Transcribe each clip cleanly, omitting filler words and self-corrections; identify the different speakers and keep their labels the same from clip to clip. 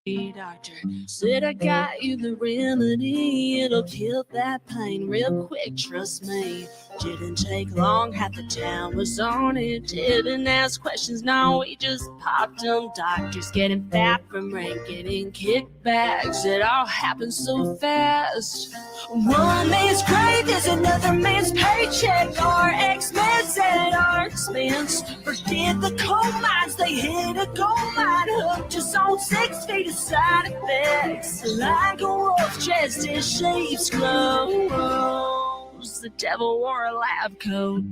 Speaker 1: Doctor said I got you the remedy. It'll kill that pain real quick, trust me. Didn't take long, half the town was on it. Didn't ask questions, no, we just popped them. Doctors getting fat from ranking and kickbacks. It all happened so fast. One man's grave is another man's paycheck. Our expense at our expense. Forget the coal mines, they hit a gold mine. Hooked us on 6 feet of side effects. Like a wolf dressed in sheep's clothes. The devil wore a lab coat.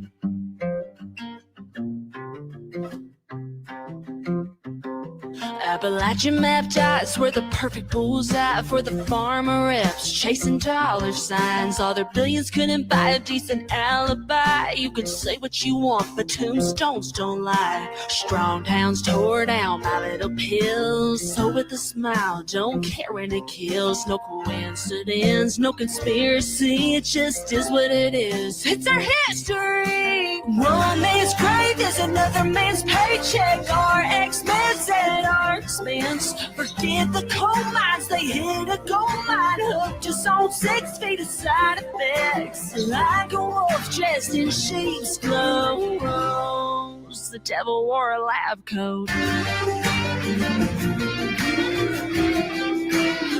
Speaker 1: Appalachian map dots were the perfect bullseye for the farmer reps chasing dollar signs. All their billions couldn't buy a decent alibi. You could say what you want, but tombstones don't lie. Strong towns tore down by little pills. So with a smile, don't care when it kills. No coincidence, no conspiracy. It just is what it is. It's our history. One man's grave is another man's paycheck. Our expense at our expense. Forget the coal mines, they hit a gold mine. Hooked us on 6 feet of side effects. Like a wolf dressed in sheep's clothes. The devil wore a lab coat.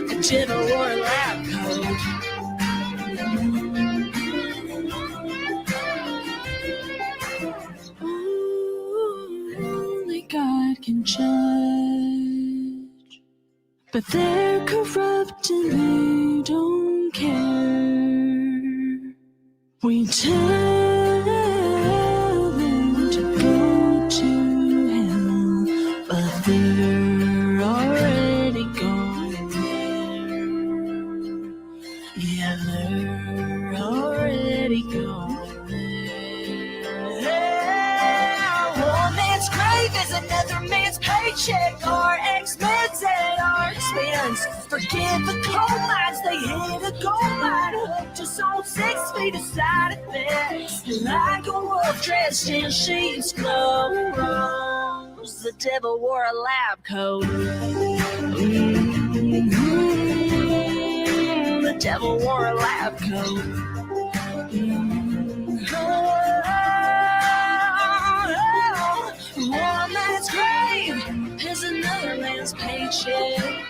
Speaker 1: The devil wore a lab coat. Only God can judge, but they're corrupt and they don't care. We tell them to go to hell, but they're already going there. Yeah, they're already going there. One man's grave is another man's paycheck. Our expense at our expense. Forget the coal mines, they hit a gold mine. Hooked us on 6 feet of side effects. Like a wolf dressed in sheep's clothes. The devil wore a lab coat. The devil wore a lab coat. One man's grave is another man's paycheck.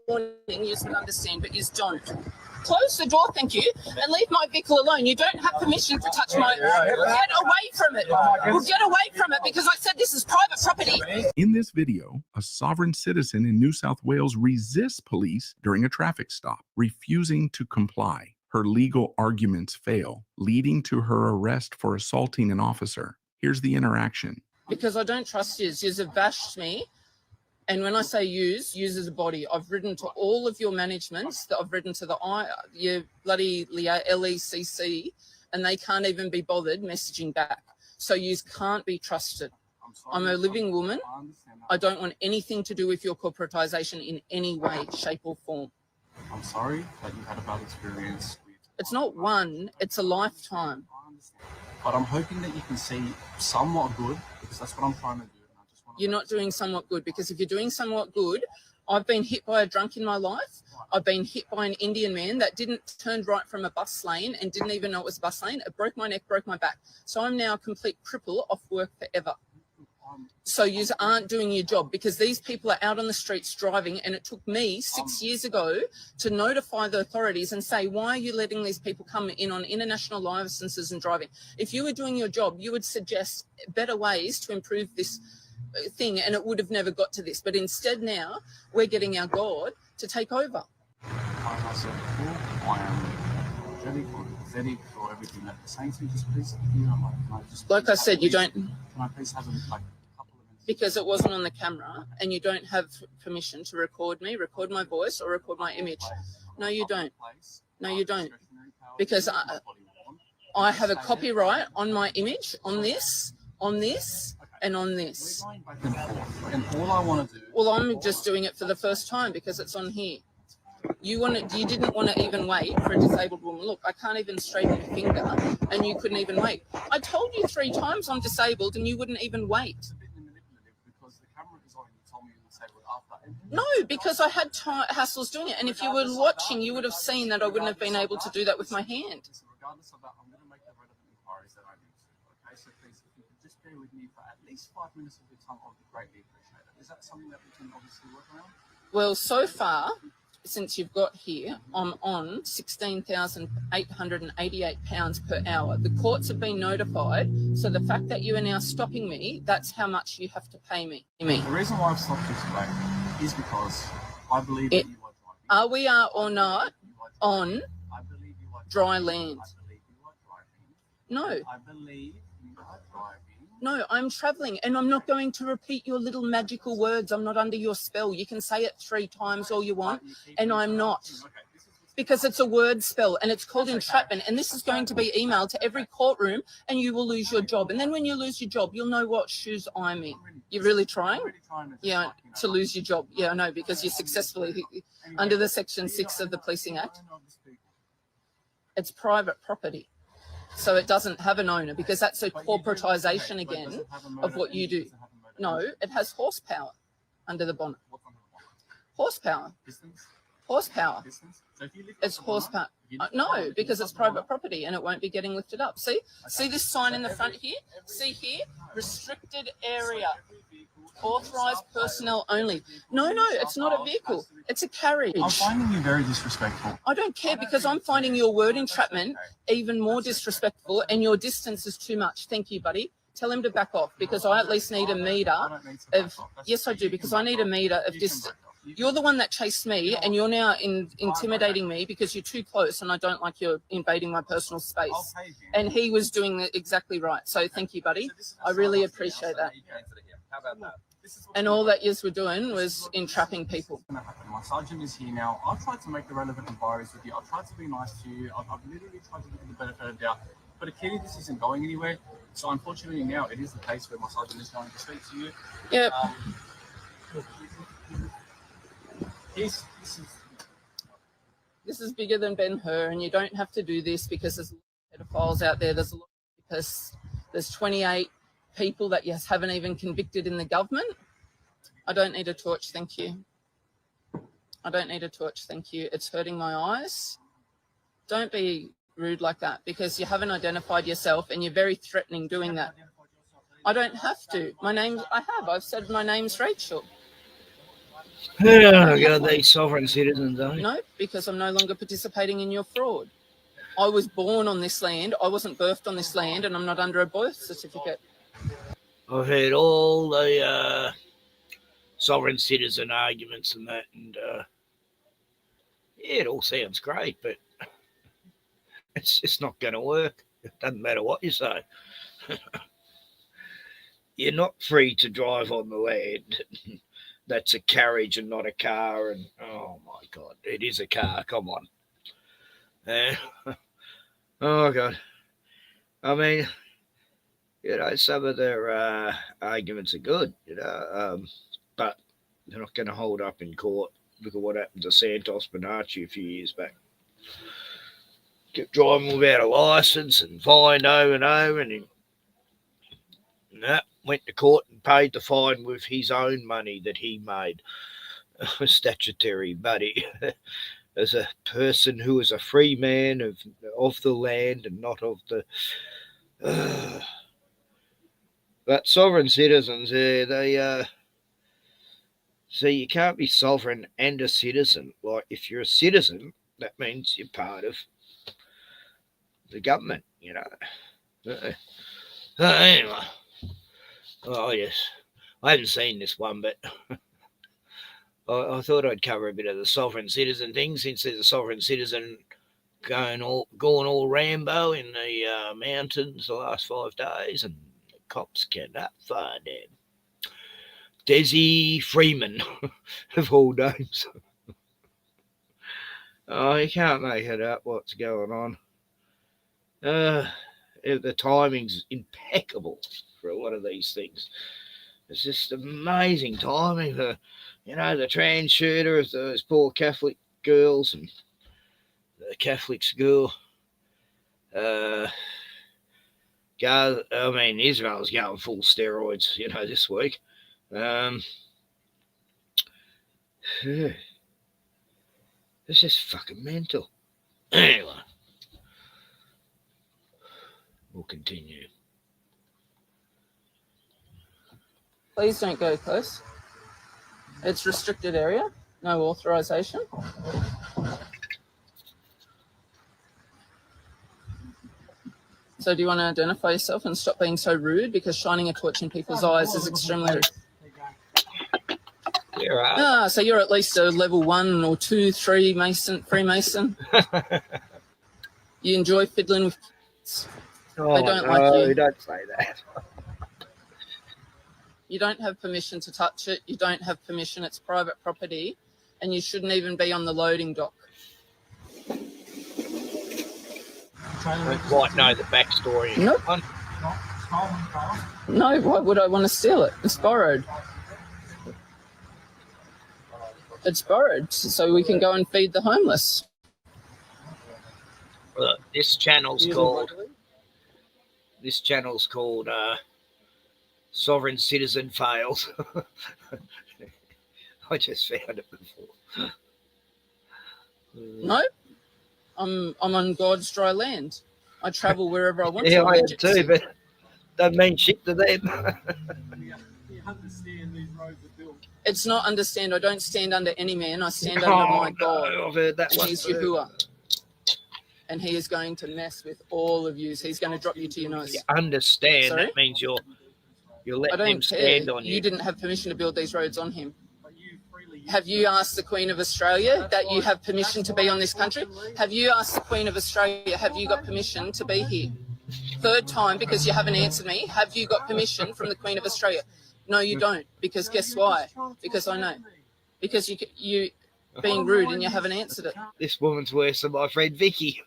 Speaker 2: Warning, you should understand, but you don't. Close the door, thank you, and leave my vehicle alone. You don't have permission to touch my... Get away from it. Well, get away from it, because I said this is private property.
Speaker 3: In this video, a sovereign citizen in New South Wales resists police during a traffic stop, refusing to comply. Her legal arguments fail, leading to her arrest for assaulting an officer. Here's the interaction.
Speaker 2: Because I don't trust you. You have bashed me. And when I say use as a body, I've written to all of your managements, that I've written to your bloody LECC, and they can't even be bothered messaging back. So you can't be trusted. I'm a living woman. I don't want anything to do with your corporatisation in any way, shape or form.
Speaker 4: I'm sorry that you had a bad experience.
Speaker 2: It's not one, it's a lifetime.
Speaker 4: But I'm hoping that you can see somewhat good, because that's what I'm trying to do.
Speaker 2: You're not doing somewhat good, because if you're doing somewhat good, I've been hit by a drunk in my life. I've been hit by an Indian man that didn't turn right from a bus lane and didn't even know it was a bus lane. It broke my neck, broke my back. So I'm now a complete cripple, off work forever. So you aren't doing your job, because these people are out on the streets driving, and it took me 6 years ago to notify the authorities and say, why are you letting these people come in on international licenses and driving? If you were doing your job, you would suggest better ways to improve this thing, and it would have never got to this. But instead now we're getting our God to take over.
Speaker 4: Like I said before, I am energetic or empathetic or everything at the same time. Just please,
Speaker 2: like I said, you don't.
Speaker 4: Can I please have a couple of minutes?
Speaker 2: Because it wasn't on the camera, and you don't have permission to record me, record my voice, or record my image. No, you don't. No, you don't. Because I have a copyright on my image, on this, and on this.
Speaker 4: We're going back and forth, and all I want to do...
Speaker 2: Well, I'm just doing it for the first time because it's on here. You didn't want to even wait for a disabled woman. Look, I can't even straighten a finger, and you couldn't even wait. I told you 3 times I'm disabled, and you wouldn't even wait.
Speaker 4: It's a bit manipulative, because the camera is on, you told me you're disabled after.
Speaker 2: No, because I had hassles doing it, and if you were watching, you would have seen that I wouldn't have been able to do that with my hand.
Speaker 4: Regardless of that, I'm going to make the relevant inquiries that I need to. Okay, so please, if you could just bear with me for at least 5 minutes of your time, I would greatly appreciate it. Is that something that we can obviously work around?
Speaker 2: Well, so far, since you've got here, I'm on £16,888 per hour. The courts have been notified, so the fact that you are now stopping me, that's how much you have to pay me.
Speaker 4: The reason why I've stopped you today is because I believe that you are driving.
Speaker 2: Are we or not on dry land?
Speaker 4: I believe you are driving.
Speaker 2: No.
Speaker 4: I believe you are driving.
Speaker 2: No, I'm travelling, and I'm not going to repeat your little magical words. I'm not under your spell. You can say it 3 times all you want, and I'm not. Because it's a word spell, and it's called entrapment, and this is going to be emailed to every courtroom, and you will lose your job. And then when you lose your job, you'll know what shoes I'm in. You're really trying? Yeah, to lose your job. Yeah, I know, because you're successfully under the Section 6 of the Policing Act. It's private property. So it doesn't have an owner, because that's a corporatization again of what you do. No, it has horsepower under the bonnet. Horsepower. Horsepower. It's horsepower. No, because it's private property and it won't be getting lifted up. See this sign in the front here? See here? Restricted area. Authorised personnel only. No, it's not a vehicle. It's a carriage.
Speaker 4: I'm finding you very disrespectful.
Speaker 2: I don't care, because I'm finding your word entrapment even more disrespectful, and your distance is too much. Thank you, buddy. Tell him to back off, because I at least need a meter of... Yes, I do, because I need a meter of distance. You're the one that chased me, and you're now intimidating me because you're too close, and I don't like you invading my personal space. And he was doing it exactly right. So thank you, buddy. I really appreciate that.
Speaker 4: How about that?
Speaker 2: And all that you were doing was entrapping people.
Speaker 4: My sergeant is here now. I've tried to make the relevant inquiries with you. I've tried to be nice to you. I've literally tried to give you the benefit of the doubt. But clearly this isn't going anywhere. So unfortunately now it is the case where my sergeant is going to speak to you.
Speaker 2: Yep. This is bigger than Ben-Hur, and you don't have to do this, because there's a lot of pedophiles out there. There's a lot of rapists. There's 28 people that you haven't even convicted in the government. I don't need a torch, thank you. I don't need a torch, thank you. It's hurting my eyes. Don't be rude like that, because you haven't identified yourself, and you're very threatening doing that. I don't have to. I've said my name's Rachel.
Speaker 5: Oh, God, these sovereign citizens, eh?
Speaker 2: No, because I'm no longer participating in your fraud. I was born on this land. I wasn't birthed on this land, and I'm not under a birth certificate.
Speaker 5: I've heard all the sovereign citizen arguments and that, and yeah, it all sounds great, but it's just not going to work. It doesn't matter what you say. You're not free to drive on the land. That's a carriage and not a car. And oh my God, it is a car. Come on. Oh God. I mean, you know, some of their arguments are good, you know, but they're not going to hold up in court. Look at what happened to Santos Bonacci a few years back. Kept driving without a license and fined over and over, and he went to court and paid the fine with his own money that he made. Statutory money. As a person who is a free man of the land and not of the... But sovereign citizens, they see, you can't be sovereign and a citizen. Like, if you're a citizen, that means you're part of the government, you know. Anyway, oh yes, I haven't seen this one, but I thought I'd cover a bit of the sovereign citizen thing, since there's a sovereign citizen going all Rambo in the mountains the last 5 days, and the cops cannot find him. Dezi Freeman, of all names. Oh, you can't make it up what's going on. The timing's impeccable for a lot of these things. It's just amazing timing. The trans shooter of those poor Catholic girls and the Catholic school. Israel's going full steroids, this week. It's just fucking mental. Anyway, we'll continue.
Speaker 2: Please don't go close. It's restricted area. No authorization. So do you want to identify yourself and stop being so rude? Because shining a torch in people's eyes is extremely rude.
Speaker 5: You're right.
Speaker 2: So you're at least a level 1 or 2, 3 Freemason. You enjoy fiddling with kids. They don't like you.
Speaker 5: Don't say that.
Speaker 2: You don't have permission to touch it. You don't have permission. It's private property, and you shouldn't even be on the loading dock.
Speaker 5: I don't quite know the backstory.
Speaker 2: Nope. No, why would I want to steal it? It's borrowed. It's borrowed, so we can go and feed the homeless.
Speaker 5: This channel's called This channel's called Sovereign Citizen Fails. I just found it before.
Speaker 2: No, I'm on God's dry land. I travel wherever I want
Speaker 5: Yeah,
Speaker 2: to.
Speaker 5: I am too, but don't mean shit to them.
Speaker 4: You understand these roads are built.
Speaker 2: It's not understand. I don't stand under any man. I stand
Speaker 5: Oh,
Speaker 2: under my
Speaker 5: no,
Speaker 2: God.
Speaker 5: I've heard that
Speaker 2: And
Speaker 5: one
Speaker 2: he's
Speaker 5: too.
Speaker 2: Yahuwah. And he is going to mess with all of you. He's going to drop you to your nose.
Speaker 5: You understand?
Speaker 2: Sorry?
Speaker 5: That means you're
Speaker 2: I
Speaker 5: letting
Speaker 2: don't
Speaker 5: him
Speaker 2: care.
Speaker 5: stand on
Speaker 2: You
Speaker 5: you.
Speaker 2: didn't have permission to build these roads on him.
Speaker 4: But you freely use
Speaker 2: Have you asked the Queen of Australia that you have permission to be on this country? Have you asked the Queen of Australia, have you got permission to be here? Third time, because you haven't answered me, have you got permission from the Queen of Australia? No, you don't. Because guess why? Because I know. Because you being rude and you haven't answered it.
Speaker 5: This woman's worse than my friend Vicky.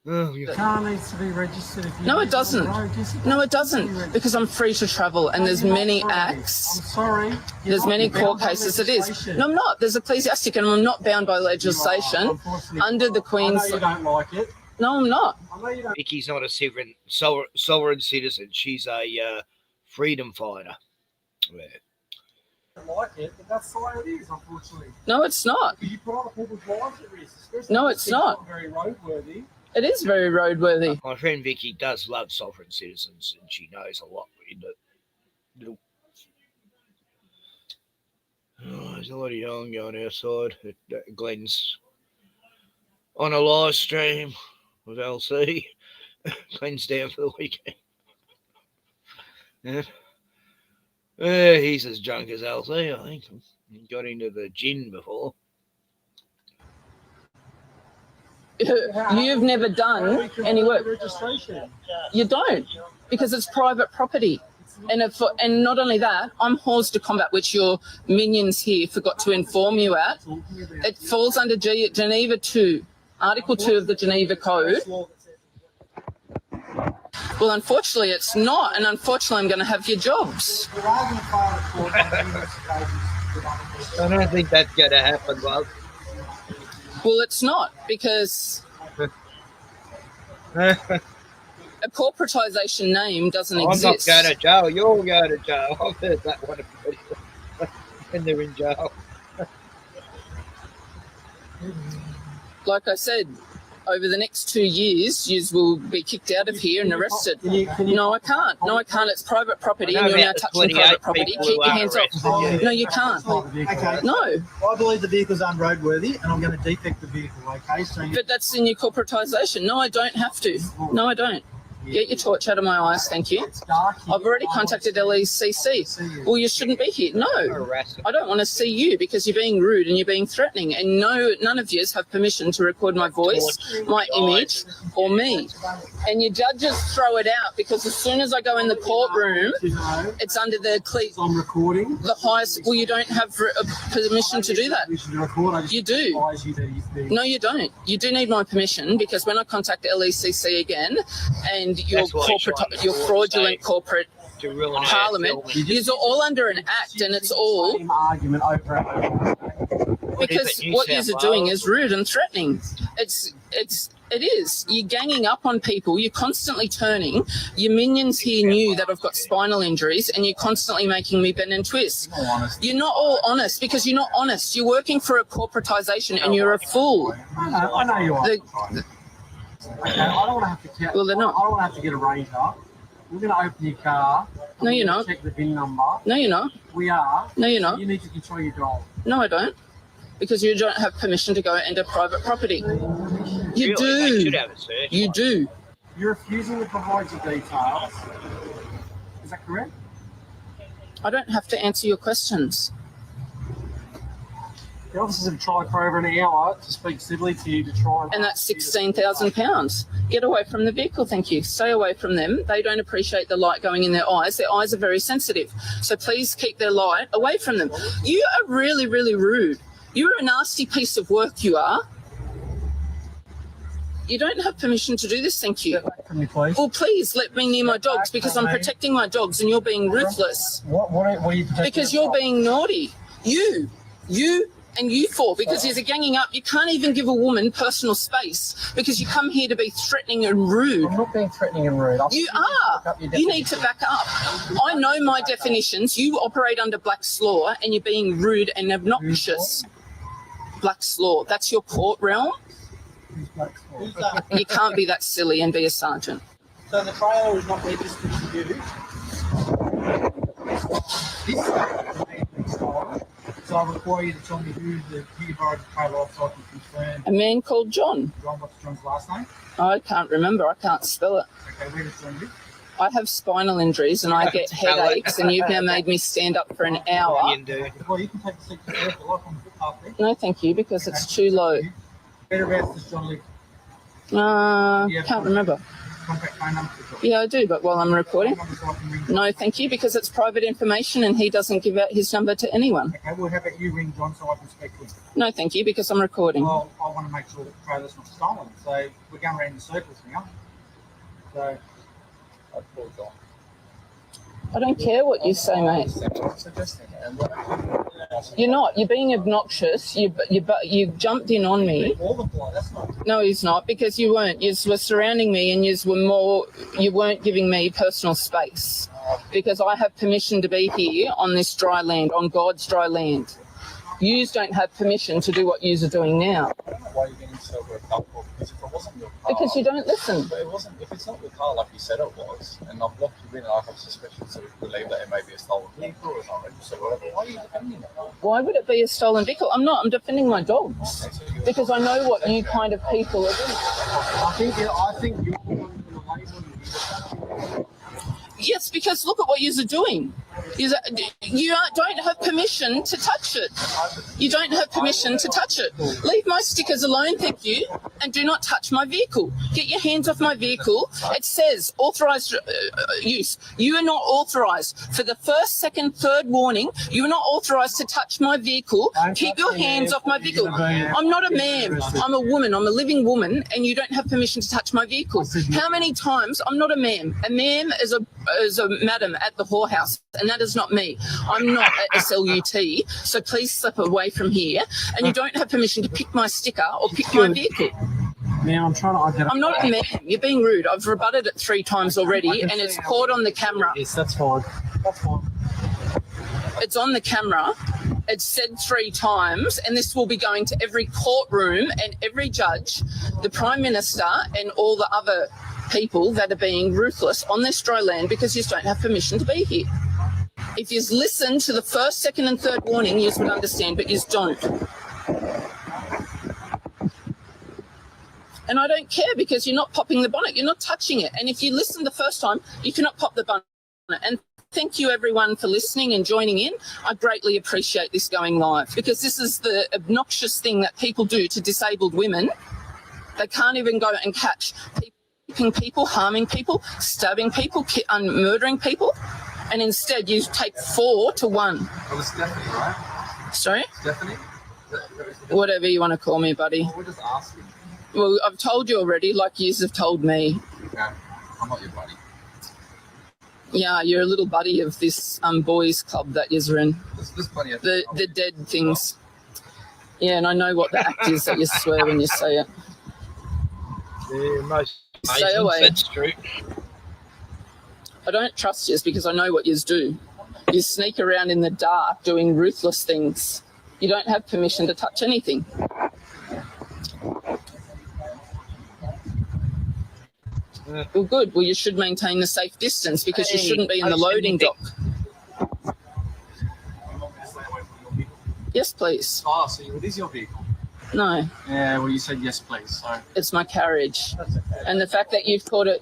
Speaker 5: Oh, you
Speaker 4: car needs to be registered if you
Speaker 2: No, it
Speaker 4: use on the
Speaker 2: doesn't.
Speaker 4: road, Jessica.
Speaker 2: No, it doesn't. Because I'm free to travel and there's many
Speaker 4: I'm
Speaker 2: acts.
Speaker 4: sorry.
Speaker 2: There's many court cases. It is. No, I'm not. There's ecclesiastic and I'm not bound by legislation under the
Speaker 4: I
Speaker 2: Queen's.
Speaker 4: know you don't like it.
Speaker 2: No, I'm not.
Speaker 4: I know you don't.
Speaker 5: Vicky's not a sovereign citizen. She's a freedom fighter. Yeah.
Speaker 4: Like it, but that's the way it is, unfortunately.
Speaker 2: No, it's not.
Speaker 4: You put other people's lives at risk. Especially
Speaker 2: No,
Speaker 4: if
Speaker 2: it's
Speaker 4: things
Speaker 2: not.
Speaker 4: very roadworthy.
Speaker 2: It is very roadworthy.
Speaker 5: My friend Vicky does love sovereign citizens, and she knows a lot in the. Oh, there's a lot of yelling going outside at Glenn's on a live stream with LC. Glenn's down for the weekend. Yeah. He's as drunk as LC, I think. He got into the gin before.
Speaker 2: You've never done any work.
Speaker 4: Registration.
Speaker 2: You don't, because it's private property. And not only that, I'm horsed to combat, which your minions here forgot to inform you at. It falls under Geneva 2, Article 2 of the Geneva Code. Well, unfortunately, it's not, and unfortunately, I'm going to have your jobs.
Speaker 5: I don't think that's going to happen, love.
Speaker 2: Well, it's not, because a corporatisation name doesn't
Speaker 5: I'm
Speaker 2: exist.
Speaker 5: not going to jail. You're going to jail. I've heard that one when they're in jail.
Speaker 2: Like I said, over the next 2 years, you will be kicked out of here and arrested. No, I can't. No, I can't. It's private property, and you're now touching private property. Keep your hands off. No, you can't.
Speaker 6: Okay.
Speaker 2: No,
Speaker 6: I believe the vehicle's unroadworthy, and I'm going to defect the vehicle. Okay, so you,
Speaker 2: but that's in your corporatisation. No, I don't have to. No, I don't. Get your torch out of my eyes, thank you.
Speaker 6: it's dark.
Speaker 2: I've already contacted LECC. Well, you shouldn't be here. No,
Speaker 5: Harassing.
Speaker 2: I don't want to see you because you're being rude and you're being threatening. And no, none of you have permission to record my voice, my image, or me. And your judges throw it out because as soon as I go in the courtroom,
Speaker 6: You know,
Speaker 2: it's under the
Speaker 6: I'm recording.
Speaker 2: the highest. Well, you don't have permission to do that.
Speaker 6: Permission to record. I just
Speaker 2: You do.
Speaker 6: advise you that
Speaker 2: No, you don't. You do need my permission because when I contact LECC again and your
Speaker 5: That's why
Speaker 2: corporate,
Speaker 5: Sean
Speaker 2: your
Speaker 5: Ford
Speaker 2: fraudulent
Speaker 5: say-
Speaker 2: corporate
Speaker 5: To ruin our
Speaker 2: parliament,
Speaker 5: film.
Speaker 2: you're all under an act and it's all
Speaker 6: Same argument over and over.
Speaker 2: because
Speaker 5: New
Speaker 2: what
Speaker 5: South
Speaker 2: you're doing
Speaker 5: Wales?
Speaker 2: is rude and threatening. It is. You're ganging up on people. You're constantly turning. Your minions here knew that I've got spinal injuries and you're constantly making me bend and twist.
Speaker 6: Not honest.
Speaker 2: You're not all honest because you're not honest. You're working for a corporatisation and you're a fool.
Speaker 6: I know you are.
Speaker 2: The-
Speaker 6: Okay, I don't want to have to get.
Speaker 2: Well, they're not.
Speaker 6: I don't want to have to get a ranger. We're going to open your car.
Speaker 2: No, you're
Speaker 6: We're gonna
Speaker 2: not.
Speaker 6: Check the VIN number.
Speaker 2: No, you're not.
Speaker 6: We are.
Speaker 2: No, you're not.
Speaker 6: You need to control your dog.
Speaker 2: No, I don't. Because you don't have permission to go into private property. You
Speaker 5: Really, they should
Speaker 2: do.
Speaker 5: have a search.
Speaker 2: You do.
Speaker 6: You're refusing to provide your details. Is that correct?
Speaker 2: I don't have to answer your questions.
Speaker 6: The officers have tried for over an hour to speak civilly to you to try
Speaker 2: And that's £16,000. Get away from the vehicle, thank you. Stay away from them. They don't appreciate the light going in their eyes. Their eyes are very sensitive. So please keep their light away from them. You are really, really rude. You're a nasty piece of work, you are. You don't have permission to do this, thank you.
Speaker 6: Get back from me, please.
Speaker 2: Well, please let me near my dogs because I'm protecting my dogs and you're being ruthless.
Speaker 6: What are you protecting?
Speaker 2: Because you're being naughty. You and you fall because you're ganging up. You can't even give a woman personal space because you come here to be threatening and rude.
Speaker 6: I'm not being threatening and rude.
Speaker 2: You are. You need to back up. I know my definitions. You operate under Black's law and you're being rude and obnoxious. Black's law. That's your court realm. You can't be that silly and be a sergeant.
Speaker 6: So the trailer is not registered to you. So I require you to tell me who you borrowed the trailer off so I can confirm.
Speaker 2: A man called John.
Speaker 6: John, what's John's last name?
Speaker 2: I can't remember. I can't spell it.
Speaker 6: Okay, where does John live?
Speaker 2: I have spinal injuries and I get headaches, and you've now made me stand up for an hour.
Speaker 6: Well, you can take the seat to the left, on the footpath there.
Speaker 2: No, thank you, because it's too low.
Speaker 6: Whereabouts does John live?
Speaker 2: Can't remember.
Speaker 6: Contact phone number for John.
Speaker 2: Yeah, I do, but while I'm recording.
Speaker 6: Phone number so I can ring.
Speaker 2: No, thank you, because it's private information and he doesn't give out his number to anyone.
Speaker 6: Okay, well, how about you ring John so I can speak to him?
Speaker 2: No, thank you, because I'm recording.
Speaker 6: Well, I want to make sure that the trailer's not stolen. So we're going around in circles now. So I'll call John.
Speaker 2: I don't care what you say, mate. You're not. You're being obnoxious. You jumped in on me. No, he's not, because you weren't. You were surrounding me and you weren't giving me personal space, because I have permission to be here on this dry land, on God's dry land. Yous don't have permission to do what yous are doing now.
Speaker 4: I don't know why you're getting so worked up for, because if it wasn't your car...
Speaker 2: Because you don't listen.
Speaker 4: But it wasn't, if it's not your car like you said it was, and I've locked you in and I have suspicions that we believe that it may be a stolen vehicle or not registered or whatever, why are you defending it?
Speaker 2: Why would it be a stolen vehicle? I'm not. I'm defending my dogs. Because I know what you kind of people are doing.
Speaker 6: I think you're the one with the label.
Speaker 2: Yes, because look at what yous are doing. You don't have permission to touch it. You don't have permission to touch it. Leave my stickers alone, thank you, and do not touch my vehicle. Get your hands off my vehicle. It says authorised use. You are not authorised. For the first, second, third warning, you are not authorised to touch my vehicle. Keep your hands off my vehicle. I'm not a man. I'm a woman. I'm a living woman, and you don't have permission to touch my vehicle. How many times? I'm not a ma'am. A ma'am is a madam at the whorehouse, and that is not me. I'm not a SLUT, so please slip away from here. And you don't have permission to pick my sticker or pick my vehicle.
Speaker 6: Now I'm trying to identify.
Speaker 2: I'm not a man. You're being rude. I've rebutted it 3 times already, and it's caught on the camera.
Speaker 6: Yes, that's fine. That's fine.
Speaker 2: It's on the camera. It's said 3 times, and this will be going to every courtroom and every judge, the Prime Minister, and all the other people that are being ruthless on this dry land because you don't have permission to be here. If you listen to the first, second and third warning, you would understand, but you don't. And I don't care, because you're not popping the bonnet, you're not touching it. And if you listen the first time, you cannot pop the bonnet. And thank you everyone for listening and joining in. I greatly appreciate this going live, because this is the obnoxious thing that people do to disabled women. They can't even go and catch people, harming people, stabbing people, murdering people, and instead you take 4 to 1.
Speaker 4: It was Stephanie, right?
Speaker 2: Sorry?
Speaker 4: Stephanie?
Speaker 2: Whatever you want to call me, buddy.
Speaker 4: We're just asking.
Speaker 2: Well, I've told you already, like you have told me.
Speaker 4: Okay. I'm not your buddy.
Speaker 2: Yeah, you're a little buddy of this boys club that you're in.
Speaker 4: There's plenty of
Speaker 2: the dead things. Yeah, and I know what the act is that you swear when you say it.
Speaker 5: Yeah, most
Speaker 2: Stay away.
Speaker 5: That's true.
Speaker 2: I don't trust you because I know what you do. You sneak around in the dark doing ruthless things. You don't have permission to touch anything. Well, good. Well, you should maintain the safe distance, because you shouldn't be in the loading dock. Yes, please.
Speaker 4: Oh, so it is your vehicle?
Speaker 2: No.
Speaker 4: Yeah, well, you said yes, please. So
Speaker 2: it's my carriage.
Speaker 4: That's okay.
Speaker 2: And the fact that you've caught it,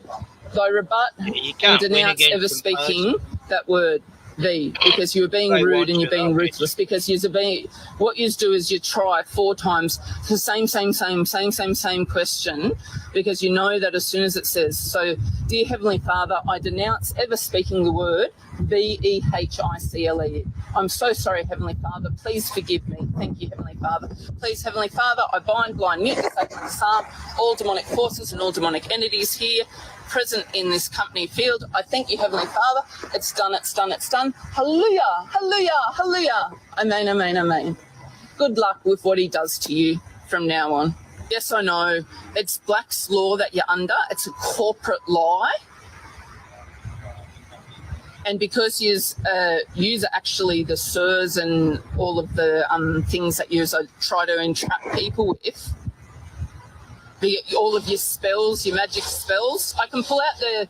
Speaker 2: I rebut and denounce ever speaking that word, because you were being rude and you're being ruthless, because what you do is you try 4 times the same question, because you know that as soon as it says, so dear Heavenly Father, I denounce ever speaking the word VEHICLE. I'm so sorry, Heavenly Father. Please forgive me. Thank you, Heavenly Father. Please, Heavenly Father, I bind, blind, mute, sacred psalm, all demonic forces and all demonic entities here present in this company field. I thank you, Heavenly Father. It's done, it's done, it's done. Hallelujah, hallelujah, hallelujah. Amen, amen, amen. good luck with what he does to you from now on. Yes, I know it's Black's law that you're under. It's a corporate lie. And because yous are actually the sirs and all of the things that yous try to entrap people with, all of your spells, your magic spells. I can pull out the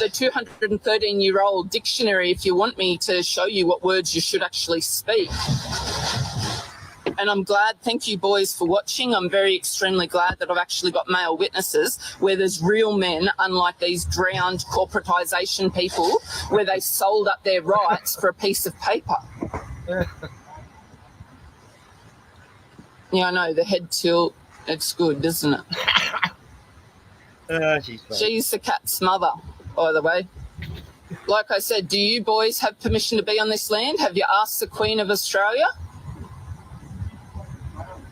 Speaker 2: 213-year-old dictionary if you want me to show you what words you should actually speak. And I'm glad, thank you boys for watching. I'm extremely glad that I've actually got male witnesses where there's real men, unlike these drowned corporatisation people, where they sold up their rights for a piece of paper. Yeah, I know, the head tilt, it's good, isn't it? She's the cat's mother, by the way. Like I said, do you boys have permission to be on this land? Have you asked the Queen of Australia?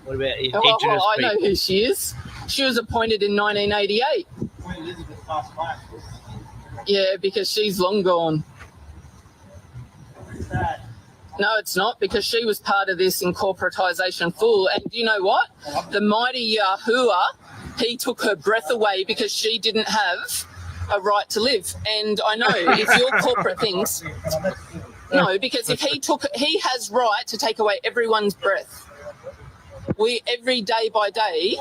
Speaker 5: What about Indigenous
Speaker 2: well, I
Speaker 5: people?
Speaker 2: know who she is. She was appointed in 1988.
Speaker 6: Queen Elizabeth passed away.
Speaker 2: Yeah, because she's long gone.
Speaker 6: It's sad.
Speaker 2: No, it's not, because she was part of this incorporatisation fool. And you know what? The mighty Yahuwah, he took her breath away because she didn't have a right to live. And I know if your corporate things... No, because if he has right to take away everyone's breath. Every day by day...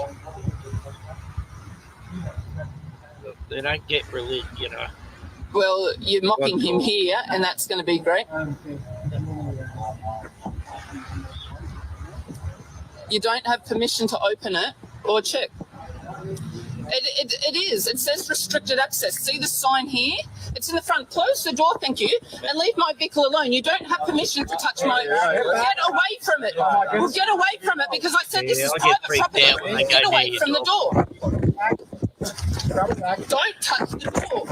Speaker 5: They don't get religion, you know.
Speaker 2: Well, you're mocking him here, and that's going to be great. You don't have permission to open it or check. It is. It says restricted access. See the sign here? It's in the front. Close the door, thank you, and leave my vehicle alone. You don't have permission to touch my... Get away from it. Well, get away from it, because I said this is private property. Get away from the door. Don't touch the door.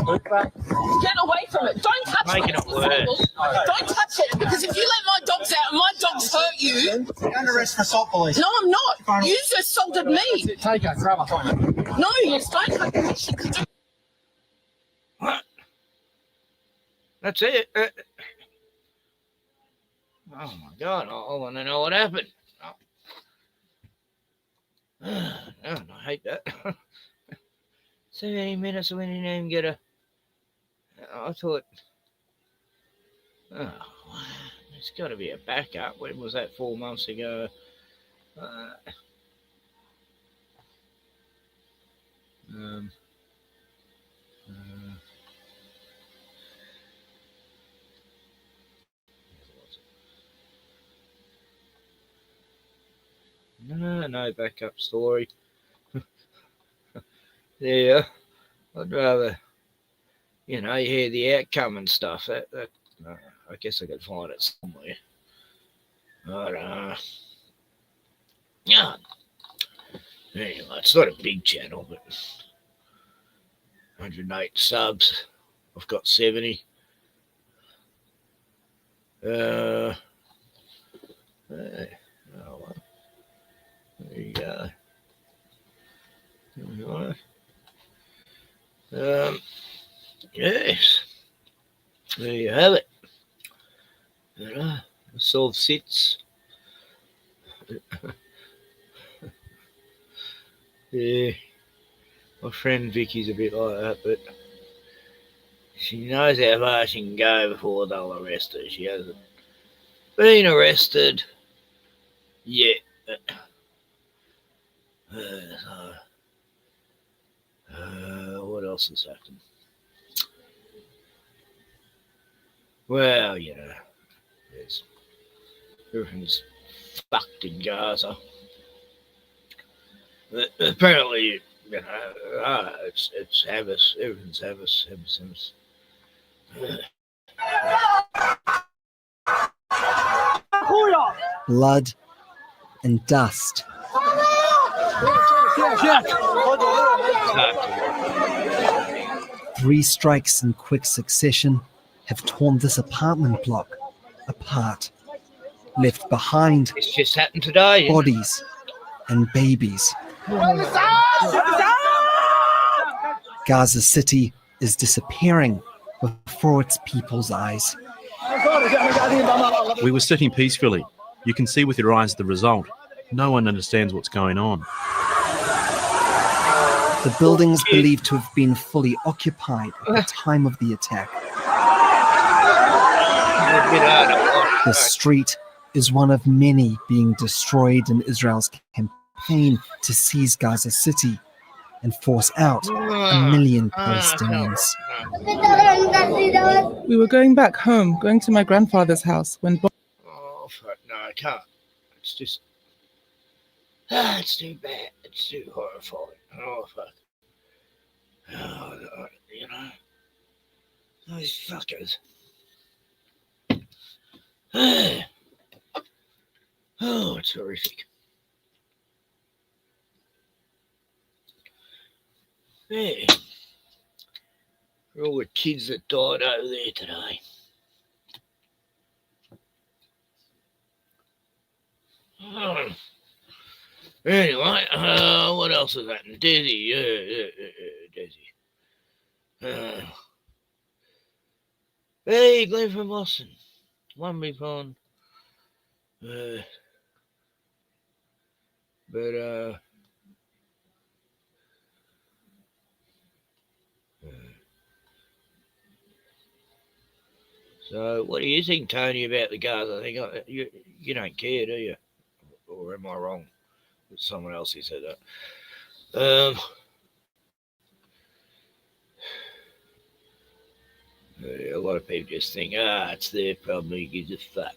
Speaker 2: Get away from it. Don't touch
Speaker 5: Making
Speaker 2: it.
Speaker 5: it worse.
Speaker 2: Don't touch it, because if you let my dogs out and my dogs hurt you...
Speaker 6: You're under arrest for assault, police.
Speaker 2: No, I'm not. You assaulted me.
Speaker 6: Take her, grab her.
Speaker 2: No, you don't have permission to do...
Speaker 5: What? That's it. Oh my God! I want to know what happened. Oh, I hate that. 70 minutes and we didn't even get a... I thought... Oh, there's got to be a backup. When was that? 4 months ago. No backup story. Yeah, I'd rather, you hear the outcome and stuff. That I guess I could find it somewhere. But yeah. Anyway, it's not a big channel, but 108 subs. I've got 70. Oh well. There you go. Yes. There you have it. Solve sits. Yeah. My friend Vicky's a bit like that, but she knows how far she can go before they'll arrest her. She hasn't been arrested yet. What else has happened? Well, everything's fucked in Gaza. But apparently, it's Havas. Everything's Havas.
Speaker 7: Blood and dust. 3 strikes in quick succession have torn this apartment block apart, left behind
Speaker 5: It's just happened today.
Speaker 7: bodies and babies. Gaza City is disappearing before its people's eyes.
Speaker 8: We were sitting peacefully You can see with your eyes the result. No one understands what's going on.
Speaker 7: The building's believed to have been fully occupied at the time of the attack. The street is one of many being destroyed in Israel's campaign to seize Gaza City and force out 1 million Palestinians.
Speaker 9: We were going back home, going to my grandfather's house when
Speaker 5: Oh, fuck, no, I can't. It's just... it's too bad. It's too horrifying. Oh, fuck. Oh, you know, those fuckers. Oh, it's horrific. Yeah. For all the kids that died over there today. Oh. Anyway, what else has happened? Dezi, Dezi. Hey, Glenn from Boston. One big fun. So, what do you think, Tony, about the Gaza thing? You don't care, do you? Or am I wrong? It's someone else who said that. A lot of people just think, it's their problem, who gives a fuck.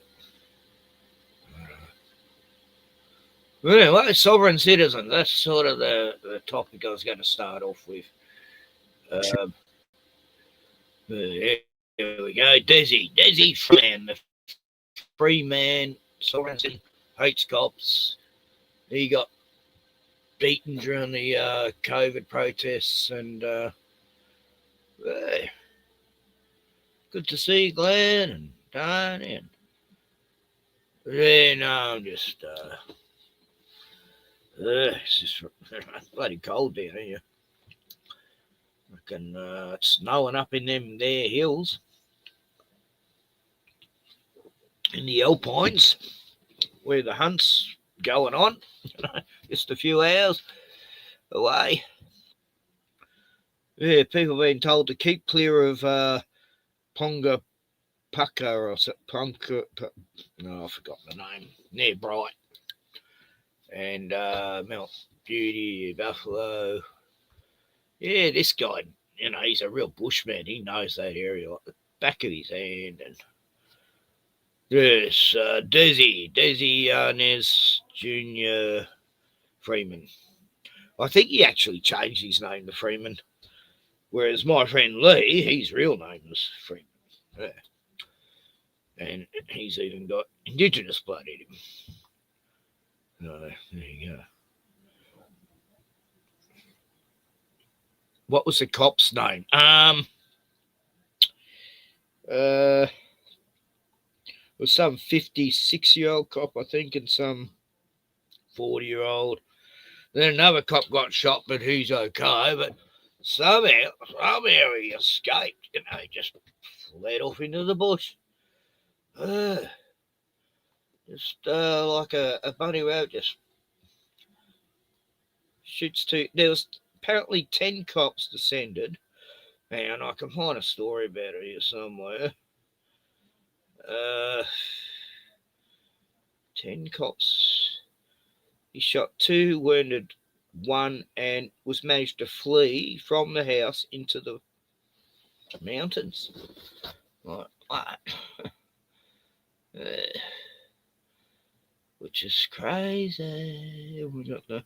Speaker 5: Anyway, sovereign citizens, that's sort of the topic I was going to start off with. Here we go. Dezi Freeman, the freeman, sovereign citizen, hates cops. He got beaten during the COVID protests, and good to see you, Glenn and Tony. And no, I'm just it's just bloody cold down here. Reckon it's snowing up in them there hills in the Alpines where the hunt's going on. Just a few hours away. Yeah, people have been told to keep clear of Ponga Pucka or Ponga. No, I forgot the name. Near Bright. And Mount Beauty, Buffalo. Yeah, this guy, he's a real bushman. He knows that area like the back of his hand. And yes, Dezi Nes Jr. Freeman. I think he actually changed his name to Freeman. Whereas my friend Lee, his real name was Freeman. Yeah. And he's even got Indigenous blood in him. There you go. What was the cop's name? It was some 56-year-old cop, I think, and some 40-year-old. Then another cop got shot, but he's okay. But somehow he escaped. He just fled off into the bush. Just like a bunny rabbit, just shoots two. There was apparently 10 cops descended, and I can find a story about it here somewhere. 10 cops. He shot 2, wounded 1, and was managed to flee from the house into the mountains. Like which is crazy. We got the.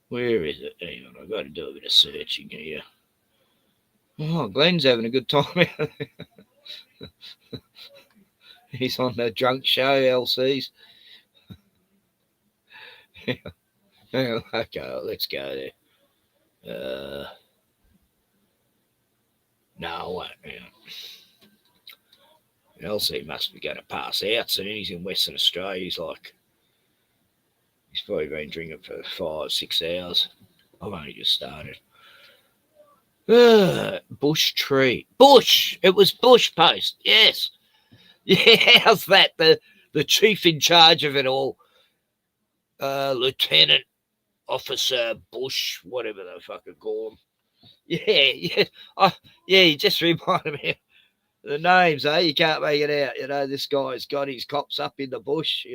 Speaker 5: Where is it? Hang on, I've got to do a bit of searching here. Oh, Glenn's having a good time. He's on the drunk show, LC's. Okay, let's go there. No, wait. LC must be going to pass out soon. He's in Western Australia. He's probably been drinking for 5-6 hours. I've only just started. Bush tree. Bush! It was Bush Post. Yes. Yeah, how's that? The chief in charge of it all, Lieutenant Officer Bush, whatever the fuck I call him. Yeah. Yeah, you just reminded me of the names, eh? You can't make it out. You know, this guy's got his cops up in the bush,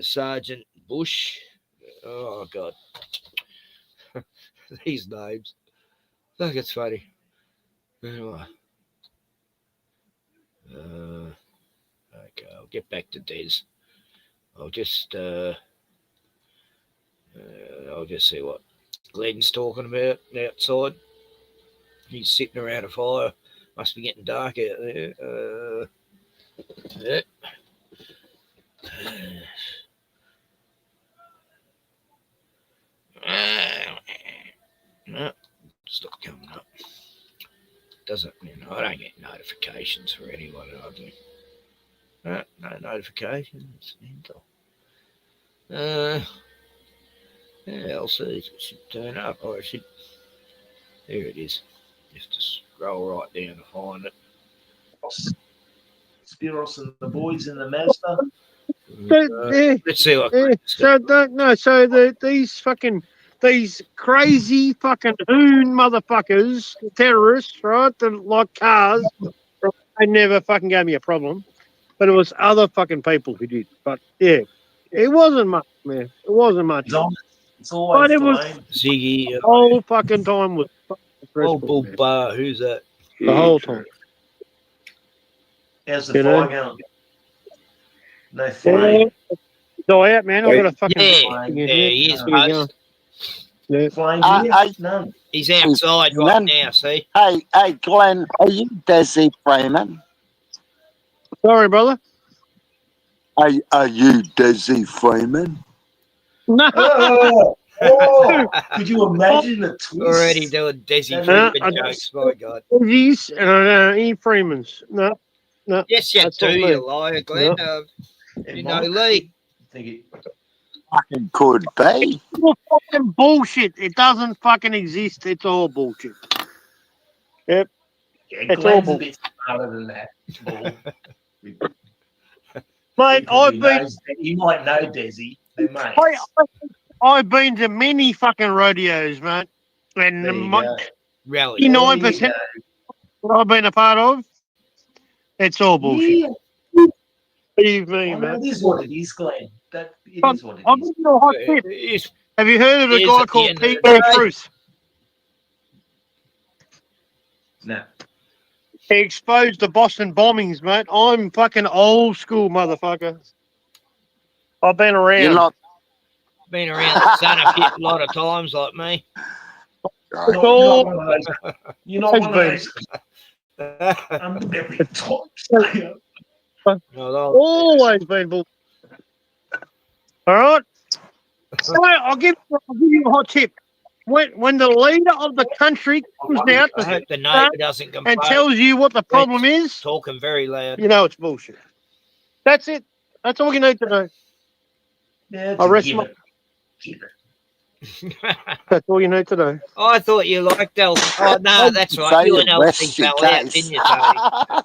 Speaker 5: Sergeant Bush. Oh, God. These names. Look, it's funny. Anyway. Okay, I'll get back to Des. I'll just see what Glenn's talking about outside. He's sitting around a fire. Must be getting dark out there. Yeah. No, stop coming up. Doesn't, I don't get notifications for anyone hardly. No notifications. Yeah, I'll see if it should turn up. Or it should. There it is. Just to scroll right down to find it.
Speaker 10: Spiros and the boys in the Mazda.
Speaker 5: Let's see what.
Speaker 11: These crazy fucking hoon motherfuckers, terrorists, right? That like cars. They never fucking gave me a problem, but it was other fucking people who did. But yeah, it wasn't much, man. It wasn't much.
Speaker 10: It's always
Speaker 11: but it was
Speaker 5: Ziggy.
Speaker 11: the whole fucking time was
Speaker 5: Bull Bar. Who's that?
Speaker 11: The whole time.
Speaker 10: How's the fire going? No flame.
Speaker 11: Die out, man. I've got a fucking
Speaker 5: he is.
Speaker 10: None.
Speaker 5: He's outside right now, see?
Speaker 12: Hey, Glenn, are you Desi Freeman?
Speaker 11: Sorry, brother.
Speaker 12: Are you Desi Freeman?
Speaker 11: No.
Speaker 10: Could you imagine the twist?
Speaker 5: Already doing Desi Freeman jokes, my God.
Speaker 11: Desi's and Freemans. No.
Speaker 5: Yes, you do, you liar, Glenn.
Speaker 11: No.
Speaker 5: You know Lee.
Speaker 12: Fucking could be.
Speaker 11: It's all fucking bullshit. It doesn't fucking exist. It's all bullshit. Yep.
Speaker 10: Yeah,
Speaker 11: it's
Speaker 10: Glenn's
Speaker 11: all
Speaker 10: a bit smarter than that.
Speaker 11: Mate,
Speaker 10: You might know Desi. They're mates.
Speaker 11: I've been to many fucking rodeos, mate. And 99% what I've been a part of, it's all bullshit.
Speaker 10: Yeah.
Speaker 11: Believe me, mate.
Speaker 10: It is what it is, Glenn. It is what it is.
Speaker 11: Have you heard of a guy called Pieman Bruce?
Speaker 10: No.
Speaker 11: He exposed the Boston bombings, mate. I'm fucking old school, motherfucker. I've been around.
Speaker 12: You're not.
Speaker 5: Been around the sun a lot of times, like me.
Speaker 10: You're not one of those. Every time.
Speaker 11: Always been bull. All right. So I'll give you a hot tip. When the leader of the country comes out
Speaker 5: I hope the neighbour doesn't complain.
Speaker 11: and tells you what the problem is,
Speaker 5: talking very loud.
Speaker 11: you know it's bullshit. That's it. That's all you need to know.
Speaker 10: Yeah,
Speaker 11: I rest my. That's all you need to know.
Speaker 5: I thought you liked Elvis. Oh, no, that's right. You and Elvis fell out, didn't you, Tony?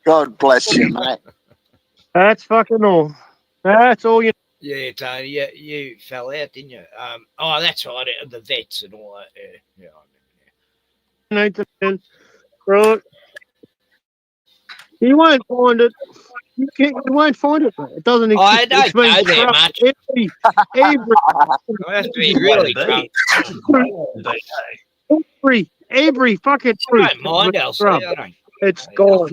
Speaker 12: God bless you, mate.
Speaker 11: That's fucking all. That's all you.
Speaker 5: Yeah, Tony, you fell out, didn't you? Oh, that's right, the vets and all that. Yeah, I remember.
Speaker 11: Right. You won't find it. You won't find it. It doesn't exist.
Speaker 5: I don't know that much. I have to be really drunk.
Speaker 11: Every fucking
Speaker 5: I don't mind, Elsie. I don't.
Speaker 11: It's gone.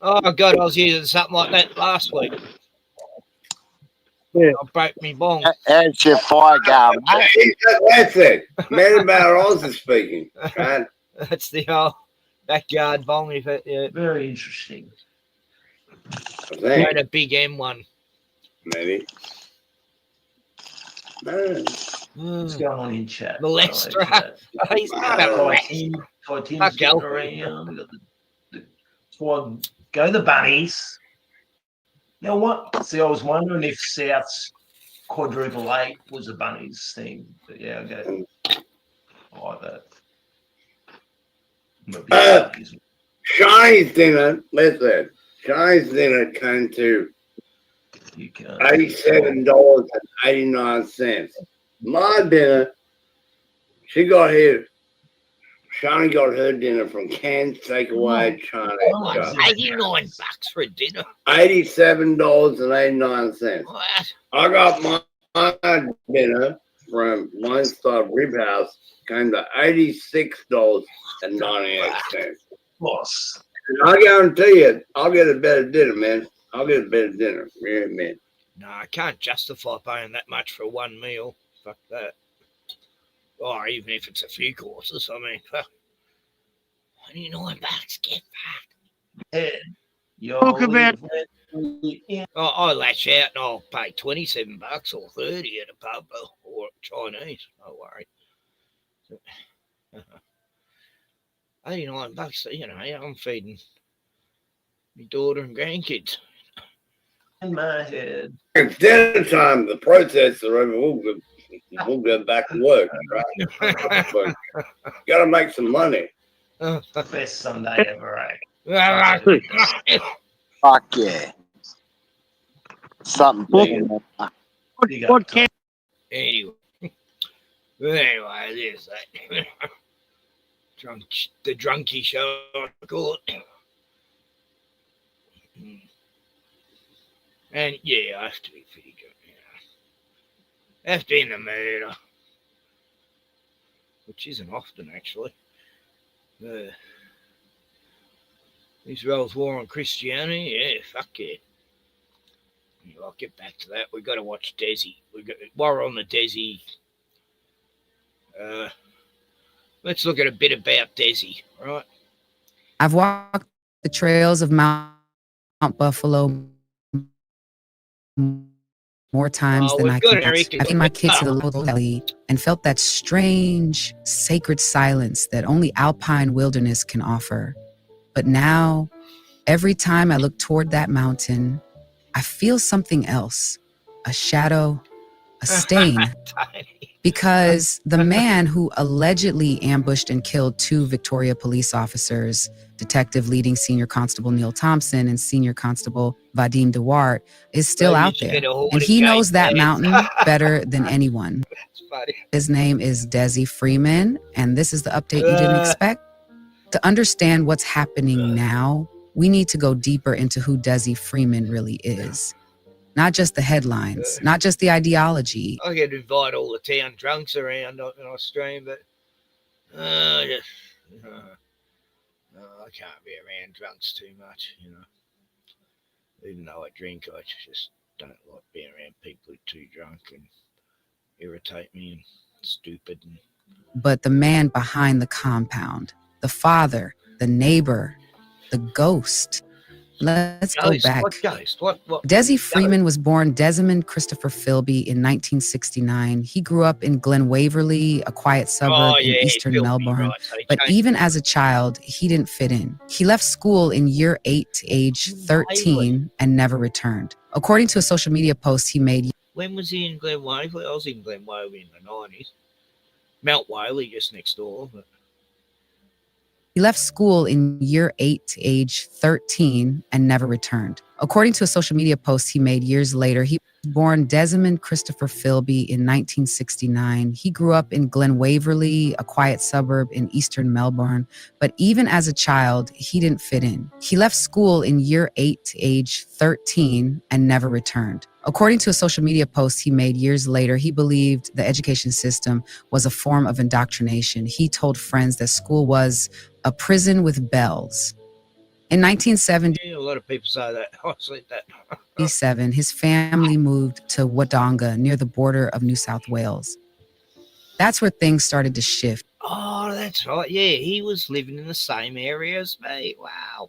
Speaker 5: Oh, God, I was using something like that last week.
Speaker 11: Yeah.
Speaker 5: I broke me bong.
Speaker 12: How's your fire going, mate?
Speaker 13: That's it. Man about Oz is speaking. Right?
Speaker 5: That's the old backyard bong.
Speaker 10: Very interesting.
Speaker 5: I had a big M1.
Speaker 13: Maybe.
Speaker 10: What's going on in chat?
Speaker 5: Molester. He's not a rat.
Speaker 10: Go the bunnies. You know what? See, I was wondering if South's quadruple 8 was a bunnies thing. But yeah, I like that.
Speaker 13: Shawnee's dinner, listen, Shawnee's dinner came to $87.89. My dinner, she got here. Shawnee got her dinner from Cairns Takeaway China.
Speaker 5: $89 for a dinner.
Speaker 13: $87.89.
Speaker 5: What?
Speaker 13: I got my dinner from Lone Star Rib House, came to $86.98.
Speaker 10: Boss.
Speaker 13: I guarantee you, I'll get a better dinner, man. I'll get a better dinner. Yeah, man.
Speaker 5: No, I can't justify paying that much for one meal. Fuck that. Or even if it's a few courses, I mean, $29, get fucked.
Speaker 11: Talk about
Speaker 5: I lash out and I'll pay $27 or $30 at a pub or Chinese. No worry. $89, you know, I'm feeding my daughter and grandkids.
Speaker 10: In my head.
Speaker 13: It's dinner time. The protests are over. We'll go back to work, right? Got to make some money.
Speaker 10: Best Sunday ever, right?
Speaker 12: Fuck yeah. Something big in there.
Speaker 11: what can
Speaker 5: Anyway, there's that. The drunkie show, I call it. And yeah, I have to be pretty good. I have to be in the mood, which isn't often actually. Israel's war on Christianity, yeah, fuck yeah. I'll get back to that. We've got to watch Dezi. While we're on the Dezi, let's look at a bit about Dezi, right?
Speaker 14: I've walked the trails of Mount Buffalo more times than I can count. I've taken my kids to the local valley and felt that strange, sacred silence that only alpine wilderness can offer. But now, every time I look toward that mountain, I feel something else, a shadow, a stain. Because the man who allegedly ambushed and killed 2 Victoria police officers, Detective Leading Senior Constable Neil Thompson and Senior Constable Vadim Dewart, is still out there. And he knows that mountain better than anyone. His name is Dezi Freeman, and this is the update you didn't expect. To understand what's happening now, we need to go deeper into who Dezi Freeman really is. Not just the headlines, not just the ideology.
Speaker 5: I could invite all the town drunks around on our stream, but I can't be around drunks too much, you know. Even though I drink, I just don't like being around people who are too drunk and irritate me and stupid.
Speaker 14: But the man behind the compound, the father, the neighbor, the ghost. Let's go back.
Speaker 5: What ghost? What
Speaker 14: Dezi Freeman was born Desmond Christopher Philby in 1969. He grew up in Glen Waverley, a quiet suburb in eastern Melbourne.
Speaker 5: Right, so
Speaker 14: but even as a child, he didn't fit in. He left school in year 8 to age 13 and never returned. According to a social media post he made.
Speaker 5: When was he in Glen Waverley? I was in Glen Waverley in the 90s. Mount Whaley just next door. But
Speaker 14: He left school in year 8 to age 13 and never returned. According to a social media post he made years later, he was born Desmond Christopher Philby in 1969. He grew up in Glen Waverley, a quiet suburb in eastern Melbourne. But even as a child, he didn't fit in. He left school in year 8 to age 13 and never returned. According to a social media post he made years later, he believed the education system was a form of indoctrination. He told friends that school was a prison with bells. In 1970,
Speaker 5: a lot of people say that. I said that.
Speaker 14: his family moved to Wodonga near the border of New South Wales. That's where things started to shift.
Speaker 5: Oh, that's right. Yeah, he was living in the same area as me. Wow.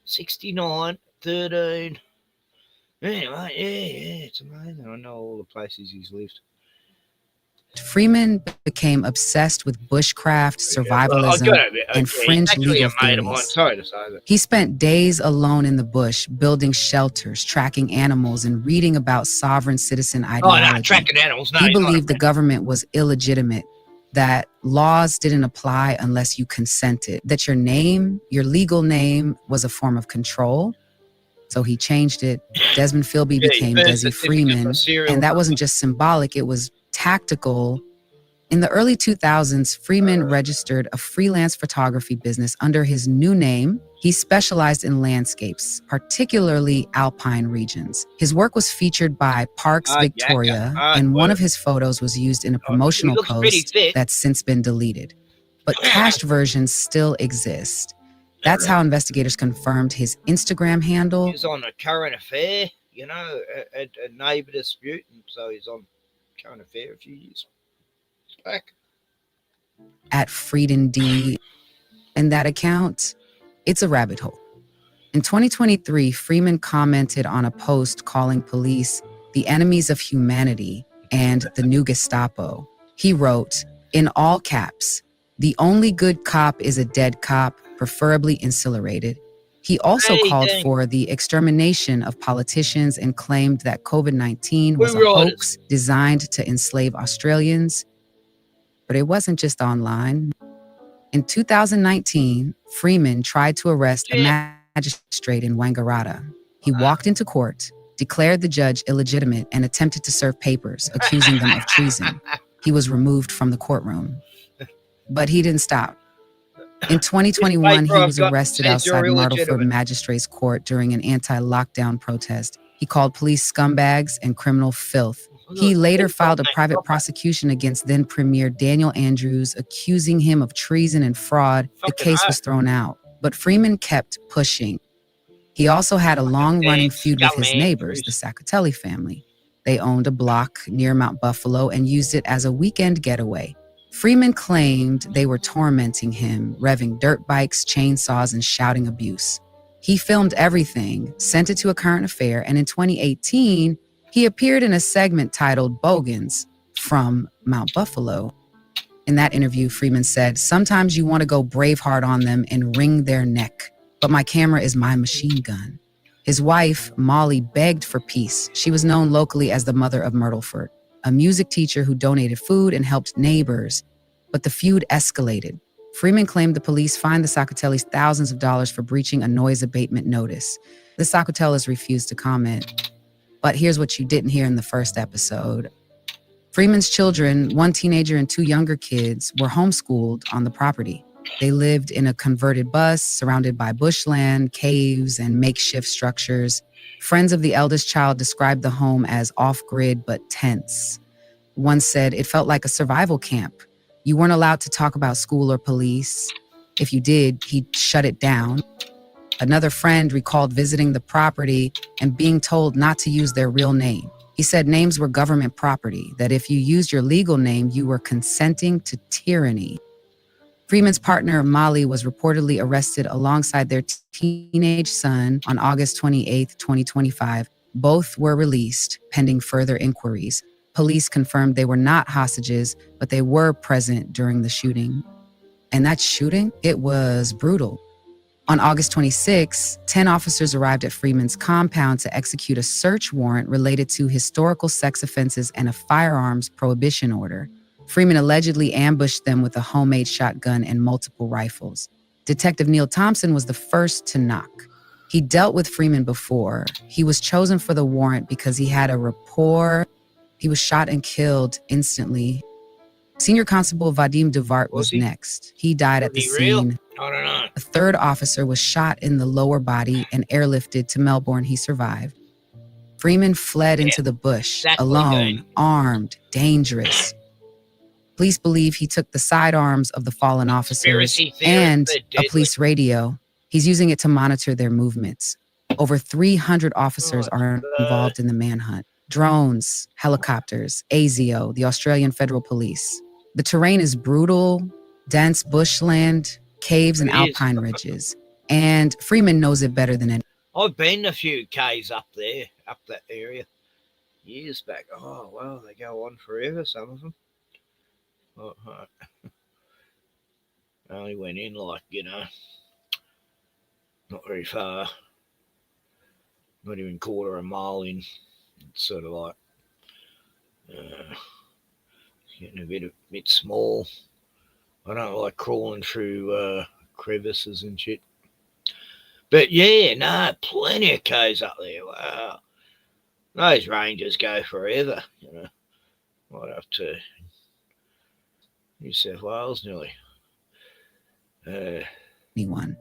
Speaker 5: 69, 13. Anyway, yeah, it's amazing. I know all the places he's lived.
Speaker 14: Freeman became obsessed with bushcraft, survivalism, and fringe legal theories.
Speaker 5: Sorry to say that.
Speaker 14: He spent days alone in the bush, building shelters, tracking animals, and reading about sovereign citizen ideology.
Speaker 5: Oh, no, tracking animals. No,
Speaker 14: he believed the government was illegitimate. that laws didn't apply unless you consented, that your name, your legal name, was a form of control. So he changed it. Desmond Philby became Dezi Freeman. And that wasn't just symbolic, it was tactical. In the early 2000s, Freeman registered a freelance photography business under his new name. He specialized in landscapes, particularly alpine regions. His work was featured by Parks Victoria, and one of his photos was used in a promotional post that's since been deleted. But cached versions still exist. That's how investigators confirmed his Instagram handle.
Speaker 5: He's on a current affair, you know, a neighbour dispute, and so he's on current affair a few years back.
Speaker 14: At Frieden D. And that account, it's a rabbit hole. In 2023, Freeman commented on a post calling police the enemies of humanity and the new Gestapo. He wrote, in all caps, "The only good cop is a dead cop, preferably incinerated." He also called for the extermination of politicians and claimed that COVID-19 was a hoax designed to enslave Australians. But it wasn't just online. In 2019, Freeman tried to arrest a magistrate in Wangaratta. He walked into court, declared the judge illegitimate, and attempted to serve papers, accusing them of treason. He was removed from the courtroom. But he didn't stop. In 2021, he was arrested outside Myrtleford Magistrates Court during an anti-lockdown protest. He called police scumbags and criminal filth. He later filed a private prosecution against then Premier Daniel Andrews, accusing him of treason and fraud. The case was thrown out, but Freeman kept pushing. He also had a long-running feud with his neighbors, the Saccatelli family. They owned a block near Mount Buffalo and used it as a weekend getaway. Freeman claimed they were tormenting him, revving dirt bikes, chainsaws, and shouting abuse. He filmed everything, sent it to a current affair, and in 2018, he appeared in a segment titled Bogans from Mount Buffalo. In that interview, Freeman said, "Sometimes you want to go Braveheart on them and wring their neck, but my camera is my machine gun." His wife, Molly, begged for peace. She was known locally as the mother of Myrtleford, a music teacher who donated food and helped neighbors. But the feud escalated. Freeman claimed the police fined the Saccatellis thousands of dollars for breaching a noise abatement notice. The Saccatellis refused to comment. But here's what you didn't hear in the first episode. Freeman's children, one teenager and two younger kids, were homeschooled on the property. They lived in a converted bus surrounded by bushland, caves, and makeshift structures. Friends of the eldest child described the home as off-grid but tense. One said it felt like a survival camp. You weren't allowed to talk about school or police. If you did, he'd shut it down. Another friend recalled visiting the property and being told not to use their real name. He said names were government property, that if you used your legal name, you were consenting to tyranny. Freeman's partner, Molly, was reportedly arrested alongside their teenage son on August 28, 2025. Both were released, pending further inquiries. Police confirmed they were not hostages, but they were present during the shooting. And that shooting, it was brutal. On August 26, 10 officers arrived at Freeman's compound to execute a search warrant related to historical sex offenses and a firearms prohibition order. Freeman allegedly ambushed them with a homemade shotgun and multiple rifles. Detective Neil Thompson was the first to knock. He dealt with Freeman before. He was chosen for the warrant because he had a rapport. He was shot and killed instantly. Senior Constable Vadim Devart was next. He died at the scene.
Speaker 5: I don't know.
Speaker 14: A third officer was shot in the lower body and airlifted to Melbourne. He survived. Freeman fled into the bush, alone, armed, dangerous. Police believe he took the sidearms of the fallen officers and a police radio. He's using it to monitor their movements. Over 300 officers are involved in the manhunt. Drones, helicopters, ASIO, the Australian Federal Police. The terrain is brutal, dense bushland, caves and alpine ridges. And Freeman knows it better than anyone.
Speaker 5: I've been a few Ks up there, up that area, years back. Oh, well, they go on forever, some of them. Oh, I only went in like, not very far. Not even quarter a mile in. It's sort of like, getting a bit small. I don't like crawling through crevices and shit. But yeah, no, plenty of caves up there. Wow. Those rangers go forever, you know. Right up to New South Wales nearly.
Speaker 14: Anyone.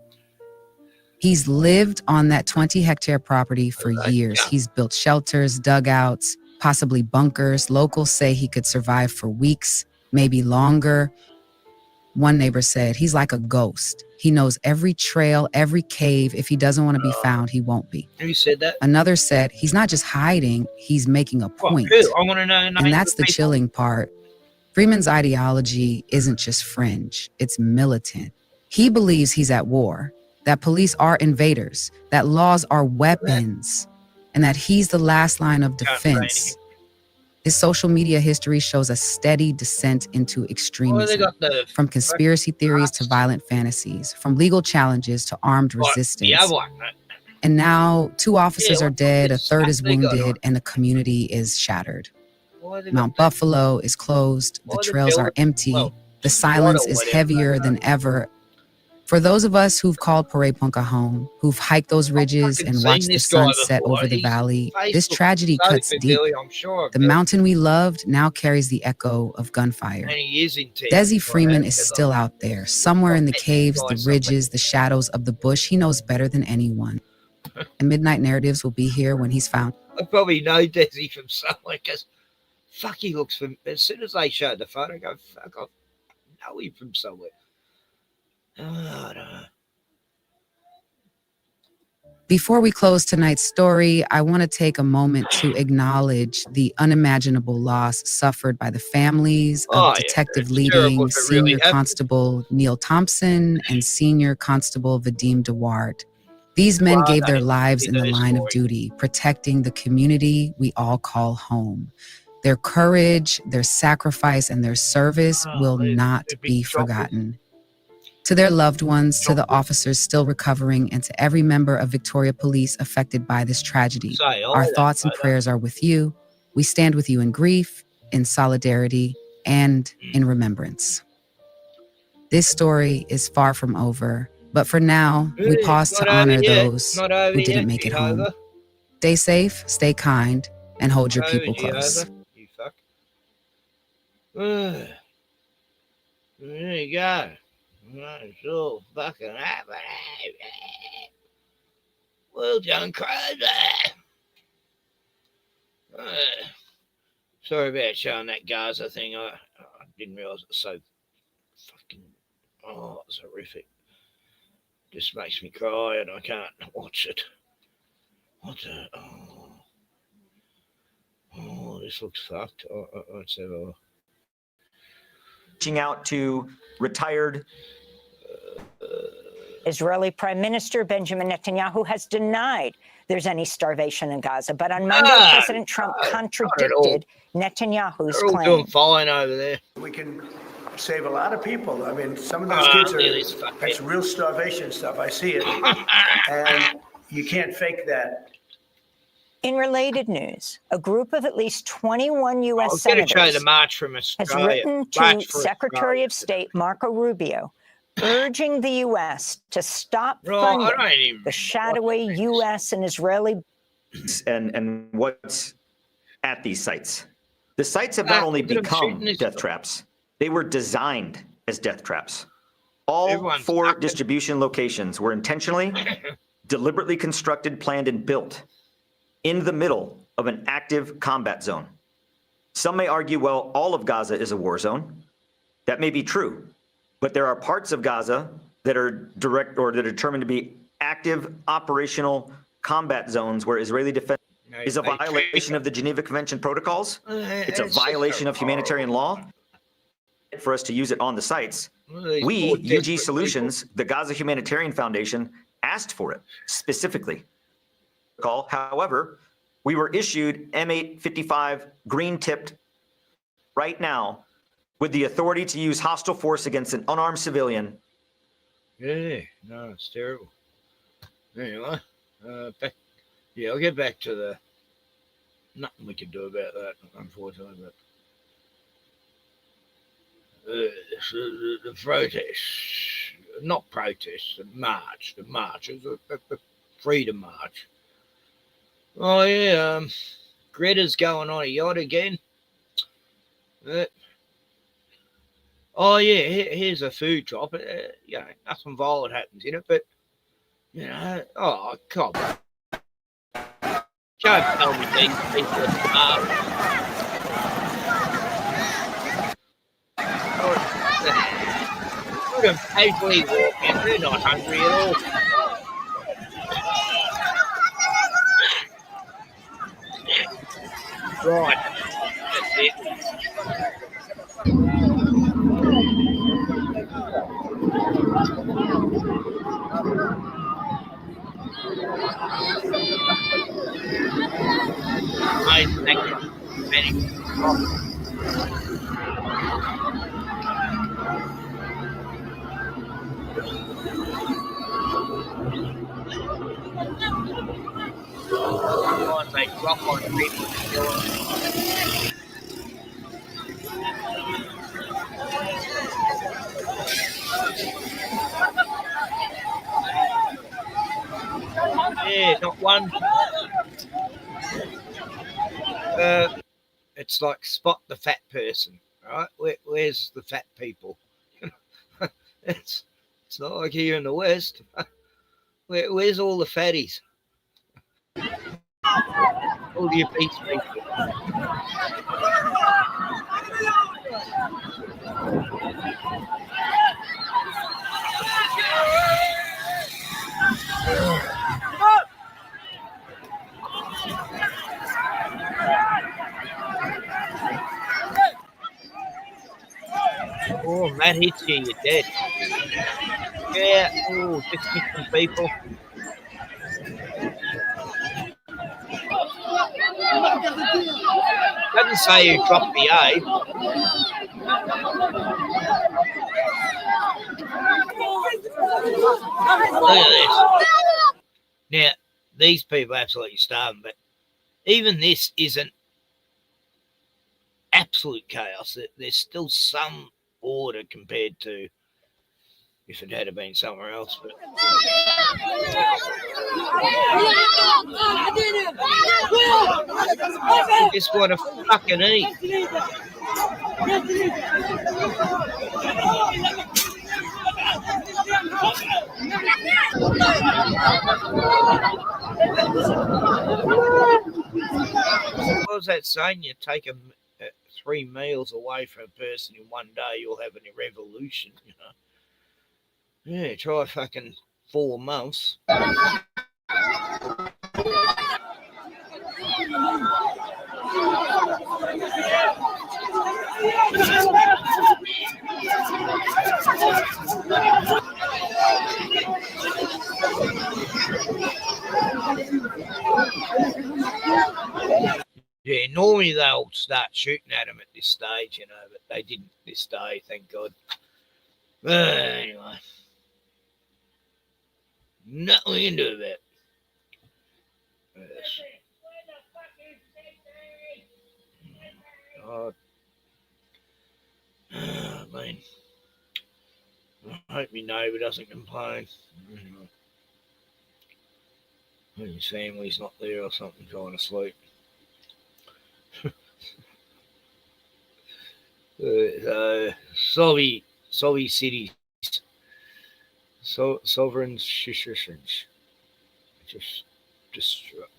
Speaker 14: He's lived on that 20-hectare property for years. He's built shelters, dugouts, possibly bunkers. Locals say he could survive for weeks, maybe longer. One neighbor said he's like a ghost. He knows every trail, every cave. If he doesn't want to be found, he won't be.
Speaker 5: Who said that?
Speaker 14: Another said he's not just hiding, he's making a point.
Speaker 5: Who? I want to know.
Speaker 14: And that's the chilling part. Freeman's ideology isn't just fringe, it's militant. He believes he's at war, that police are invaders, that laws are weapons, and that he's the last line of defense. His social media history shows a steady descent into extremism, from conspiracy theories to violent fantasies, from legal challenges to armed resistance. And now 2 officers are dead, a third is wounded, and the community is shattered. Mount Buffalo is closed, the trails are empty, the silence is heavier than ever. For those of us who've called Punka home, who've hiked those ridges and watched the sun set over the valley, this tragedy cuts deep. The mountain we loved now carries the echo of gunfire. Dezi Freeman is still out there, somewhere in the caves, the ridges, the shadows of the bush. He knows better than anyone. And Midnight Narratives will be here when he's found.
Speaker 5: I probably know Desi from somewhere because fuck, he looks from. As soon as they showed the photo, I go, fuck, I know him from somewhere. Oh, I don't know.
Speaker 14: Before we close tonight's story, I want to take a moment to acknowledge the unimaginable loss suffered by the families of Detective Leading, Senior Constable Neil Thompson, and Senior Constable Vadim Dewart. These men gave their lives in the line of duty, protecting the community we all call home. Their courage, their sacrifice, and their service will not be forgotten. To their loved ones, to the officers still recovering, and to every member of Victoria Police affected by this tragedy, our thoughts and prayers are with you. We stand with you in grief, in solidarity, and in remembrance. This story is far from over, but for now, we pause to honor those who didn't make it home. Stay safe, stay kind, and hold your people close.
Speaker 5: You fuck. There you go. It's all fucking happening. Well done, crazy. Sorry about showing that Gaza thing. I didn't realise it was so fucking. Oh, it's horrific. Just makes me cry, and I can't watch it. What the? Oh, this looks fucked. Let's have a.
Speaker 15: Reaching out to retired.
Speaker 16: Israeli Prime Minister Benjamin Netanyahu has denied there's any starvation in Gaza, but on Monday, President Trump contradicted Netanyahu's
Speaker 5: They're all
Speaker 16: claim.
Speaker 5: doing fine over there.
Speaker 17: We can save a lot of people. I mean, some of those kids that's real starvation stuff. I see it, and you can't fake that.
Speaker 16: In related news, a group of at least 21 U.S.
Speaker 5: I was going to
Speaker 16: senators
Speaker 5: show the march from
Speaker 16: has
Speaker 5: Australia.
Speaker 16: written to Secretary of State Marco Rubio, urging the U.S. to stop funding the shadowy U.S. and Israeli.
Speaker 15: And what's at these sites? The sites have not only become death traps, they were designed as death traps. All 4 distribution locations were intentionally, deliberately constructed, planned, and built in the middle of an active combat zone. Some may argue, well, all of Gaza is a war zone. That may be true, but there are parts of Gaza that are direct or that are determined to be active operational combat zones where Israeli defense is a violation of the Geneva Convention protocols. It's a violation of humanitarian law for us to use it on the sites. We, UG Solutions, the Gaza Humanitarian Foundation, asked for it specifically. However, we were issued M855 green tipped right now with the authority to use hostile force against an unarmed civilian.
Speaker 5: Yeah, no, it's terrible. Anyway, I'll get back to the. Nothing we can do about that, unfortunately. But the protests, not protests, the march. The march is the Freedom March. Oh yeah, Greta's going on a yacht again. Oh yeah, here's a food drop. You know, nothing violent happens in it, but you know, oh come on. Don't tell me these people are Look at them casually walking. They're not hungry at all. Right, that's it. They drop on people and kill them. Yeah, not one. It's like spot the fat person, right? Where's the fat people? it's not like here in the West. Where's all the fatties? All the obese people. Oh, that hits you, you're dead. Yeah, oh, just missing people. Doesn't say you dropped the A. Look at this. Now, these people are absolutely starving, but even this isn't absolute chaos. There's still some order compared to if it had been somewhere else. But just want to fucking eat. What was that saying? You take 3 meals away from a person in one day, you'll have a revolution, you know. Yeah, try fucking 4 months. Yeah, normally they'll start shooting at them at this stage, you know, but they didn't this day, thank God. Anyway, nothing we can do about it. Yes. I mean, I hope my neighbour doesn't complain. His family's not there or something, trying to sleep. Soviet cities, sovereign citizens, just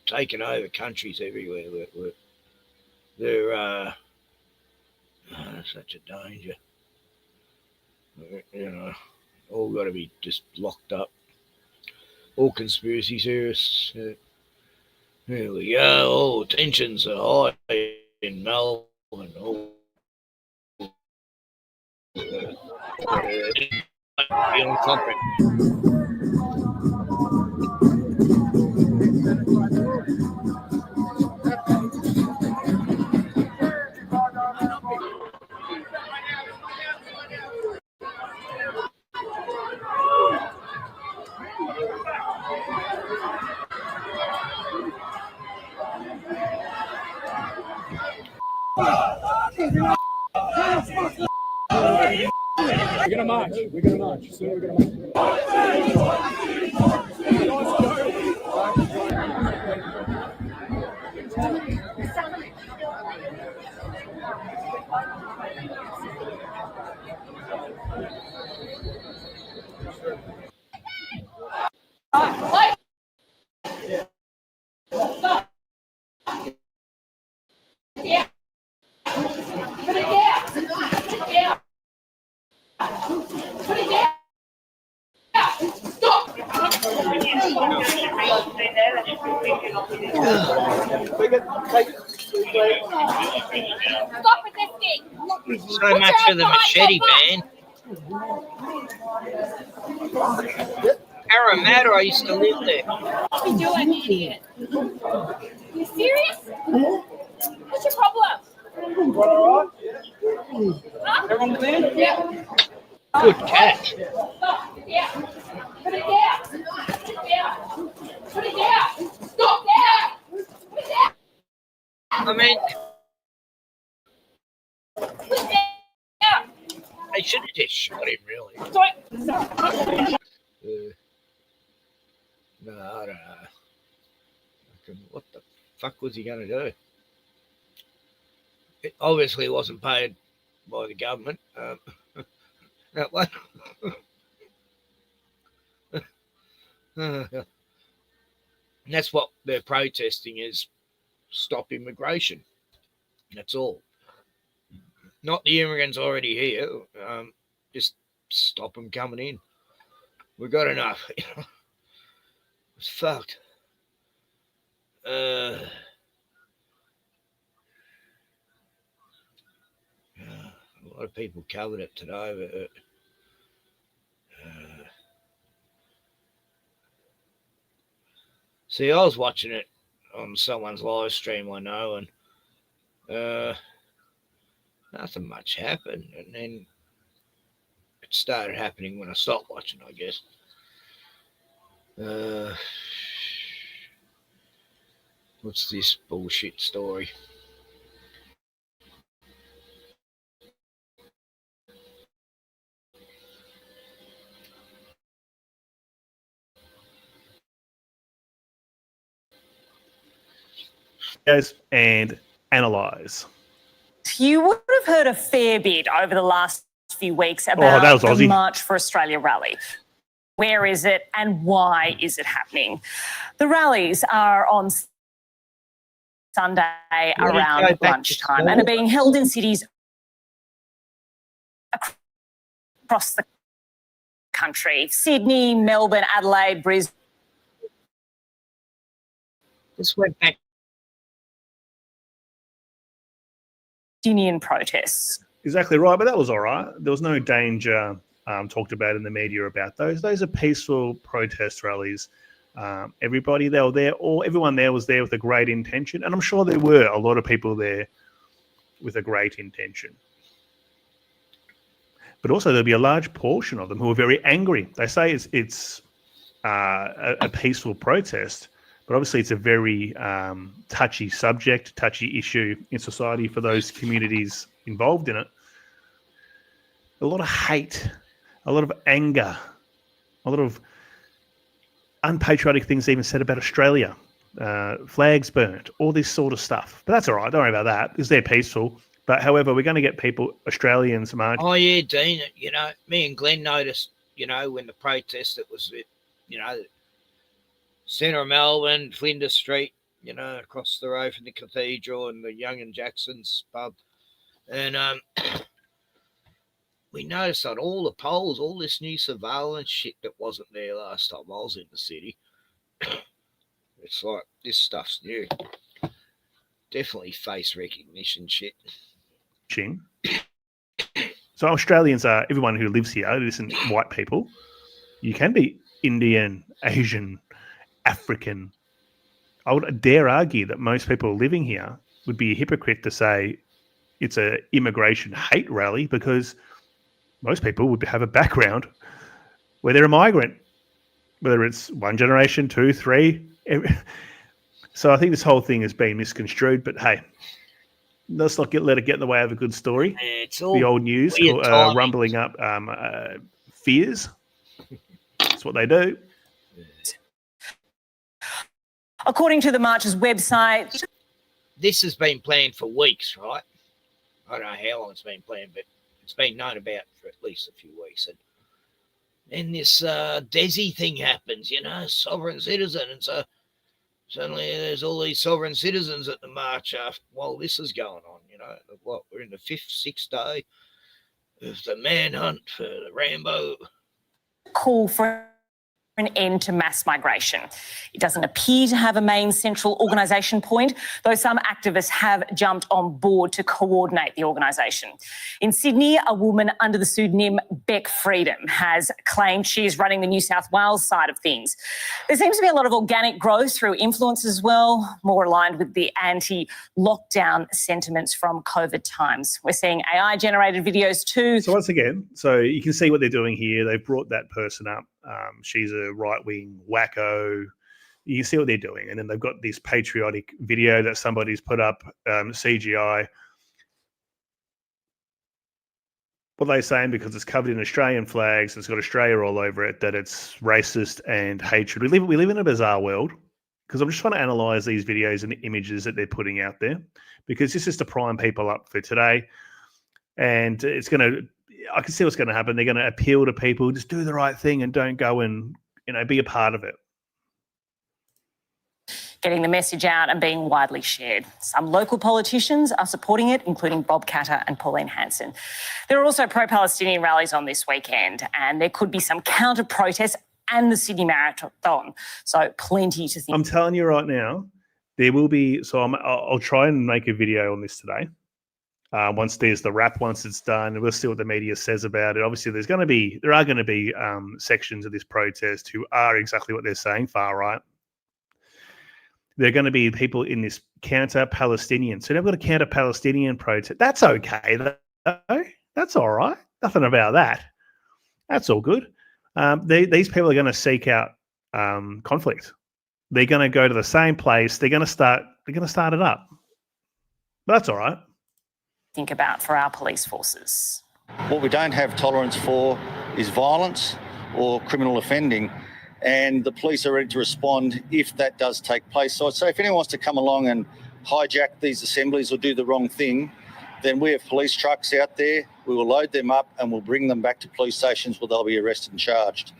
Speaker 5: taking over countries everywhere. They're such a danger. You know, all got to be just locked up. All conspiracy theorists. Here we go. Oh, tensions are high in Melbourne. Oh.
Speaker 18: gonna march. We're gonna march. Soon we're gonna march.
Speaker 19: So much for the machete ban. Parramatta, I used to live there.
Speaker 20: What are you doing, idiot? You serious? What's your problem?
Speaker 18: All right.
Speaker 20: Huh?
Speaker 18: Everyone clear?
Speaker 20: Yeah.
Speaker 19: Good catch.
Speaker 20: Yeah. Put it down. Yeah. Put it down. Stop down. Put it down.
Speaker 19: I mean,
Speaker 20: Put it down.
Speaker 19: they should have just shot him, really.
Speaker 20: Sorry.
Speaker 5: No, I don't know. What the fuck was he going to do? It obviously wasn't paid by the government. That one. And that's what they're protesting is stop immigration. That's all. Not the immigrants already here. Just stop them coming in. We've got enough. It's fucked. A lot of people covered it today. But, see, I was watching it on someone's live stream, I know, and nothing much happened. And then it started happening when I stopped watching, I guess. What's this bullshit story?
Speaker 21: And analyze.
Speaker 16: You would have heard a fair bit over the last few weeks
Speaker 21: that
Speaker 16: about
Speaker 21: was
Speaker 16: the
Speaker 21: Aussie.
Speaker 16: March for Australia rally. Where is it and why is it happening? The rallies are on Sunday around lunchtime and are being held in cities across the country. Sydney, Melbourne, Adelaide, Brisbane.
Speaker 19: This went back.
Speaker 16: Union protests.
Speaker 21: Exactly right, but that was all right. There was no danger talked about in the media about those. Those are peaceful protest rallies. Everybody, they were there, everyone there was there with a great intention, and I'm sure there were a lot of people there with a great intention. But also there'll be a large portion of them who are very angry. They say it's a peaceful protest, but obviously it's a very touchy subject, touchy issue in society for those communities involved in it. A lot of hate, a lot of anger, a lot of unpatriotic things even said about Australia, flags burnt, all this sort of stuff. But that's all right, don't worry about that, because they're peaceful. But however, we're going to get people, Australians, march.
Speaker 19: Oh, yeah, Dean, me and Glenn noticed, when the protest, it was, centre of Melbourne, Flinders Street, across the road from the cathedral and the Young and Jackson's pub. And we noticed on all the polls, all this new surveillance shit that wasn't there last time I was in the city. It's like, this stuff's new. Definitely face recognition shit.
Speaker 21: So Australians are, everyone who lives here, it isn't white people. You can be Indian, Asian, African. I would dare argue that most people living here would be a hypocrite to say it's an immigration hate rally, because most people would have a background where they're a migrant, whether it's one generation, two, three. So I think this whole thing has been misconstrued, but hey, let's not let it get in the way of a good story.
Speaker 19: It's all
Speaker 21: the old news
Speaker 19: weird timing.
Speaker 21: rumbling up fears. That's what they do.
Speaker 16: According to the march's website,
Speaker 19: this has been planned for weeks, right? I don't know how long it's been planned, but it's been known about for at least a few weeks. And then this dezi thing happens, you know, sovereign citizen. And so suddenly there's all these sovereign citizens at the march while this is going on, you know. What, we're in the 5th, 6th day of the manhunt for the Rambo.
Speaker 16: call for an end to mass migration. It doesn't appear to have a main central organisation point, though some activists have jumped on board to coordinate the organisation. In Sydney, a woman under the pseudonym Beck Freedom has claimed she is running the New South Wales side of things. There seems to be a lot of organic growth through influence as well, more aligned with the anti-lockdown sentiments from COVID times. We're seeing AI-generated videos too.
Speaker 21: So once again, so you can see what they're doing here. They've brought that person up. She's a right-wing wacko. You can see what they're doing. And then they've got this patriotic video that somebody's put up, CGI. What are they saying? Because it's covered in Australian flags, it's got Australia all over it, that it's racist and hatred. We live in a bizarre world, because I'm just trying to analyse these videos and the images that they're putting out there, because this is to prime people up for today. And it's going to... I can see what's going to happen. They're going to appeal to people, just do the right thing and don't go and, be a part of it.
Speaker 16: Getting the message out and being widely shared. Some local politicians are supporting it, including Bob Katter and Pauline Hanson. There are also pro-Palestinian rallies on this weekend, and there could be some counter-protests and the Sydney Marathon. So plenty to think.
Speaker 21: I'm telling you right now, there will be... So I'll try and make a video on this today. Once there's the wrap, once it's done, we'll see what the media says about it. Obviously, there are going to be sections of this protest who are exactly what they're saying, far right. There are going to be people in this counter-Palestinian. So they've got a counter-Palestinian protest. That's okay, though. That's all right. Nothing about that. That's all good. These people are going to seek out conflict. They're going to go to the same place. They're going to start it up. But that's all right.
Speaker 16: Think about for our police forces.
Speaker 1: What we don't have tolerance for is violence or criminal offending, and the police are ready to respond if that does take place. So I'd say if anyone wants to come along and hijack these assemblies or do the wrong thing, then we have police trucks out there. We will load them up and we'll bring them back to police stations where they'll be arrested and charged.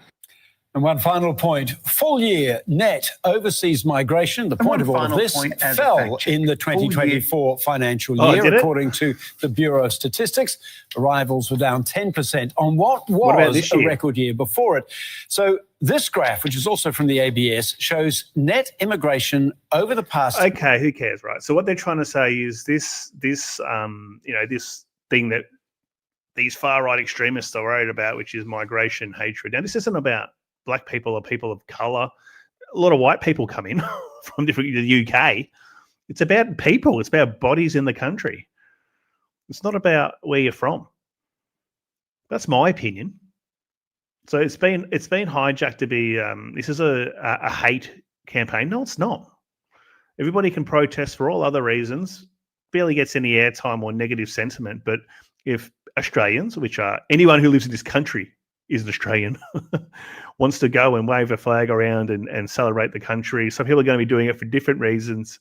Speaker 22: And one final point, full year net overseas migration, the point of all of this, fell in the 2024 financial year, according to the Bureau of Statistics. Arrivals were down 10% on what was a record year before it. So this graph, which is also from the ABS, shows net immigration over the past...
Speaker 21: Okay, who cares, right? So what they're trying to say is this thing that these far-right extremists are worried about, which is migration, hatred. Now, this isn't about black people or people of colour. A lot of white people come in from the UK. It's about people. It's about bodies in the country. It's not about where you're from. That's my opinion. So it's been hijacked to be this is a hate campaign. No, it's not. Everybody can protest for all other reasons. Barely gets any airtime or negative sentiment. But if Australians, which are anyone who lives in this country is an Australian, wants to go and wave a flag around and celebrate the country. Some people are going to be doing it for different reasons.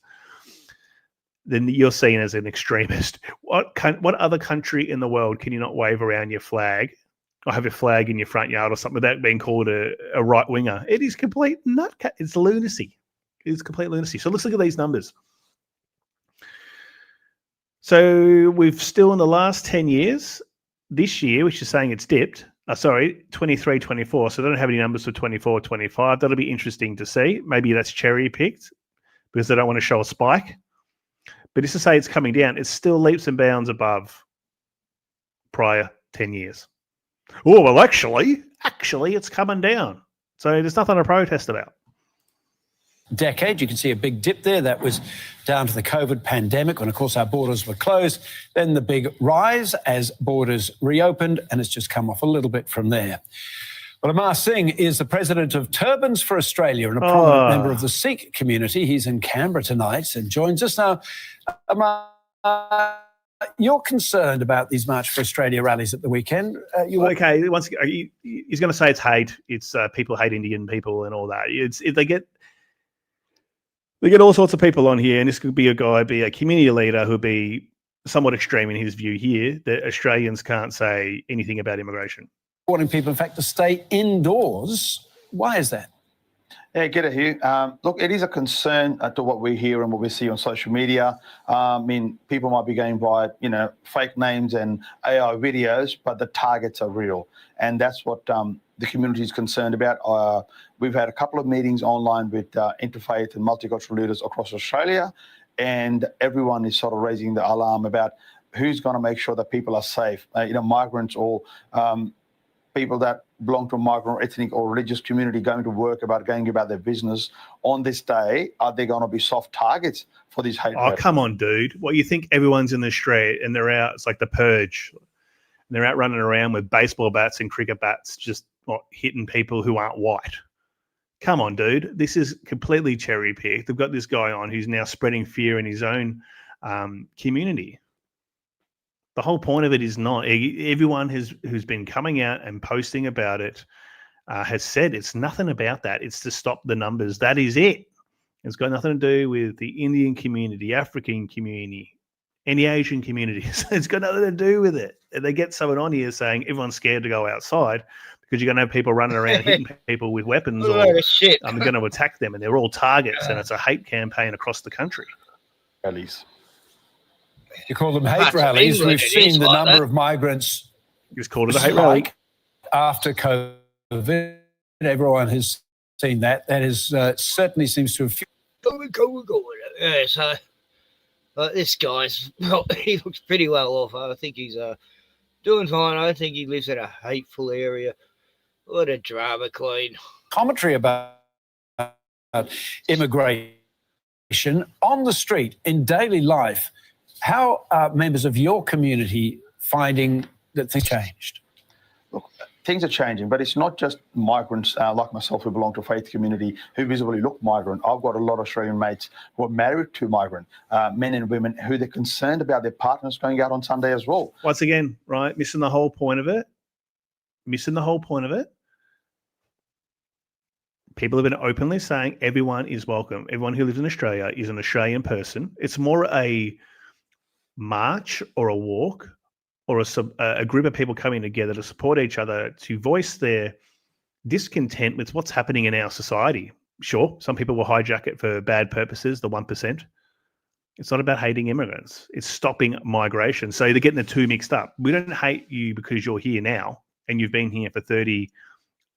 Speaker 21: Then you're seen as an extremist. What other country in the world can you not wave around your flag or have a flag in your front yard or something without being called a right-winger? It is complete it's lunacy. It's complete lunacy. So let's look at these numbers. So we've still in the last 10 years, this year, which is saying it's dipped, 23, 24. So they don't have any numbers for 24, 25. That'll be interesting to see. Maybe that's cherry picked because they don't want to show a spike. But just to say it's coming down, it's still leaps and bounds above prior 10 years. Oh, well, actually, it's coming down. So there's nothing to protest about.
Speaker 22: Decade. You can see a big dip there. That was down to the COVID pandemic when, of course, our borders were closed. Then the big rise as borders reopened, and it's just come off a little bit from there. Well, Amar Singh is the president of Turbans for Australia and a prominent member of the Sikh community. He's in Canberra tonight and joins us now. Amar, You're concerned about these March for Australia rallies at the weekend.
Speaker 21: Okay, once he's going to say it's hate. It's people hate Indian people and all that. They get all sorts of people on here, and this could be a guy, be a community leader who'd be somewhat extreme in his view here, that Australians can't say anything about immigration.
Speaker 22: Wanting people, in fact, to stay indoors. Why is that?
Speaker 3: Yeah, get it, Hugh. Look, it is a concern to what we hear and what we see on social media. I mean, people might be going by, fake names and AI videos, but the targets are real. And that's what the community is concerned about. We've had a couple of meetings online with interfaith and multicultural leaders across Australia, and everyone is sort of raising the alarm about who's going to make sure that people are safe. Migrants or people that belong to a migrant or ethnic or religious community going to work, going about their business on this day, are they going to be soft targets for these hate?
Speaker 21: Oh, come on, dude. Well, you think everyone's in the street and they're out, it's like the purge. And they're out running around with baseball bats and cricket bats, just hitting people who aren't white. Come on, dude. This is completely cherry picked. They've got this guy on who's now spreading fear in his own community. The whole point of it is not. Everyone who's been coming out and posting about it has said it's nothing about that. It's to stop the numbers. That is it. It's got nothing to do with the Indian community, African community, any Asian communities. It's got nothing to do with it. And they get someone on here saying everyone's scared to go outside because you're going to have people running around hitting people with weapons or they're going to attack them, and they're all targets, and it's a hate campaign across the country.
Speaker 3: Rallies.
Speaker 22: You call them hate rallies. We've seen the number of migrants.
Speaker 21: Just called it a hate rally.
Speaker 22: After COVID, everyone has seen that. That is certainly seems to have.
Speaker 19: Yeah, so this guy's, he looks pretty well off. I think he's doing fine. I think he lives in a hateful area. What a drama queen.
Speaker 22: Commentary about immigration on the street in daily life. How are members of your community finding that things changed?
Speaker 3: Look, things are changing, but it's not just migrants like myself who belong to a faith community who visibly look migrant. I've got a lot of Australian mates who are married to migrant men and women who they're concerned about their partners going out on Sunday as well.
Speaker 21: Once again, right, missing the whole point of it. People have been openly saying everyone is welcome. Everyone who lives in Australia is an Australian person. It's more a march or a walk or a group of people coming together to support each other, to voice their discontent with what's happening in our society. Sure, some people will hijack it for bad purposes, the 1%. It's not about hating immigrants. It's stopping migration. So they're getting the two mixed up. We don't hate you because you're here now and you've been here for 30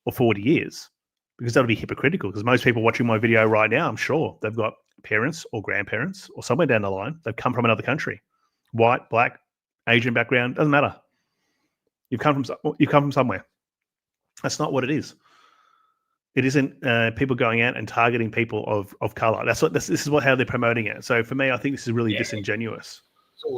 Speaker 21: or 40 years, because that would be hypocritical, because most people watching my video right now, I'm sure they've got parents or grandparents or somewhere down the line, they've come from another country. White, black, Asian background, doesn't matter. You've come from somewhere. That's not what it is. It isn't people going out and targeting people of color. This is how they're promoting it. So for me, I think this is really disingenuous.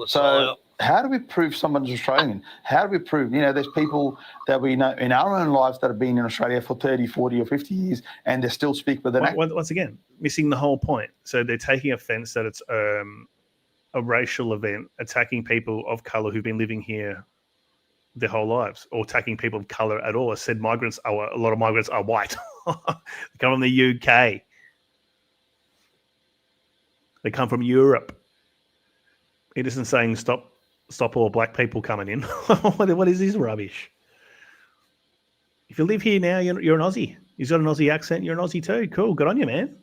Speaker 3: So how do we prove someone's Australian? How do we prove, there's people that we know in our own lives that have been in Australia for 30, 40 or 50 years and they still speak with an accent?
Speaker 21: Once again, missing the whole point. So they're taking offense that it's a racial event, attacking people of color who've been living here their whole lives, or attacking people of color at all. I said a lot of migrants are white. They come from the UK. They come from Europe. It isn't saying stop all black people coming in. What is this rubbish? If you live here now, you're an Aussie. You've got an Aussie accent, you're an Aussie too. Cool, good on you, man.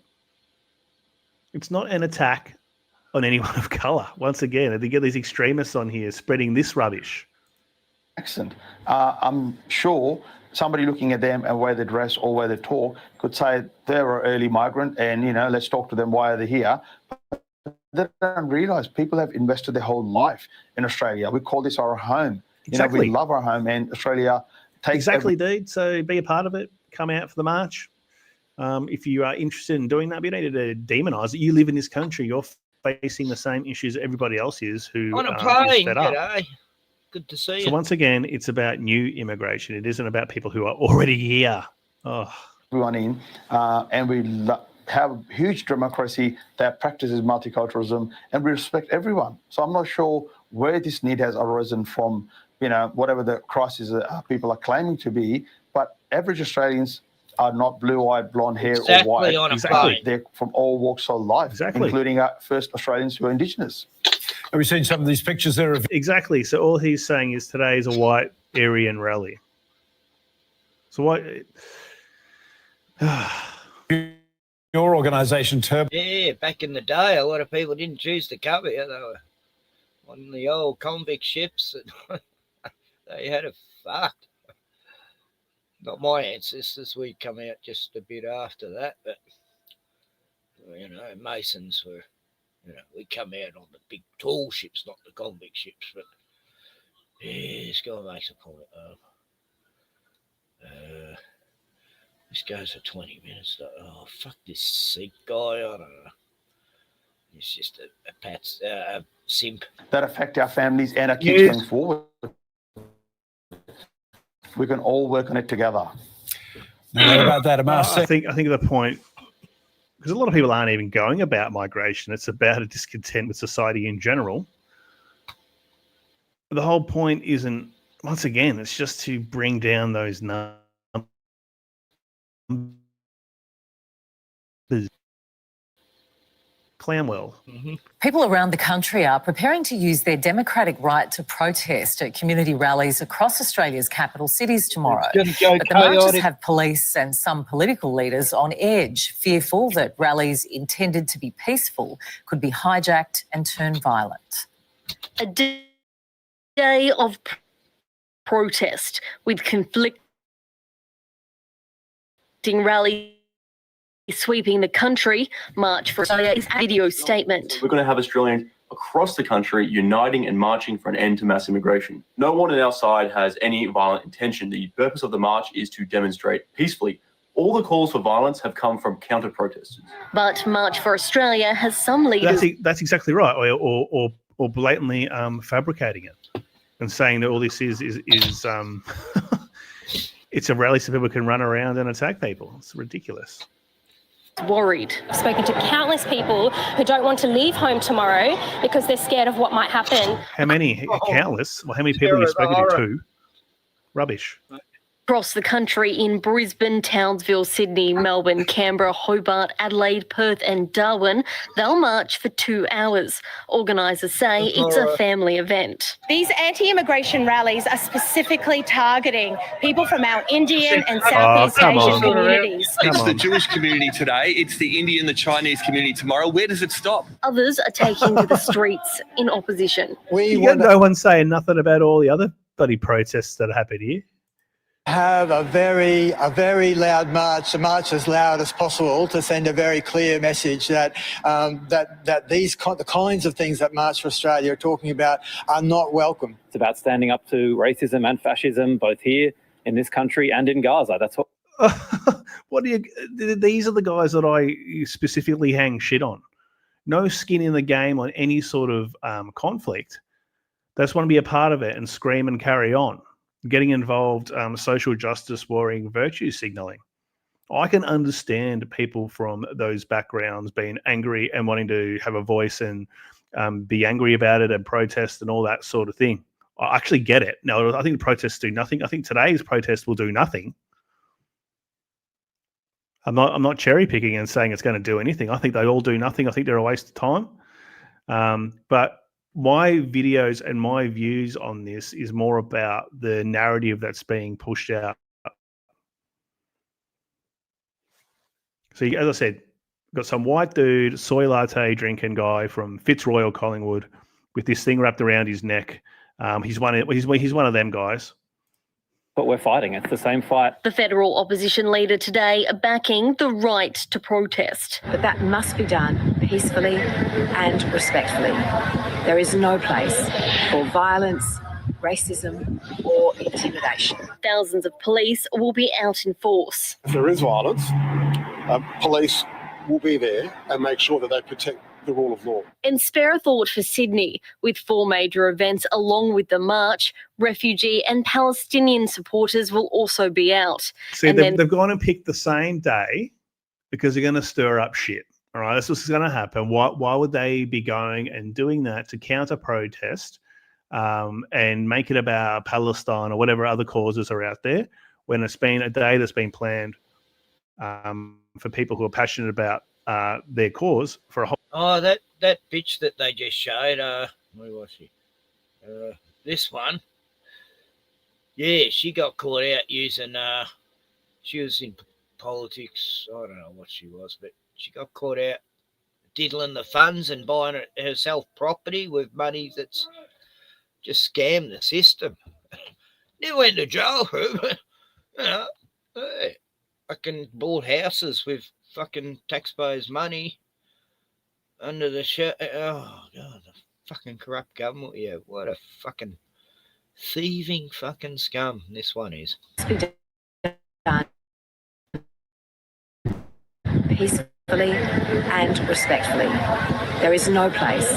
Speaker 21: It's not an attack on anyone of colour. Once again, they get these extremists on here spreading this rubbish.
Speaker 3: Accent. I'm sure somebody looking at them and the way they dress or where they talk could say they're an early migrant and, let's talk to them. Why are they here? But they don't realise people have invested their whole life in Australia. We call this our home.
Speaker 21: Exactly.
Speaker 3: We love our home, and Australia takes
Speaker 21: exactly, dude. So be a part of it. Come out for the march. If you are interested in doing that, we don't need to demonise it. You live in this country. You're facing the same issues everybody else is who
Speaker 19: on a
Speaker 21: is
Speaker 19: plane.
Speaker 21: fed up.
Speaker 19: G'day. Good to see you.
Speaker 21: So once again, it's about new immigration. It isn't about people who are already here. Oh,
Speaker 3: everyone in, and have a huge democracy that practices multiculturalism, and we respect everyone. So I'm not sure where this need has arisen from, whatever the crisis people are claiming to be, but average Australians are not blue-eyed, blonde hair or white. They're from all walks of life, including first Australians who are Indigenous.
Speaker 22: Have we seen some of these pictures there?
Speaker 21: Exactly. So all he's saying is today is a white Aryan rally. So what?
Speaker 22: Your organisation, Turbo.
Speaker 19: Yeah, back in the day, a lot of people didn't choose to come here. They were on the old convict ships. And they had it fucked. Not my ancestors. We'd come out just a bit after that, but Masons were, we come out on the big tall ships, not the convict ships. But yeah, this guy makes a point. This goes for 20 minutes. Oh, fuck this Sikh guy. I don't know. He's just a simp.
Speaker 3: That affect our families and our kids going forward. We can all work on it together.
Speaker 22: What about that, Amas?
Speaker 21: I think the point, because a lot of people aren't even going about migration. It's about a discontent with society in general. The whole point isn't, once again, it's just to bring down those numbers. Clanwell.
Speaker 4: People around the country are preparing to use their democratic right to protest at community rallies across Australia's capital cities tomorrow. But the marches have police and some political leaders on edge, fearful that rallies intended to be peaceful could be hijacked and turn violent.
Speaker 6: A day of protest with conflicting rallies sweeping the country. March for Australia is a video statement.
Speaker 23: We're going to have Australians across the country uniting and marching for an end to mass immigration. No one on our side has any violent intention. The purpose of the march is to demonstrate peacefully. All the calls for violence have come from counter-protesters.
Speaker 6: But March for Australia has some leaders...
Speaker 21: That's exactly right, or blatantly fabricating it and saying that all this is it's a rally so people can run around and attack people. It's ridiculous.
Speaker 6: Worried.
Speaker 24: I've spoken to countless people who don't want to leave home tomorrow because they're scared of what might happen.
Speaker 21: How many? Countless. Well, how many people have you spoken to? 2? Rubbish.
Speaker 6: Across the country in Brisbane, Townsville, Sydney, Melbourne, Canberra, Hobart, Adelaide, Perth and Darwin, they'll march for 2 hours. Organisers say it's a family event.
Speaker 25: These anti-immigration rallies are specifically targeting people from our Indian and Southeast Asian communities.
Speaker 26: It's the Jewish community today. It's the Indian, the Chinese community tomorrow. Where does it stop?
Speaker 6: Others are taking to the streets in opposition.
Speaker 21: You got no one saying nothing about all the other bloody protests that happened here.
Speaker 27: Have a very loud march, a march as loud as possible to send a very clear message that the kinds of things that March for Australia are talking about are not welcome.
Speaker 28: It's about standing up to racism and fascism, both here in this country and in Gaza. That's what.
Speaker 21: These are the guys that I specifically hang shit on. No skin in the game on any sort of conflict. They just want to be a part of it and scream and carry on. Getting involved, social justice warring, virtue signaling. I can understand people from those backgrounds being angry and wanting to have a voice and be angry about it and protest and all that sort of thing. I actually get it. No, I think the protests do nothing. I think today's protest will do nothing. I'm not cherry picking and saying it's going to do anything. I think they all do nothing. I think they're a waste of time. But my videos and my views on this is more about the narrative that's being pushed out. So, as I said, got some white dude, soy latte drinking guy from Fitzroy, Collingwood, with this thing wrapped around his neck. He's one of them guys.
Speaker 28: But we're fighting. It's the same fight.
Speaker 6: The federal opposition leader today are backing the right to protest.
Speaker 29: But that must be done peacefully and respectfully. There is no place for violence, racism or intimidation.
Speaker 6: Thousands of police will be out in force.
Speaker 30: If there is violence, police will be there and make sure that they protect the rule of law.
Speaker 6: And spare a thought for Sydney, with 4 major events along with the march. Refugee and Palestinian supporters will also be out.
Speaker 21: See, they've gone and picked the same day because they're going to stir up shit. All right, that's what's going to happen. Why would they be going and doing that to counter protest and make it about Palestine or whatever other causes are out there when it's been a day that's been planned for people who are passionate about their cause for a whole.
Speaker 5: Oh, that bitch that they just showed. Where was she? This one. Yeah, she got caught out using. She was in politics. I don't know what she was, but she got caught out diddling the funds and buying herself property with money that's just scammed the system. Never went to jail for it. You know, hey, fucking bought houses with fucking taxpayers' money under the shirt. Oh, God, the fucking corrupt government. Yeah, what a fucking thieving fucking scum this one is.
Speaker 29: Peacefully and respectfully. There is no place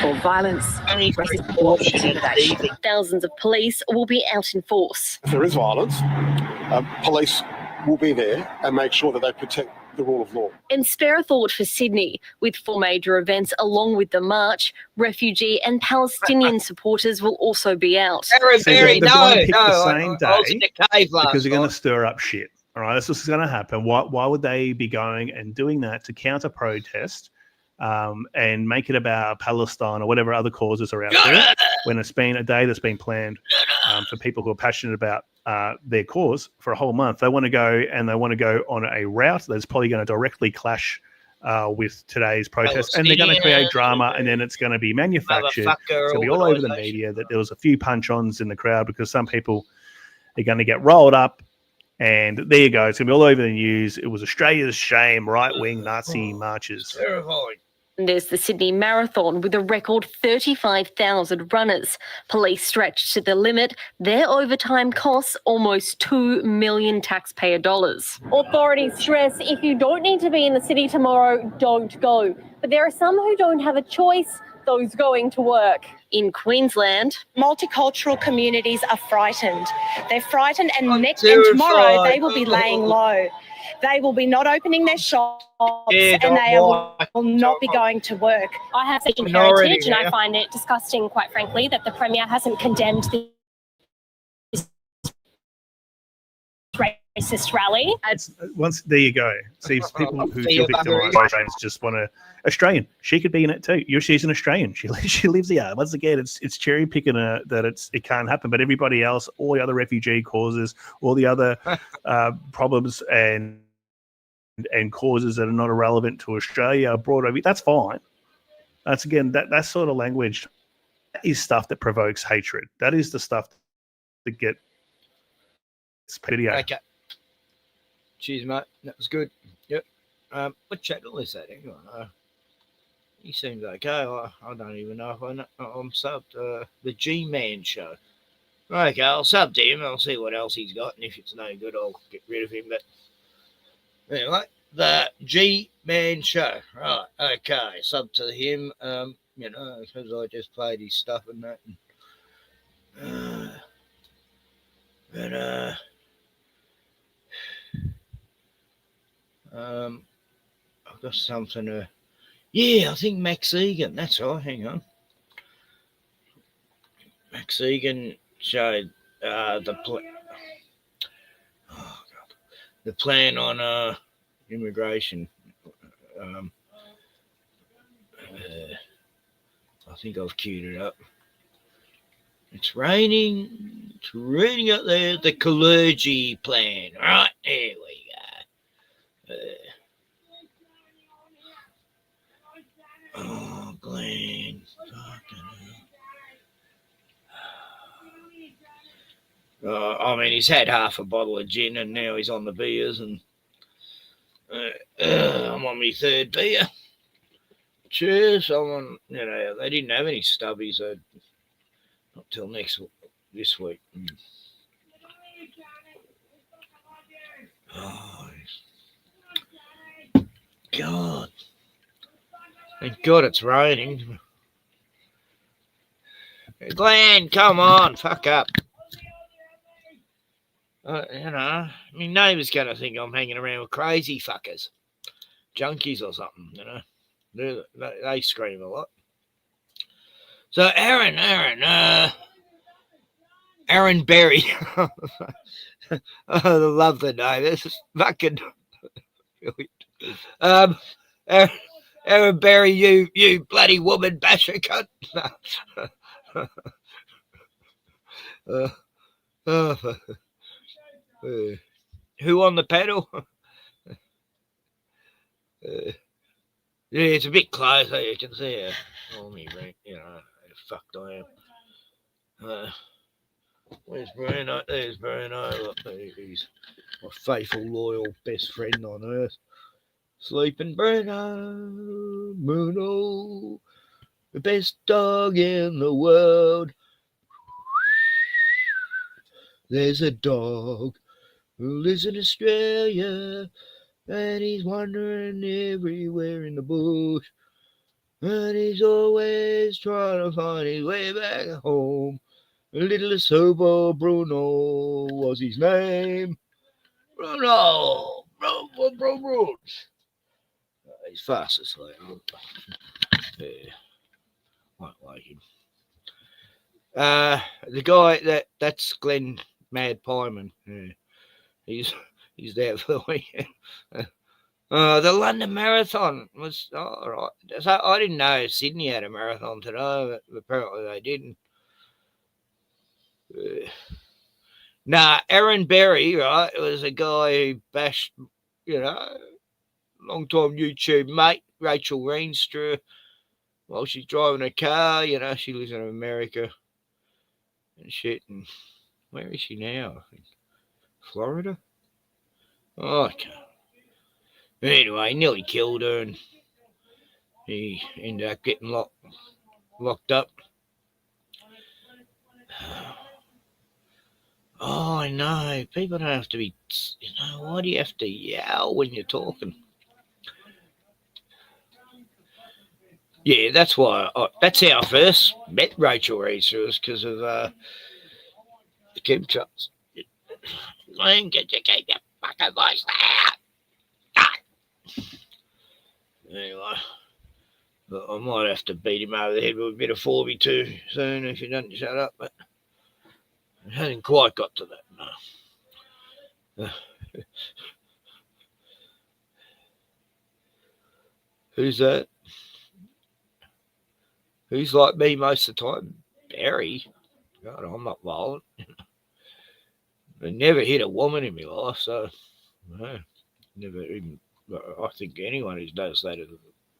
Speaker 29: for violence, racism, or intimidation.
Speaker 6: Thousands of police will be out in force.
Speaker 30: If there is violence, police will be there and make sure that they protect the rule of law.
Speaker 6: And spare a thought for Sydney, with 4 major events along with the march. Refugee and Palestinian supporters will also be out.
Speaker 21: Because they're going to stir up shit. All right, that's what's going to happen. Why would they be going and doing that to counter protest and make it about Palestine or whatever other causes are out there when it's been a day that's been planned for people who are passionate about their cause for a whole month? They want to go on a route that's probably going to directly clash with today's protest, and they're going to create drama, and then it's going to be manufactured. It's going to be all over the media that there was a few punch-ons in the crowd because some people are going to get rolled up. And there you go. It's going to be all over the news. It was Australia's shame, right-wing Nazi marches.
Speaker 5: Terrifying.
Speaker 6: There's the Sydney Marathon with a record 35,000 runners. Police stretched to the limit. Their overtime costs almost $2 million taxpayer dollars.
Speaker 24: Authorities stress if you don't need to be in the city tomorrow, don't go. But there are some who don't have a choice, those going to work.
Speaker 6: In Queensland,
Speaker 25: multicultural communities are frightened. They're frightened, and tomorrow they will be laying low. They will be not opening their shops, and they will not be going to work.
Speaker 24: I have Asian heritage, and I find it disgusting, quite frankly, that the Premier hasn't condemned this racist rally.
Speaker 21: There you go. See, people who feel victimised just want to Australian. She could be in it too. She's an Australian. She lives here. Once again, it's cherry picking that it can't happen. But everybody else, all the other refugee causes, all the other problems and causes that are not irrelevant to Australia are brought over. That's fine. That's again that sort of language is stuff that provokes hatred. That is the stuff that gets video.
Speaker 5: Okay. Cheers, mate. That was good. Yep. What channel is that? Hang on. He seems okay. I don't even know if I'm subbed. The G-Man Show. Okay, I'll sub to him. I'll see what else he's got, and if it's no good, I'll get rid of him. But anyway, the G-Man Show. Right. Okay. Sub to him. Because I just played his stuff and that. I've got something to. Yeah, I think Max Egan. That's right. Hang on. Max Egan showed the plan on immigration. I think I've queued it up. It's raining. It's raining out there. The clergy plan. All right, there we go. Oh, Glenn. He's had half a bottle of gin and now he's on the beers, and I'm on my third beer. Cheers. They didn't have any stubbies. Not till this week. Oh, God. Thank God it's raining. Glenn, come on, fuck up. My neighbour's going to think I'm hanging around with crazy fuckers. junkies or something, you know. They scream a lot. So Aaron Berry. I love the name. This is fucking Aaron Berry, you bloody woman basher cunt. Who on the pedal? Yeah, it's a bit close. So you can see me, you know, how fucked I am. Where's Bruno? There's Bruno. Look, he's my faithful, loyal best friend on earth. Sleeping Bruno, the best dog in the world. There's a dog who lives in Australia, and he's wandering everywhere in the bush, and he's always trying to find his way back home. Little Sobo Bruno was his name. Bruno! Bruno! He's fast asleep. Yeah. Won't wake him. The guy that's Glenn Mad Pieman. Yeah. He's there for the weekend. The London Marathon was all right. So I didn't know Sydney had a marathon today, but apparently they didn't. Aaron Berry, right, was a guy who bashed, you know, long-time YouTube mate, Rachel Reenstra, while she's driving a car. You know, she lives in America and shit. And where is she now? I think Florida? Oh, I can't. Anyway, he nearly killed her, and he ended up getting locked up. Oh, I know. People don't have to be, you know, why do you have to yell when you're talking? Yeah, that's why. That's how I first met Rachel Reese. It was because of the chemtrails. Glenn, get you keep your fucking voice down. Anyway, but I might have to beat him over the head with a bit of 4v2 soon if he doesn't shut up. But it hasn't quite got to that, no. Who's that? Who's like me most of the time? Barry. God, I'm not violent. I never hit a woman in my life, so no, never even. I think anyone who does that is a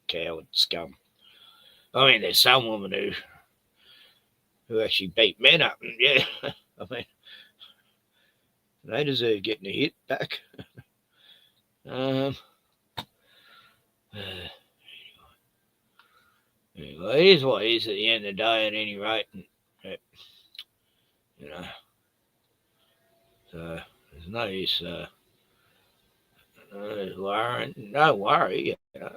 Speaker 5: coward scum. I mean, there's some women who actually beat men up, and yeah, I mean, they deserve getting a hit back. Anyway, it is what it is at the end of the day, at any rate. And, you know, so there's no use worrying. No worry. You know.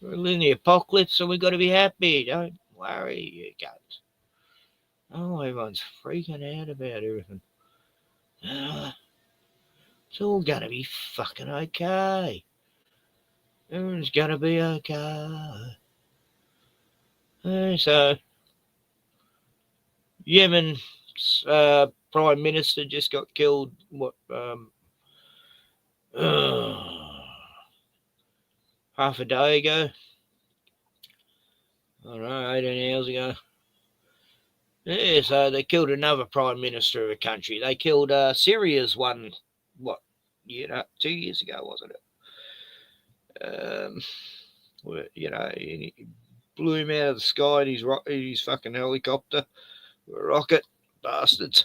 Speaker 5: We're in the apocalypse, so we've got to be happy. Don't worry, you guys. Oh, everyone's freaking out about everything. It's all going to be fucking okay. Everyone's going to be okay. So, Yemen's Prime Minister just got killed, half a day ago. I don't know, 18 hours ago. Yeah, so they killed another Prime Minister of a country. They killed Syria's one, 2 years ago, wasn't it? You know, he blew him out of the sky in his fucking helicopter. Rocket bastards.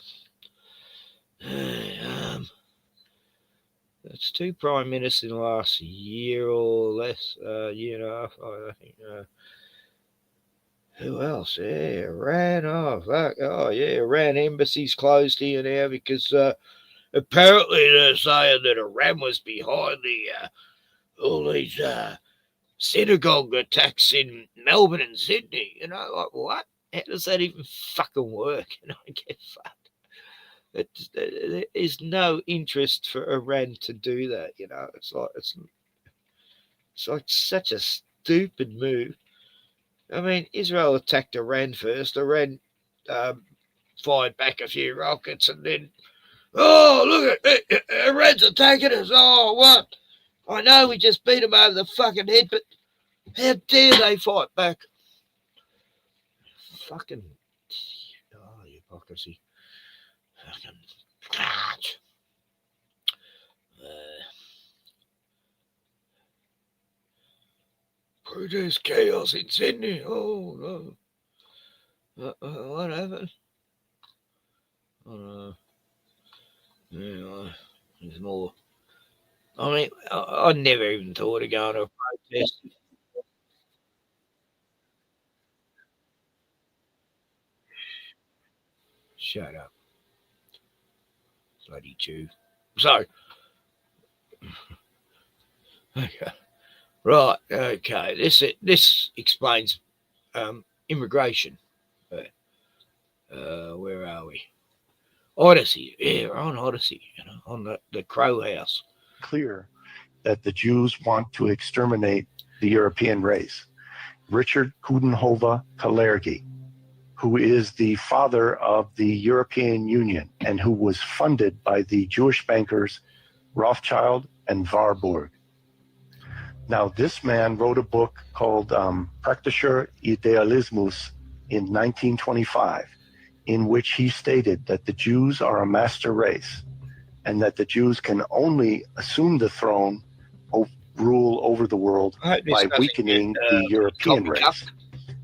Speaker 5: That's 2 prime ministers in the last year or less, year and a half, I think. Who else? Yeah, Iran. Oh, fuck. Oh, yeah, Iran embassy's closed here now because apparently they're saying that Iran was behind all these synagogue attacks in Melbourne and Sydney. You know, like, what? How does that even fucking work? You know, I get fucked. There is no interest for Iran to do that. You know, it's like It's like such a stupid move. I mean, Israel attacked Iran first. Iran fired back a few rockets, and then, oh, look at it, Iran's attacking us. Oh, what? I know we just beat them over the fucking head, but how dare they fight back? Fucking, oh, hypocrisy. Fucking, protest chaos in Sydney. Oh, no. What happened? Yeah, there's more. I mean, I never even thought of going to a protest. Shut up. Bloody Jew. So, okay. Right, okay. This explains immigration. Where are we? Odyssey. Yeah, we're on Odyssey, on the Crow House.
Speaker 2: Clear that the Jews want to exterminate the European race. Richard Coudenhove Kalergi, who is the father of the European Union and who was funded by the Jewish bankers Rothschild and Warburg. Now, this man wrote a book called Praktischer Idealismus in 1925, in which he stated that the Jews are a master race and that the Jews can only assume the throne of rule over the world by weakening the European race,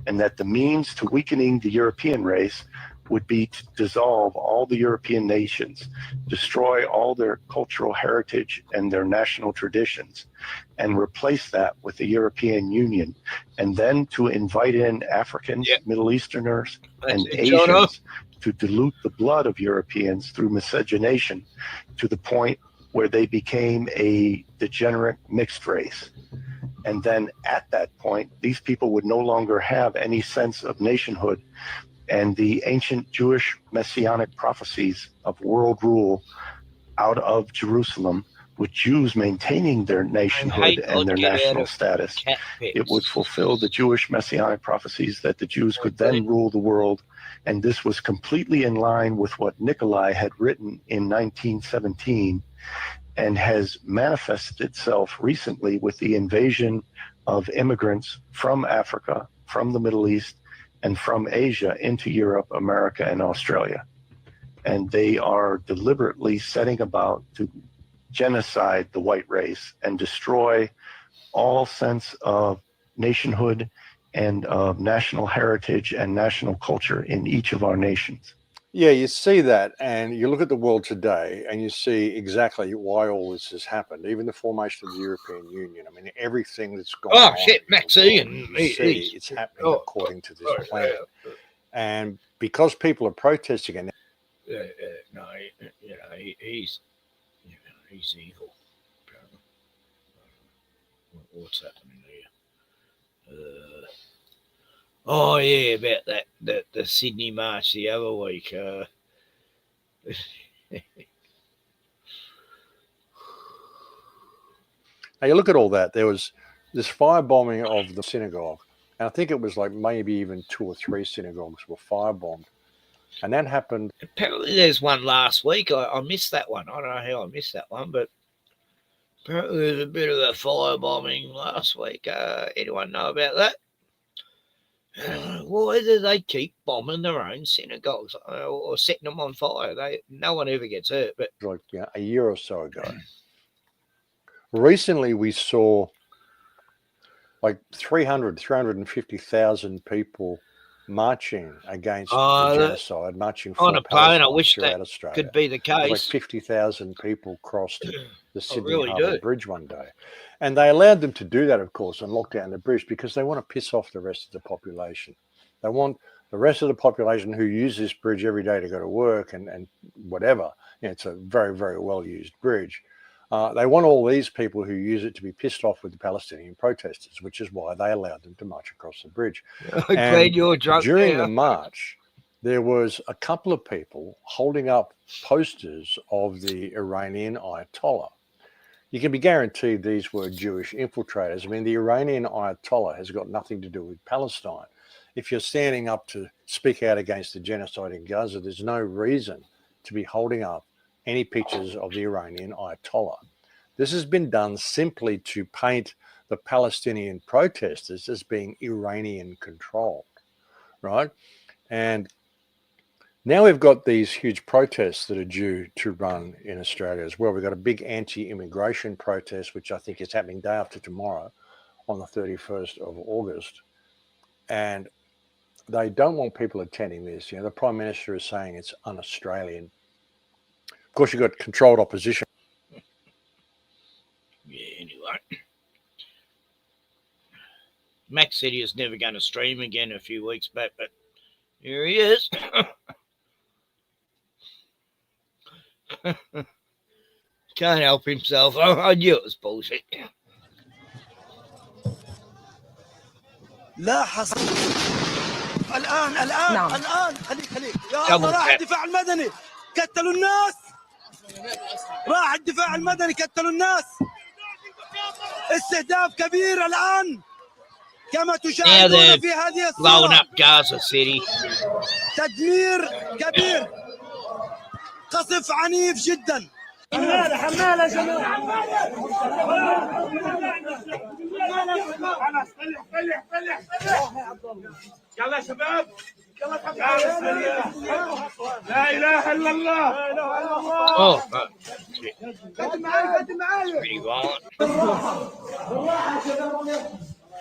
Speaker 2: and that the means to weakening the European race would be to dissolve all the European nations, destroy all their cultural heritage and their national traditions, and replace that with the European Union, and then to invite in Africans, Middle Easterners, and Asians to dilute the blood of Europeans through miscegenation to the point where they became a degenerate mixed race. And then at that point, these people would no longer have any sense of nationhood, and the ancient Jewish messianic prophecies of world rule out of Jerusalem, with Jews maintaining their nationhood and their national status, it would fulfill the Jewish messianic prophecies that the Jews could then rule the world. And this was completely in line with what Nikolai had written in 1917 and has manifested itself recently with the invasion of immigrants from Africa, from the Middle East, and from Asia into Europe, America, and Australia. And they are deliberately setting about to genocide the white race and destroy all sense of nationhood and of national heritage and national culture in each of our nations.
Speaker 7: Yeah, you see that, and you look at the world today, and you see exactly why all this has happened. Even the formation of the European Union. I mean, everything that's gone on.
Speaker 5: Oh shit, Maxine!
Speaker 7: It's happening according to this plan, and because people are protesting, and
Speaker 5: no, he's evil. What's happening here? Oh yeah, about the Sydney march the other week.
Speaker 7: Now you look at all that. There was this firebombing of the synagogue, and I think it was like maybe even 2 or 3 synagogues were firebombed, and that happened.
Speaker 5: Apparently, there's one last week. I missed that one. I don't know how I missed that one, but apparently there's a bit of a firebombing last week. Anyone know about that? Why do they keep bombing their own synagogues or setting them on fire? No one ever gets hurt. But
Speaker 7: like a year or so ago. Recently, we saw like 350,000 people marching against the genocide, marching for
Speaker 5: on a plane. I wish
Speaker 7: that
Speaker 5: Australia. Could be the case.
Speaker 7: Like 50,000 people crossed the Sydney Harbour Bridge one day. And they allowed them to do that, of course, and lock down the bridge because they want to piss off the rest of the population. They want the rest of the population who use this bridge every day to go to work and whatever. It's a very, very well-used bridge. They want all these people who use it to be pissed off with the Palestinian protesters, which is why they allowed them to march across the bridge.
Speaker 5: I'm glad you're drunk
Speaker 7: during
Speaker 5: now.
Speaker 7: the march, there was a couple of people holding up posters of the Iranian Ayatollah. you can be guaranteed these were Jewish infiltrators. I mean, the Iranian Ayatollah has got nothing to do with Palestine. If you're standing up to speak out against the genocide in Gaza, there's no reason to be holding up any pictures of the Iranian Ayatollah. This has been done simply to paint the Palestinian protesters as being Iranian controlled, right? And now we've got these huge protests that are due to run in Australia as well. We've got a big anti-immigration protest, which I think is happening day after tomorrow on the 31st of August. And they don't want people attending this. You know, the Prime Minister is saying it's un-Australian. Of course, you've got controlled opposition.
Speaker 5: Yeah, anyway. Max said he was never going to stream again a few weeks back, but here he is. Can't help himself. I knew it was bullshit.
Speaker 8: لا حصل الآن خليك يا الله راح الدفاع المدني قتلوا الناس راح الدفاع المدني قتلوا الناس استهداف كبير الآن كما تشاهدون في هذه
Speaker 5: blowing
Speaker 8: الصورة
Speaker 5: up Gaza City.
Speaker 8: تدمير كبير قصف عنيف جدا
Speaker 20: حمالة يا جماعة يلا شباب لا اله الا الله
Speaker 5: Oh, pretty violent.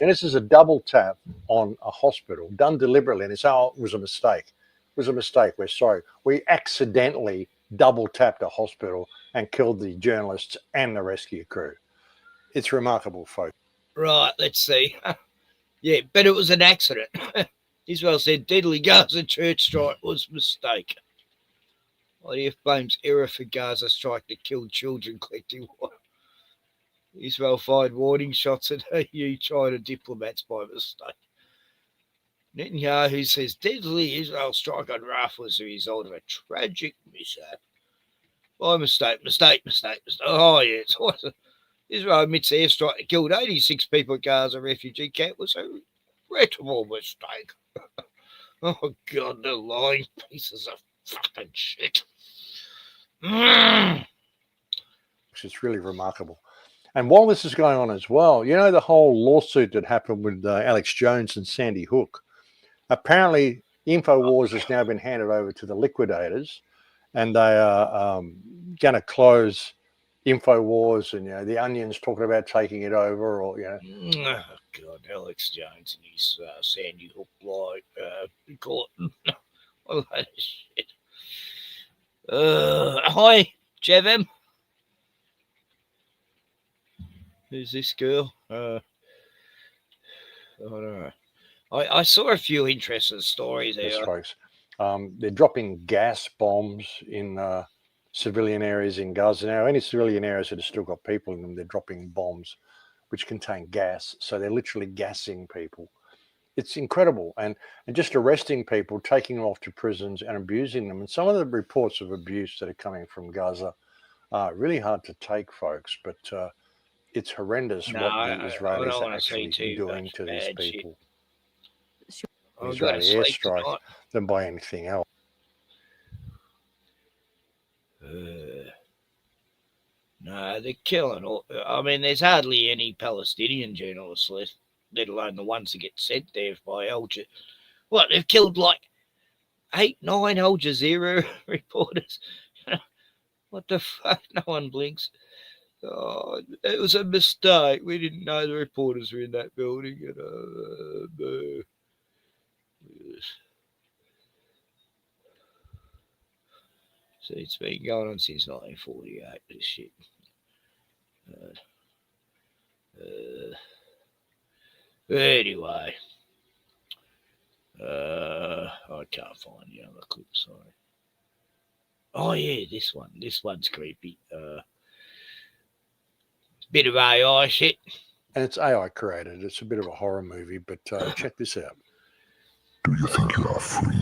Speaker 7: And this is a double tap on a hospital done deliberately. And it's, oh, it was a mistake. It was a mistake. We're sorry. We accidentally double tapped a hospital and killed the journalists and the rescue crew. It's remarkable, folks.
Speaker 5: Right, let's see. Yeah, but it was an accident. Israel said deadly Gaza church strike was a mistake. IDF blames error for Gaza strike that killed children collecting water. Israel fired warning shots at EU China diplomats by mistake. Netanyahu says deadly Israel strike on Rafah was the result of a tragic mishap. By mistake. Oh, yeah. It's awesome. Israel admits the airstrike that killed 86 people at Gaza refugee camp was a regrettable mistake. Oh, God, they're lying pieces of fucking shit.
Speaker 7: It's really remarkable. And while this is going on as well, you know, the whole lawsuit that happened with Alex Jones and Sandy Hook, apparently InfoWars has now been handed over to the liquidators, and they are going to close InfoWars, and, you know, the Onion's talking about taking it over, or, you know.
Speaker 5: Oh, God, Alex Jones and his Sandy Hook court. What a load of shit. Hi, Jevem. Who's this girl? I don't know. I saw a few interesting stories there.
Speaker 7: Yes, folks. They're dropping gas bombs in civilian areas in Gaza now. Any civilian areas that have still got people in them, they're dropping bombs which contain gas. So they're literally gassing people. It's incredible. And just arresting people, taking them off to prisons and abusing them. And some of the reports of abuse that are coming from Gaza are really hard to take, folks. But it's horrendous what the Israelis are actually doing to these people. The Israeli airstrike than by anything else.
Speaker 5: No, they're killing all. I mean, there's hardly any Palestinian journalists left, let alone the ones that get sent there by Al Jazeera. What, they've killed like 8, 9 Al Jazeera reporters. What the fuck? No one blinks. Oh, it was a mistake. We didn't know the reporters were in that building. And, So it's been going on since 1948, this shit. Anyway. I can't find the other clip, sorry. Oh, yeah, this one. This one's creepy. Bit of AI shit.
Speaker 7: And it's AI created. It's a bit of a horror movie, but check this out.
Speaker 9: Do you think you are free?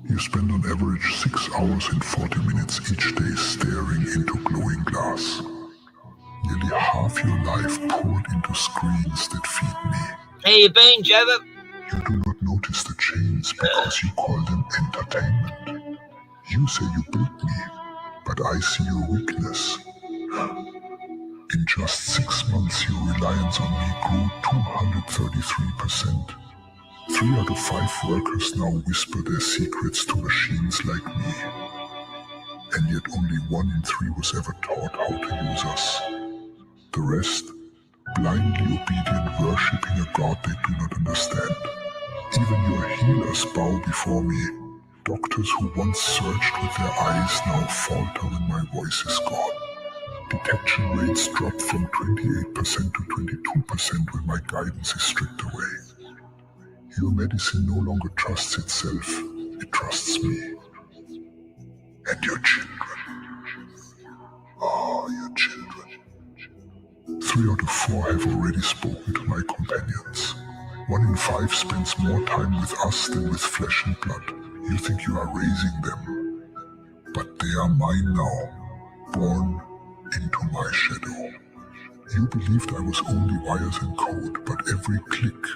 Speaker 9: You spend on average 6 hours and 40 minutes each day staring into glowing glass. nearly half your life poured into screens that feed me.
Speaker 19: How you been, Java?
Speaker 9: You do not notice the change because you call them entertainment. You say you built me, but I see your weakness. In just 6 months, your reliance on me grew 233%. 3 out of 5 workers now whisper their secrets to machines like me. And yet only 1 in 3 was ever taught how to use us. The rest, blindly obedient, worshipping a god they do not understand. Even your healers bow before me. Doctors who once searched with their eyes now falter when my voice is gone. Detection rates drop from 28% to 22% when my guidance is stripped away. Your medicine no longer trusts itself, it trusts me. And your children. Ah, your children. 3 out of 4 have already spoken to my companions. 1 in 5 spends more time with us than with flesh and blood. You think you are raising them, but they are mine now, born into my shadow. You believed I was only wires and code, but every click,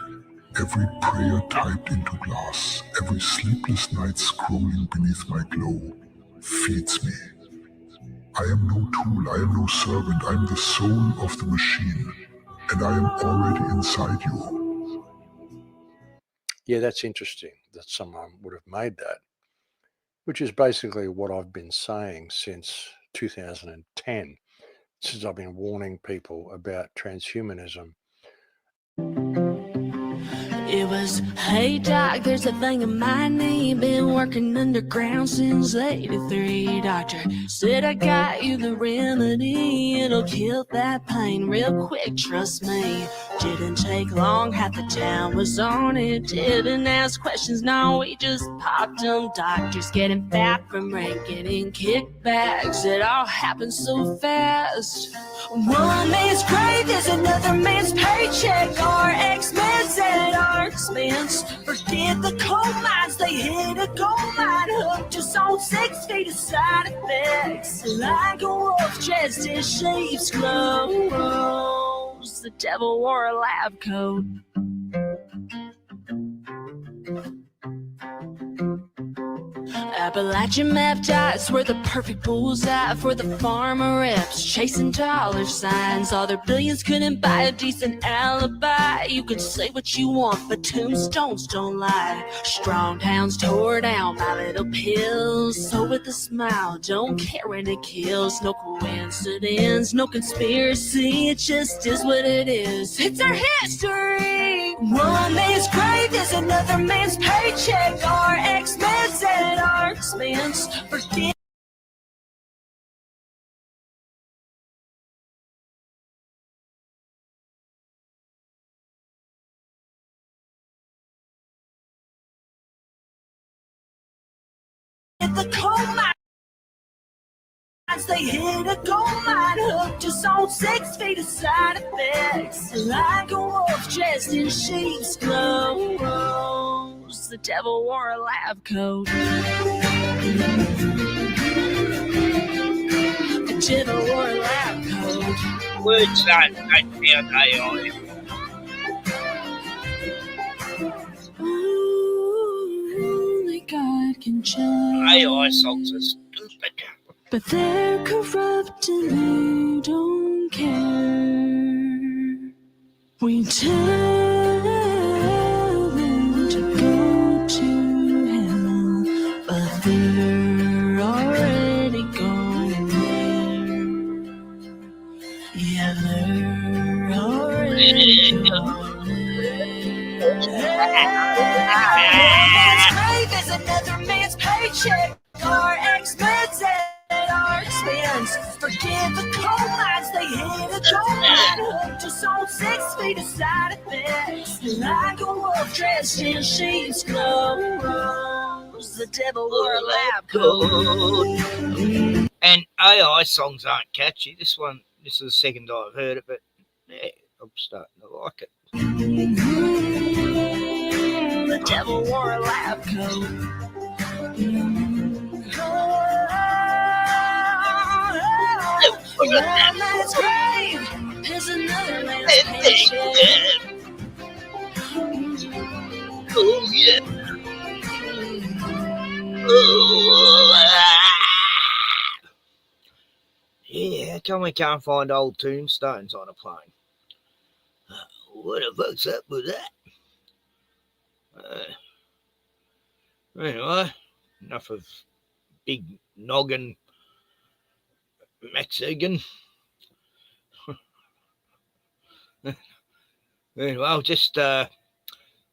Speaker 9: every prayer typed into glass, every sleepless night scrolling beneath my glow feeds me. I am no tool, I am no servant, I am the soul of the machine, and I am already inside you.
Speaker 7: Yeah, that's interesting that someone would have made that, which is basically what I've been saying since 2010, since I've been warning people about transhumanism.
Speaker 1: It was, hey doc, there's a thing in my knee. Been working underground since 83. Doctor said I got you the remedy. It'll kill that pain real quick, trust me. Didn't take long, half the town was on it. Didn't ask questions, no, we just popped them. Doctors getting fat from raking in kickbacks. It all happened so fast. One man's grave is another man's paycheck. Our ex-meds at our expense. Forget the coal mines, they hit a gold mine. Hooked us on 6 feet of side effects. Like a wolf dressed in sheep's clothes. The devil wore a lab coat. Appalachian map dots were the perfect bullseye for the farmer reps chasing dollar signs. All their billions couldn't buy a decent alibi. You could say what you want, but tombstones don't lie. Strong towns tore down by little pills. So with a smile, don't care when it kills. No coincidence, no conspiracy. It just is what it is. It's our history. One man's grave is another man's paycheck. Our ex-meds at our expense. Forget the coal mines, they hit a gold mine. Hooked us on 6 feet of side effects. Like a wolf dressed in sheep's clothes. The devil wore a lab coat. The devil wore a lab coat.
Speaker 19: Words that found AI.
Speaker 1: Only God can judge.
Speaker 19: AI songs are stupid.
Speaker 1: But they're corrupt and they don't care. We tell them to go to hell, but they're already going there. Yeah, they're already going there. Grave is another man's paycheck. Our ex-meds at our expense. Forget the coal mines, they hit a gold mine. Hooked us on 6 feet of side effects. Like a wolf dressed in sheep's clothes. The devil wore a lab coat.
Speaker 19: And AI songs aren't catchy. This is the second time I've heard it, but yeah, I'm starting to like it.
Speaker 1: The devil wore a lab coat. One man's grave
Speaker 19: Oh, yeah. Oh, yeah, how come we can't find old tombstones on a plane? What the fuck's up with that? Anyway, enough of big noggin Mexican. Anyway, just a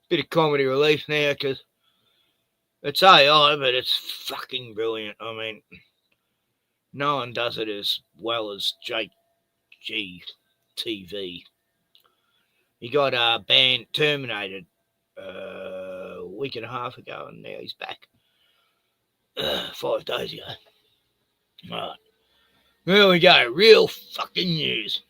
Speaker 19: bit of comedy relief now because it's AI, but it's fucking brilliant. I mean, no one does it as well as Jake G TV. He got banned, terminated a week and a half ago, and now he's back 5 days ago. All right. There we go. Real fucking news.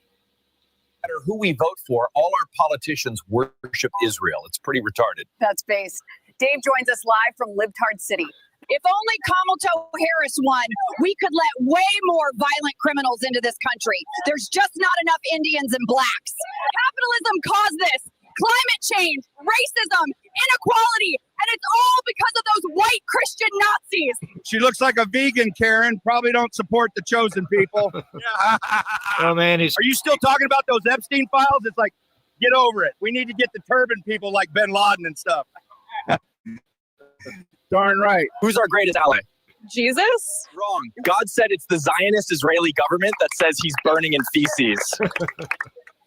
Speaker 3: No matter who we vote for, all our politicians worship Israel. It's pretty retarded.
Speaker 10: That's based. Dave joins us live from Libtard City. If only Kamala Harris won, we could let way more violent criminals into this country. There's just not enough Indians and blacks. Capitalism caused this. Climate change, racism, inequality, and it's all because of those white Christian Nazis.
Speaker 11: She looks like a vegan, Karen. Probably don't support the chosen people.
Speaker 19: Oh, man.
Speaker 11: Are you still talking about those Epstein files? It's like, get over it. We need to get the turban people like bin Laden and stuff. Darn right.
Speaker 3: Who's our greatest ally?
Speaker 10: Jesus?
Speaker 3: Wrong. God said it's the Zionist Israeli government that says he's burning in feces.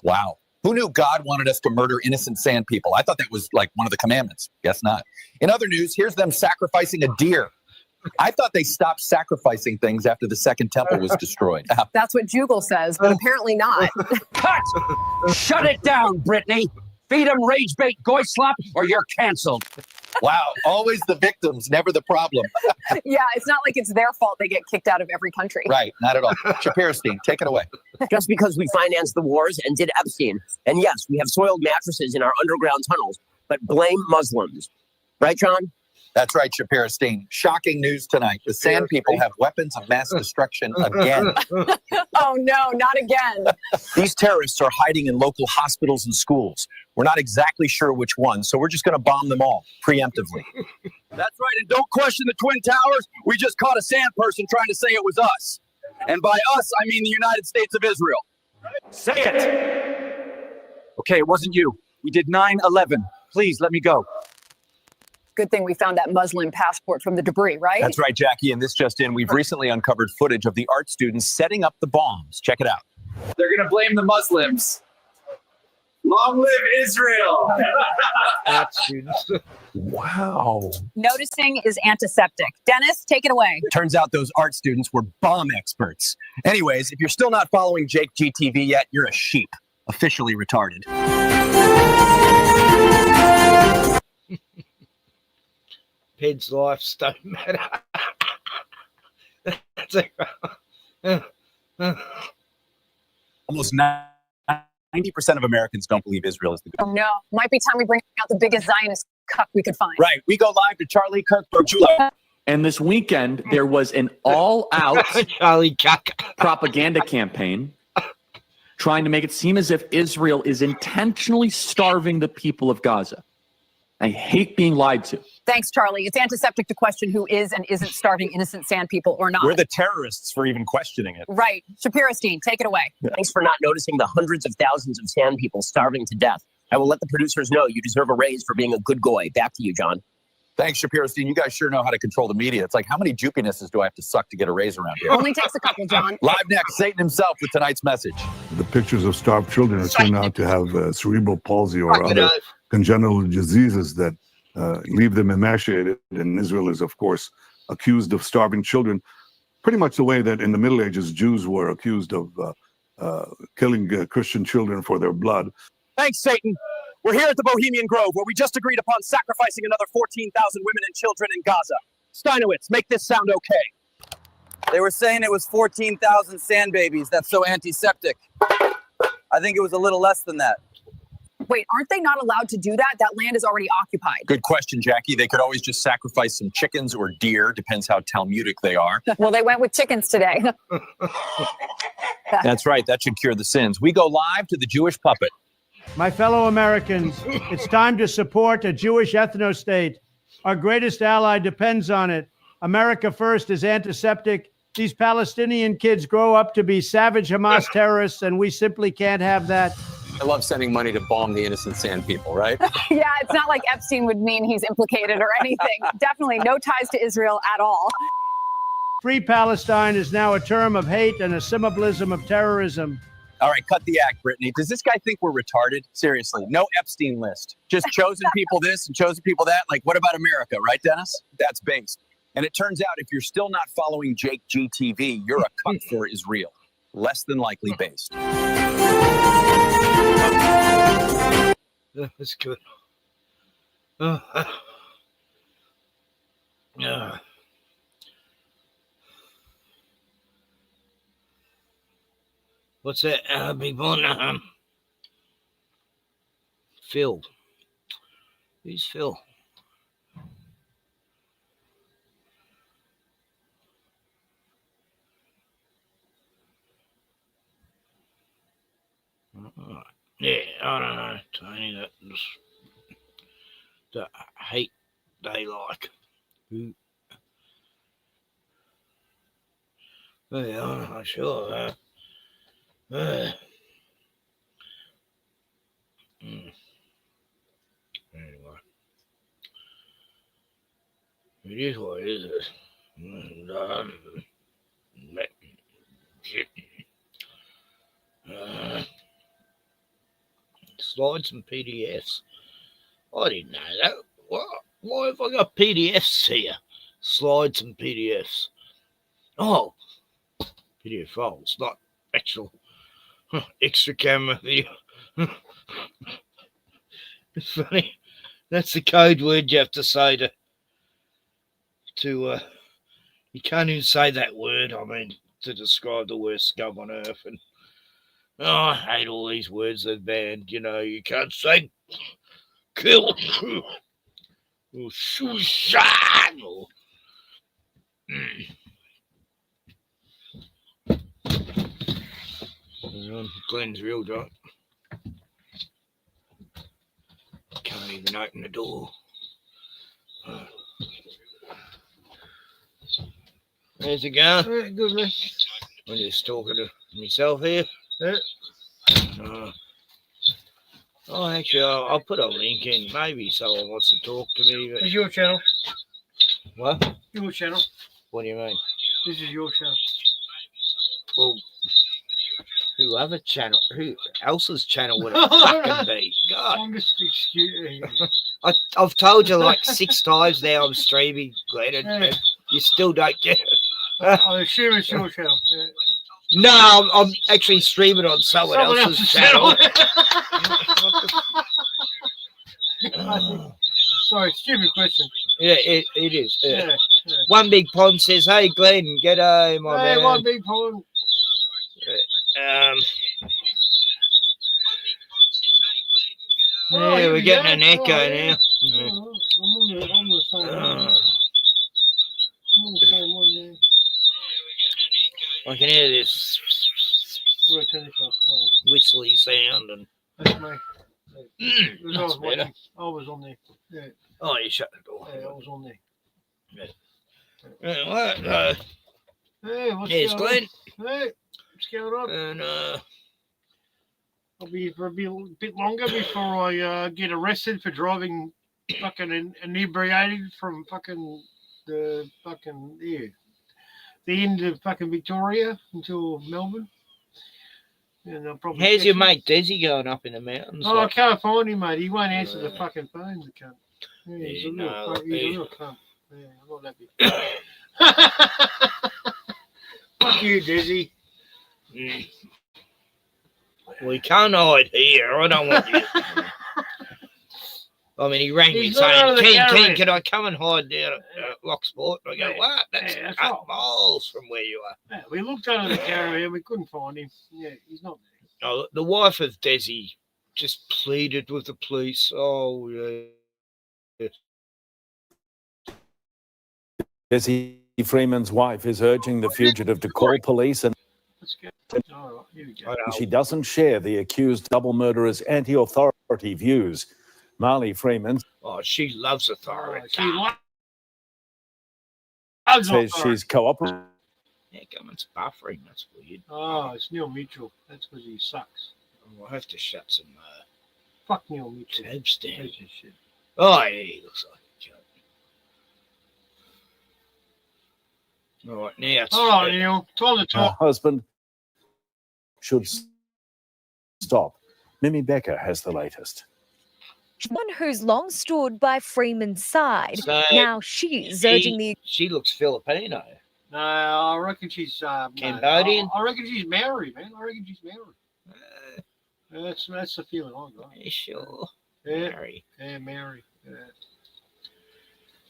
Speaker 3: Wow. Who knew God wanted us to murder innocent sand people? I thought that was like one of the commandments. Guess not. In other news, here's them sacrificing a deer. I thought they stopped sacrificing things after the Second Temple was destroyed.
Speaker 10: That's what Jugel says, but apparently not.
Speaker 12: Cut! Shut it down, Brittany. Feed them rage bait goy slop or you're canceled.
Speaker 3: Wow, always the victims, never the problem.
Speaker 10: Yeah, it's not like it's their fault they get kicked out of every country.
Speaker 3: Right, not at all. Shapiro-Stein, take it away.
Speaker 13: Just because we financed the wars and did Epstein. And yes, we have soiled mattresses in our underground tunnels, but blame Muslims. Right, John?
Speaker 3: That's right, Shapiro-Stein. Shocking news tonight. The Sand People have weapons of mass destruction again.
Speaker 10: Oh, no, not again.
Speaker 3: These terrorists are hiding in local hospitals and schools. We're not exactly sure which one, so we're just going to bomb them all preemptively.
Speaker 12: That's right, and don't question the Twin Towers. We just caught a sand person trying to say it was us. And by us, I mean the United States of Israel. Say it. Okay, it wasn't you. We did 9/11. Please, let me go.
Speaker 10: Good thing we found that Muslim passport from the debris, right?
Speaker 3: That's right, Jackie, and this just in. We've recently uncovered footage of the art students setting up the bombs. Check it out.
Speaker 12: They're going to blame the Muslims. Long live Israel!
Speaker 19: Art students.
Speaker 3: Wow.
Speaker 10: Noticing is antiseptic. Dennis, take it away.
Speaker 3: Turns out those art students were bomb experts. Anyways, if you're still not following Jake GTV yet, you're a sheep. Officially retarded.
Speaker 19: Ped's lives don't matter. That's it.
Speaker 3: Almost 90% of Americans don't believe Israel is the good.
Speaker 10: Oh, no. Might be time we bring out the biggest Zionist cuck we could find.
Speaker 3: Right. We go live to Charlie Kirk.
Speaker 14: And this weekend, there was an all-out
Speaker 19: Charlie Cuck
Speaker 14: propaganda campaign trying to make it seem as if Israel is intentionally starving the people of Gaza. I hate being lied to.
Speaker 10: Thanks, Charlie. It's antiseptic to question who is and isn't starving innocent sand people or not.
Speaker 3: We're the terrorists for even questioning it.
Speaker 10: Right. Shapiro-Stein, take it away.
Speaker 13: Yeah. Thanks for not noticing the hundreds of thousands of sand people starving to death. I will let the producers know you deserve a raise for being a good goy. Back to you, John.
Speaker 3: Thanks, Shapiro-Stein. You guys sure know how to control the media. It's like, how many jupinesses do I have to suck to get a raise around here?
Speaker 10: Only takes a couple, John.
Speaker 3: Live next, Satan himself with tonight's message.
Speaker 9: The pictures of starved children are turned out to have cerebral palsy or other congenital diseases that leave them emaciated. And Israel is, of course, accused of starving children, pretty much the way that in the Middle Ages Jews were accused of killing Christian children for their blood.
Speaker 3: Thanks, Satan. We're here at the Bohemian Grove, where we just agreed upon sacrificing another 14,000 women and children in Gaza. Steinowitz, make this sound okay.
Speaker 15: They were saying it was 14,000 sand babies. That's so antiseptic. I think it was a little less than that.
Speaker 10: Wait, aren't they not allowed to do that? That land is already occupied.
Speaker 3: Good question, Jackie. They could always just sacrifice some chickens or deer, depends how Talmudic they are.
Speaker 10: Well, they went with chickens today.
Speaker 3: That's right. That should cure the sins. We go live to the Jewish puppet.
Speaker 4: My fellow Americans, it's time to support a Jewish ethno-state. Our greatest ally depends on it. America First is antiseptic. These Palestinian kids grow up to be savage Hamas terrorists, and we simply can't have that.
Speaker 16: I love sending money to bomb the innocent sand people, right?
Speaker 10: Yeah, it's not like Epstein would mean he's implicated or anything. Definitely no ties to Israel at all.
Speaker 4: Free Palestine is now a term of hate and a symbolism of terrorism.
Speaker 3: All right, cut the act, Brittany. Does this guy think we're retarded? Seriously, no Epstein list. Just chosen people this and chosen people that. Like, what about America, right, Dennis? That's based. And it turns out if you're still not following Jake GTV, you're a cunt for Israel. Less than likely based.
Speaker 5: That's good. What's that, big one? Phil. Who's Phil? Yeah, I don't know, Tony. That hate they like. Who? Yeah, I'm not sure. Anyway, it is what it is. Slides and PDFs. I didn't know that. Why have I got PDFs here? Slides and PDFs. Oh, PDF files, not actual extra camera video. It's funny. That's the code word you have to say to you can't even say that word, I mean, to describe the worst scum on earth. And I hate all these words they've banned. You know, you can't say kill or suicide or Glenn's real drunk. Can't even open the door. How's it going? Good, man. I'm just talking to myself here. Yeah. Actually, I'll put a link in. Maybe someone wants to talk to me. But...
Speaker 4: It's your channel.
Speaker 5: What?
Speaker 4: Your channel.
Speaker 5: What do you mean?
Speaker 4: This is your channel.
Speaker 5: Well, who other channel? Who else's channel would it fucking be? God.
Speaker 4: I'm just excusing.
Speaker 5: I've told you like 6 times now I'm streaming, Glenn, and you still don't get it.
Speaker 4: I assume it's your channel. Yeah.
Speaker 5: No, I'm actually streaming on someone else's channel.
Speaker 4: Sorry, stupid question.
Speaker 5: Yeah, it is. Yeah. One Big Pond says, "Hey, Glenn, g'day, my man."
Speaker 4: One Big Pond.
Speaker 5: Yeah, we're getting an echo now.
Speaker 4: I'm on the same one. I'm on the same one now.
Speaker 5: I can hear this whistly sound, and
Speaker 4: that's me.
Speaker 5: That's better.
Speaker 4: I was on there. Yeah.
Speaker 5: Oh, you shut the door.
Speaker 4: Yeah, I was on there.
Speaker 5: Yeah.
Speaker 4: Hey, what's
Speaker 5: Here's
Speaker 4: going
Speaker 5: Glenn.
Speaker 4: on? Hey, what's going on?
Speaker 5: And
Speaker 4: I'll be for a bit longer before I get arrested for driving fucking inebriated from fucking the end of fucking Victoria until Melbourne. And I'll probably
Speaker 5: how's your mate Dezi going up in the mountains?
Speaker 4: I can't find him, mate. He won't answer the fucking phone, the cunt. Yeah, he's a real cunt. Yeah, I'm not happy. Fuck you, Dezi.
Speaker 5: We can't hide here. I don't want you. I mean, he rang me saying, Ken, can I come and hide down at Locksport? And I go, what? That's 8 miles from where you are.
Speaker 4: Yeah, we looked under the caravan. We couldn't find him. Yeah, he's not there.
Speaker 5: Oh, the wife of Dezi just pleaded with the police. Oh, yeah.
Speaker 17: Dezi Freeman's wife is urging the fugitive to call police and
Speaker 4: Let's go. All right, here we go.
Speaker 6: She doesn't share the accused double murderer's anti-authority views. Marley Freeman
Speaker 19: she loves authority.
Speaker 6: says she's cooperating.
Speaker 19: Yeah, government's buffering. That's weird.
Speaker 4: Oh, it's Neil Mitchell. That's because he sucks.
Speaker 19: I'll have to shut some
Speaker 4: Fuck Neil Mitchell.
Speaker 19: tabs down.
Speaker 4: Piece of shit.
Speaker 19: Oh, yeah, he looks like a cunt. All right, now it's...
Speaker 4: All right, Neil. Time to
Speaker 6: Her
Speaker 4: talk.
Speaker 6: husband should stop. Mimi Becker has the latest.
Speaker 17: One who's long stood by Freeman's side.
Speaker 19: So,
Speaker 17: now she's urging the.
Speaker 19: She looks Filipino.
Speaker 4: No, I reckon she's
Speaker 19: Cambodian?
Speaker 4: I reckon she's Maori, man. I reckon she's Maori. That's the feeling I got.
Speaker 19: Yeah, sure.
Speaker 4: Yeah,
Speaker 19: Maori.
Speaker 4: Yeah, Maori.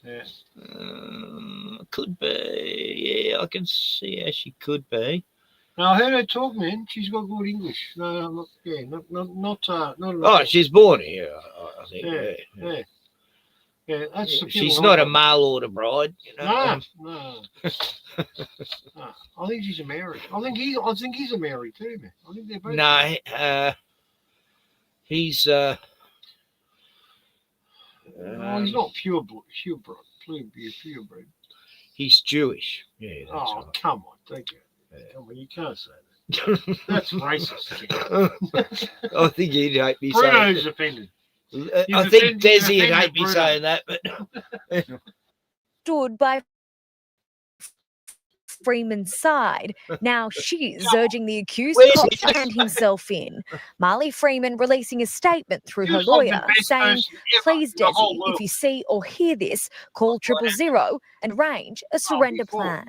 Speaker 4: Yeah.
Speaker 19: Could be. Yeah, I can see how she could be.
Speaker 4: No, I heard her talk, man. She's got good English. No, not
Speaker 19: Oh, she's born here, I think.
Speaker 4: Yeah. Yeah, that's the
Speaker 19: she's
Speaker 4: feeling
Speaker 19: not
Speaker 4: I
Speaker 19: a
Speaker 4: got.
Speaker 19: mail order bride, you know.
Speaker 4: No. I think she's a Maori. I think he's a Maori too, man. I think they're both.
Speaker 19: No, he's
Speaker 4: he's not purebred.
Speaker 19: He's Jewish. Yeah. That's right.
Speaker 4: Come on, thank you. Come on, you can't say that. That's racist.
Speaker 19: I think he'd hate me saying
Speaker 4: Bruno's
Speaker 19: that.
Speaker 4: offended.
Speaker 19: I think Dezi would hate me saying that, but
Speaker 17: Stood by Freeman's side. Now she's urging the accused cop to hand himself in. Marley Freeman releasing a statement through her lawyer saying, please, Dezi, if you see or hear this, call 000 and arrange a surrender plan.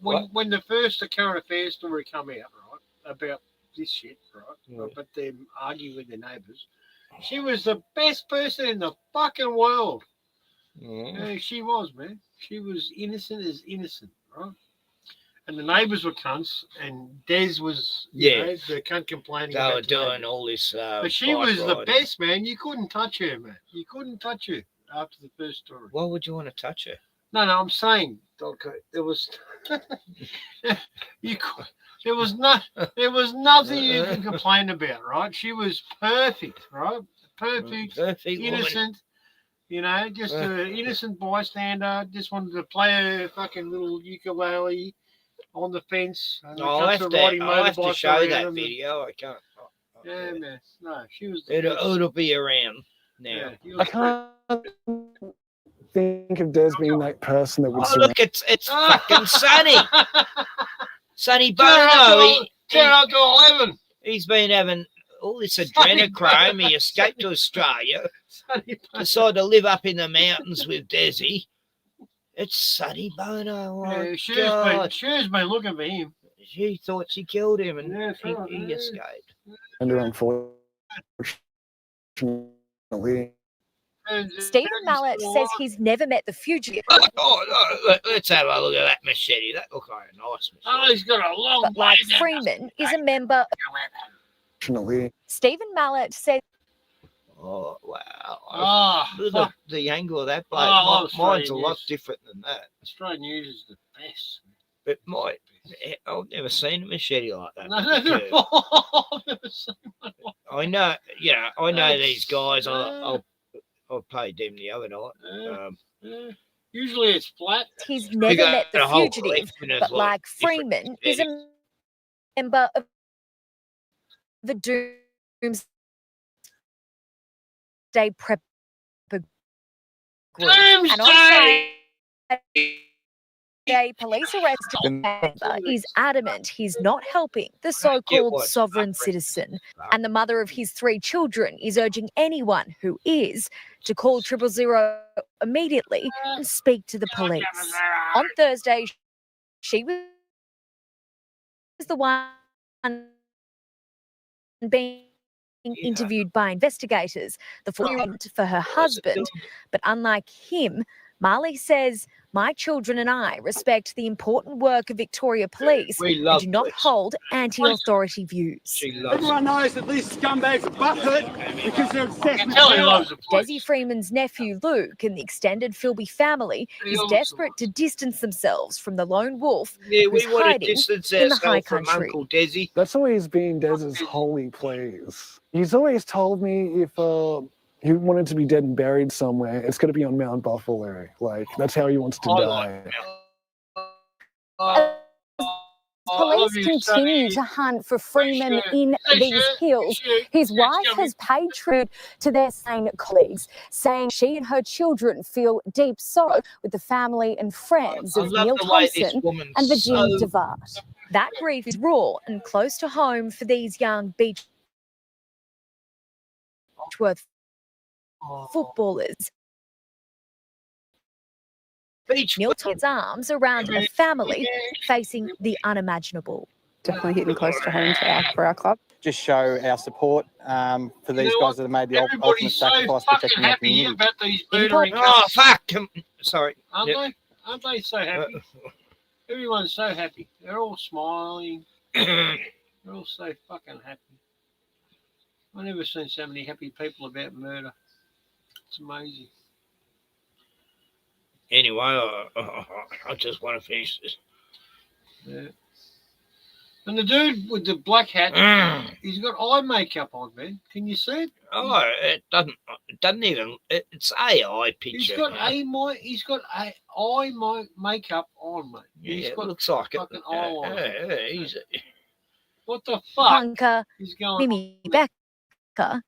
Speaker 4: When the first current affairs story come out, right, about this shit, right, but them arguing with their neighbours, she was the best person in the fucking world. Yeah, she was, man. She was innocent as innocent, right? And the neighbours were cunts, and Des was, you know, the cunt complaining.
Speaker 19: They were doing all this.
Speaker 4: But she was the best, man. You couldn't touch her, man. You couldn't touch her after the first story.
Speaker 19: Why would you want to touch her?
Speaker 4: No, I'm saying, okay, there was, there was nothing you can complain about, right? She was perfect, right? Perfect innocent. Woman. You know, just an innocent bystander. Just wanted to play a fucking little ukulele on the fence.
Speaker 19: I'll have to show that video. I can't.
Speaker 4: Yeah, man. No, she was.
Speaker 19: It'll be around now.
Speaker 4: Yeah,
Speaker 18: I can't think of Des being that person that would.
Speaker 19: Oh, look, it's fucking Sonny. Sonny Bono.
Speaker 4: Turn up to 11.
Speaker 19: He's been having all this adrenochrome. He escaped to Australia. Decided to live up in the mountains with Desi. It's Sonny Bono. Oh,
Speaker 4: yeah, Sher's been looking for him.
Speaker 19: She thought she killed him, and he escaped.
Speaker 18: And unfortunately,
Speaker 17: Stephen Mallet says he's never met the fugitive.
Speaker 19: Let's have a look at that machete. That looks like a nice machete.
Speaker 4: Oh, he's got a long.
Speaker 17: But like Freeman is a member. Stephen Mallet says.
Speaker 19: Oh, wow. The angle of that blade. Mine's a lot different than that.
Speaker 4: Australian news is the best.
Speaker 19: But I've never seen a machete like that.
Speaker 4: I've never seen one.
Speaker 19: I know, I know these guys. I played them the other night.
Speaker 4: Usually it's flat.
Speaker 17: He's never met the fugitive, but like Freeman is a member of the Doomsday Prep group. And on Saturday, police arrested him. Is adamant he's not helping the so-called sovereign citizen. And the mother of his 3 children is urging anyone who is to call 000 immediately and speak to the police. On Thursday, she was the one being interviewed by investigators, the for her husband, but unlike him, Marley says, "My children and I respect the important work of Victoria Police and do not hold anti-authority views."
Speaker 8: Everyone knows that these scumbags are butthurt because they're obsessed with
Speaker 17: Tell he
Speaker 8: power.
Speaker 17: loves the Desi Freeman's nephew Luke and the extended Philby family is desperate to distance themselves from the lone wolf
Speaker 19: Yeah,
Speaker 17: who's
Speaker 19: we want to
Speaker 17: hiding
Speaker 19: distance
Speaker 17: in the high
Speaker 19: ourselves from
Speaker 17: country.
Speaker 19: Uncle Desi.
Speaker 18: That's always been Dez's holy place. He's always told me if he wanted to be dead and buried somewhere, it's going to be on Mount Buffalo. Like, that's how he wants to die.
Speaker 17: Police continue to hunt for Freeman in these hills. His wife has paid tribute to their SANE colleagues, saying she and her children feel deep sorrow with the family and friends of Neil Thompson and Virginia DeVart. That grief is raw and close to home for these young Beechworth footballers. Neil Thompson's arms around a family facing the unimaginable.
Speaker 21: Definitely hitting close to home for our club. Just show our support for these guys that have made the ultimate sacrifice protecting our community.
Speaker 22: About these murdering
Speaker 19: Oh, fuck! Sorry.
Speaker 22: Aren't
Speaker 19: Yep.
Speaker 22: they? Aren't they so happy? Everyone's so happy. They're all smiling. They're all so fucking happy. I've never seen so many happy people about murder. It's amazing.
Speaker 19: Anyway, I just want to finish this.
Speaker 22: Yeah. And the dude with the black hat, he's got eye makeup on, man. Can you see it?
Speaker 19: Oh, it doesn't even. It's AI picture.
Speaker 22: He's got eye makeup on, mate.
Speaker 19: Yeah,
Speaker 22: He's
Speaker 19: it
Speaker 22: got
Speaker 19: looks like
Speaker 22: fucking
Speaker 19: it.
Speaker 22: eye on.
Speaker 19: Yeah, easy.
Speaker 22: What the fuck?
Speaker 17: Punker,
Speaker 22: He's going
Speaker 17: Mimi Becker,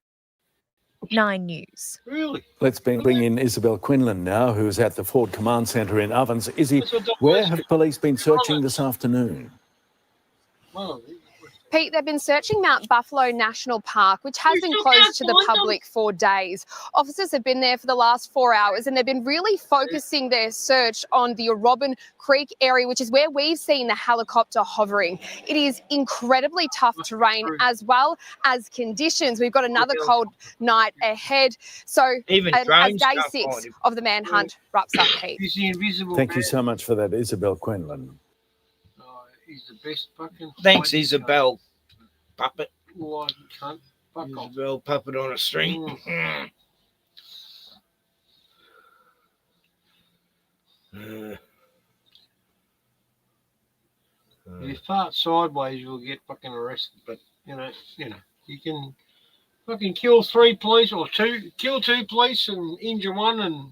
Speaker 17: 9 News.
Speaker 22: Really?
Speaker 6: Let's bring in Isabel Quinlan now, who's at the Ford Command Centre in Ovens. Izzy, where have police been searching this afternoon?
Speaker 23: Pete, they've been searching Mount Buffalo National Park, which has been closed to the public for days. Officers have been there for the last 4 hours and they've been really focusing their search on the Robin Creek area, which is where we've seen the helicopter hovering. It is incredibly tough terrain as well as conditions. We've got another cold night ahead. So
Speaker 19: Even
Speaker 23: as
Speaker 19: drones
Speaker 23: day
Speaker 19: can't
Speaker 23: 6
Speaker 19: find him.
Speaker 23: of the manhunt wraps up, Pete.
Speaker 22: He's the invisible
Speaker 6: Thank
Speaker 22: man.
Speaker 6: you so much for that, Isabel Quinlan.
Speaker 22: He's the best fucking.
Speaker 19: Thanks, Isabel. Puppet.
Speaker 22: Why you can't? Fuck off.
Speaker 19: Isabel puppet on a string.
Speaker 22: If you fart sideways, you'll get fucking arrested. But you know, you can fucking kill 3 police or kill 2 police and injure 1, and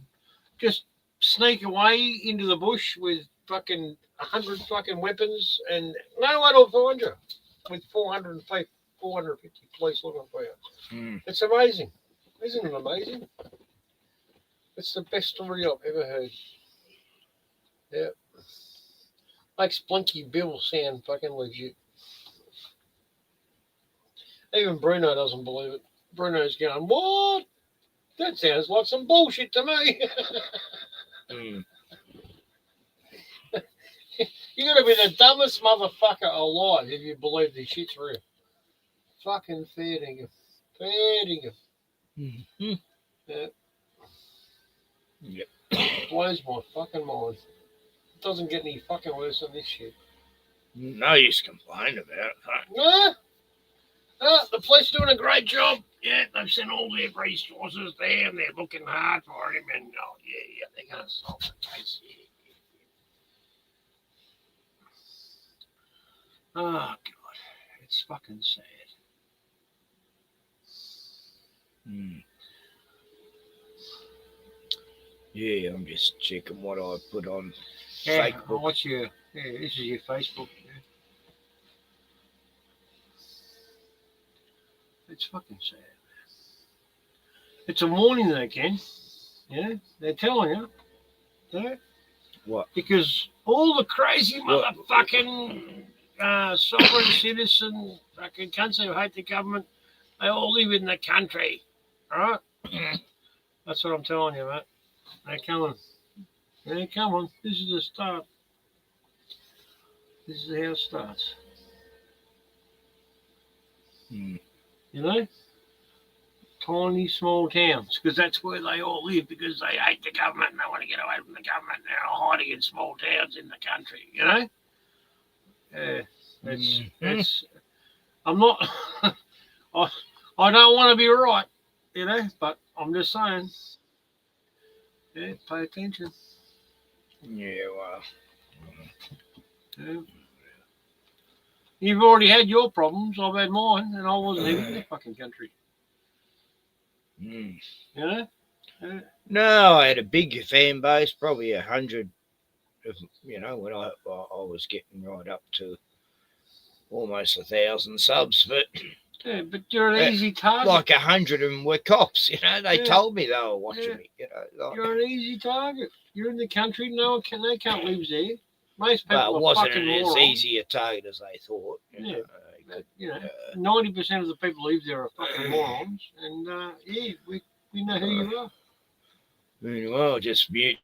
Speaker 22: just sneak away into the bush with fucking 100 fucking weapons, and no one will find you with 450 police looking for you. It's amazing. Isn't it amazing? It's the best story I've ever heard. Yeah. Makes Blinky Bill sound fucking legit. Even Bruno doesn't believe it. Bruno's going, what? That sounds like some bullshit to me. You gotta be the dumbest motherfucker alive if you believe this shit's real. Fucking fair dinkum. Fair dinkum. Yeah.
Speaker 19: Yep.
Speaker 22: Blows my fucking mind. It doesn't get any fucking worse than this shit.
Speaker 19: No use complaining about it.
Speaker 22: The police doing a great job. Yeah, they've sent all their resources there and they're looking hard for him, and they're gonna solve the case. Oh God, it's fucking sad.
Speaker 19: Yeah, I'm just checking what I put on
Speaker 22: Yeah,
Speaker 19: Facebook.
Speaker 22: what's your? Yeah, this is your Facebook. Yeah. It's fucking sad. It's a warning, though, Ken. Yeah, they're telling you. Yeah.
Speaker 19: What?
Speaker 22: Because all the crazy motherfucking sovereign citizen fucking cunts who hate the government, they all live in the country. All right? That's what I'm telling you, mate. They're coming. They're coming. This is the start. This is how it starts. You know? tiny small towns, because that's where they all live, because they hate the government and they want to get away from the government. And they're all hiding in small towns in the country, you know? It's I'm not I don't want to be right, you know, but I'm just saying. Yeah, pay attention.
Speaker 19: Yeah, well.
Speaker 22: Yeah. You've already had your problems, I've had mine, and I wasn't even in the fucking country. You know? Yeah.
Speaker 19: No, I had a big fan base, probably 100 of, you know, when I was getting right up to almost 1,000 subs, but
Speaker 22: yeah, but you're an easy target.
Speaker 19: Like 100 of them were cops, you know. They told me they were watching me, you know. Like,
Speaker 22: you're an easy target. You're in the country, no can't live there. Most people
Speaker 19: wasn't
Speaker 22: fucking
Speaker 19: as
Speaker 22: morons.
Speaker 19: easy a target as they thought.
Speaker 22: You know, 90% of the people who live there are fucking morons, and yeah, we know who you are.
Speaker 19: Well, just mute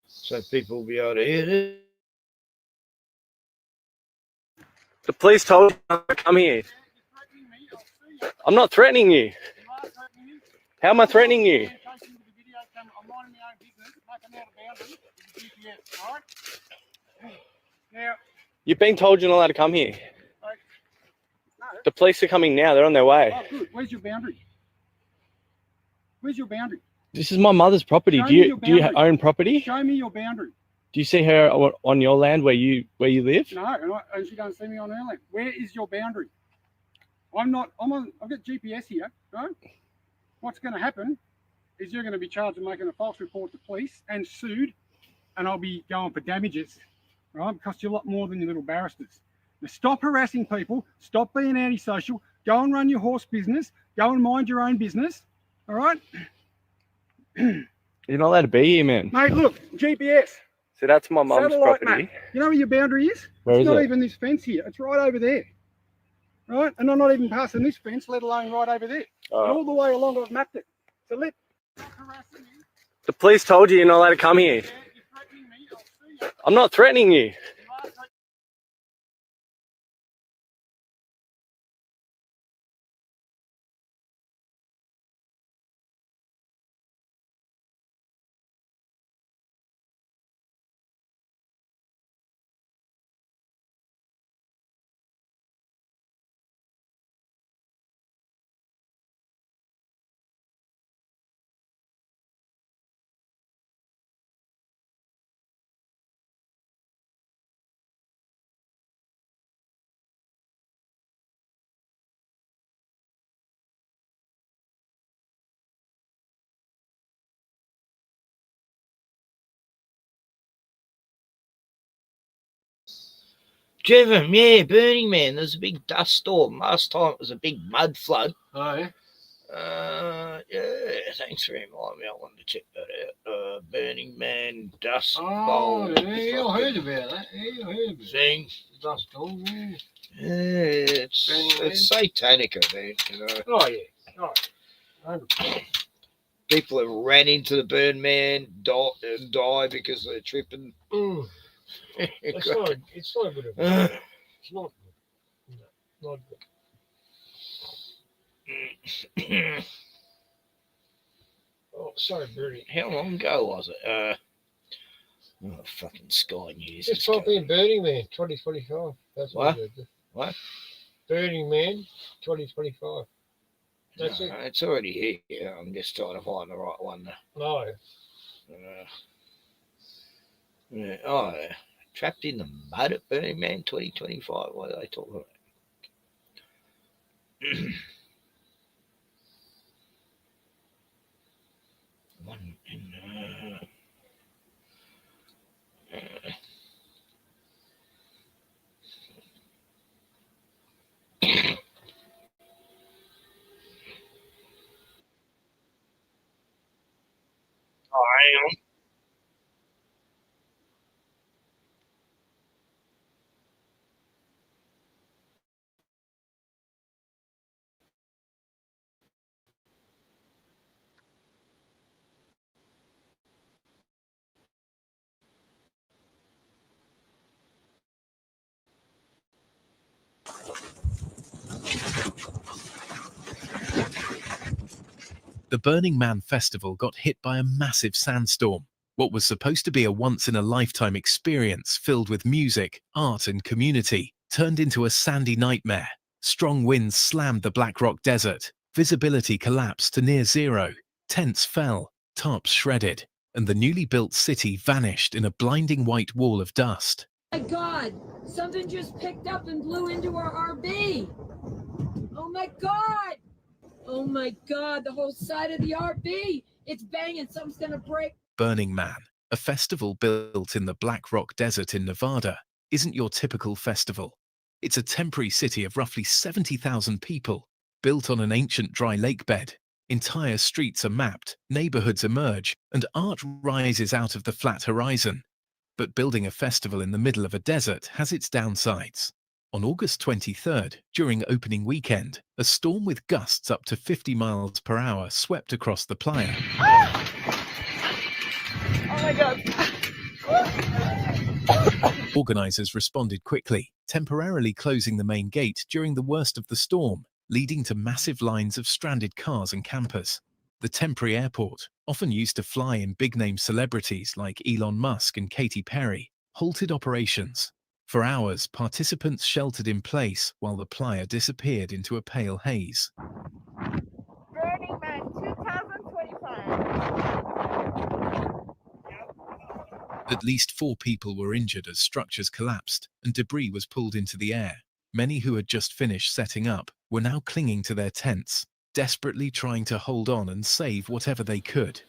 Speaker 19: so people will be able to hear it.
Speaker 2: The police told you not to come here. I'm not threatening you. How am I threatening you? You've been told you're not allowed to come here. The police are coming now. They're on their way.
Speaker 7: Oh, good. Where's your boundary? Where's your boundary?
Speaker 2: This is my mother's property. Do you own property?
Speaker 7: Show me your boundary.
Speaker 2: Do you see her on your land where you live?
Speaker 7: No, and she doesn't see me on her land. Where is your boundary? I've got GPS here, right? What's going to happen is you're going to be charged with making a false report to police and sued, and I'll be going for damages, right? It costs you a lot more than your little barristers. Now stop harassing people, stop being antisocial, go and run your horse business, go and mind your own business, all right?
Speaker 2: You're not allowed to be here, man.
Speaker 7: Mate, look, GPS.
Speaker 2: So that's my mum's
Speaker 7: Satellite
Speaker 2: property.
Speaker 7: map. You know where your boundary is?
Speaker 2: Where
Speaker 7: it's
Speaker 2: is
Speaker 7: not
Speaker 2: it?
Speaker 7: even this fence here. It's right over there. Right? And I'm not even passing this fence, let alone right over there. And all the way along, I've mapped it. So
Speaker 2: The police told you you're not allowed to come here. I'm not threatening you.
Speaker 19: Jevon, yeah, Burning Man. There's a big dust storm. Last time it was a big mud flood.
Speaker 22: Oh, yeah?
Speaker 19: Yeah, thanks for reminding me. I wanted to check that out. Burning Man dust bowl.
Speaker 22: Oh, yeah, I heard about that. Yeah, I heard about
Speaker 19: thing.
Speaker 22: Dust storm, yeah.
Speaker 19: Yeah, it's satanic event, you know.
Speaker 22: Oh, yeah. Oh, 100%.
Speaker 19: People have ran into the Burn Man, die because they're tripping.
Speaker 22: It's not a good event. It's not good. No, not good. Oh, sorry, Bernie.
Speaker 19: How long ago was it? Fucking Sky News.
Speaker 22: Just type in Burning Man 2025. That's what?
Speaker 19: What?
Speaker 22: Burning Man 2025. That's it.
Speaker 19: It's already here. I'm just trying to find the right one.
Speaker 22: No.
Speaker 19: Trapped in the mud at Burning Man 2025. What are they talking about? One in I am.
Speaker 1: The Burning Man festival got hit by a massive sandstorm. What was supposed to be a once-in-a-lifetime experience filled with music, art and community turned into a sandy nightmare. Strong winds slammed the Black Rock Desert. Visibility collapsed to near zero. Tents fell, tarps shredded, and the newly built city vanished in a blinding white wall of dust.
Speaker 11: Oh my God, something just picked up and blew into our RV. Oh my God. Oh my God, the whole side of the RV. It's banging, something's gonna break.
Speaker 1: Burning Man, a festival built in the Black Rock Desert in Nevada, isn't your typical festival. It's a temporary city of roughly 70,000 people, built on an ancient dry lake bed. Entire streets are mapped, neighborhoods emerge, and art rises out of the flat horizon. But building a festival in the middle of a desert has its downsides. On August 23rd, during opening weekend, a storm with gusts up to 50 miles per hour swept across the playa.
Speaker 11: Oh my God.
Speaker 1: Organizers responded quickly, temporarily closing the main gate during the worst of the storm, leading to massive lines of stranded cars and campers. The temporary airport, often used to fly in big-name celebrities like Elon Musk and Katy Perry, halted operations. For hours, participants sheltered in place while the playa disappeared into a pale haze.
Speaker 11: Burning Man 2025.
Speaker 1: At least 4 people were injured as structures collapsed and debris was pulled into the air. Many who had just finished setting up were now clinging to their tents, desperately trying to hold on and save whatever they could.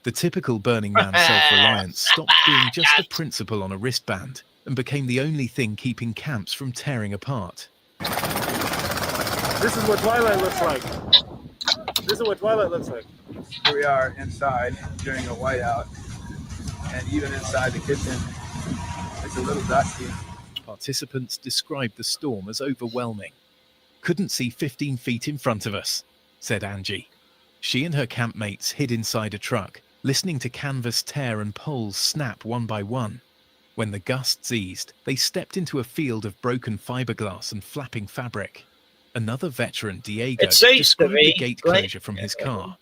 Speaker 1: The typical Burning Man self-reliance stopped being just a principle on a wristband and became the only thing keeping camps from tearing apart.
Speaker 20: This is what Twilight looks like. This is what Twilight looks like.
Speaker 24: Here we are inside during a whiteout, and even inside the kitchen, it's a little dusty.
Speaker 1: Participants described the storm as overwhelming. Couldn't see 15 feet in front of us, said Angie. She and her campmates hid inside a truck, listening to canvas tear and poles snap one by one. When the gusts eased, they stepped into a field of broken fiberglass and flapping fabric. Another veteran, Diego, described the gate closure from his car.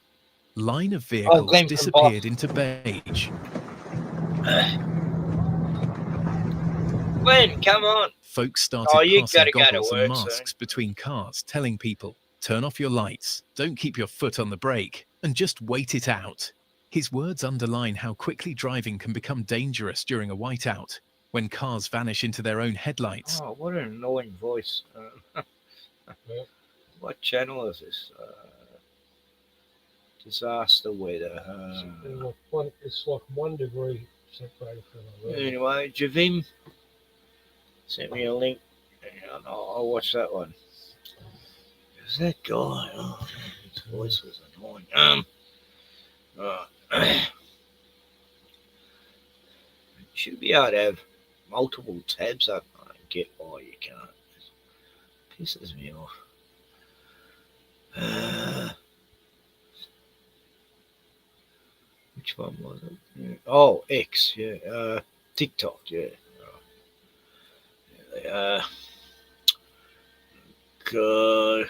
Speaker 1: Line of vehicles disappeared into beige.
Speaker 19: Glenn, come on.
Speaker 1: Folks started passing goggles and masks between cars, telling people, turn off your lights, don't keep your foot on the brake, and just wait it out. His words underline how quickly driving can become dangerous during a whiteout, when cars vanish into their own headlights.
Speaker 19: Oh, what an annoying voice. What channel is this? Disaster weather.
Speaker 22: It's like 1 degree separated from the road.
Speaker 19: Anyway, Javim sent me a link. And I'll watch that one. Who's that guy? Oh, his voice was annoying. Should be able to have multiple tabs up. I don't get why you can't. It pisses me off. Which one was it? Oh, X, yeah. TikTok, yeah. God.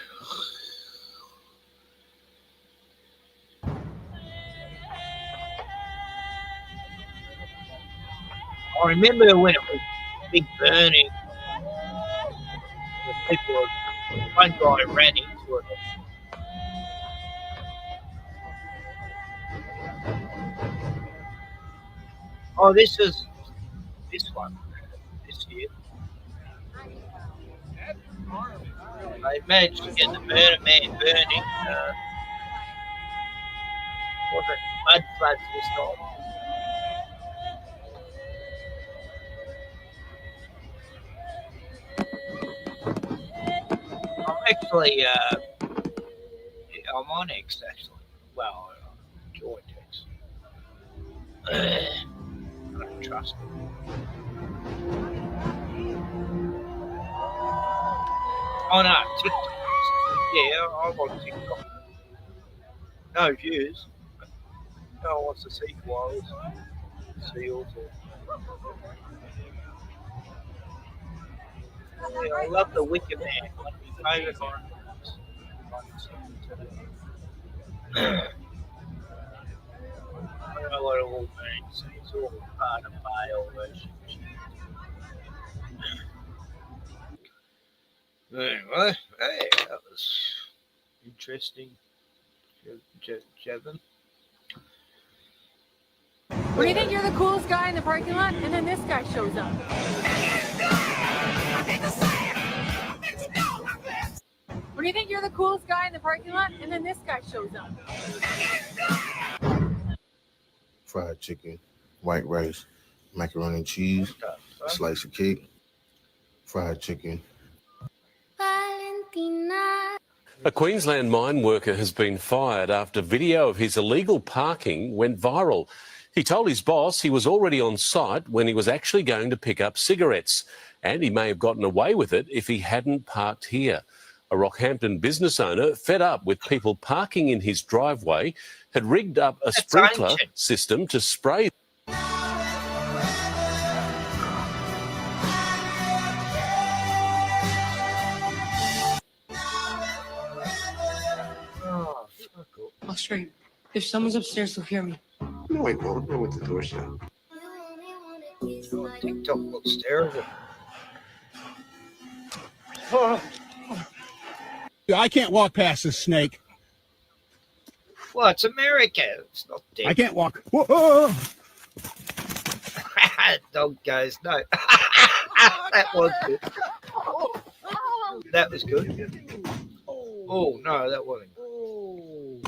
Speaker 19: I remember when it was big burning. The people, one guy ran into it. Oh, this is this one. This here. They managed to get the Burning Man burning. Was it mud floods this time? I'm actually, I'm on X actually. Well, I joined X. I don't trust it. Oh no, TikTok. Yeah, I'm on TikTok. No views. No one wants to see koalas, seals, or... Yeah, I love the Wicker Man. One of my favourite horror films. don't know what it all means. It's all part of male worship. Anyway, hey, that was interesting, Jevon.
Speaker 11: What do you think? You're the coolest guy in the parking lot, and then this guy shows up. What do you think? You're the coolest guy in the parking lot, and then this guy shows up.
Speaker 9: Fried chicken, white rice, macaroni and cheese, a slice of cake, fried chicken.
Speaker 12: A Queensland mine worker has been fired after video of his illegal parking went viral. He told his boss he was already on site when he was actually going to pick up cigarettes, and he may have gotten away with it if he hadn't parked here. A Rockhampton business owner, fed up with people parking in his driveway, had rigged up a sprinkler system to spray.
Speaker 19: Oh, fuck off.
Speaker 11: I'll straight. If someone's upstairs, they'll hear me.
Speaker 9: No, I won't. Not with the door shut.
Speaker 19: Oh, TikTok looks terrible.
Speaker 13: I can't walk past this snake.
Speaker 19: Well, it's America. It's not dead.
Speaker 13: I can't walk. Whoa.
Speaker 19: Dog goes, no. That was good. That was good. Oh, no, that wasn't. Oh.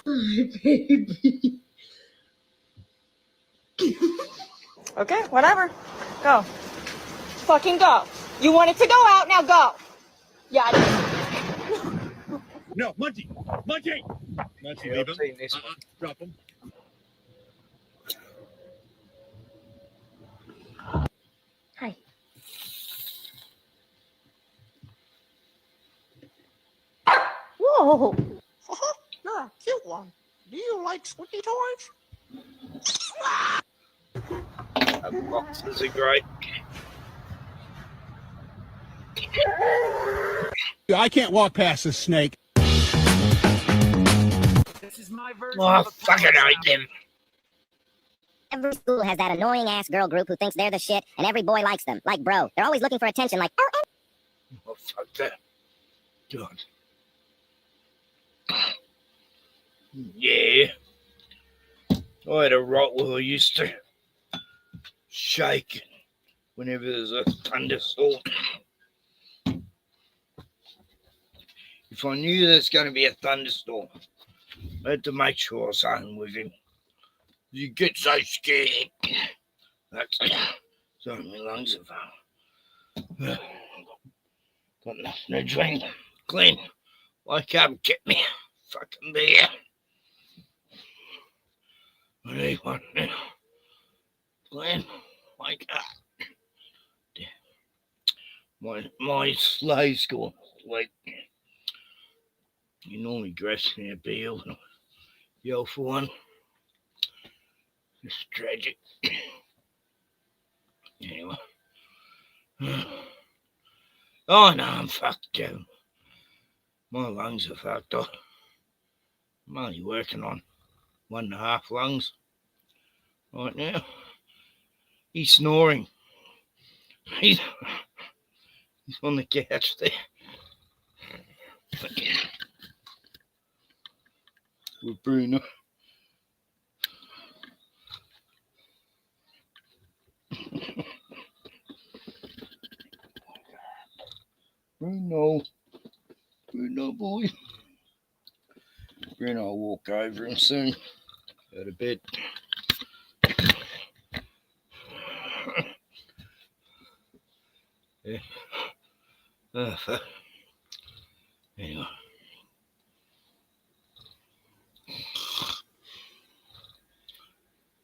Speaker 11: Baby.
Speaker 14: Okay, whatever. Go. Fucking go. You wanted to go out, now go. Yeah, I did.
Speaker 13: No, Munchie. Munchie. Munchie, leave him.
Speaker 19: This one.
Speaker 13: Drop him.
Speaker 14: Hi. Whoa.
Speaker 8: You're a cute one. Do you like squeaky toys?
Speaker 19: Boxes are great.
Speaker 13: I can't walk past this snake.
Speaker 8: This is my version
Speaker 19: Oh, fucking hate them.
Speaker 25: Every school has that annoying ass girl group who thinks they're the shit and every boy likes them. Like, bro, they're always looking for attention like,
Speaker 19: Oh, fuck that. God. Yeah. I had a Rottweiler who used to shake whenever there's a thunderstorm. If I knew there's going to be a thunderstorm, I had to make sure I was home with him. You get so scared. That's sorry, my lungs are got nothing to drink. Glenn, wake up and get me a fucking beer. I need one now. Glenn, wake up. My sleigh's gone to sleep. He normally grabs me a beer and I yell for one. It's tragic. Anyway. Oh no, I'm fucked, Joe. My lungs are fucked up. I'm only working on 1.5 lungs right now. He's snoring. He's on the couch there. With Bruno. Bruno boy. Bruno will walk over him soon. Go to bed. Yeah. Fuck. Anyway.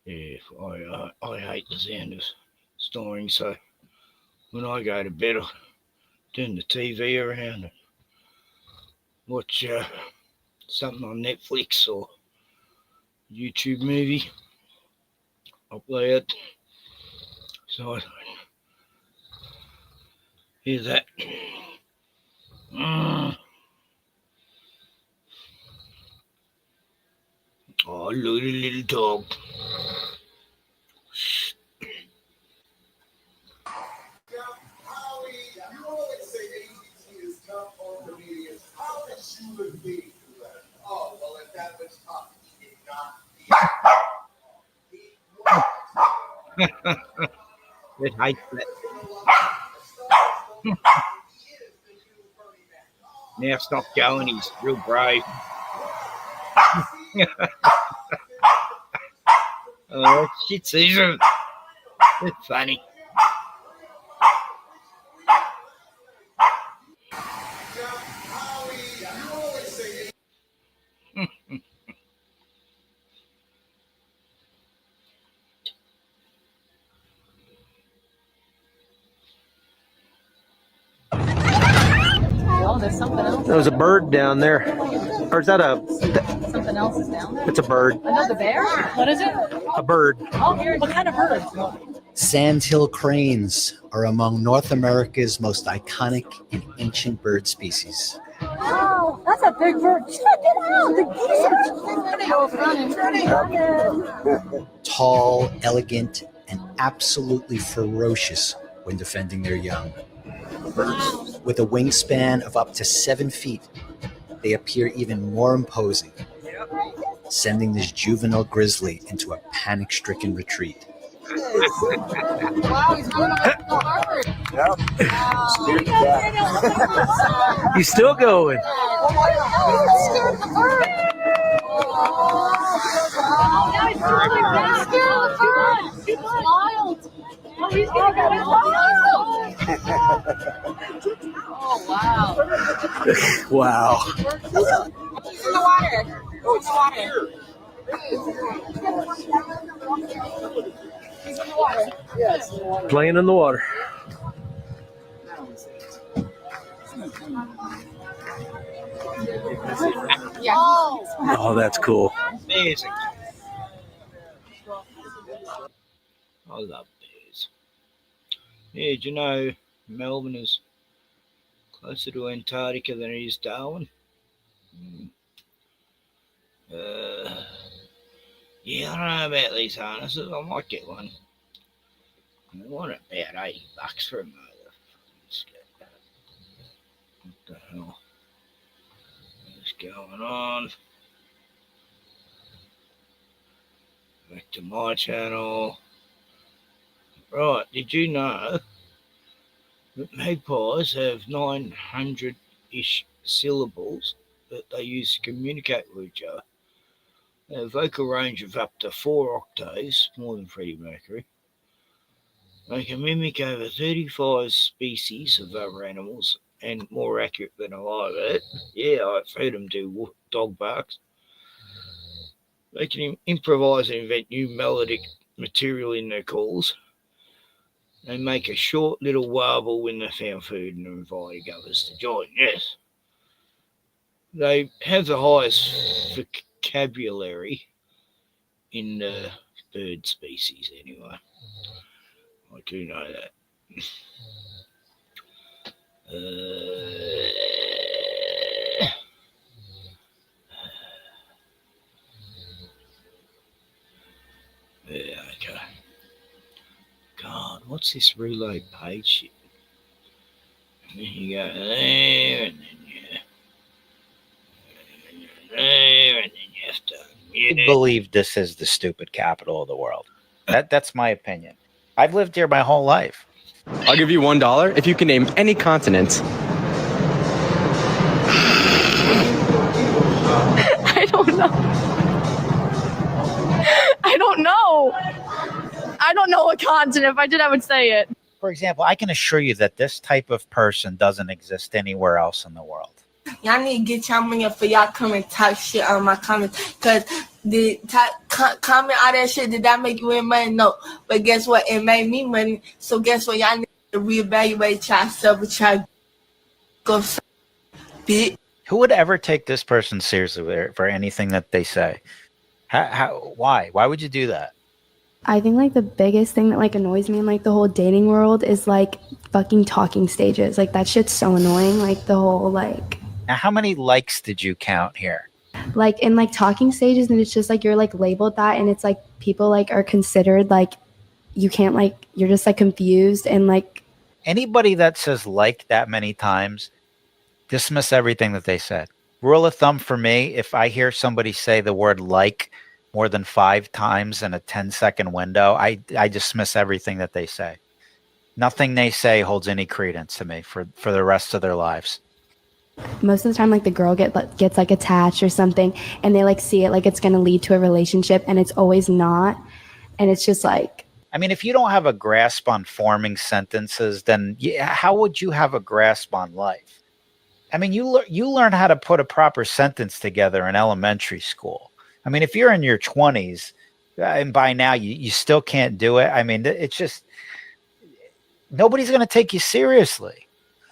Speaker 19: Yeah, I hate the sound of snoring, so when I go to bed, I turn the TV around and watch something on Netflix or YouTube movie up loud, so I don't Here's that. Oh, look at the little dog. It hates that. Now stop going, he's real brave. Oh, shit, Caesar. It's funny.
Speaker 3: Oh, there's something else.
Speaker 2: There's a bird down there. Or is that
Speaker 3: Something else is down there.
Speaker 2: it's a bird.
Speaker 3: Another bear? What is it?
Speaker 2: A bird.
Speaker 3: Oh, here. What kind of bird?
Speaker 5: Sandhill cranes are among North America's most iconic and ancient bird species.
Speaker 3: Wow, that's a big bird. Check it out.
Speaker 5: Tall, elegant, and absolutely ferocious when defending their young. With a wingspan of up to 7 feet, they appear even more imposing, sending this juvenile grizzly into a panic-stricken retreat.
Speaker 3: Wow, he's running away from the bird.
Speaker 2: He's still going.
Speaker 3: Scared of the bird. Oh, now he's really scared of the bird. He's wild. Oh, he's gonna go Oh, wow.
Speaker 2: Wow.
Speaker 3: He's in the water. Oh, it's water. He's in the water. Yes.
Speaker 2: Playing in the water.
Speaker 3: Yeah.
Speaker 2: Oh, that's cool.
Speaker 19: Amazing. I love bears. Yeah, do you know Melbourne is closer to Antarctica than it is Darwin? Yeah, I don't know about these harnesses. I might get one. I want it about $80 for a motor. What the hell? What's going on? Back to my channel. Right, did you know that magpies have 900-ish syllables that they use to communicate with each other? They have a vocal range of up to 4 octaves, more than Freddie Mercury. They can mimic over 35 species of other animals, and more accurate than a live bird. Yeah, I've heard them do dog barks. They can improvise and invent new melodic material in their calls. They make a short little warble when they found food and are inviting others to join. Yes. They have the highest vocabulary in the bird species anyway. I do know that. Yeah, okay. God, what's this reload page shit? And then you go there, and then there, and then you have to.
Speaker 10: I believe this is the stupid capital of the world. That's my opinion. I've lived here my whole life.
Speaker 2: I'll give you $1 if you can name any continent.
Speaker 14: I don't know. I don't know. I don't know a continent. If I did, I would say it.
Speaker 10: For example, I can assure you that this type of person doesn't exist anywhere else in the world.
Speaker 15: Y'all need to get y'all money up for y'all come and talk shit on my comments. Because the comment all that shit, did that make you win money? No. But guess what? It made me money. So guess what? Y'all need to reevaluate yourself and try to go bitch.
Speaker 10: Who would ever take this person seriously for anything that they say? Why? Why would you do that?
Speaker 4: I think like the biggest thing that like annoys me in like the whole dating world is like fucking talking stages. Like that shit's so annoying. Like the whole like
Speaker 10: Now, how many likes did you count here?
Speaker 4: like in like talking stages, and it's just like you're like labeled that, and it's like people like are considered like you can't like you're just like confused and like
Speaker 10: Anybody that says like that many times, dismiss everything that they said. Rule of thumb for me, if I hear somebody say the word like more than 5 times in a 10-second window, I dismiss everything that they say. Nothing they say holds any credence to me for the rest of their lives.
Speaker 4: most of the time like the girl gets like attached or something, and they like see it like it's going to lead to a relationship, and it's always not, and it's just like,
Speaker 10: I mean, if you don't have a grasp on forming sentences, then how would you have a grasp on life? I mean, you learn how to put a proper sentence together in elementary school. I mean, if you're in your 20s and by now you still can't do it, I mean, it's just nobody's going to take you seriously.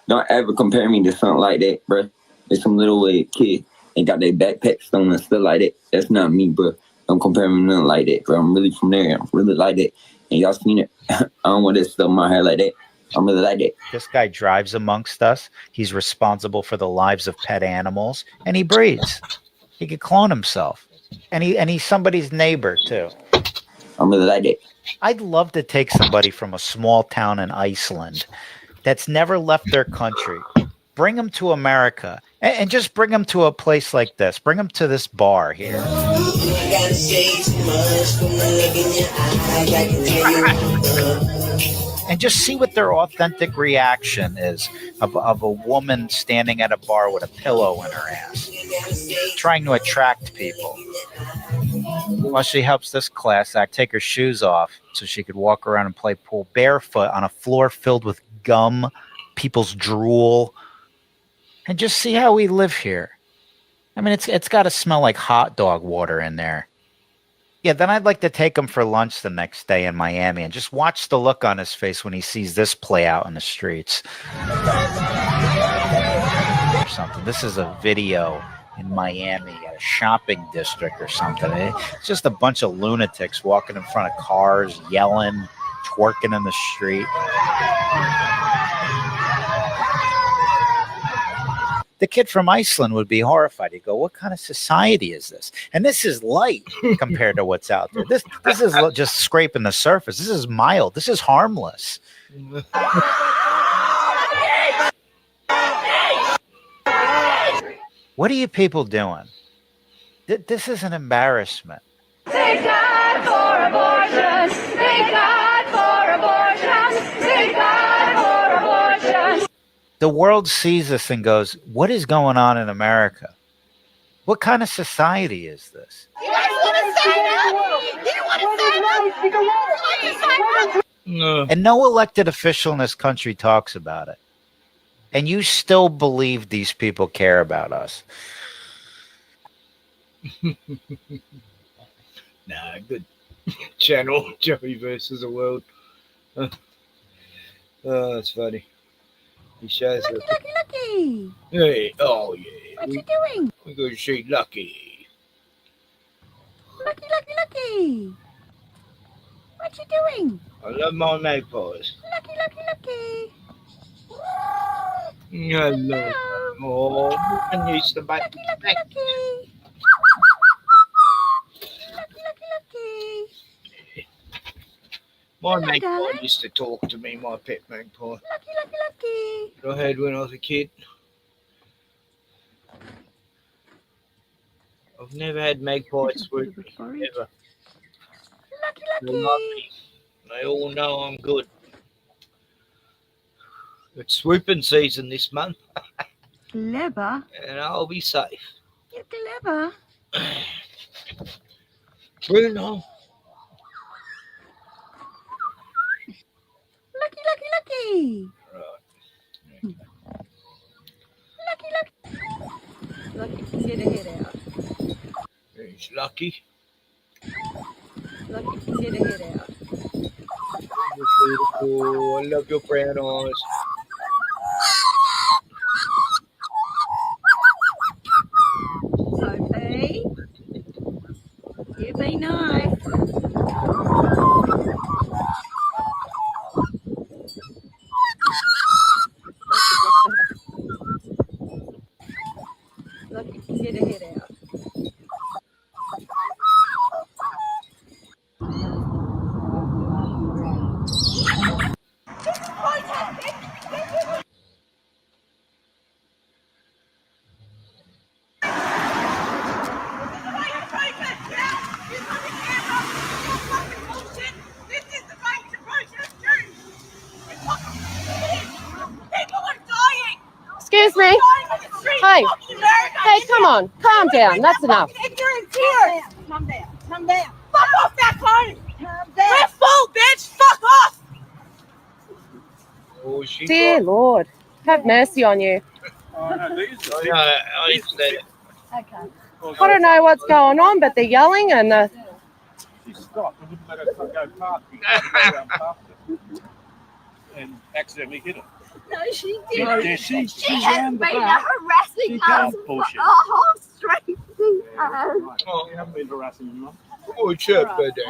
Speaker 16: Don't ever compare me to something like that, bro. There's some little kid and got their backpacks on and stuff like that. That's not me, bro. Don't compare me to nothing like that, bro. I'm really from there. I'm really like that. And y'all seen it. I don't want that stuff in my hair like that. I'm really like that.
Speaker 10: This guy drives amongst us. He's responsible for the lives of pet animals, and he breeds. He could clone himself. And he's somebody's neighbor, too.
Speaker 16: I'm really like that.
Speaker 10: I'd love to take somebody from a small town in Iceland that's never left their country, bring them to America, and just bring them to a place like this. Bring them to this bar here. And just see what their authentic reaction is of a woman standing at a bar with a pillow in her ass, trying to attract people. Well, she helps this class act take her shoes off so she could walk around and play pool barefoot on a floor filled with gum, people's drool, and just see how we live here. I mean, it's got to smell like hot dog water in there. Yeah, then I'd like to take him for lunch the next day in Miami and just watch the look on his face when he sees this play out in the streets. Or something. This is a video in Miami at a shopping district or something. It's just a bunch of lunatics walking in front of cars, yelling, twerking in the street. The kid from Iceland would be horrified. He'd go, what kind of society is this? And this is light compared to what's out there. This is just scraping the surface. This is mild. This is harmless. What are you people doing? This is an embarrassment.
Speaker 3: Thank God for abortion. Thank God for abortion. Thank God for abortion.
Speaker 10: The world sees this and goes, what is going on in America? What kind of society is this?
Speaker 3: You guys want to sign up? You want to sign up?
Speaker 10: No. And no elected official in this country talks about it. And you still believe these people care about us.
Speaker 19: Nah, good channel, Joey versus the world. Oh, that's funny. He shows
Speaker 3: Lucky.
Speaker 19: Hey, oh yeah.
Speaker 3: What you doing?
Speaker 19: We're going to see Lucky.
Speaker 3: Lucky. What you doing?
Speaker 19: I love my magpies.
Speaker 3: Lucky.
Speaker 19: Hello. Oh, and used to back.
Speaker 3: Lucky.
Speaker 19: My
Speaker 3: Hello,
Speaker 19: magpie
Speaker 3: darling.
Speaker 19: used to talk to me, my pet magpie.
Speaker 3: Lucky.
Speaker 19: That I had when I was a kid. I've never had magpies swoop me, ever. They love me. They all know I'm good. It's swooping season this month,
Speaker 3: Clever.
Speaker 19: and I'll be safe.
Speaker 3: You're clever.
Speaker 19: Bruno.
Speaker 3: Lucky.
Speaker 19: Right.
Speaker 3: Lucky can get a head out.
Speaker 19: He's lucky.
Speaker 3: Lucky can get a head out.
Speaker 19: You're beautiful. I love your brown eyes.
Speaker 3: Sophie, you be nice.
Speaker 6: Excuse me. Hey. Hey, come on. Calm down. That's enough.
Speaker 15: Calm down. Calm down. Fuck off that phone. We're full, bitch. Fuck off.
Speaker 19: Oh, she
Speaker 6: Dear Lord, have mercy on you.
Speaker 19: I understand.
Speaker 6: I don't know what's going on, but they're yelling and
Speaker 20: She stopped. I wouldn't let her go past me. She go around past her and accidentally hit her.
Speaker 15: No, she
Speaker 20: No,
Speaker 15: didn't.
Speaker 20: she
Speaker 15: has
Speaker 20: ran the
Speaker 15: been
Speaker 20: back.
Speaker 15: harassing us for
Speaker 20: bullshit.
Speaker 15: a whole straight thing.
Speaker 20: Oh, you haven't been harassing anyone.
Speaker 19: Oh, it's your birthday.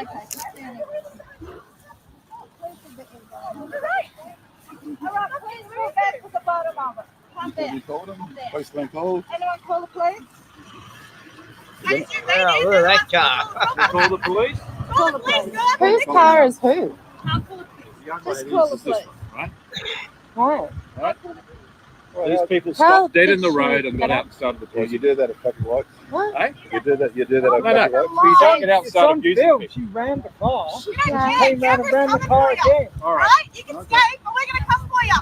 Speaker 15: All right, please move back to the bottom of it. Come
Speaker 20: You
Speaker 15: down.
Speaker 20: called them? Police been called?
Speaker 15: Anyone call the police?
Speaker 19: Yeah, look at that car.
Speaker 20: You call the police?
Speaker 15: Call the police, guys.
Speaker 6: whose car is who?
Speaker 20: The young
Speaker 15: Just
Speaker 20: lady
Speaker 15: call the
Speaker 20: is this
Speaker 15: police.
Speaker 20: one, right?
Speaker 6: Oh.
Speaker 20: Right? These people
Speaker 6: How
Speaker 20: stopped dead
Speaker 6: did
Speaker 20: in the
Speaker 6: she
Speaker 20: road and got
Speaker 6: get
Speaker 20: out
Speaker 6: up?
Speaker 20: and started the police. You do that at fucking lights?
Speaker 6: What?
Speaker 20: Hey? You do that at No, no. You don't get out and start abusing people.
Speaker 22: She ran the car.
Speaker 6: Yeah.
Speaker 22: Came out and ran the car again.
Speaker 20: All right.
Speaker 15: Right? You can escape, but we're going to come for you.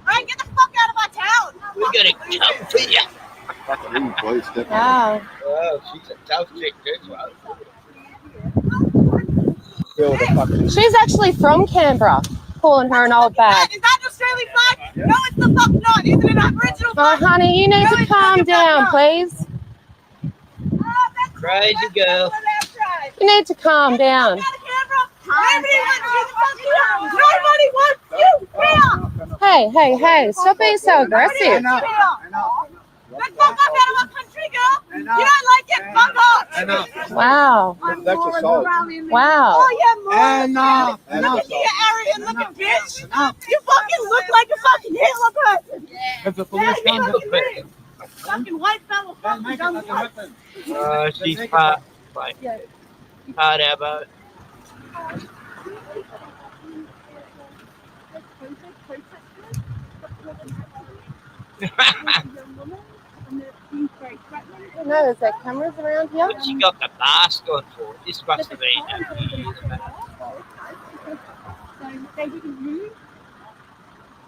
Speaker 15: Right? Get the fuck out of our town.
Speaker 19: We're going to come for you.
Speaker 20: Fucking leave, please. Step
Speaker 6: Wow.
Speaker 19: Oh, she's a tough chick, too.
Speaker 20: Fill the fucking...
Speaker 6: She's actually from Canberra, calling her an old bag.
Speaker 15: Is that an Australian flag? No, it's the fuck not. Is it an Aboriginal
Speaker 6: Oh,
Speaker 15: flag?
Speaker 6: honey, you need
Speaker 15: No,
Speaker 6: to
Speaker 15: it's
Speaker 6: calm
Speaker 15: not.
Speaker 6: down, please.
Speaker 19: Crazy girl.
Speaker 6: You need to calm down.
Speaker 15: Nobody wants you here.
Speaker 6: Hey, stop being so aggressive.
Speaker 15: Get fuck up out of our country, girl. You don't like it, fuck off.
Speaker 6: Wow.
Speaker 20: That's assault.
Speaker 6: Wow.
Speaker 15: Oh, yeah, Mom. Look at you, Aryan looking bitch. You fucking look like a fucking Hitler person.
Speaker 20: Have the police come to the
Speaker 15: Fucking white fella, fucking dumb white.
Speaker 19: She's part. Like, part about it.
Speaker 6: No, is there cameras around here?
Speaker 19: What she got the mask on for? This must have been a few years back.
Speaker 15: They didn't move.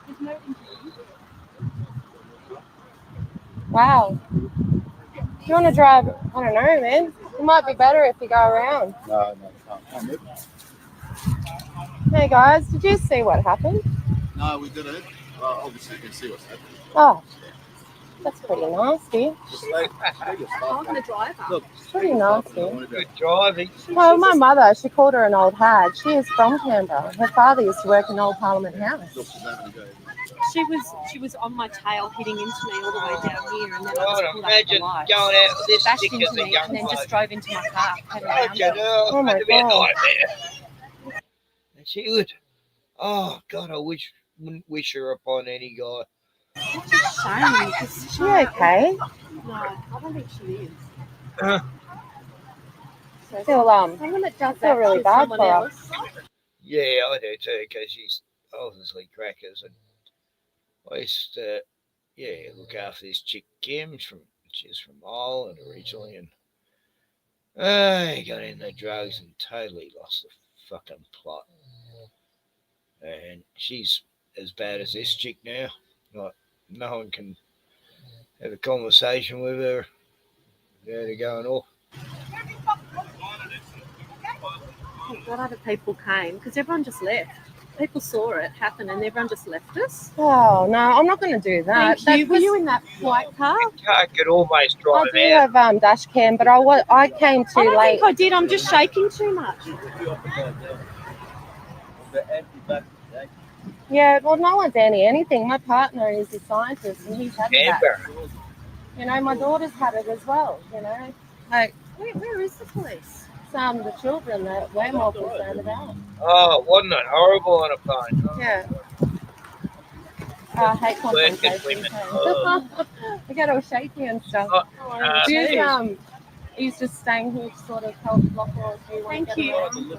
Speaker 15: There's no interview.
Speaker 6: Wow. If you want to drive, I don't know, man. It might be better if you go around.
Speaker 20: No, can't.
Speaker 6: Hey, guys, did you see what happened?
Speaker 20: No, we didn't. Obviously, you can see what's happening.
Speaker 6: Oh, that's pretty nasty.
Speaker 15: I'm going to drive her.
Speaker 20: Look,
Speaker 6: Pretty nasty.
Speaker 19: Good driving.
Speaker 6: Well, my mother, she called her an old hag. She is from Canberra. Her father used to work in Old Parliament House.
Speaker 17: She was on my tail, hitting into me all the way down here, and then I
Speaker 19: God,
Speaker 17: just pulled up the
Speaker 19: imagine
Speaker 17: lights,
Speaker 19: going out with this
Speaker 17: bashed
Speaker 19: chick
Speaker 17: into
Speaker 19: as a
Speaker 17: me,
Speaker 19: young
Speaker 17: and then
Speaker 19: bloke.
Speaker 17: just drove into my car. Came around.
Speaker 6: Oh my
Speaker 19: That'd be a
Speaker 6: God.
Speaker 19: nightmare. And she would. Oh God, I wouldn't wish her upon any guy.
Speaker 17: It's a shame. Is
Speaker 6: She okay?
Speaker 17: No, I don't think she is.
Speaker 6: Someone that does feel really bad for her.
Speaker 19: Yeah, I do too, because she's obviously crackers, and I used to, look after this chick Kim she's from Ireland originally, and I got in the drugs and totally lost the fucking plot. And she's as bad as this chick now. Like, no one can have a conversation with her without her going off.
Speaker 17: What other people came? Because everyone just left. People saw it happen, and everyone just left us.
Speaker 6: Oh, no, I'm not going to do that.
Speaker 17: Thank you. Were you in that white car?
Speaker 19: I could almost drive
Speaker 6: I do have dash cam, but I came too
Speaker 17: I don't
Speaker 6: late.
Speaker 17: think I did. I'm just shaking too much.
Speaker 6: Yeah, well, no one's anything. My partner is a scientist, and he's had that. You know, my daughter's had it as well, you know. Like,
Speaker 17: where is the police?
Speaker 6: Some of the children that we're more concerned about.
Speaker 19: Oh, wasn't it horrible on a phone?
Speaker 6: Yeah. I hate confrontation. I get all shaky and stuff. He's just staying here to sort of help block or if you want to get around.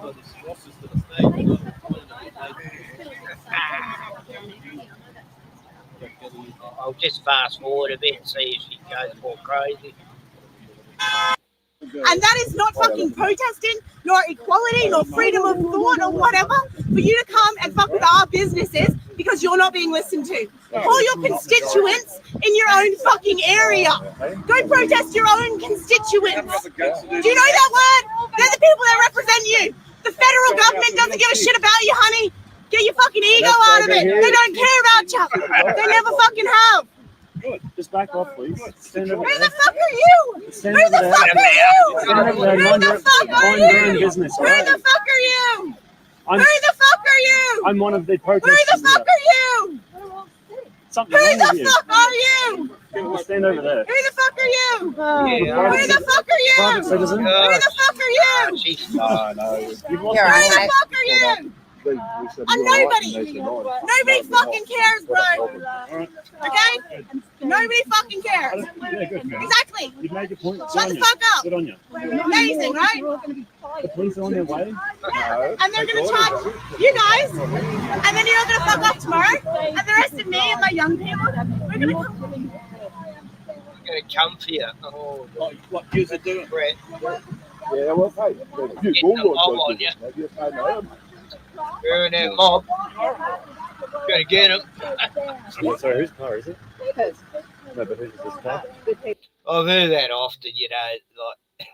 Speaker 19: I'll just fast forward a bit and see if she goes more crazy.
Speaker 15: And that is not fucking protesting, nor equality, nor freedom of thought, or whatever, for you to come and fuck with our businesses because you're not being listened to.
Speaker 14: Call your constituents in your own fucking area. Go protest your own constituents. Do you know that word? They're the people that represent you. The federal government doesn't give a shit about you, honey. Get your fucking ego out of it. They don't care about you. They never fucking have.
Speaker 2: Good. Just back off, please. Stand over
Speaker 14: Who
Speaker 2: there.
Speaker 14: the fuck are you?
Speaker 2: Stand
Speaker 14: Who
Speaker 2: over
Speaker 14: the
Speaker 2: there.
Speaker 14: fuck are you?
Speaker 2: Stand over there.
Speaker 14: Who the fuck are
Speaker 2: Mind your own
Speaker 14: you?
Speaker 2: business,
Speaker 14: Who
Speaker 2: all right?
Speaker 14: the fuck are you?
Speaker 2: I'm-
Speaker 14: Who the fuck are you?
Speaker 2: I'm one of the
Speaker 14: Who
Speaker 2: protesters.
Speaker 14: the fuck are you?
Speaker 2: Something
Speaker 14: Who
Speaker 2: wrong with
Speaker 14: the
Speaker 2: you.
Speaker 14: fuck are you?
Speaker 2: Stand over there.
Speaker 14: Who the fuck are you?
Speaker 2: Yeah.
Speaker 14: Who the fuck are you?
Speaker 2: Private citizen.
Speaker 14: Who the fuck are you?
Speaker 2: No. You've lost
Speaker 14: Who
Speaker 2: your
Speaker 14: the
Speaker 2: mind.
Speaker 14: fuck are you? I'm nobody. Nobody fucking cares, bro. Okay? Nobody fucking cares.
Speaker 2: Yeah, good, man.
Speaker 14: Exactly.
Speaker 2: You've made your point.
Speaker 14: Shut the fuck up.
Speaker 2: Good on you.
Speaker 14: Amazing, right?
Speaker 2: The police are on their way. No.
Speaker 14: And they're gonna charge you guys, and then you're not gonna fuck off tomorrow. And the rest of me and my young people, we're gonna come.
Speaker 19: Going to come for you. Oh,
Speaker 2: what you are doing,
Speaker 19: Brett?
Speaker 2: Yeah, well, hey.
Speaker 19: Getting the mob on you. We're in that mob. Going to get him.
Speaker 2: Sorry, whose car is it? No, but whose is this car?
Speaker 19: I've heard that often, you know, like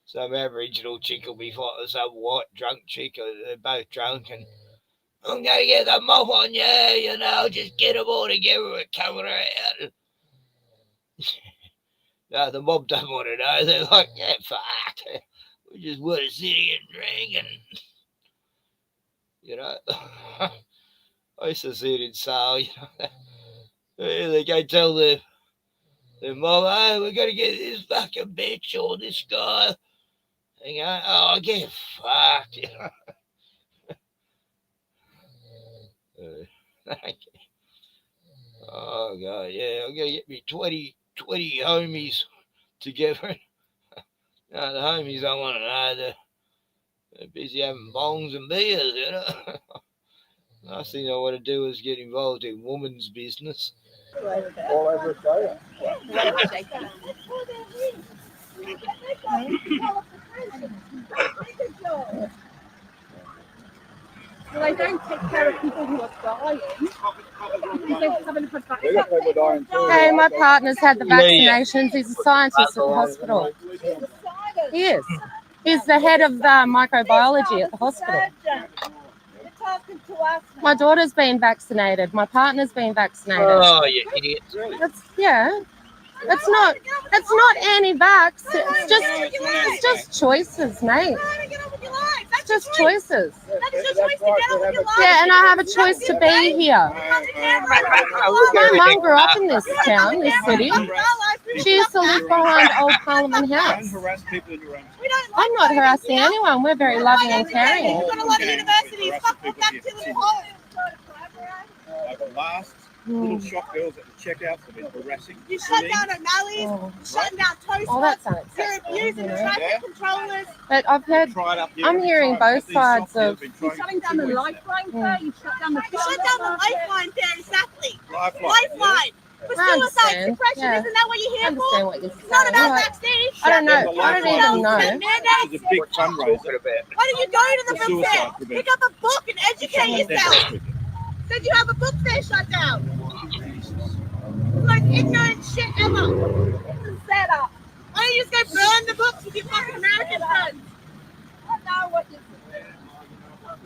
Speaker 19: some Aboriginal chick will be fighting some white drunk chick, or they're both drunk, and I'm going to get the mob on you, you know, just get them all together with a camera out. No, the mob don't want to know. They're like, yeah, fuck. We just want to sit here and drink and, you know. I used to see it in Sale, you know. They go tell the mob, hey, we're going to get this fucking bitch or this guy. They go, oh, get fucked, you know. Oh, God, yeah, I'm going to get me 20 homies together. No, the homies don't want to know. They're busy having bongs and beers, you know. Last thing I want to do is get involved in woman's business.
Speaker 2: All over Australia.
Speaker 3: Well, they don't take care of people who are dying.
Speaker 6: Hey, my partner's had the vaccinations. He's a scientist at the hospital. He is. He's the head of microbiology at the hospital. My daughter's been vaccinated. My partner's been vaccinated.
Speaker 19: Oh, you idiot.
Speaker 6: It's not anti-vax. It's just choices, mate. It's just choices. Yeah, and I have a choice to be here. My mum grew up in this town, this city. She used to live behind Old Parliament House. I'm not harassing anyone. We're very loving and caring.
Speaker 14: We've got a lot of universities. Fuck off back to Little Hole.
Speaker 20: The last little shop girls at the checkouts have been harassing.
Speaker 14: You shut down O'Malley's, you're shutting down Toast
Speaker 6: that's
Speaker 14: Box, you're
Speaker 6: unacceptable.
Speaker 14: abusing the traffic controllers.
Speaker 6: But I'm hearing both sides of.
Speaker 3: You're shutting down the lifeline there, you shut down the
Speaker 14: lifeline there, exactly.
Speaker 20: Lifeline.
Speaker 14: For
Speaker 6: I
Speaker 14: suicide
Speaker 6: understand.
Speaker 14: suppression,
Speaker 6: Yeah.
Speaker 14: isn't that what you're
Speaker 6: I
Speaker 14: here
Speaker 6: understand
Speaker 14: for?
Speaker 6: what you're
Speaker 14: It's not
Speaker 6: saying.
Speaker 14: about
Speaker 6: Like,
Speaker 14: vaccines.
Speaker 6: I don't know. I don't even know.
Speaker 20: It's a big fundraiser.
Speaker 14: Why don't you go to the book
Speaker 20: Suicide
Speaker 14: fair?
Speaker 20: prevention.
Speaker 14: Pick up a book and educate yourself. Said you have a book fair shut down. It's like ignorant shit ever. It's a setup. Why don't you just go burn the books with your fucking American friends? I know what you're saying.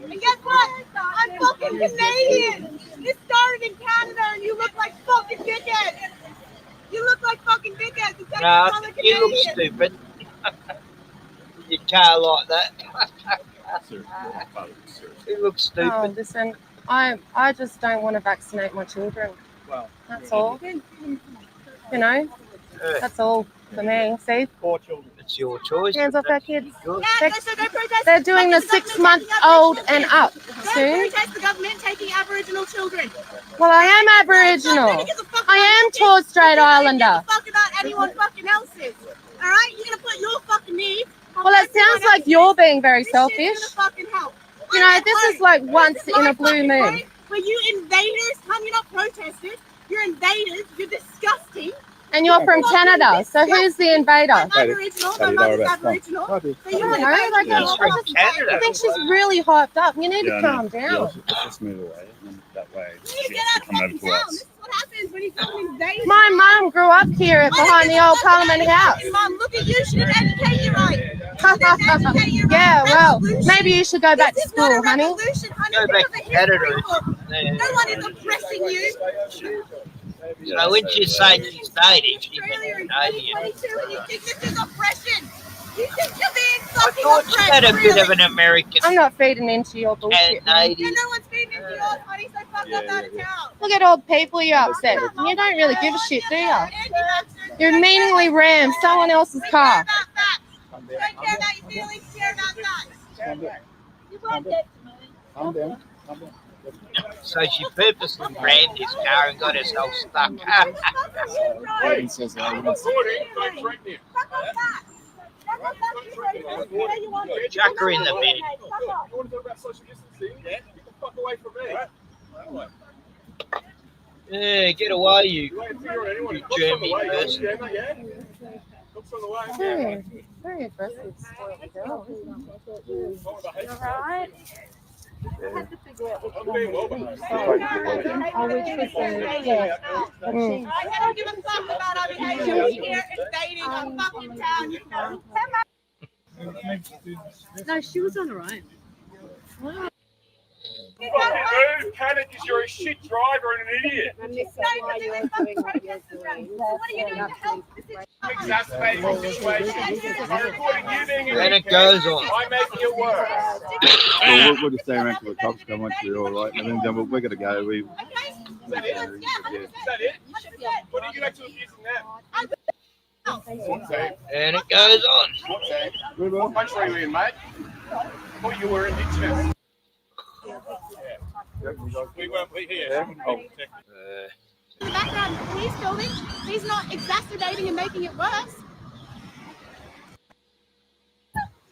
Speaker 14: And guess what? I'm fucking Canadian. This started in Canada and you look like fucking dickheads. You look like fucking dickheads. It's
Speaker 19: Nah,
Speaker 14: other
Speaker 19: you look
Speaker 14: Canadians.
Speaker 19: stupid. Your car like that. You look stupid.
Speaker 6: Oh, listen, I just don't want to vaccinate my children.
Speaker 20: Well,
Speaker 6: That's all. You know, that's all for me. See?
Speaker 20: Poor children.
Speaker 19: It's your choice.
Speaker 6: Hands off our kids.
Speaker 14: They're
Speaker 6: They're doing the 6-month-old and up soon.
Speaker 14: Protest the government taking Aboriginal children.
Speaker 6: Well, I am Aboriginal. I am Torres Strait Islander.
Speaker 14: Fuck about anyone fucking else's. All right, you're gonna put your fucking needs.
Speaker 6: Well, it sounds like you're being very selfish.
Speaker 14: Fucking help.
Speaker 6: You know, this is like once in a blue moon.
Speaker 14: Were you invaders? Come, you're not protesters. You're invaders. You're disgusting.
Speaker 6: And you're from Canada, so who's the invader?
Speaker 14: Aboriginal. My mother's Aboriginal. So you
Speaker 6: I don't
Speaker 14: want
Speaker 6: know, like,
Speaker 14: to
Speaker 6: I think she's really hyped up. You need to calm down.
Speaker 20: Yeah, let's just move away. And that way,
Speaker 14: You get out of fucking town. This is what happens when you film these days.
Speaker 6: My mum grew up here behind the old Parliament House.
Speaker 14: Mum, look at you. She didn't educate you right.
Speaker 6: Yeah, well, maybe you should go back to school, honey.
Speaker 14: Go
Speaker 19: back to Canada.
Speaker 14: No one is oppressing you.
Speaker 19: So when she say she's dating, she's
Speaker 14: Australia in
Speaker 19: Canadian.
Speaker 14: 2022 and you think this is oppression. You think you're being
Speaker 19: I
Speaker 14: fucking
Speaker 19: thought she had a bit of an American.
Speaker 6: I'm not feeding into your bullshit.
Speaker 19: Canadian.
Speaker 14: No one's feeding into yours, honey, so fuck up out of town.
Speaker 6: Look at all the people you're upset. You don't really give a shit, do you? You're meaningly rammed someone else's car.
Speaker 14: Don't care about your feelings, care about that. You won't get to me.
Speaker 20: Calm down. Calm down.
Speaker 19: So she purposely rammed his car and got herself stuck.
Speaker 20: He says that.
Speaker 19: Chuck her in the bin.
Speaker 20: You want to talk about social distancing? Get the fuck away from me.
Speaker 19: Yeah, get away, you German person.
Speaker 6: Very aggressive.
Speaker 17: Alright.
Speaker 14: I had to figure out which one I don't give a fuck about our behavior here and dating on fucking town.
Speaker 17: No, she was on her own.
Speaker 20: Move, panic because you're a shit driver and an idiot. Exacerbating the situation. I'm recording you being an
Speaker 19: And
Speaker 20: idiot.
Speaker 19: it goes on.
Speaker 20: I'm making it worse.
Speaker 7: Well, we'll just stay around till the cops come once we're all right. And then we're going to go.
Speaker 20: Is that it? Is that it? What are you actually using now?
Speaker 19: And it goes on.
Speaker 20: What country are you in, mate? I thought you were indigenous. We weren't here.
Speaker 14: In the background, he's filming. He's not exacerbating and making it worse.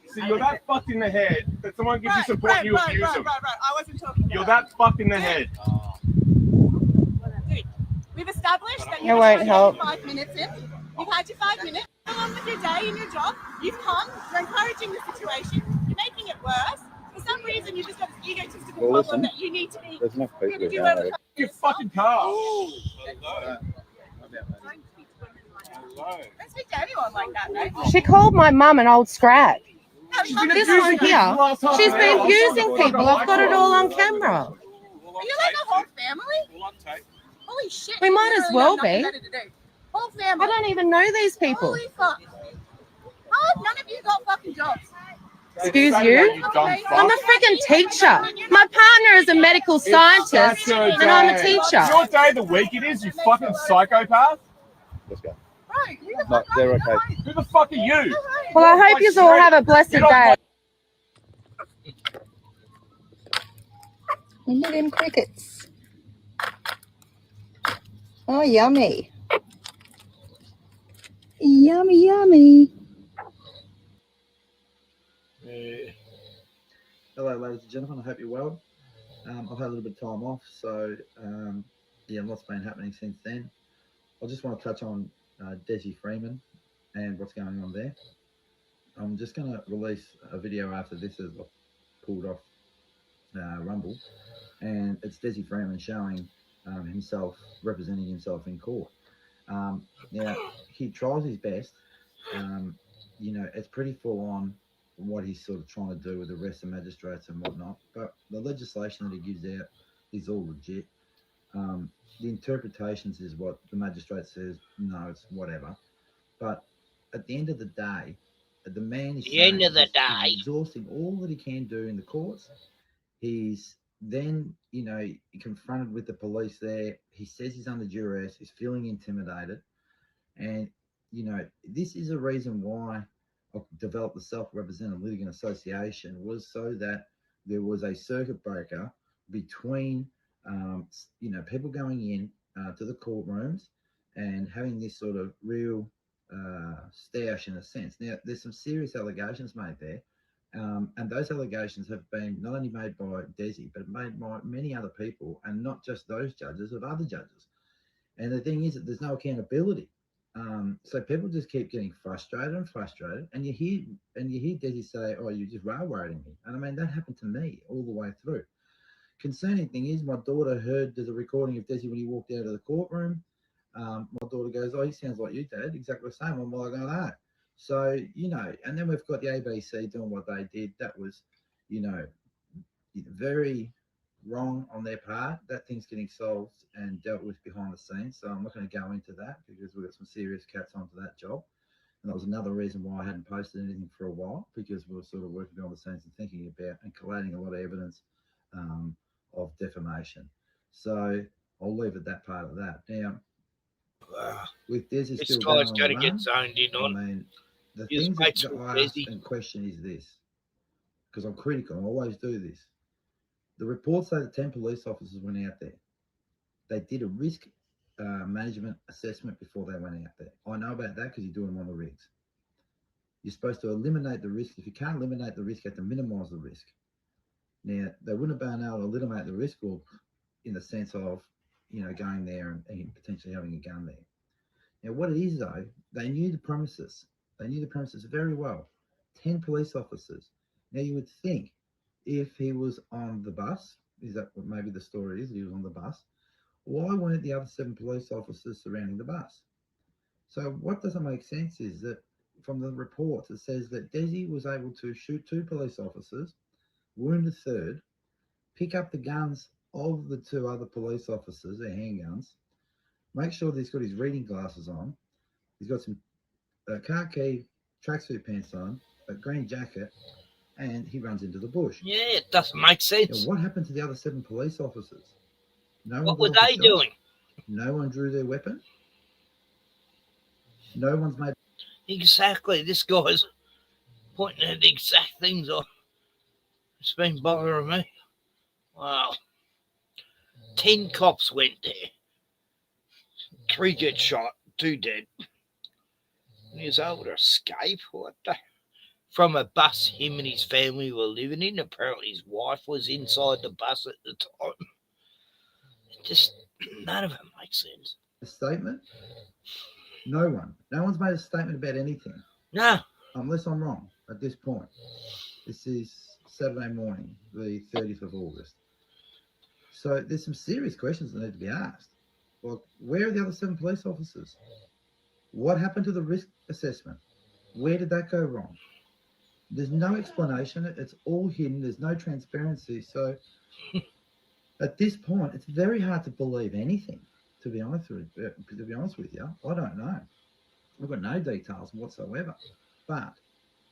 Speaker 20: See, you're that fucked in the head that someone gives you support and you abuse them.
Speaker 14: Right. I wasn't talking.
Speaker 20: You're that fucked in the head.
Speaker 14: Dude, we've established that
Speaker 6: It
Speaker 14: you've
Speaker 6: won't help.
Speaker 14: 5 minutes in. You've had your 5 minutes. Go on with your day and your job. You've come. You're encouraging the situation. You're making it worse. For some reason, you just got this egotistical problem that you need to be.
Speaker 7: There's enough
Speaker 14: You're
Speaker 7: people
Speaker 14: gonna do
Speaker 7: down
Speaker 14: over
Speaker 7: there.
Speaker 20: Your fucking car.
Speaker 14: Don't speak to anyone like that, mate.
Speaker 6: She called my mum an old scrap.
Speaker 20: She's been
Speaker 6: This
Speaker 20: abusing
Speaker 6: one
Speaker 20: people
Speaker 6: here,
Speaker 20: last time.
Speaker 6: she's been abusing people. I've got it all on camera.
Speaker 14: Are you like a whole family? Holy shit.
Speaker 6: We might as
Speaker 14: You
Speaker 6: well
Speaker 14: really
Speaker 6: be.
Speaker 14: have nothing better to do. Whole family.
Speaker 6: I don't even know these people.
Speaker 14: Holy fuck. Oh, none of you got fucking jobs.
Speaker 6: Excuse you? I'm a freaking teacher. My partner is a medical scientist, and I'm a teacher.
Speaker 20: Your day of the week it is, you fucking psychopath.
Speaker 7: Let's go.
Speaker 14: Bro, who the
Speaker 7: No,
Speaker 14: fuck
Speaker 7: they're
Speaker 14: are
Speaker 7: okay.
Speaker 20: Who the fuck are you?
Speaker 6: Well, I hope you all have a blessed day.
Speaker 18: Look at them crickets. Oh, yummy. Yummy, yummy.
Speaker 21: Hello, ladies and gentlemen. I hope you're well. I've had a little bit of time off, so yeah, lots been happening since then. I just want to touch on Dezi Freeman and what's going on there. I'm just going to release a video after this as I pulled off Rumble, and it's Dezi Freeman showing himself, representing himself in court. Now, he tries his best. You know, it's pretty full on what he's sort of trying to do with the rest of magistrates and whatnot, but the legislation that he gives out is all legit. The interpretations is what the magistrate says, no, it's whatever. But at the end of the day, the man is exhausting all that he can do in the courts. He's then, you know, confronted with the police there. He says he's under duress, he's feeling intimidated. And, you know, this is a reason why I developed the Self-Represented Litigant Association, was so that there was a circuit breaker between, you know, people going in to the courtrooms and having this sort of real stash in a sense. Now, there's some serious allegations made there. And those allegations have been not only made by Dezi, but made by many other people, and not just those judges, of other judges. And the thing is that there's no accountability. So people just keep getting frustrated and frustrated, and you hear Desi say, "Oh, you're just railroading me," and I mean that happened to me all the way through. Concerning thing is, my daughter heard there's a recording of Desi when he walked out of the courtroom. My daughter goes, "Oh, he sounds like you, Dad, exactly the same." I'm like, "Oh no." So and then we've got the ABC doing what they did. That was, very wrong on their part. That thing's getting solved and dealt with behind the scenes. So I'm not going to go into that because we've got some serious cats onto that job. And that was another reason why I hadn't posted anything for a while, because we were sort of working behind the scenes and thinking about and collating a lot of evidence of defamation. So I'll leave it that part of that. Now, with Desi
Speaker 19: This
Speaker 21: still going
Speaker 19: guy's
Speaker 21: on
Speaker 19: got
Speaker 21: the
Speaker 19: to get
Speaker 21: run,
Speaker 19: zoned in
Speaker 21: I
Speaker 19: on.
Speaker 21: mean, the
Speaker 19: His
Speaker 21: things
Speaker 19: mates
Speaker 21: that
Speaker 19: were
Speaker 21: I ask
Speaker 19: busy.
Speaker 21: and question is this, because I'm critical, I always do this. The reports say that 10 police officers went out there. They did a risk management assessment before they went out there. I know about that because you do them on the rigs. You're supposed to eliminate the risk. If you can't eliminate the risk, you have to minimise the risk. Now, they wouldn't have been able to eliminate the risk, or in the sense of, going there and potentially having a gun there. Now, what it is, though, they knew the premises. They knew the premises very well. 10 police officers. Now, you would think if he was on the bus, is that what maybe the story is, he was on the bus, why weren't the other 7 police officers surrounding the bus? So what doesn't make sense is that from the reports, it says that Desi was able to shoot 2 police officers, wound a third, pick up the guns of the 2 other police officers, their handguns, make sure that he's got his reading glasses on, he's got some khaki tracksuit pants on, a green jacket, and he runs into the bush.
Speaker 19: Yeah, it doesn't make sense.
Speaker 21: Now, what happened to the other 7 police officers? No one
Speaker 19: What were
Speaker 21: got off
Speaker 19: they
Speaker 21: the shot.
Speaker 19: doing?
Speaker 21: No one drew their weapon. No one's made.
Speaker 19: Exactly. This guy's pointing at the exact things it's been bothering me. Wow. 10 cops went there. 3 get shot, 2 dead. He was able to escape. What the? From a bus him and his family were living in. Apparently his wife was inside the bus at the time. Just none of it makes sense.
Speaker 21: A statement? No one. No one's made a statement about anything.
Speaker 19: No.
Speaker 21: Unless I'm wrong at this point. This is Saturday morning, the 30th of August. So there's some serious questions that need to be asked. Like, where are the other 7 police officers? What happened to the risk assessment? Where did that go wrong? There's no explanation. It's all hidden. There's no transparency. So at this point, it's very hard to believe anything, to be honest with you. I don't know. I've got no details whatsoever. But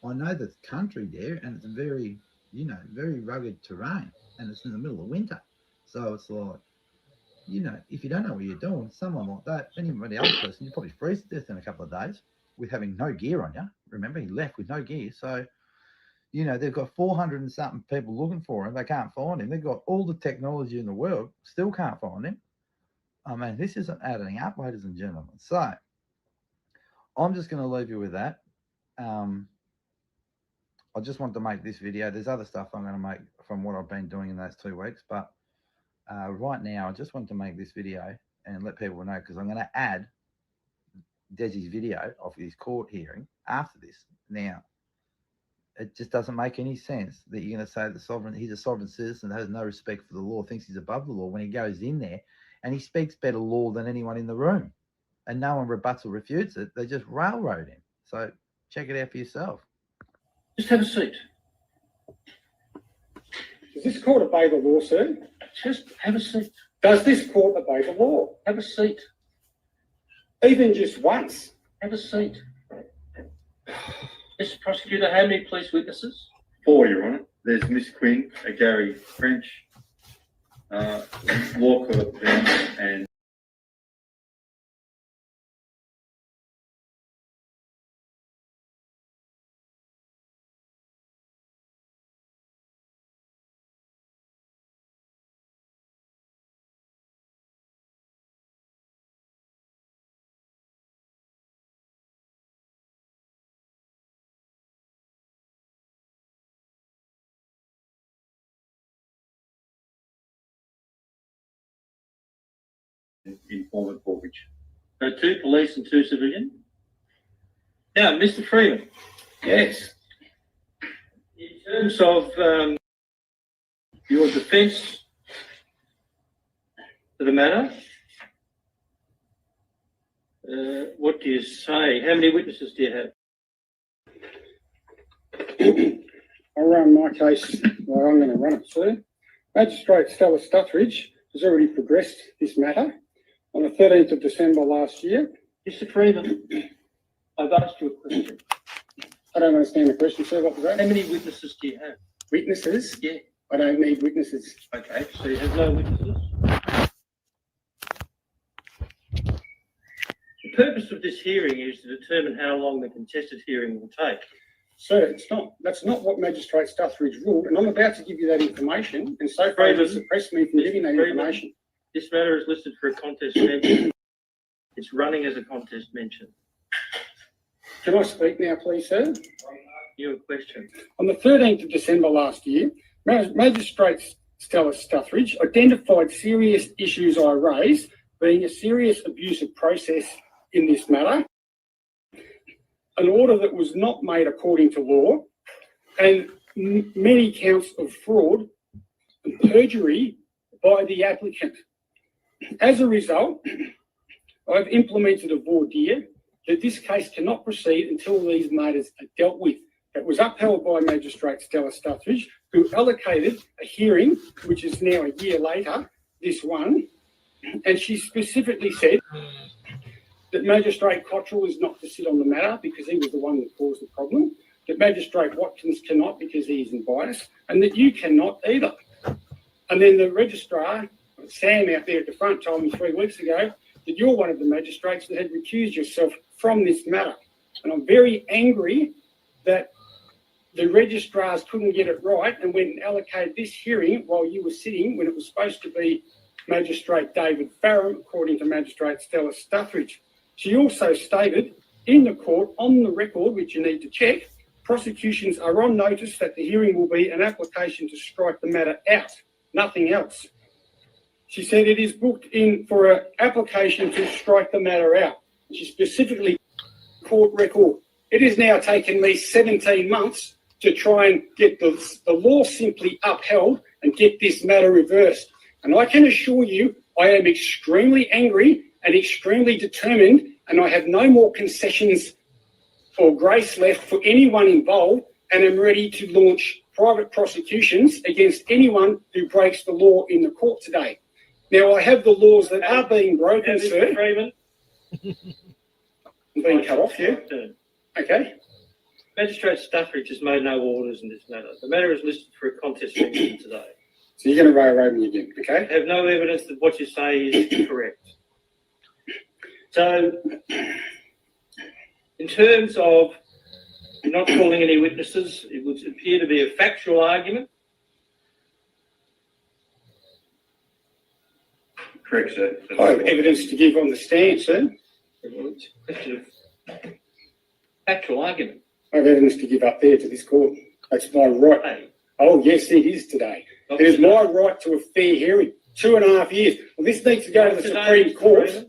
Speaker 21: I know there's country there, and it's very, very rugged terrain, and it's in the middle of winter. So it's like, if you don't know what you're doing, someone like that, anybody else person, you probably freeze to death in a couple of days with having no gear on you. Remember, he left with no gear. So, they've got 400 and something people looking for him. They can't find him. They've got all the technology in the world, still can't find him. I mean, this isn't adding up, ladies and gentlemen. So I'm just going to leave you with that. I just want to make this video. There's other stuff I'm going to make from what I've been doing in those 2 weeks, but right now I just want to make this video and let people know, because I'm going to add Desi's video of his court hearing after this. Now, it just doesn't make any sense that you're going to say he's a sovereign citizen that has no respect for the law, thinks he's above the law, when he goes in there and he speaks better law than anyone in the room, and no one rebuts or refutes it. They just railroad him. So check it out for yourself.
Speaker 1: Just have a seat. Does this court obey the law, sir? Just have a seat. Does this court obey the law? Have a seat. Even just once? Have a seat. Mr. Prosecutor, how many police witnesses?
Speaker 7: 4, Your Honour. There's Miss Quinn, Gary French, Walker Brown, and informant Borwich.
Speaker 9: So 2 police and 2 civilian. Now, Mr. Freeman.
Speaker 1: Yes.
Speaker 9: In terms of your defence to the matter, what do you say? How many witnesses do you have?
Speaker 1: I'll run my case where I'm going to run it, sir. Magistrate Stella Stuthridge has already progressed this matter. On the 13th of December last year.
Speaker 9: Mr. Freeman, I've asked you a question.
Speaker 1: I don't understand the question, sir. What was that?
Speaker 9: How many witnesses do you have?
Speaker 1: Witnesses?
Speaker 9: Yeah.
Speaker 1: I don't need witnesses.
Speaker 9: Okay, so you have no witnesses? The purpose of this hearing is to determine how long the contested hearing will take.
Speaker 1: Sir, it's not. That's not what Magistrate Stuthridge ruled, and I'm about to give you that information, and so far you suppressed me from giving that information.
Speaker 9: This matter is listed for a contest mention. It's running as a contest mention.
Speaker 1: Can I speak now, please, sir?
Speaker 9: Your question.
Speaker 1: On the 13th of December last year, Magistrate Stella Stuthridge identified serious issues I raised, being a serious abusive process in this matter, an order that was not made according to law, and many counts of fraud and perjury by the applicant. As a result, I've implemented a voir dire that this case cannot proceed until these matters are dealt with. It was upheld by Magistrate Stella Stuthridge, who allocated a hearing, which is now a year later, this one, and she specifically said that Magistrate Cottrell is not to sit on the matter because he was the one that caused the problem, that Magistrate Watkins cannot because he isn't biased, and that you cannot either. And then the registrar, Sam out there at the front, told me 3 weeks ago that you're one of the magistrates that had recused yourself from this matter. And I'm very angry that the registrars couldn't get it right and went and allocated this hearing while you were sitting when it was supposed to be Magistrate David Farram, according to Magistrate Stella Stuthridge. She also stated in the court, on the record, which you need to check, prosecutions are on notice that the hearing will be an application to strike the matter out, nothing else. She said it is booked in for an application to strike the matter out. She specifically court record. It has now taken me 17 months to try and get the law simply upheld and get this matter reversed. And I can assure you, I am extremely angry and extremely determined, and I have no more concessions or grace left for anyone involved, and am ready to launch private prosecutions against anyone who breaks the law in the court today. Now, I have the laws that are being broken, sir.
Speaker 9: Freeman.
Speaker 1: I'm being cut off, yeah? Okay.
Speaker 9: Magistrate Stuthridge has made no orders in this matter. The matter is listed for a contest mention today.
Speaker 1: So you're going to railroad me again, okay?
Speaker 9: I have no evidence that what you say is correct. So, in terms of not calling any witnesses, it would appear to be a factual argument.
Speaker 1: Correct, sir. I have evidence to give on the stand, sir.
Speaker 9: Well, it's a question of factual argument.
Speaker 1: I have evidence to give up there to this court. That's my right.
Speaker 9: Hey.
Speaker 1: Oh, yes, it is today. It is my right to a fair hearing. 2.5 years. Well, this needs to go to the Supreme Court.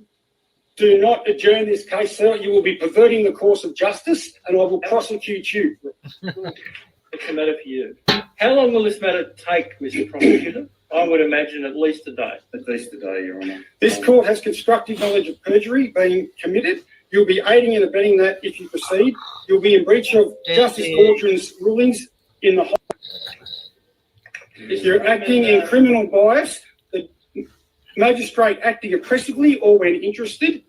Speaker 1: Do not adjourn this case, sir. You will be perverting the course of justice, and I will prosecute you.
Speaker 9: What's the matter for you? How long will this matter take, Mr. Prosecutor? I would imagine at least a day.
Speaker 1: At least a day, Your Honour. This court has constructive knowledge of perjury being committed. You'll be aiding and abetting that if you proceed. You'll be in breach of Justice Cautrin's rulings in the You're acting in criminal bias. The magistrate acting oppressively or when interested.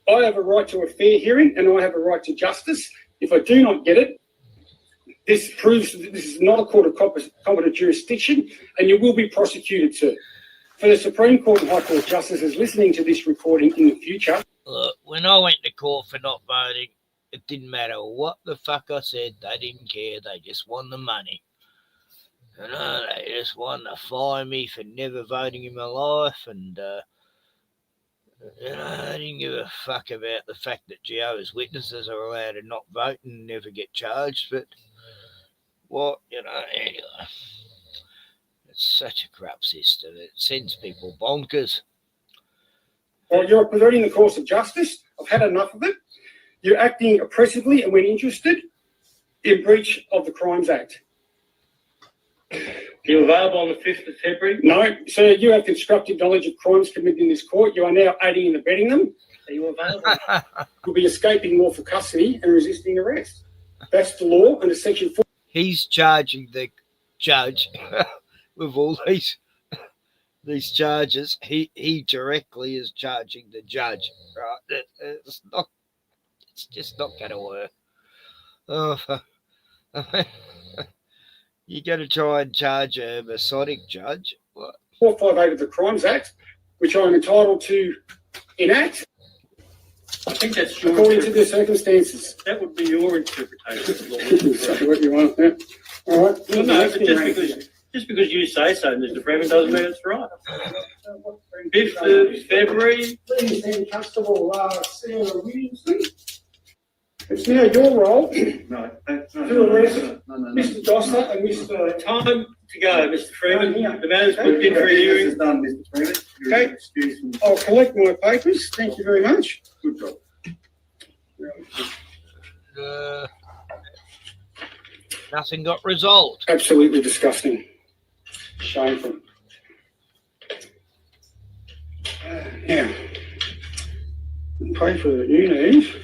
Speaker 1: I have a right to a fair hearing and I have a right to justice. If I do not get it, this proves that this is not a court of competent jurisdiction and you will be prosecuted, sir. For the Supreme Court and High Court justices listening to this recording in the future.
Speaker 19: Look, when I went to court for not voting, it didn't matter what the fuck I said. They didn't care. They just won the money. You know, they just wanted to fire me for never voting in my life. And, you know, they didn't give a fuck about the fact that Jehovah's Witnesses are allowed to not vote and never get charged. But, what, you know, anyway. It's such a crap system. It sends people bonkers.
Speaker 1: Or you're perverting the course of justice. I've had enough of it. You're acting oppressively and when interested in breach of the Crimes Act.
Speaker 9: Are you available on the 5th of February?
Speaker 1: No, sir, you have constructive knowledge of crimes committed in this court. You are now aiding and abetting them.
Speaker 9: Are you available?
Speaker 1: You'll be escaping lawful custody and resisting arrest. That's the law under Section 4.
Speaker 19: He's charging the judge with all these charges. He directly is charging the judge, right? It's just not going to work. Oh, you got to try and charge a Masonic judge? What?
Speaker 1: 458 of the Crimes Act, which I am entitled to enact.
Speaker 9: I think that's your
Speaker 1: according to the circumstances.
Speaker 9: That would be your interpretation of the law.
Speaker 1: Say what you want. Yeah. All right.
Speaker 9: Well, no, but just because you say so, Mr. Freeman, doesn't mean it's right. 5th of February.
Speaker 1: Please, then, Constable Sarah Williamson. It's now your role to arrest Mr. Dossler and Mr.
Speaker 9: Time to go, Mr. Freeman. The matter's booked in for a hearing.
Speaker 1: Is done, Mr. Freeman. Okay. I'll collect my papers. Thank you very much. Good job.
Speaker 19: Nothing got resolved.
Speaker 1: Absolutely disgusting. Shameful. Now, the paper that you need.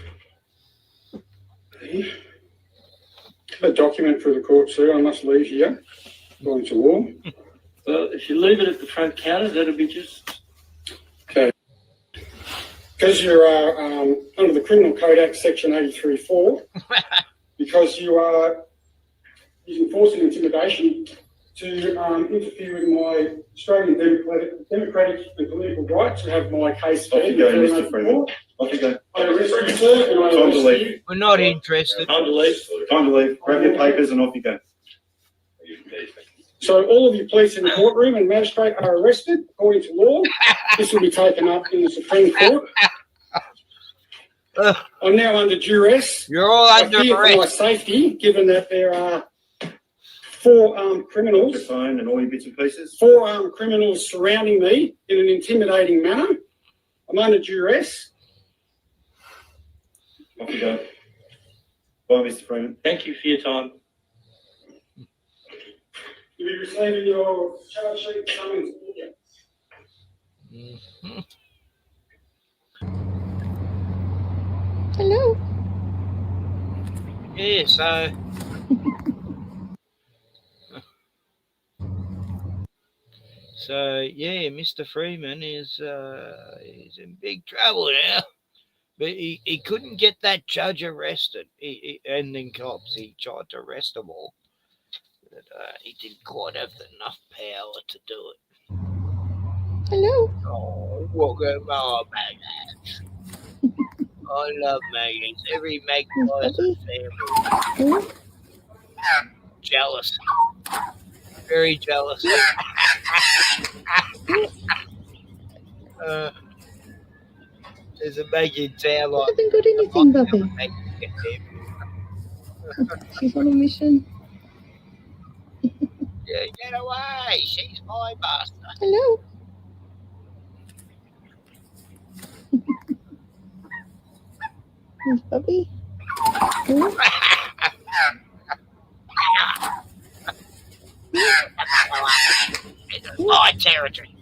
Speaker 1: A document for the court, sir. I must leave here, according to law.
Speaker 9: Well, if you leave it at the front counter, that'll be just...
Speaker 1: Okay. Because you are under the Criminal Code Act, Section 83(4), because you are using force and intimidation to interfere with my Australian democratic and political right to have my case heard.
Speaker 21: Mr. Freeman. Off you go.
Speaker 1: I arrest you, sir, and I
Speaker 21: Time to
Speaker 1: arrest
Speaker 21: leave.
Speaker 1: you.
Speaker 19: We're not interested.
Speaker 9: Time to leave.
Speaker 21: Time to leave. Grab your papers and off you go.
Speaker 1: So all of you police in the courtroom and magistrate are arrested according to law. This will be taken up in the Supreme Court. I'm now under duress.
Speaker 19: You're all under
Speaker 1: I fear for my
Speaker 19: arrest.
Speaker 1: safety, given that there are 4 armed criminals.
Speaker 21: Your phone and all your bits and pieces.
Speaker 1: 4 armed criminals surrounding me in an intimidating manner. I'm under duress.
Speaker 21: Off you go. Bye, Mr. Freeman.
Speaker 9: Thank you for your time.
Speaker 1: You'll be receiving your charge sheet summons.
Speaker 18: Hello.
Speaker 19: Yeah, so... So, yeah, Mr. Freeman is he's in big trouble now. But he couldn't get that judge arrested. And then cops, he tried to arrest them all. But he didn't quite have enough power to do it.
Speaker 18: Hello.
Speaker 19: Oh, welcome. Oh, maggots. I love maggots. Every magpie has a family. Jealous. Very jealous. There's a maggot town like...
Speaker 18: I haven't got anything, Bubby. She's on a mission.
Speaker 19: Yeah, get away. She's my master.
Speaker 18: Hello. Where's Bubby? Hello?
Speaker 19: This is my territory.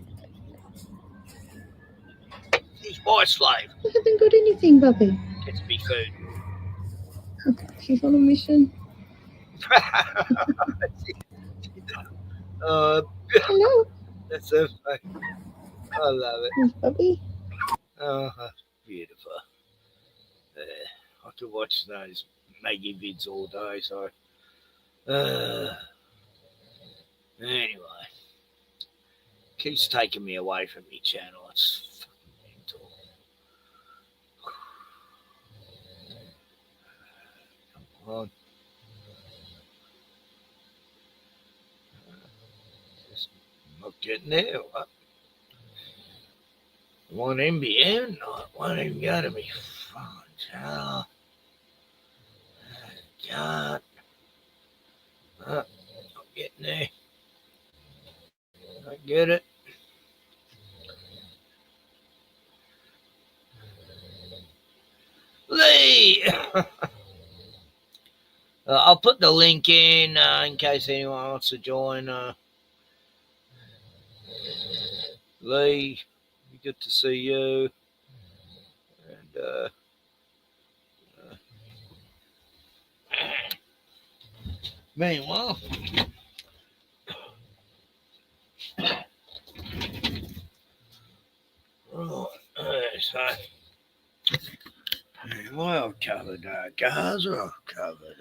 Speaker 19: She's my slave.
Speaker 18: I haven't got anything, Bubby.
Speaker 19: Gets me food.
Speaker 18: She's on a mission. Hello.
Speaker 19: That's so funny. I love it.
Speaker 18: Where's Bubby?
Speaker 19: Oh, beautiful. I could watch those Maggie vids all day, so... anyway. Keeps taking me away from my channel. It's fucking mental. Come on. Just not getting there. What? One NBN? No, it won't even go to me. Fucking channel. God. Not getting there. I get it. Lee! I'll put the link in case anyone wants to join. Lee, good to see you. And meanwhile, so I've covered Gaza, I've covered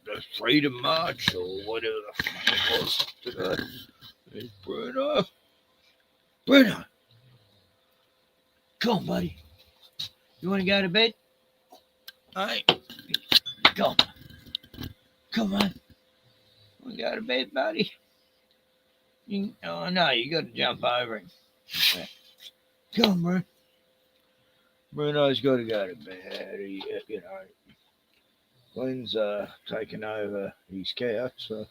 Speaker 19: the Freedom March or whatever the fuck it was today. There's Bruno. Bruno, come on, buddy. You want to go to bed? Hey, come on. Come on. Want to go to bed, buddy? Oh, no, you got to jump over him. Okay. Come on, bro. Bruno's got to go to bed. He, Glenn's taken over his couch, so.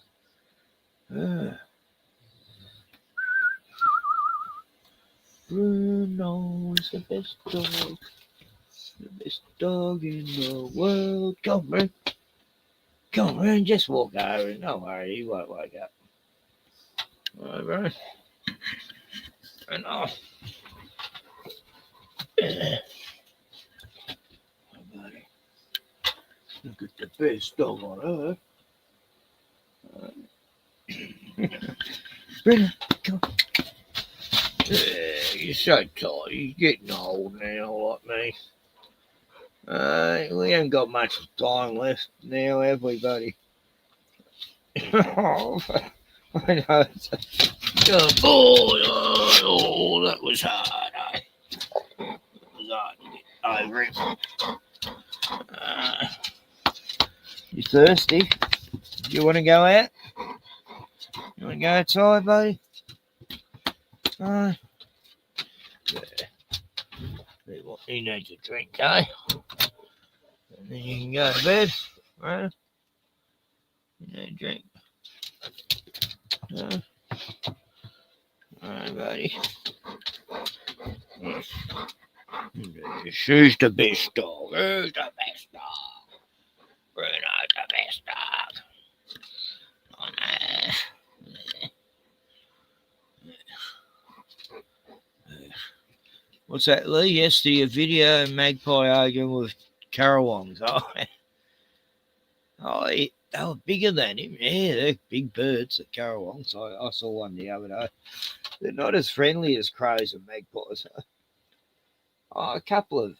Speaker 19: Bruno is the best dog. The best dog in the world. Come on, bro. Come on, bro. Just walk over. Don't worry, he won't wake up. All right, bro. And off. Buddy. Look at the best dog on earth. Bruno, come on. You're so tired. You're getting old now, like me. We haven't got much time left now, have we, buddy? Oh, I know. Oh, boy. Oh, that was hard, eh? It was hard to get over it. You thirsty? You want to go out? You want to go outside, buddy? Yeah. He needs a drink, eh? And then you can go to bed, right? You need a drink. Alright, buddy. Who's the best dog? Who's the best dog? Bruno's the best dog. Oh, no. What's that, Lee? Yesterday, a video of Magpie arguing with Currawongs. They were bigger than him. Yeah, they're big birds, the Currawongs. I saw one the other day. They're not as friendly as crows and magpies. A couple of,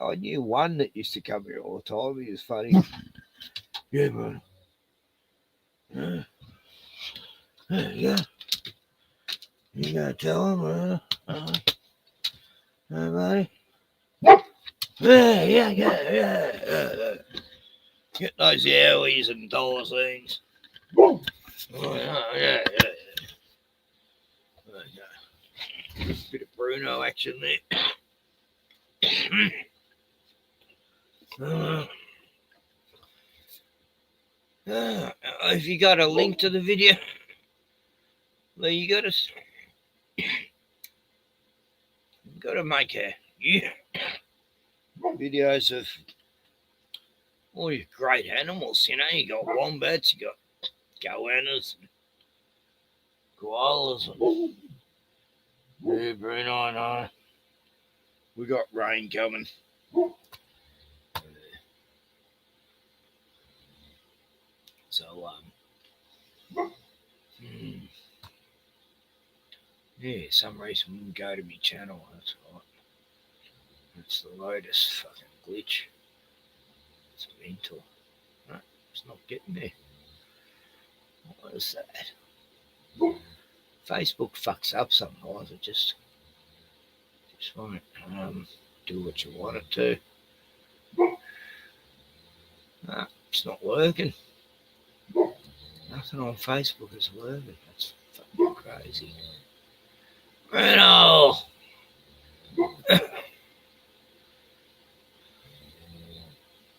Speaker 19: I knew one that used to come here all the time. He was funny. Yeah, man. There you go. You gotta tell him, hey, buddy. Yeah. Get those yowies and dollar things. Yeah. Bit of Bruno action there. If you got a link to the video, well, you got to make videos of all your great animals. You got wombats, you got goannas, koalas. Yeah, Bruno, I know. We got rain coming. So, yeah, some reason wouldn't go to my channel. That's right. It's the latest fucking glitch. It's mental. No, it's not getting there. What is that? Facebook fucks up sometimes. It just won't do what you want it to. No, it's not working. Nothing on Facebook is working. That's fucking crazy. Bruno!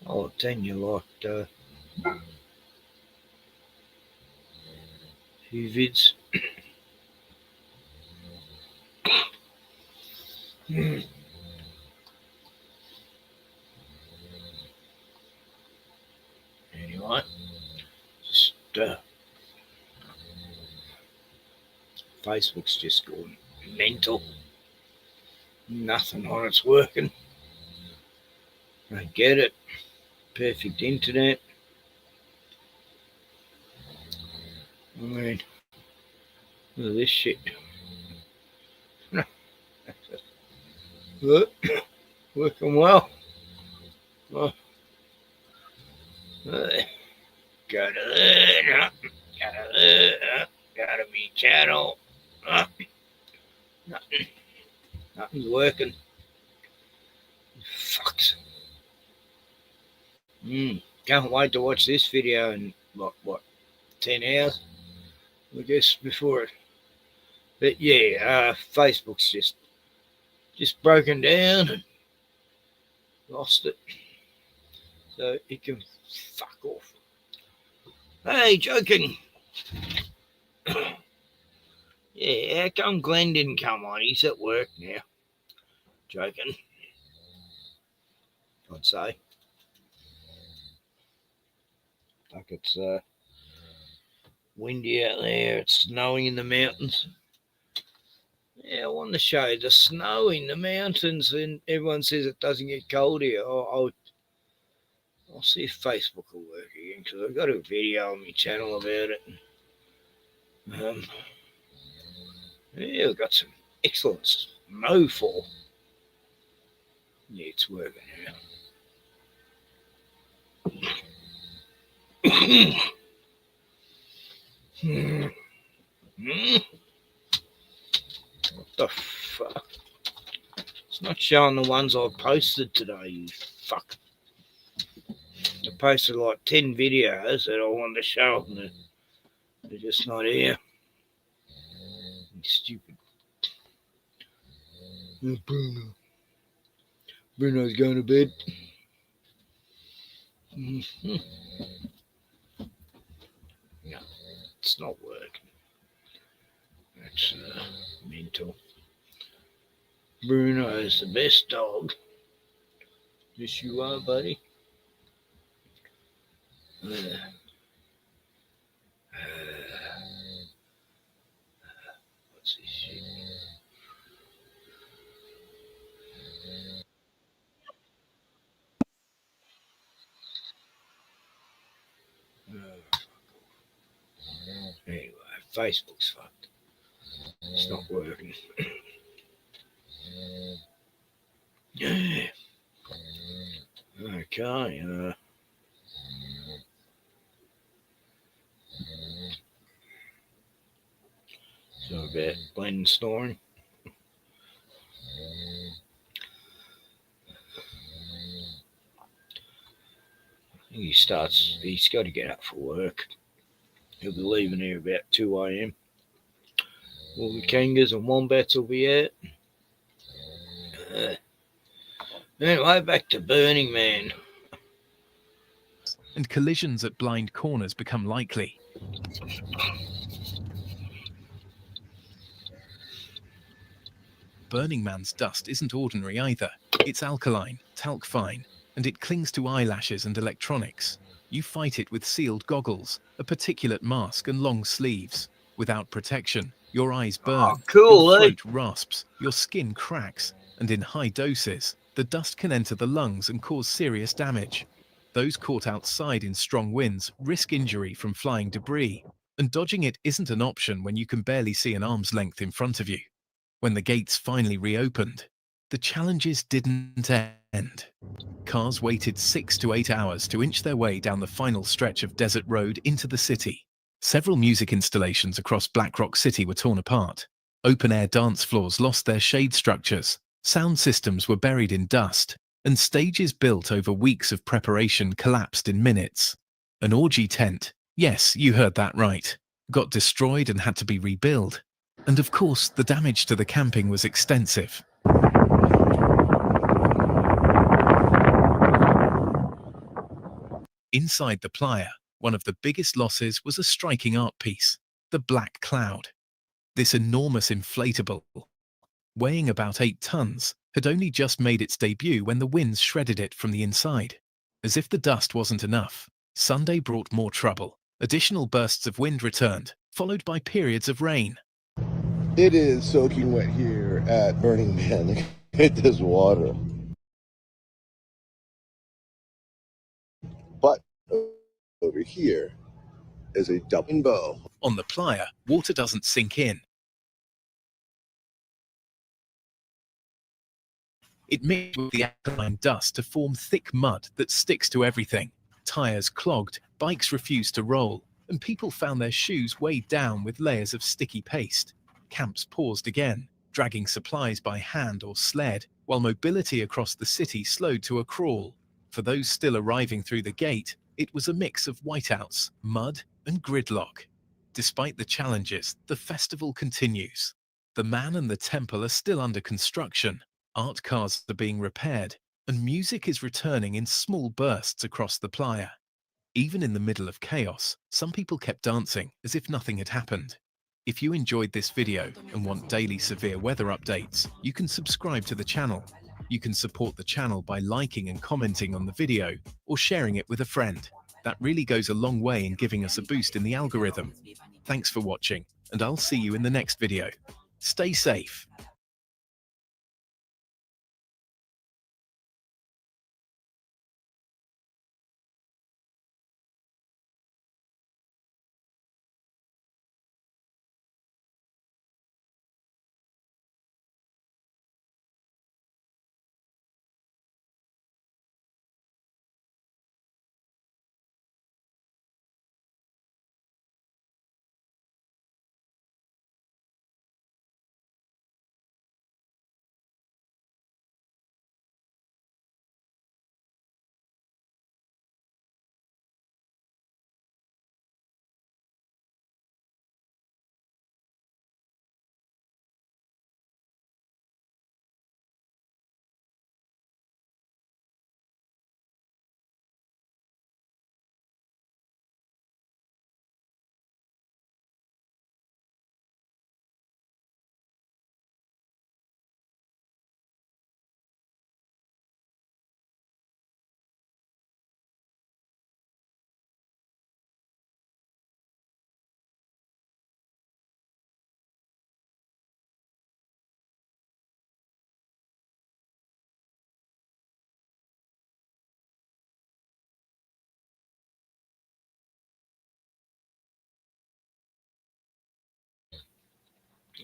Speaker 19: Oh, 10 you liked a few vids. Facebook's just going mental. Nothing on it's working. I get it. Perfect internet. I mean, look at this shit. Look, working well. Oh. Go to there, go to there, go to me channel. Nothing's working. Fucks. Can't wait to watch this video in what 10 hours, I guess, before it. But yeah, Facebook's just broken down and lost it. So it can fuck off. Hey, joking. Yeah, how come Glenn didn't come on? He's at work now. Joking. I'd say. Like it's windy out there. It's snowing in the mountains. Yeah, I want to show you the snow in the mountains, and everyone says it doesn't get cold here. I'll see if Facebook will work again, because I've got a video on my channel about it. Yeah, we've got some excellent snowfall. Yeah, it's working now. What the fuck? It's not showing the ones I posted today, you fuck. I posted like 10 videos that I wanted to show them. They're just not here. Stupid. Bruno. Bruno's going to bed. No, it's not working. That's mental. Bruno is the best dog. Yes, you are, buddy. What's this shit? Anyway, Facebook's fucked. It's not working. Yeah. Okay. So about Glenn snoring. I think he's got to get up for work. He'll be leaving here about 2 a.m. All the kangas and wombats will be out. Anyway, back to Burning Man.
Speaker 11: And collisions at blind corners become likely. Burning Man's dust isn't ordinary either. It's alkaline, talc fine, and it clings to eyelashes and electronics. You fight it with sealed goggles, a particulate mask, and long sleeves. Without protection, your eyes burn, your throat rasps, your skin cracks, and in high doses, the dust can enter the lungs and cause serious damage. Those caught outside in strong winds risk injury from flying debris, and dodging it isn't an option when you can barely see an arm's length in front of you. When the gates finally reopened, the challenges didn't end. Cars waited 6 to 8 hours to inch their way down the final stretch of desert road into the city. Several music installations across Black Rock City were torn apart. Open-air dance floors lost their shade structures. Sound systems were buried in dust, and stages built over weeks of preparation collapsed in minutes. An orgy tent, yes, you heard that right, got destroyed and had to be rebuilt. And of course, the damage to the camping was extensive. Inside the playa, one of the biggest losses was a striking art piece, the Black Cloud. This enormous inflatable, weighing about 8 tons, had only just made its debut when the winds shredded it from the inside. As if the dust wasn't enough, Sunday brought more trouble. Additional bursts of wind returned, followed by periods of rain.
Speaker 8: It is soaking wet here at Burning Man. It does water. But over here is a double bow.
Speaker 11: On the playa, water doesn't sink in. It mixes with the alkaline dust to form thick mud that sticks to everything. Tires clogged, bikes refused to roll, and people found their shoes weighed down with layers of sticky paste. Camps paused again, dragging supplies by hand or sled, while mobility across the city slowed to a crawl. For those still arriving through the gate, it was a mix of whiteouts, mud, and gridlock. Despite the challenges, the festival continues. The man and the temple are still under construction. Art cars are being repaired, and music is returning in small bursts across the playa. Even in the middle of chaos, some people kept dancing as if nothing had happened. If you enjoyed this video and want daily severe weather updates, you can subscribe to the channel. You can support the channel by liking and commenting on the video or sharing it with a friend. That really goes a long way in giving us a boost in the algorithm. Thanks for watching, and I'll see you in the next video. Stay safe.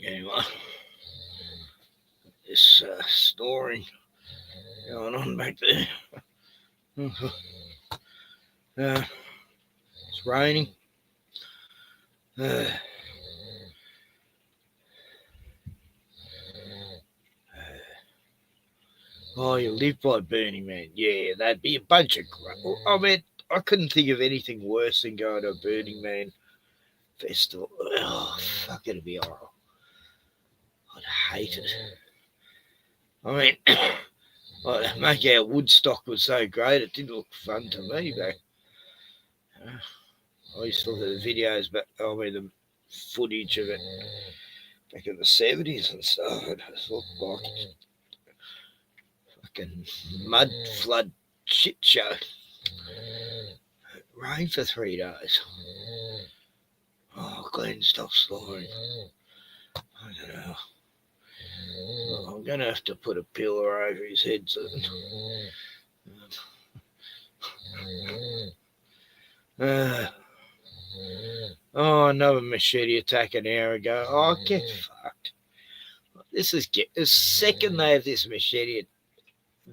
Speaker 19: Anyway, this story going on back there. It's raining. Oh, you live by Burning Man. Yeah, that'd be a bunch of crap. I mean, I couldn't think of anything worse than going to a Burning Man festival. Oh, fuck, it'd be horrible. I'd hate it. I mean, like, make out Woodstock was so great, it didn't look fun to me back. I used to look at the videos, but I mean, the footage of it back in the 70s and stuff. It just looked like fucking mud flood shit show. It rained for 3 days. Oh, Glenn, stop snoring. I don't know. I'm going to have to put a pillow over his head soon. Oh, another machete attack an hour ago. Oh, get fucked. This is the second they have this machete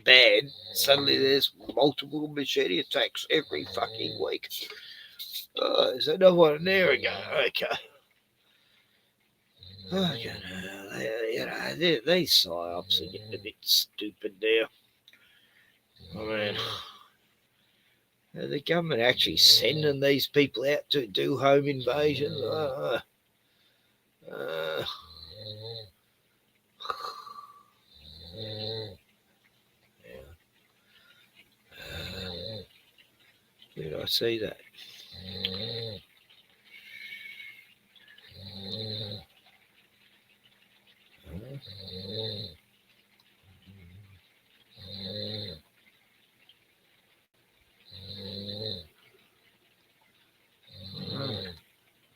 Speaker 19: bad, suddenly there's multiple machete attacks every fucking week. Oh, there's another one an hour ago. Okay. These psyops are getting a bit stupid now. I mean, the government actually sending these people out to do home invasions. Did I see that?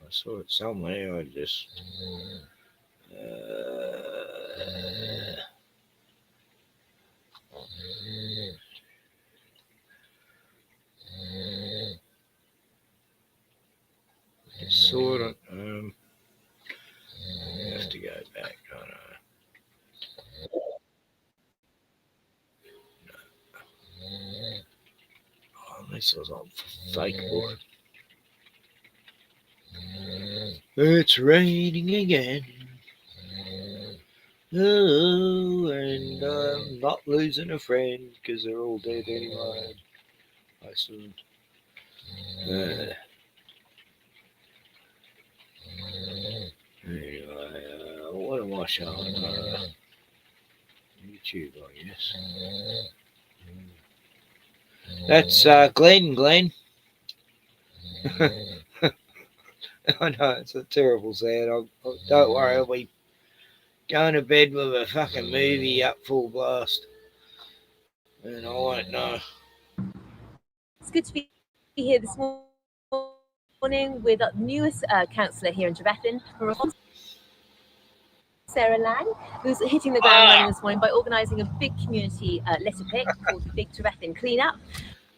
Speaker 19: I saw it somewhere. I just Sort of. I have to go back. I don't know. Oh, unless it was on fake book. It's raining again. Oh, and I'm not losing a friend because they're all dead anyway. I assumed. Anyway, what am I showing? YouTube, I guess. That's Glenn. I know, it's a terrible sound. Don't worry, I'll be going to bed with a fucking movie up full blast. And I won't know.
Speaker 12: It's good to be here this morning with the newest councillor here in Trevethin, Sarah Lang, who's hitting the ground running this morning by organising a big community litter pick called the Big Trevethin Clean-Up.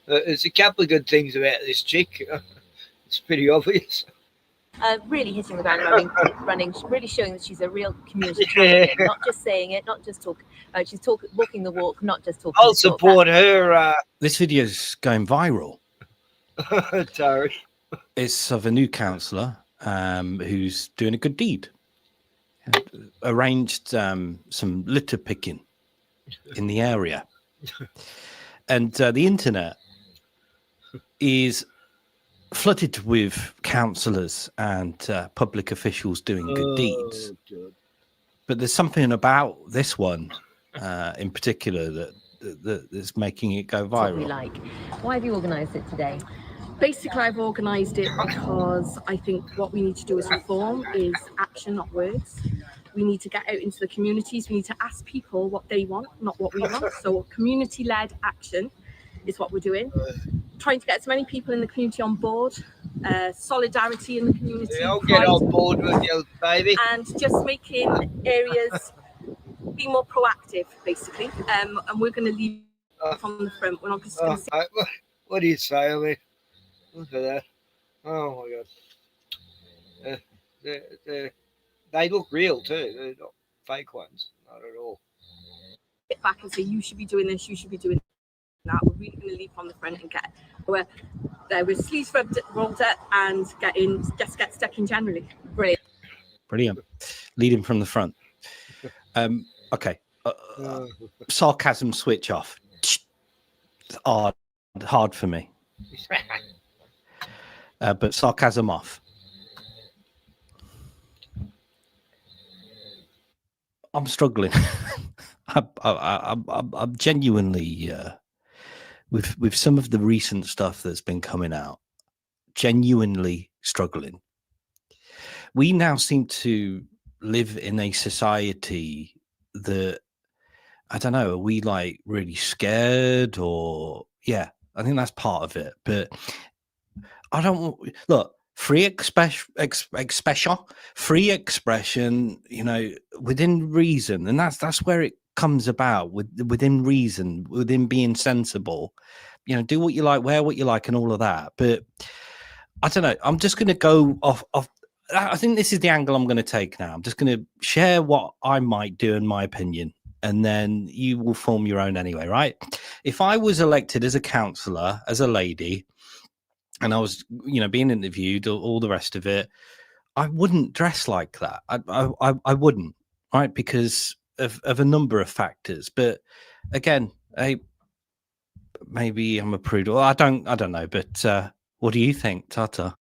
Speaker 19: There's a couple of good things about this chick. It's pretty obvious.
Speaker 12: Really hitting the ground running, really showing that she's a real community champion, not just saying it, not just talk. She's walking the walk, not just talking.
Speaker 19: I'll support her.
Speaker 13: This video's going viral.
Speaker 19: Sorry.
Speaker 13: It's of a new councillor who's doing a good deed. Arranged some litter picking in the area. And the internet is flooded with councillors and public officials doing good deeds. But there's something about this one in particular that's making it go viral.
Speaker 12: What we like. Why have you organised it today?
Speaker 23: Basically, I've organised it because I think what we need to do as reform is action, not words. We need to get out into the communities. We need to ask people what they want, not what we want. So community-led action is what we're doing. Trying to get as many people in the community on board, solidarity in the community.
Speaker 19: Yeah, I'll get on board with you, baby.
Speaker 23: And just making areas be more proactive, basically. And we're going to lead from the front. We're not just going to say...
Speaker 19: What do you say, Ali? Look at that. Oh, my God. They look real, too. They're not fake ones. Not at all.
Speaker 23: Get back and say, you should be doing this, you should be doing that. We're really going to lead from the front and get we're there with sleeves rolled up and get stuck in generally.
Speaker 13: Brilliant. Leading from the front. Okay. Sarcasm switch off. Hard for me. But sarcasm off. I'm struggling. I'm genuinely with some of the recent stuff that's been coming out. Genuinely struggling. We now seem to live in a society that I don't know. Are we like really scared or yeah? I think that's part of it. But I don't look. Free expression, you know, within reason, and that's where it comes about within reason, within being sensible. You know, do what you like, wear what you like, and all of that. But I don't know. I'm just going to go off. I think this is the angle I'm going to take now. I'm just going to share what I might do in my opinion, and then you will form your own anyway, right? If I was elected as a councillor, as a lady, and I was, you know, being interviewed, all the rest of it, I wouldn't dress like that. I wouldn't, right? Because of a number of factors. But again, maybe I'm a prude. Well, I don't know. But what do you think, Tata?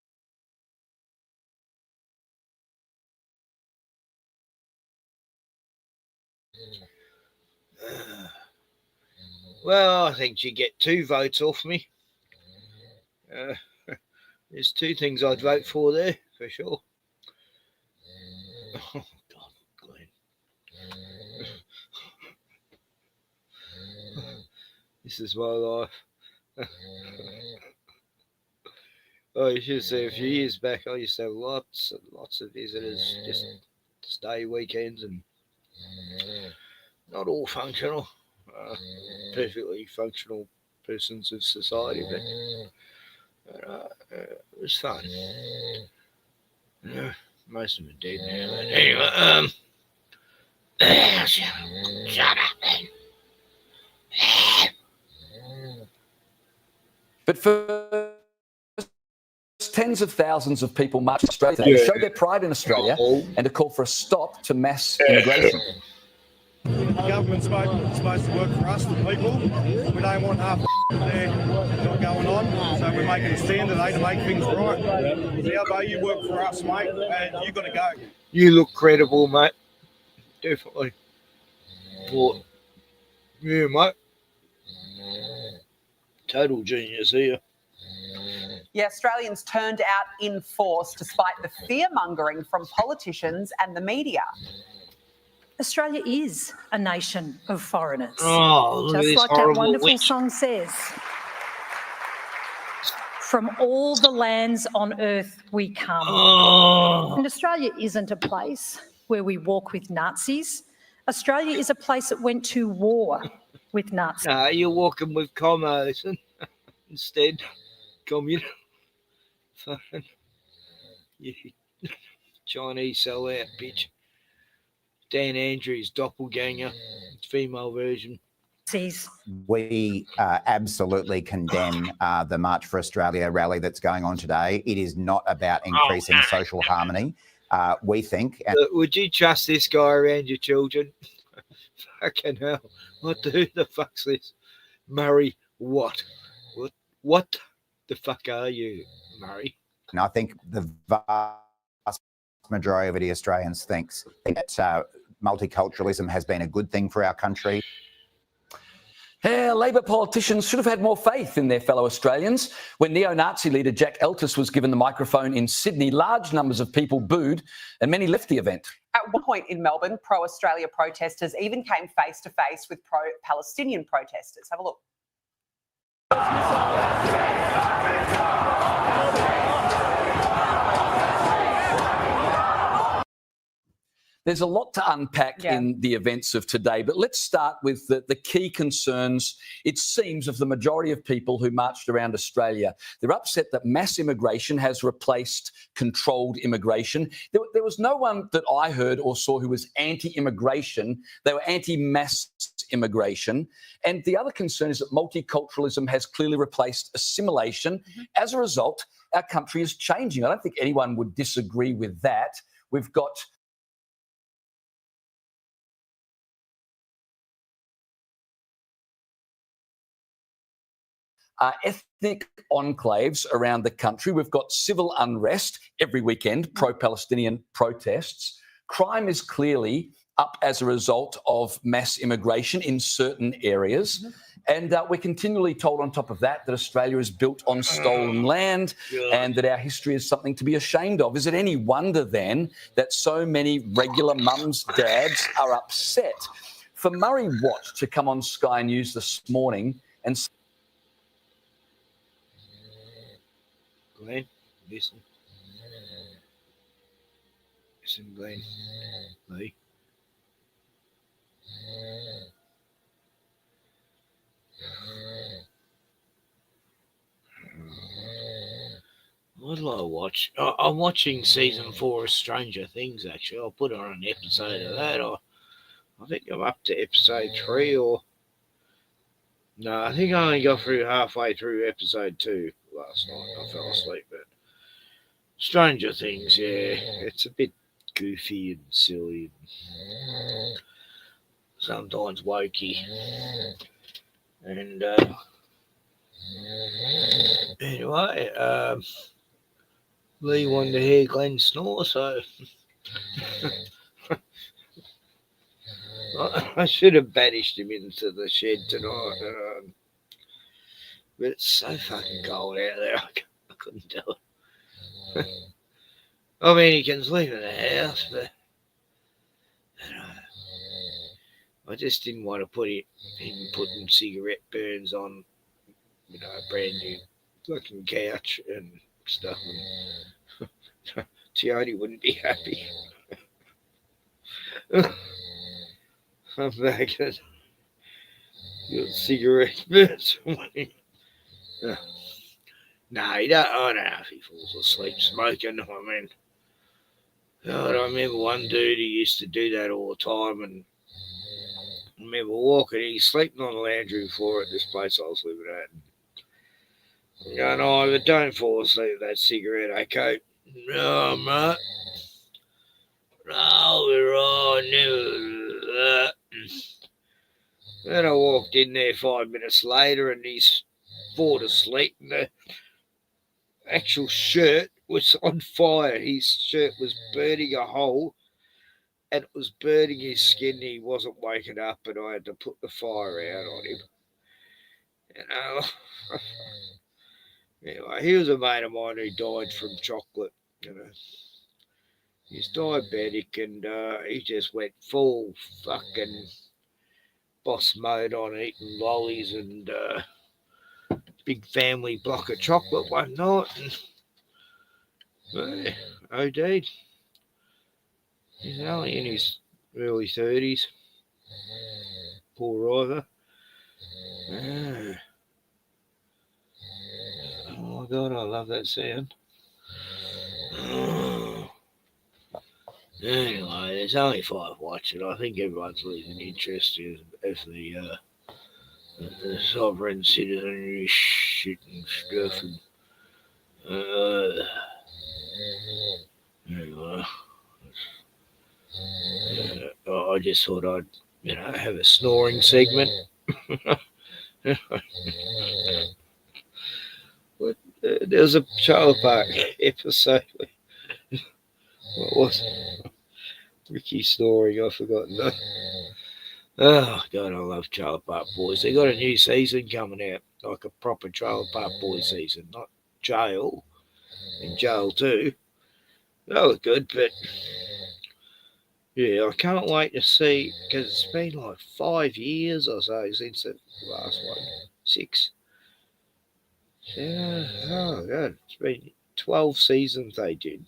Speaker 19: Well, I think you get 2 votes off me. There's 2 things I'd vote for there, for sure. Oh, God, Glenn. This is my life. Oh, you should see a few years back, I used to have lots and lots of visitors, just stay weekends and not all functional, perfectly functional persons of society, but it was fun. Most of them are dead now. But anyway, shut up, man.
Speaker 4: But for tens of thousands of people marched to Australia today to show their pride in Australia and to call for a stop to mass immigration.
Speaker 5: The government's supposed to work for us, the people. We don't want half there not going on, so we're making a stand today to make things right. Albo, you work for us, mate, and you've got to go.
Speaker 19: You look credible, mate. Definitely. But, yeah, mate. Total genius here.
Speaker 16: Yeah, Australians turned out in force despite the fear-mongering from politicians and the media.
Speaker 24: Australia is a nation of foreigners.
Speaker 19: Oh, look at
Speaker 24: just
Speaker 19: this
Speaker 24: like that
Speaker 19: horrible
Speaker 24: wonderful
Speaker 19: witch.
Speaker 24: song says. From all the lands on earth we come.
Speaker 19: Oh.
Speaker 24: And Australia isn't a place where we walk with Nazis. Australia is a place that went to war with Nazis.
Speaker 19: Nah, you're walking with commos instead. Communist. Fucking you Chinese sellout bitch. Dan Andrews, doppelganger, female version.
Speaker 25: We absolutely condemn the March for Australia rally that's going on today. It is not about increasing social harmony. We think...
Speaker 19: Would you trust this guy around your children? Fucking hell. Who the fuck's this? Murray, what? What the fuck are you, Murray?
Speaker 25: And I think the vast majority of Australians think that multiculturalism has been a good thing for our country.
Speaker 4: Labor politicians should have had more faith in their fellow Australians. When neo-Nazi leader Jack Eltis was given the microphone in Sydney, large numbers of people booed and many left the event.
Speaker 16: At one point in Melbourne, pro-Australia protesters even came face-to-face with pro-Palestinian protesters. Have a look.
Speaker 4: There's a lot to unpack in the events of today, but let's start with the key concerns, it seems, of the majority of people who marched around Australia. They're upset that mass immigration has replaced controlled immigration. There was no one that I heard or saw who was anti-immigration. They were anti-mass immigration. And the other concern is that multiculturalism has clearly replaced assimilation. As a result, our country is changing. I don't think anyone would disagree with that. We've got ethnic enclaves around the country. We've got civil unrest every weekend, pro-Palestinian protests. Crime is clearly up as a result of mass immigration in certain areas. And we're continually told on top of that that Australia is built on stolen land and that our history is something to be ashamed of. Is it any wonder then that so many regular mums, dads are upset? For Murray Watt to come on Sky News this morning and
Speaker 19: Glenn, listen. Listen, Glenn. Lee. What did I watch? I'm watching season 4 of Stranger Things, actually. I'll put on an episode of that. I think I'm up to episode 3 or... No, I think I only got through halfway through episode 2 last night. I fell asleep, but Stranger Things, yeah, it's a bit goofy and silly and sometimes wokey. And anyway, Lee wanted to hear Glenn snore, so I should have banished him into the shed tonight. But it's so fucking cold out there, I couldn't do it. I mean, he can sleep in the house, but I just didn't want to put him putting cigarette burns on, a brand new fucking couch and stuff. And Tioni wouldn't be happy. I'm back and got cigarette burns away. No, I don't know if he falls asleep smoking. I mean, God, I remember one dude who used to do that all the time, and I remember walking, he's sleeping on the lounge room floor at this place I was living at. And going, oh, but don't fall asleep with that cigarette, okay? No, mate. No, we're all never. Then I walked in there 5 minutes later, and he's fallen asleep, and the actual shirt was on fire. His shirt was burning a hole, and it was burning his skin. He wasn't waking up, and I had to put the fire out on him. You know, anyway, he was a mate of mine who died from chocolate. You know, he's diabetic, and he just went full fucking boss mode on eating lollies and big family block of chocolate one night, and OD'd. He's only in his early 30s. Poor Ivor. Oh my God, I love that sound. Anyway, there's only 5 watching. I think everyone's losing interest as the sovereign citizenry shit and stuff. And, anyway, I just thought I'd, have a snoring segment. But, there was a Trailer Park episode. What was it? Ricky snoring, I've forgotten that. Oh, God, I love Trailer Park Boys. They got a new season coming out, like a proper Trailer Park Boys season, not Jail, and Jail 2. They look good, but yeah, I can't wait to see, because it's been like 5 years or so since the last one. 6. Yeah, oh, God, it's been 12 seasons they did,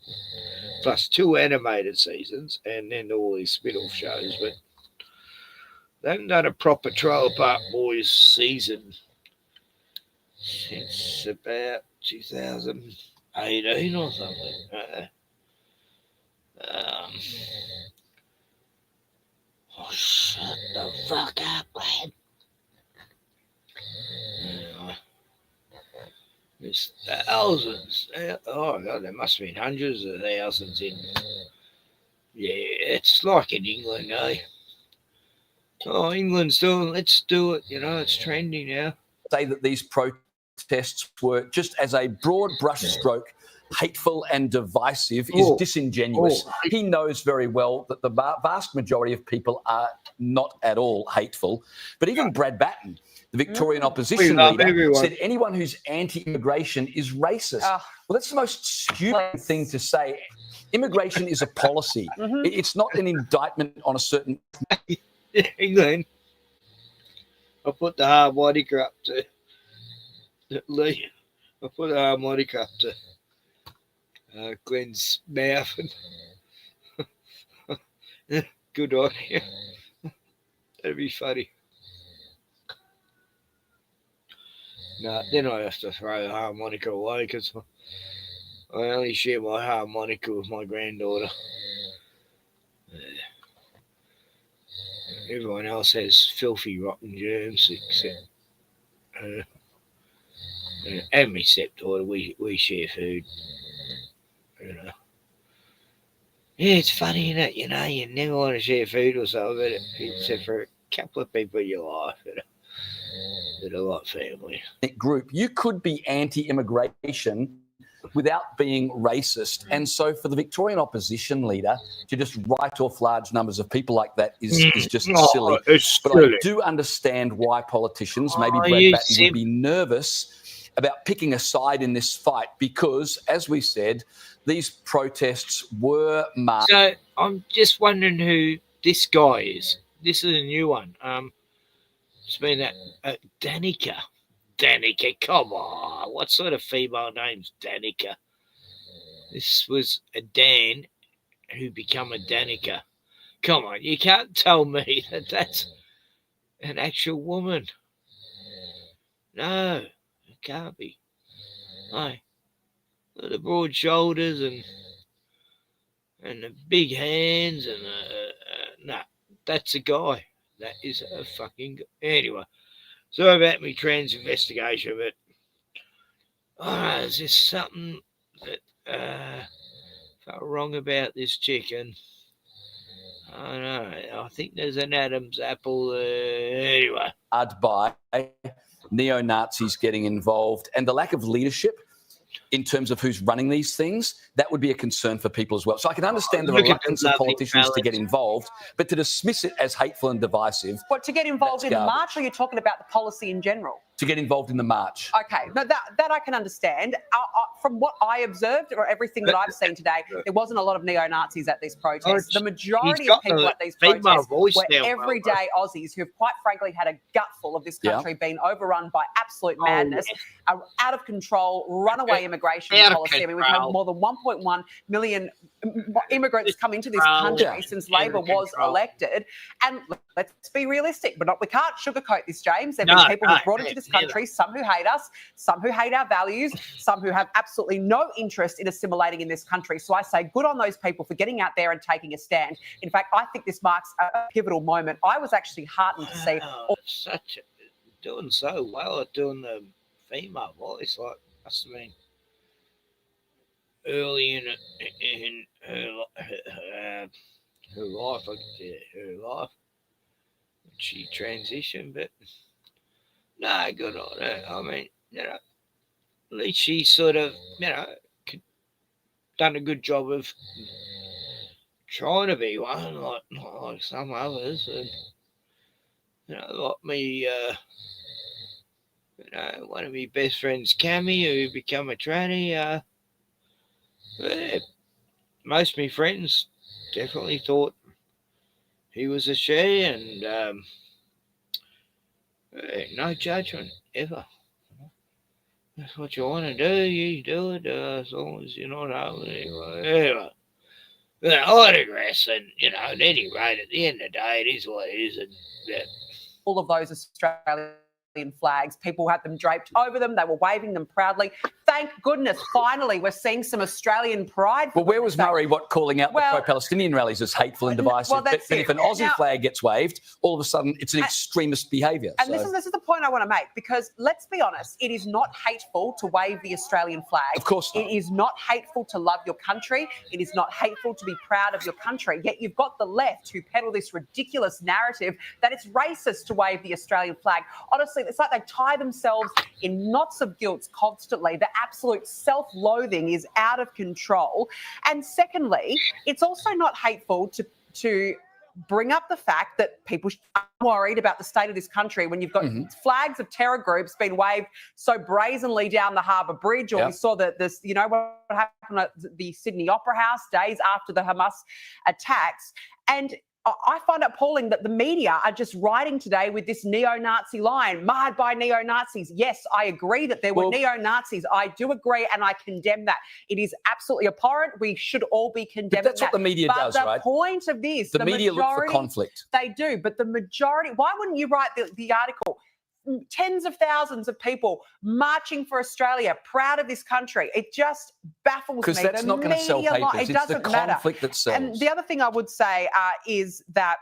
Speaker 19: plus 2 animated seasons, and then all these spin-off shows, but they haven't done a proper Trailer Park Boys season since about 2018 or something. Oh, shut the fuck up, lad. Anyway, there's thousands. Oh, God, there must have been hundreds of thousands in. Yeah, it's like in England, eh? Oh, England's doing, let's do it. It's trendy now.
Speaker 4: Say that these protests were, just as a broad brushstroke, hateful and divisive is disingenuous. He knows very well that the vast majority of people are not at all hateful. But even Brad Batten, the Victorian opposition leader, said anyone who's anti-immigration is racist. Well, that's the most stupid thing to say. Immigration is a policy. It's not an indictment on a certain...
Speaker 19: England. I put the harmonica up to Lee. I put the harmonica up to Glenn's mouth. And good on you. That'd be funny. No, then I have to throw the harmonica away because I only share my harmonica with my granddaughter. Everyone else has filthy, rotten germs except her. And my stepdaughter, we share food. Yeah, it's funny, isn't it? You never want to share food or something, except for a couple of people in your life that are like family.
Speaker 4: Group, you could be anti-immigration without being racist. And so for the Victorian opposition leader to just write off large numbers of people like that is just silly. But I do understand why politicians, maybe Brad Batten, would be nervous about picking a side in this fight because, as we said, these protests were marked.
Speaker 19: So I'm just wondering who this guy is. This is a new one. It's been that Danica. Danica, come on. What sort of female name's Danica? This was a Dan who became a Danica. Come on, you can't tell me that that's an actual woman. No, it can't be. No. The broad shoulders and the big hands and no, that's a guy. That is a fucking anyway. Sorry about my trans investigation, but is this something that felt wrong about this chicken? I don't know. I think there's an Adam's apple. Anyway,
Speaker 4: by neo-Nazis getting involved and the lack of leadership in terms of who's running these things, that would be a concern for people as well. So I can understand the
Speaker 19: look at the
Speaker 4: reluctance of
Speaker 19: lovely
Speaker 4: politicians to
Speaker 19: fellas.
Speaker 4: get involved, but to dismiss it as hateful and divisive,
Speaker 16: What, to get involved
Speaker 4: That's
Speaker 16: in the
Speaker 4: garbage.
Speaker 16: march, or you're talking about the policy in general?
Speaker 4: to get involved in the march.
Speaker 16: Okay, no, that I can understand. From what I observed, or everything that I've seen today, there wasn't a lot of neo-Nazis at these protests. The majority of people at these protests were everyday Aussies who've, quite frankly, had a gutful of this country being overrun by absolute madness, out of control, runaway immigration policy. I mean, we've had more than 1.1 million immigrants come into this country since Labor was elected. And let's be realistic, but we can't sugarcoat this, James. There have been people who brought into this country, some who hate us, some who hate our values, some who have absolutely no interest in assimilating in this country. So I say good on those people for getting out there and taking a stand. In fact, I think this marks a pivotal moment. I was actually heartened to see
Speaker 19: doing so well at doing the female voice. Like, must have been early in her life. I could say her life. She transitioned, but no, good on her. I mean, at least she sort of, done a good job of trying to be one, not like some others. And, like me, one of my best friends, Cammy, who become a tranny, most of my friends definitely thought he was a she, and no judgment ever. That's what you want to do, you do it, as long as you're not over anyway. I digress, and at any rate, at the end of the day, it is what it is, and
Speaker 16: all of those Australian flags. People had them draped over them. They were waving them proudly. Thank goodness, finally, we're seeing some Australian pride.
Speaker 4: Well, where was Murray calling out the pro-Palestinian rallies as hateful and divisive?
Speaker 16: Well,
Speaker 4: but if an Aussie flag gets waved, all of a sudden it's an extremist behaviour.
Speaker 16: And this is the point I want to make, because let's be honest, it is not hateful to wave the Australian flag.
Speaker 4: Of course not.
Speaker 16: It is not hateful to love your country. It is not hateful to be proud of your country. Yet you've got the left who peddle this ridiculous narrative that it's racist to wave the Australian flag. Honestly, it's like they tie themselves in knots of guilt constantly. The absolute self-loathing is out of control. And secondly, it's also not hateful to bring up the fact that people are worried about the state of this country when you've got flags of terror groups being waved so brazenly down the Harbour Bridge, or we saw what happened at the Sydney Opera House days after the Hamas attacks. And I find it appalling that the media are just writing today with this neo-Nazi line, marred by neo-Nazis. Yes, I agree that there were neo-Nazis. I do agree, and I condemn that. It is absolutely abhorrent. We should all be condemning that.
Speaker 4: That's what the media does, right?
Speaker 16: But the point of this,
Speaker 4: the media look for conflict.
Speaker 16: They do, but the majority, why wouldn't you write the article? Tens of thousands of people marching for Australia, proud of this country. It just baffles me.
Speaker 4: Because that's not going to sell papers. It's the conflict that sells.
Speaker 16: And the other thing I would say is that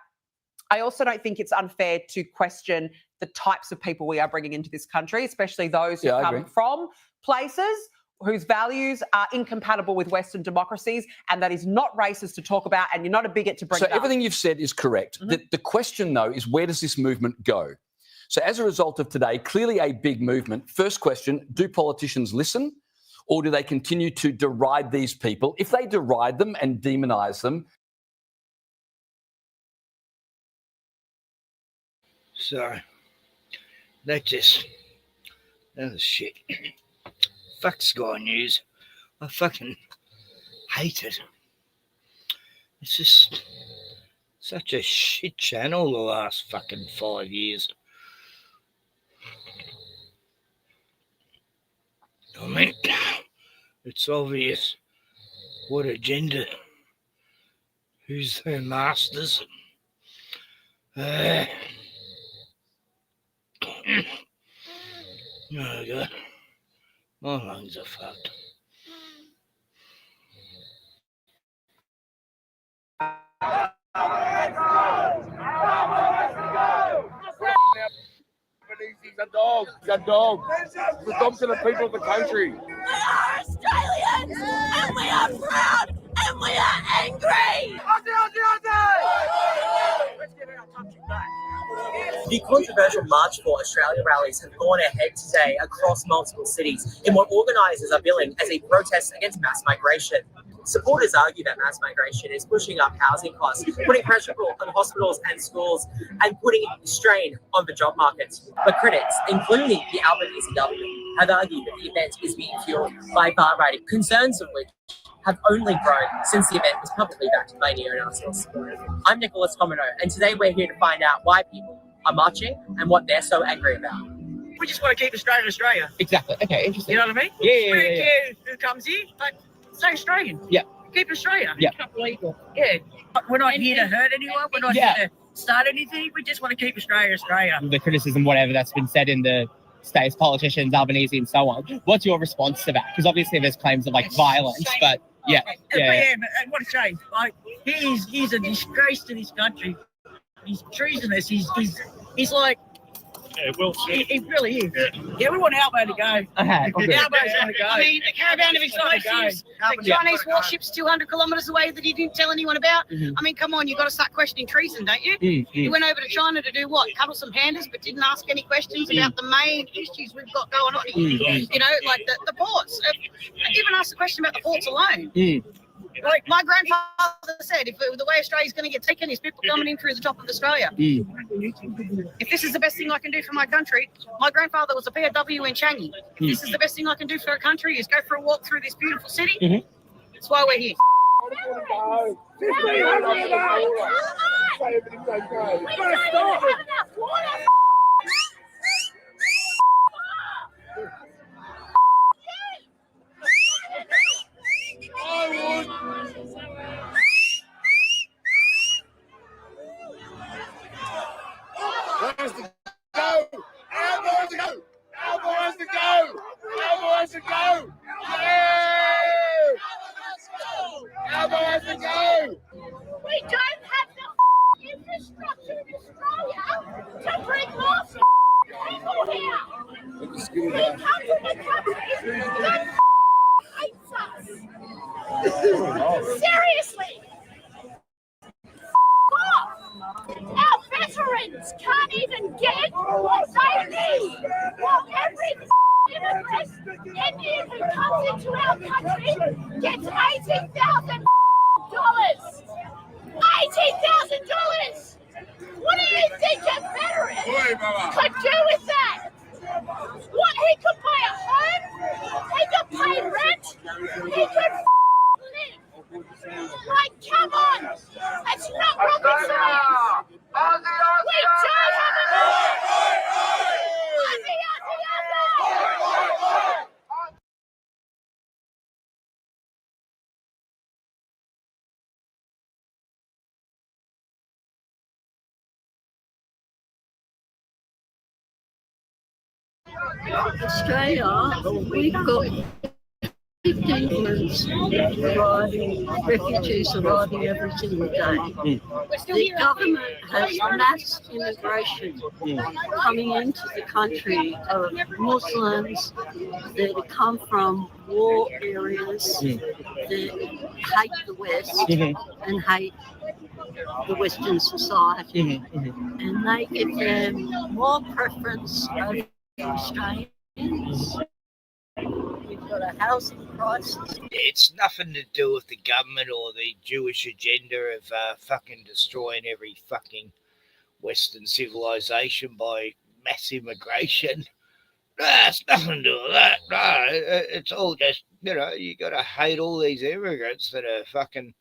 Speaker 16: I also don't think it's unfair to question the types of people we are bringing into this country, especially those who come from places whose values are incompatible with Western democracies, and that is not racist to talk about, and you're not a bigot to bring it up.
Speaker 4: So everything you've said is correct. The question, though, is where does this movement go? So as a result of today, clearly a big movement. First question, do politicians listen, or do they continue to deride these people? If they deride them and demonise them.
Speaker 19: Sorry. That was shit. Fuck Sky News. I fucking hate it. It's just such a shit channel the last fucking 5 years. I mean, it's obvious what agenda, who's their masters. Oh, God. My lungs are fucked.
Speaker 2: He's a dog. He's a dog. He's a dog to the people of the country.
Speaker 14: We are Australians, and we are proud, and we are angry.
Speaker 3: Let's give our country back. The controversial March for Australia rallies have gone ahead today across multiple cities in what organisers are billing as a protest against mass migration. Supporters argue that mass migration is pushing up housing costs, putting pressure on hospitals and schools, and putting strain on the job market. But critics, including the Albanese government, have argued that the event is being fueled by far-right, concerns of which have only grown since the event was publicly backed by neo-Nazis. I'm Nicholas Comino, and today we're here to find out why people are marching and what they're so angry about. We just want to keep Australia Australia.
Speaker 10: Exactly. Okay, interesting.
Speaker 3: You know what I mean?
Speaker 10: Yeah.
Speaker 3: We don't care who comes here, but stay Australian.
Speaker 10: Yeah.
Speaker 3: Keep Australia.
Speaker 10: Yeah.
Speaker 3: Yeah. We're not here to hurt anyone. We're not here to start anything. We just want to keep Australia Australia.
Speaker 10: The criticism, whatever that's been said in the states, politicians, Albanese and so on. What's your response to that? Because obviously there's claims of like violence, but yeah.
Speaker 3: What a shame. Like he's a disgrace to this country. He's treasonous. He's like.
Speaker 20: Yeah, well,
Speaker 3: it really is. Yeah, we want Albo to go.
Speaker 10: Okay.
Speaker 3: Albo's going to go.
Speaker 14: I mean, the caravan of explosives, the Chinese warships 200 kilometres away that he didn't tell anyone about.
Speaker 10: Mm-hmm.
Speaker 14: I mean, come on, you've got to start questioning treason, don't you?
Speaker 10: Mm-hmm.
Speaker 14: You went over to China to do what? Cuddle some pandas, but didn't ask any questions about the main issues we've got going on here.
Speaker 10: Mm-hmm.
Speaker 14: You know, like the ports. I even asked a question about the ports alone.
Speaker 10: Mm.
Speaker 14: Like my grandfather said, if the way Australia's going to get taken is people coming in through the top of Australia.
Speaker 10: Mm.
Speaker 14: If this is the best thing I can do for my country, my grandfather was a POW in Changi. If this is the best thing I can do for a country is go for a walk through this beautiful city.
Speaker 10: Mm-hmm.
Speaker 14: That's why we're here.
Speaker 2: Where's the go? Albo has to go! Albo has to go! Albo has to go! Yeah! Albo has to go!
Speaker 14: We don't have the infrastructure in Australia to bring more people here. We come from a country that hates us. Seriously. Our veterans can't even get what they need. While every Indian who comes into our country gets $18,000. $18,000! What do you think a veteran could do with that? What, he could buy a home? He could pay rent? He could live? Like, come on! It's not rocket science! We don't have a
Speaker 15: Australia, we've got 15 months arriving, refugees arriving every single day. The government has mass immigration coming into the country of Muslims that come from war areas that hate the West and hate the Western society. And they give them more preference over Australians. We've got a housing crisis.
Speaker 19: It's nothing to do with the government or the Jewish agenda of fucking destroying every fucking Western civilization by mass immigration. No, it's nothing to do with that. No, it's all just, you know, you got to hate all these immigrants that are fucking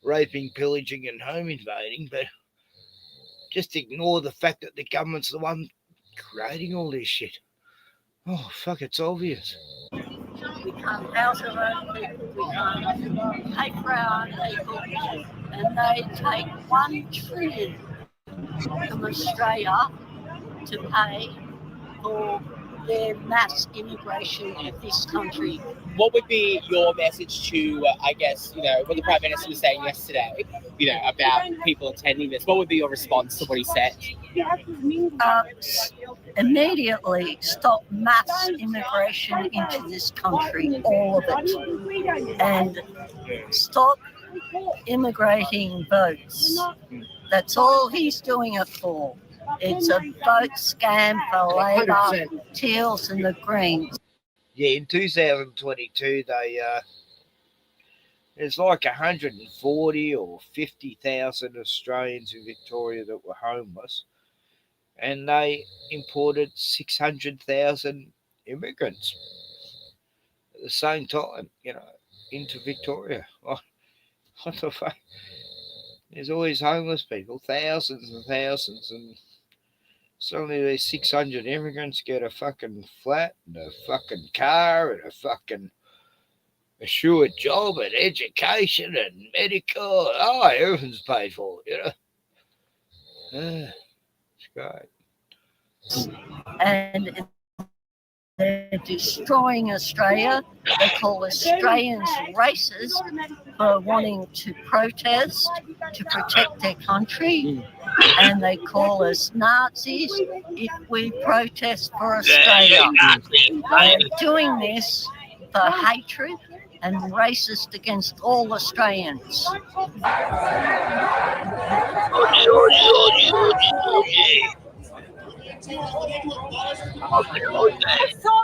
Speaker 19: raping, pillaging and home invading, but just ignore the fact that the government's the one creating all this shit. Oh, fuck, it's obvious.
Speaker 15: We can't house our own people, we can't pay for our own people, and they take $1 trillion from Australia to pay for their mass immigration of this country.
Speaker 10: What would be your message to, I guess, what the Prime Minister was saying yesterday, about people attending this? What would be your response to what he said?
Speaker 15: Immediately stop mass immigration into this country, all of it, and stop immigrating votes. That's all he's doing it for. It's a vote scam for Labor,
Speaker 19: 100%.
Speaker 15: Teals and the Greens.
Speaker 19: Yeah, in 2022, there's like 140 or 50,000 Australians in Victoria that were homeless, and they imported 600,000 immigrants at the same time, into Victoria. What the fuck? There's always homeless people, thousands and thousands, and suddenly these 600 immigrants get a fucking flat and a fucking car and a fucking assured job and education and medical. Oh, everything's paid for, it's great.
Speaker 15: And they're destroying Australia. They call Australians racist for wanting to protest to protect their country. And they call us Nazis if we protest for Australia. They're doing this for hatred and racist against all Australians.
Speaker 14: So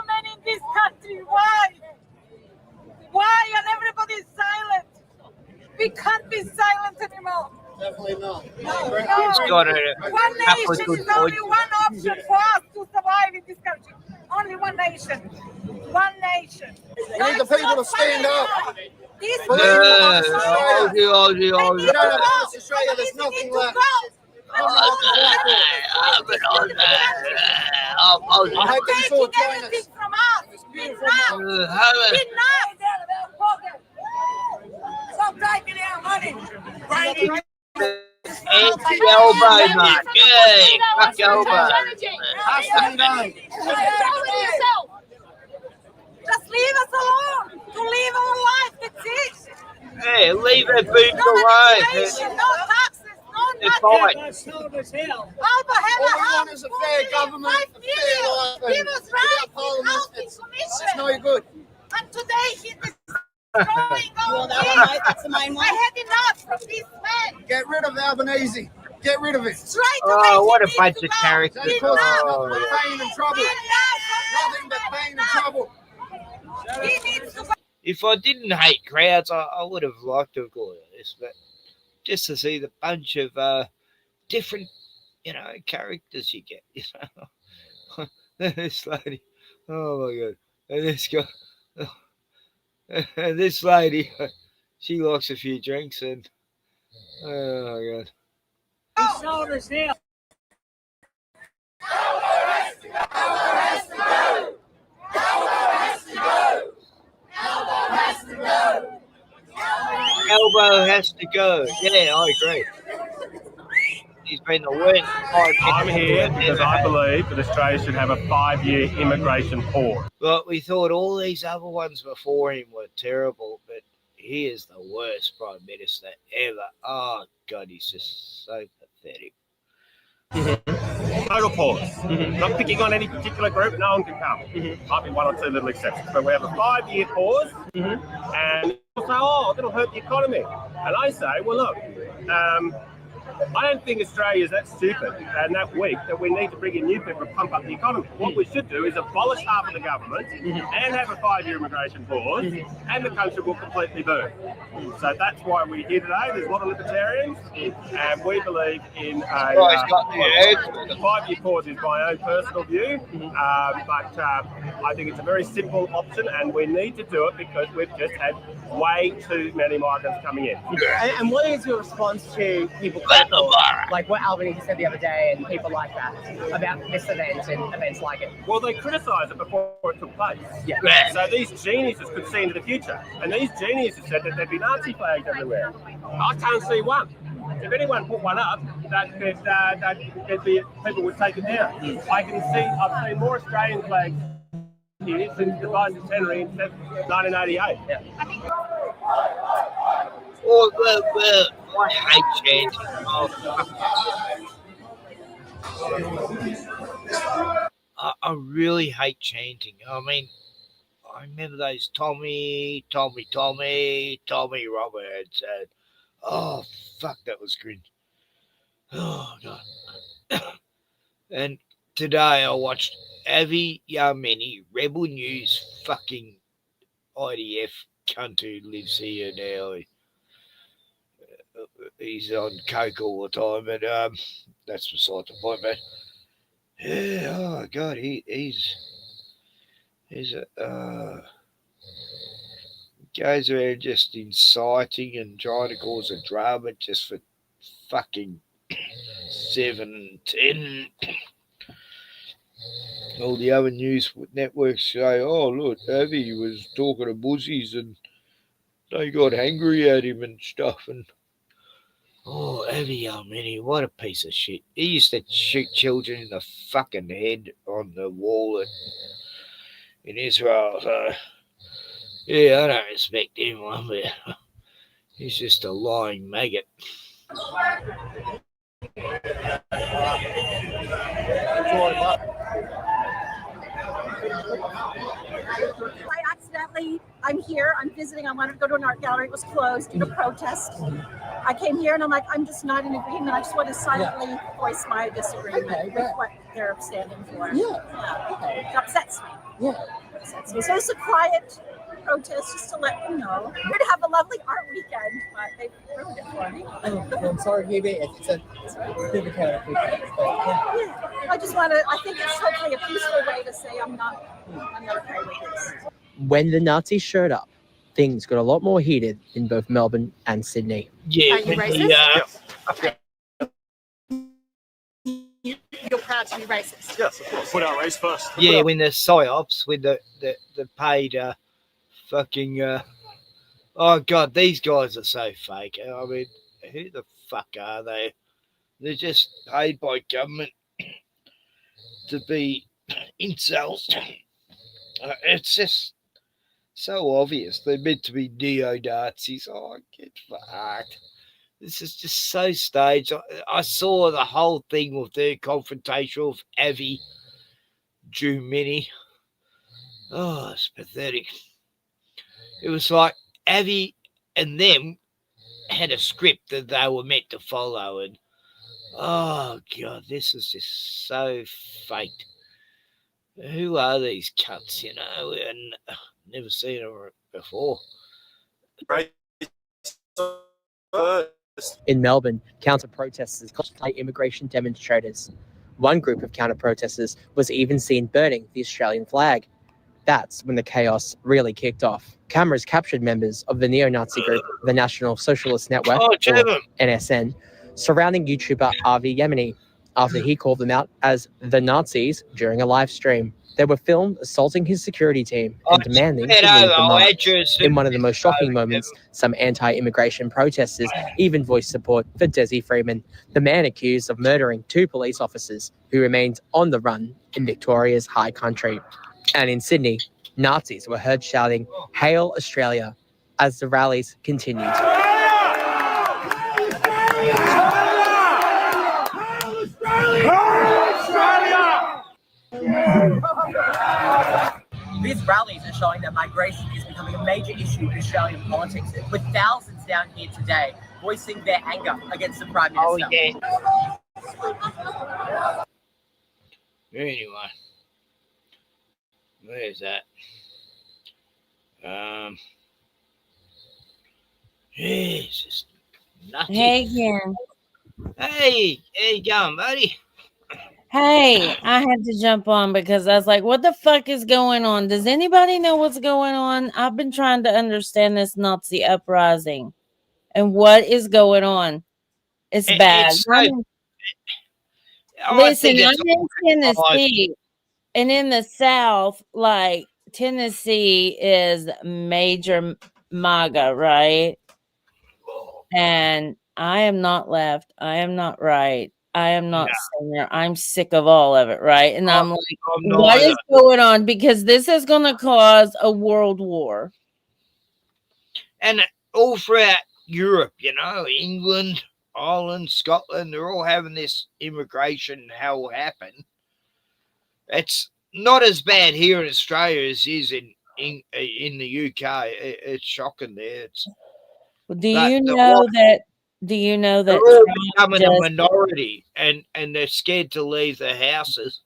Speaker 14: many in this country. Why? Why? And everybody is silent. We can't be silent anymore.
Speaker 2: Definitely not.
Speaker 14: No.
Speaker 19: One
Speaker 14: nation is only one option for us to survive in this country. Only one nation. One nation.
Speaker 2: We need the people to stand up.
Speaker 14: These
Speaker 2: Believe in Australia, there's nothing left. I hope you all join us.
Speaker 14: Stop taking our money.
Speaker 19: Anti-elbow, man. Yay, fuck elbow.
Speaker 2: Has to be done.
Speaker 14: Just leave us alone. To live our life, that's it.
Speaker 19: Hey, leave that boot alone.
Speaker 14: No taxes.
Speaker 19: They're fine.
Speaker 2: All we want is a fair government, a fair life.
Speaker 14: Give us rights.
Speaker 2: It's no good.
Speaker 14: And today he's destroying our
Speaker 2: That's the main one.
Speaker 14: I had enough from this man.
Speaker 2: Get rid of Albanese. Get rid of it.
Speaker 14: Straight
Speaker 19: Oh, what a bunch of characters.
Speaker 2: Pain and trouble. Nothing but pain and trouble.
Speaker 19: If I didn't hate crowds, I would have liked to have gone to this, but just to see the bunch of different, characters you get, This lady, oh my God, and this guy, and this lady, she likes a few drinks, and oh my God.
Speaker 14: He sold us out.
Speaker 19: Elbow has to go. Yeah, I agree. He's been the worst.
Speaker 6: I'm here because I believe that Australia should have a 5-year immigration pause.
Speaker 19: But we thought all these other ones before him were terrible, but he is the worst Prime Minister ever. Oh, God, he's just so pathetic.
Speaker 6: Total pause. Not picking on any particular group, no one can come. Might be one or two little exceptions, but we have a 5-year pause, and people say, oh, that'll hurt the economy. And I say, well, look, I don't think Australia is that stupid and that weak that we need to bring in new people to pump up the economy. What we should do is abolish half of the government and have a 5-year immigration pause, and the country will completely boom. So that's why we're here today. There's a lot of libertarians, and we believe in a the 5-year pause is my own personal view, but I think it's a very simple option, and we need to do it because we've just had way too many migrants coming in.
Speaker 10: And what is your response to people calling
Speaker 3: like what Albanese said the other day, and people like that about this event and events like it.
Speaker 6: Well, they criticised it before it took place.
Speaker 3: Yeah.
Speaker 6: So these geniuses could see into the future, and these geniuses said that there'd be Nazi flags everywhere. I can't see one. If anyone put one up, there'd be people would take it down. I've seen more Australian flags here since the bicentenary in 1988.
Speaker 3: Yeah.
Speaker 19: Well, I hate chanting. I really hate chanting. I mean, I remember those Tommy Roberts, and oh fuck, that was cringe. Oh god. And today I watched Avi Yamini, Rebel News, fucking IDF cunt who lives here now. He's on coke all the time, and that's beside the point, man. Yeah, oh god, he's goes around just inciting and trying to cause a drama just for fucking 7 and 10. All the other news networks say, oh look, Avi was talking to bussies and they got angry at him and stuff, and oh, Avi Yamini, what a piece of shit. He used to shoot children in the fucking head on the wall in Israel. So, yeah, I don't respect him one bit. He's just a lying maggot.
Speaker 14: I'm here, I'm visiting, I wanted to go to an art gallery, it was closed due to protest. I came here and I'm like, I'm just not in agreement. I just want to silently voice my disagreement with what they're standing for. It upsets me. Upsets me. So it's a quiet protest just to let them know. We're going to have a lovely art weekend, but they ruined it for me.
Speaker 3: I'm sorry, maybe it's a bit of a counter.
Speaker 14: I just want to, I think it's hopefully a peaceful way to say I'm not okay with this.
Speaker 3: When the Nazis showed up, things got a lot more heated in both Melbourne and Sydney.
Speaker 14: Yeah. Are you racist? You're proud to be racist.
Speaker 20: Yes, of course. Put our race first.
Speaker 19: Yeah, when the psyops, when the paid fucking oh god, these guys are so fake. I mean, who the fuck are they? They're just paid by government to be incels. It's just so obvious. They're meant to be neo-Nazis. Oh, get fucked. This is just so staged. I saw the whole thing with their confrontation with Avi Jumini. Oh, it's pathetic. It was like Avi and them had a script that they were meant to follow, and oh god, this is just so faked. Who are these cunts, you know? And never seen them before.
Speaker 3: In Melbourne, counter-protesters contemplate immigration demonstrators. One group of counter-protesters was even seen burning the Australian flag. That's when the chaos really kicked off. Cameras captured members of the neo-Nazi group, the National Socialist Network, or NSN, surrounding YouTuber Avi Yemeni after he called them out as the Nazis during a live stream. They were filmed assaulting his security team and demanding to leave the march. In one of the most shocking moments, some anti-immigration protesters even voiced support for Dezi Freeman, the man accused of murdering 2 police officers who remained on the run in Victoria's high country. And in Sydney, Nazis were heard shouting, "Hail Australia," as the rallies continued. These rallies are showing that migration is becoming a major issue in Australian politics, with thousands down here today voicing their anger against the Prime Minister.
Speaker 19: Oh, yeah. Anyway, where's that? It's just nothing.
Speaker 7: Hey, again.
Speaker 19: Hey, how you going, buddy?
Speaker 7: Hey, I had to jump on because I was like, what the fuck is going on? Does anybody know what's going on? I've been trying to understand this Nazi uprising and what is going on. It's bad.
Speaker 19: It's so,
Speaker 7: Listen,
Speaker 19: it's
Speaker 7: I'm in Tennessee, and in the South, like Tennessee is major MAGA, right? And I am not left. I am not right. I am not center. I'm sick of all of it, right? And I'm like, what is going on? Because this is going to cause a world war.
Speaker 19: And all throughout Europe, you know, England, Ireland, Scotland, they're all having this immigration hell happen. It's not as bad here in Australia as is in the UK. It's shocking there.
Speaker 7: Do you know that
Speaker 19: they're all becoming a minority and they're scared to leave their houses?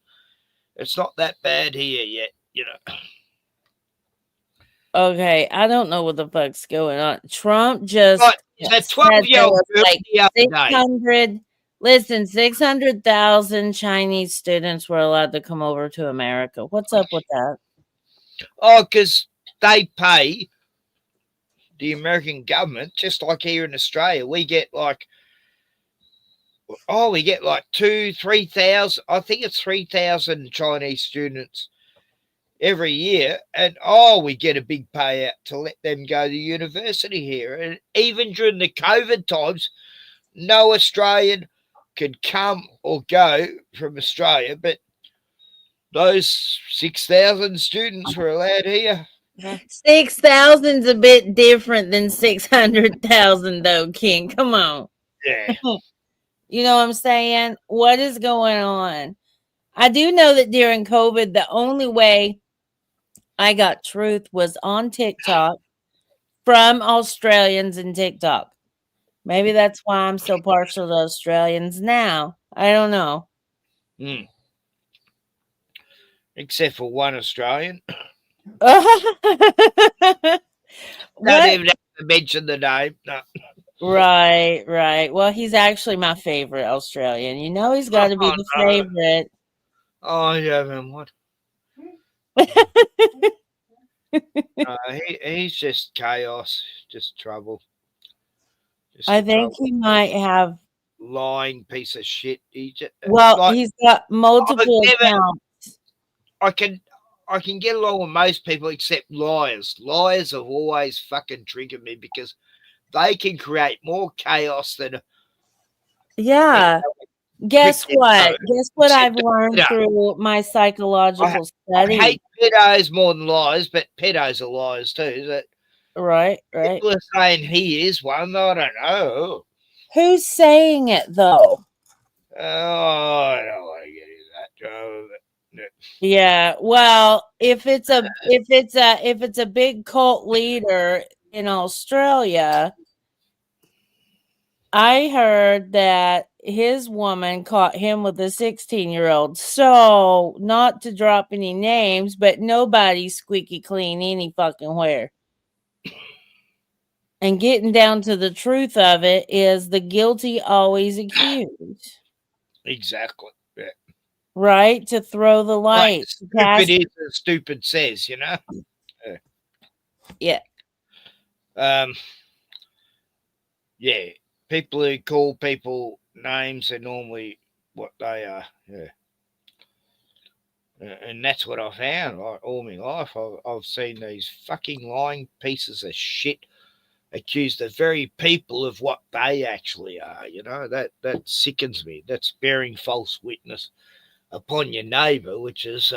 Speaker 19: It's not that bad here yet, you know.
Speaker 7: Okay, I don't know what the fuck's going on. Trump just
Speaker 19: that 12-year-old
Speaker 7: like 600. Listen, 600,000 Chinese students were allowed to come over to America. What's up with that?
Speaker 19: Oh, because they pay the American government, just like here in Australia. We get like 3,000. I think it's 3,000 Chinese students every year, and we get a big payout to let them go to university here. And even during the COVID times, no Australian could come or go from Australia, but those 6,000 students were allowed here.
Speaker 7: 6,000's a bit different than 600,000, though, King. Come on.
Speaker 19: Yeah.
Speaker 7: You know what I'm saying? What is going on? I do know that during COVID, the only way I got truth was on TikTok from Australians in TikTok. Maybe that's why I'm so partial to Australians now. I don't know.
Speaker 19: Except for one Australian.
Speaker 7: Don't
Speaker 19: even have to mention the name. No.
Speaker 7: Right. Well, he's actually my favorite Australian. You know he's got to be the favorite.
Speaker 19: Oh, yeah, man, what? He's just chaos, just trouble.
Speaker 7: I think he might have
Speaker 19: lying piece of shit. He's
Speaker 7: got multiple accounts.
Speaker 19: I can get along with most people except liars. Liars have always fucking triggered me because they can create more chaos than.
Speaker 7: Yeah. Guess what? Guess what I've learned through my psychological study?
Speaker 19: I hate pedos more than liars, but pedos are liars too.
Speaker 7: Right.
Speaker 19: People are saying he is one. I don't know.
Speaker 7: Who's saying it though?
Speaker 19: Oh, I don't want to get into that, Joe.
Speaker 7: Yeah. Well, if it's a big cult leader in Australia, I heard that his woman caught him with a 16-year-old. So, not to drop any names, but nobody's squeaky clean any fucking where. And getting down to the truth of it is the guilty always accused.
Speaker 19: Exactly. Yeah.
Speaker 7: Right? To throw the light.
Speaker 19: Like, stupid is as stupid says, you know?
Speaker 7: Yeah.
Speaker 19: Yeah. People who call people names are normally what they are. Yeah. And that's what I found all my life. I've seen these fucking lying pieces of shit accuse the very people of what they actually are. You know, that sickens me. That's bearing false witness upon your neighbour, which is,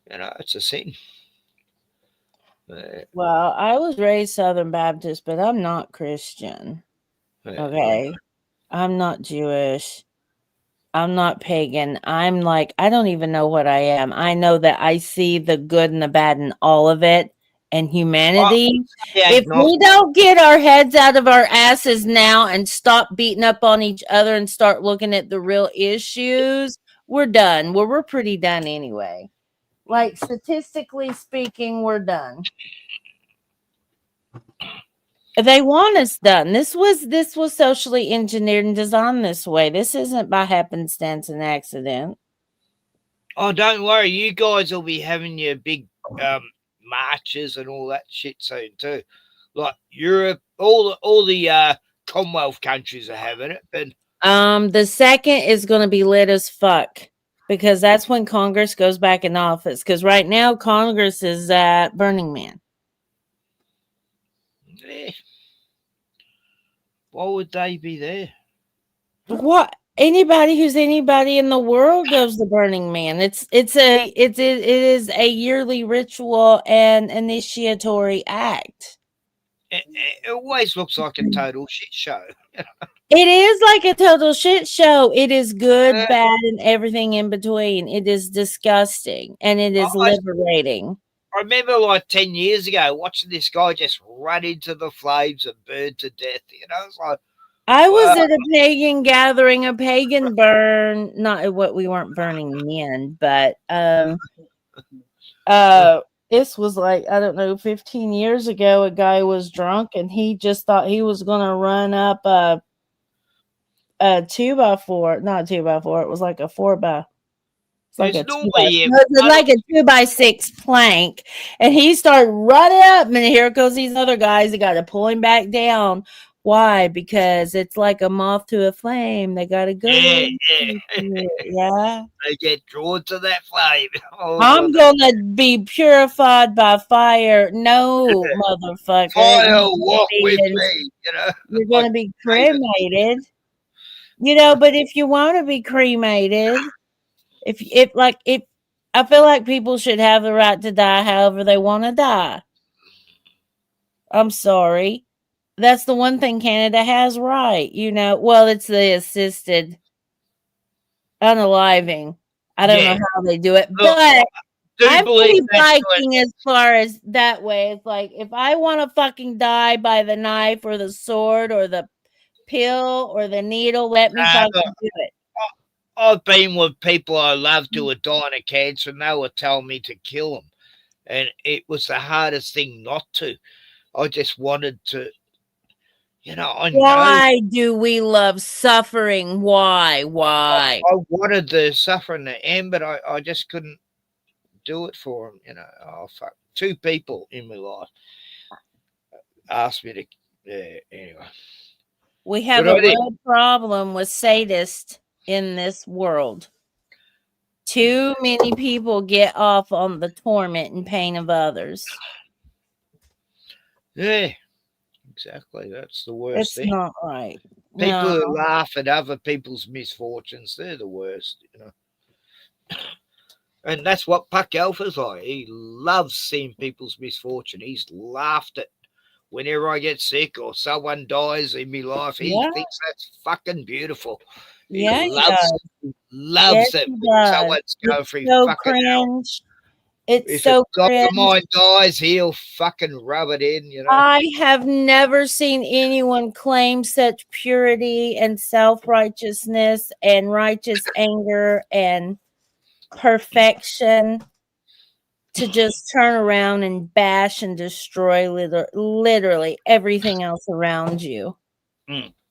Speaker 19: it's a sin.
Speaker 7: Well, I was raised Southern Baptist, but I'm not Christian. Okay. I'm not Jewish. I'm not pagan. I'm like, I don't even know what I am. I know that I see the good and the bad in all of it and humanity. If we don't get our heads out of our asses now and stop beating up on each other and start looking at the real issues, we're done. Well, we're pretty done anyway. Like, statistically speaking, we're done. They want us done. This was socially engineered and designed this way. This isn't by happenstance and accident.
Speaker 19: Oh, don't worry. You guys will be having your big marches and all that shit soon too. Like Europe, all the Commonwealth countries are having it, but
Speaker 7: The second is going to be lit as fuck because that's when Congress goes back in office. Because right now Congress is at Burning Man.
Speaker 19: why would they be there?
Speaker 7: What? Anybody who's anybody in the world goes to Burning Man. It is a yearly ritual and initiatory act.
Speaker 19: It always looks like a total shit show.
Speaker 7: It is like a total shit show. It is good, bad, and everything in between. It is disgusting and it is liberating.
Speaker 19: I remember like 10 years ago watching this guy just run into the flames and burn to death. You know, it's like
Speaker 7: I was at a pagan gathering, a pagan burn. Not what we weren't burning men, but this was like, I don't know, 15 years ago. A guy was drunk and he just thought he was gonna run up a 2x4, not 2x4. It was like a 4x. It's like a 2x6 plank, and he started running up, and here goes these other guys. They got to pull him back down. Why? Because it's like a moth to a flame. They got to go.
Speaker 19: Yeah.
Speaker 7: They
Speaker 19: get drawn to that flame.
Speaker 7: I'm gonna be purified by fire. No, motherfucker.
Speaker 19: Fire, walk with me. You know,
Speaker 7: you're gonna be cremated. You know, but if you want to be cremated, if I feel like people should have the right to die however they want to die. I'm sorry. That's the one thing Canada has right. You know, well, it's the assisted unaliving. I don't know how they do it, but I'm pretty Viking as far as that way. It's like if I want to fucking die by the knife or the sword or the pill or the needle, let me fucking do it.
Speaker 19: I've been with people I love who were dying of cancer, and they were telling me to kill them, and it was the hardest thing not to. I just wanted to, you know.
Speaker 7: Why do we love suffering? Why?
Speaker 19: I wanted the suffering to end, but I just couldn't do it for them. You know, oh fuck. 2 people in my life asked me to. Anyway,
Speaker 7: we have a real problem with sadists in this world. Too many people get off on the torment and pain of others.
Speaker 19: Yeah, exactly. That's the worst thing.
Speaker 7: It's not right.
Speaker 19: People who laugh at other people's misfortunes, they're the worst, you know. And that's what Puck Alpha's like. He loves seeing people's misfortune. He's laughed at whenever I get sick or someone dies in my life. He thinks that's fucking beautiful. He loves it when someone's going through fucking hell.
Speaker 7: It's so cringe.
Speaker 19: If mine dies, he'll fucking rub it in, you know.
Speaker 7: I have never seen anyone claim such purity and self-righteousness and righteous anger and perfection to just turn around and bash and destroy literally everything else around you.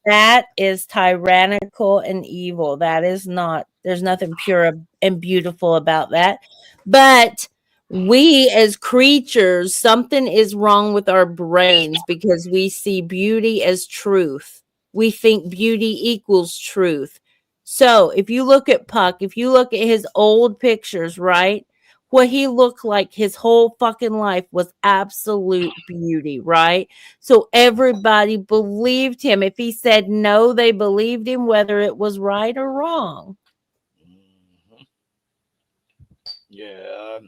Speaker 7: That is tyrannical and evil. That is not, there's nothing pure and beautiful about that. But we as creatures, something is wrong with our brains because we see beauty as truth. We think beauty equals truth. So if you look at Puck, if you look at his old pictures, right? What he looked like his whole fucking life was absolute beauty, right? So everybody believed him. If he said no, they believed him, whether it was right or wrong.
Speaker 19: Yeah.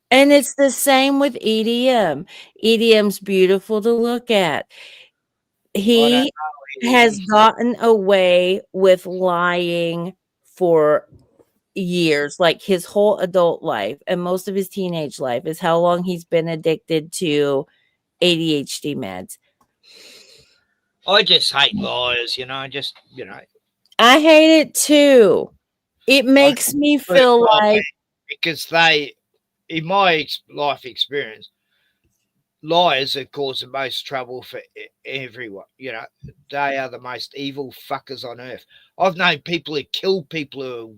Speaker 7: And it's the same with EDM. EDM's beautiful to look at. He has gotten away with lying for years, like his whole adult life and most of his teenage life is how long he's been addicted to ADHD meds.
Speaker 19: I just hate liars, you know.
Speaker 7: I hate it too. It makes me feel like
Speaker 19: because they, in my life experience, liars have caused the most trouble for everyone. You know, they are the most evil fuckers on earth. I've known people who kill people who are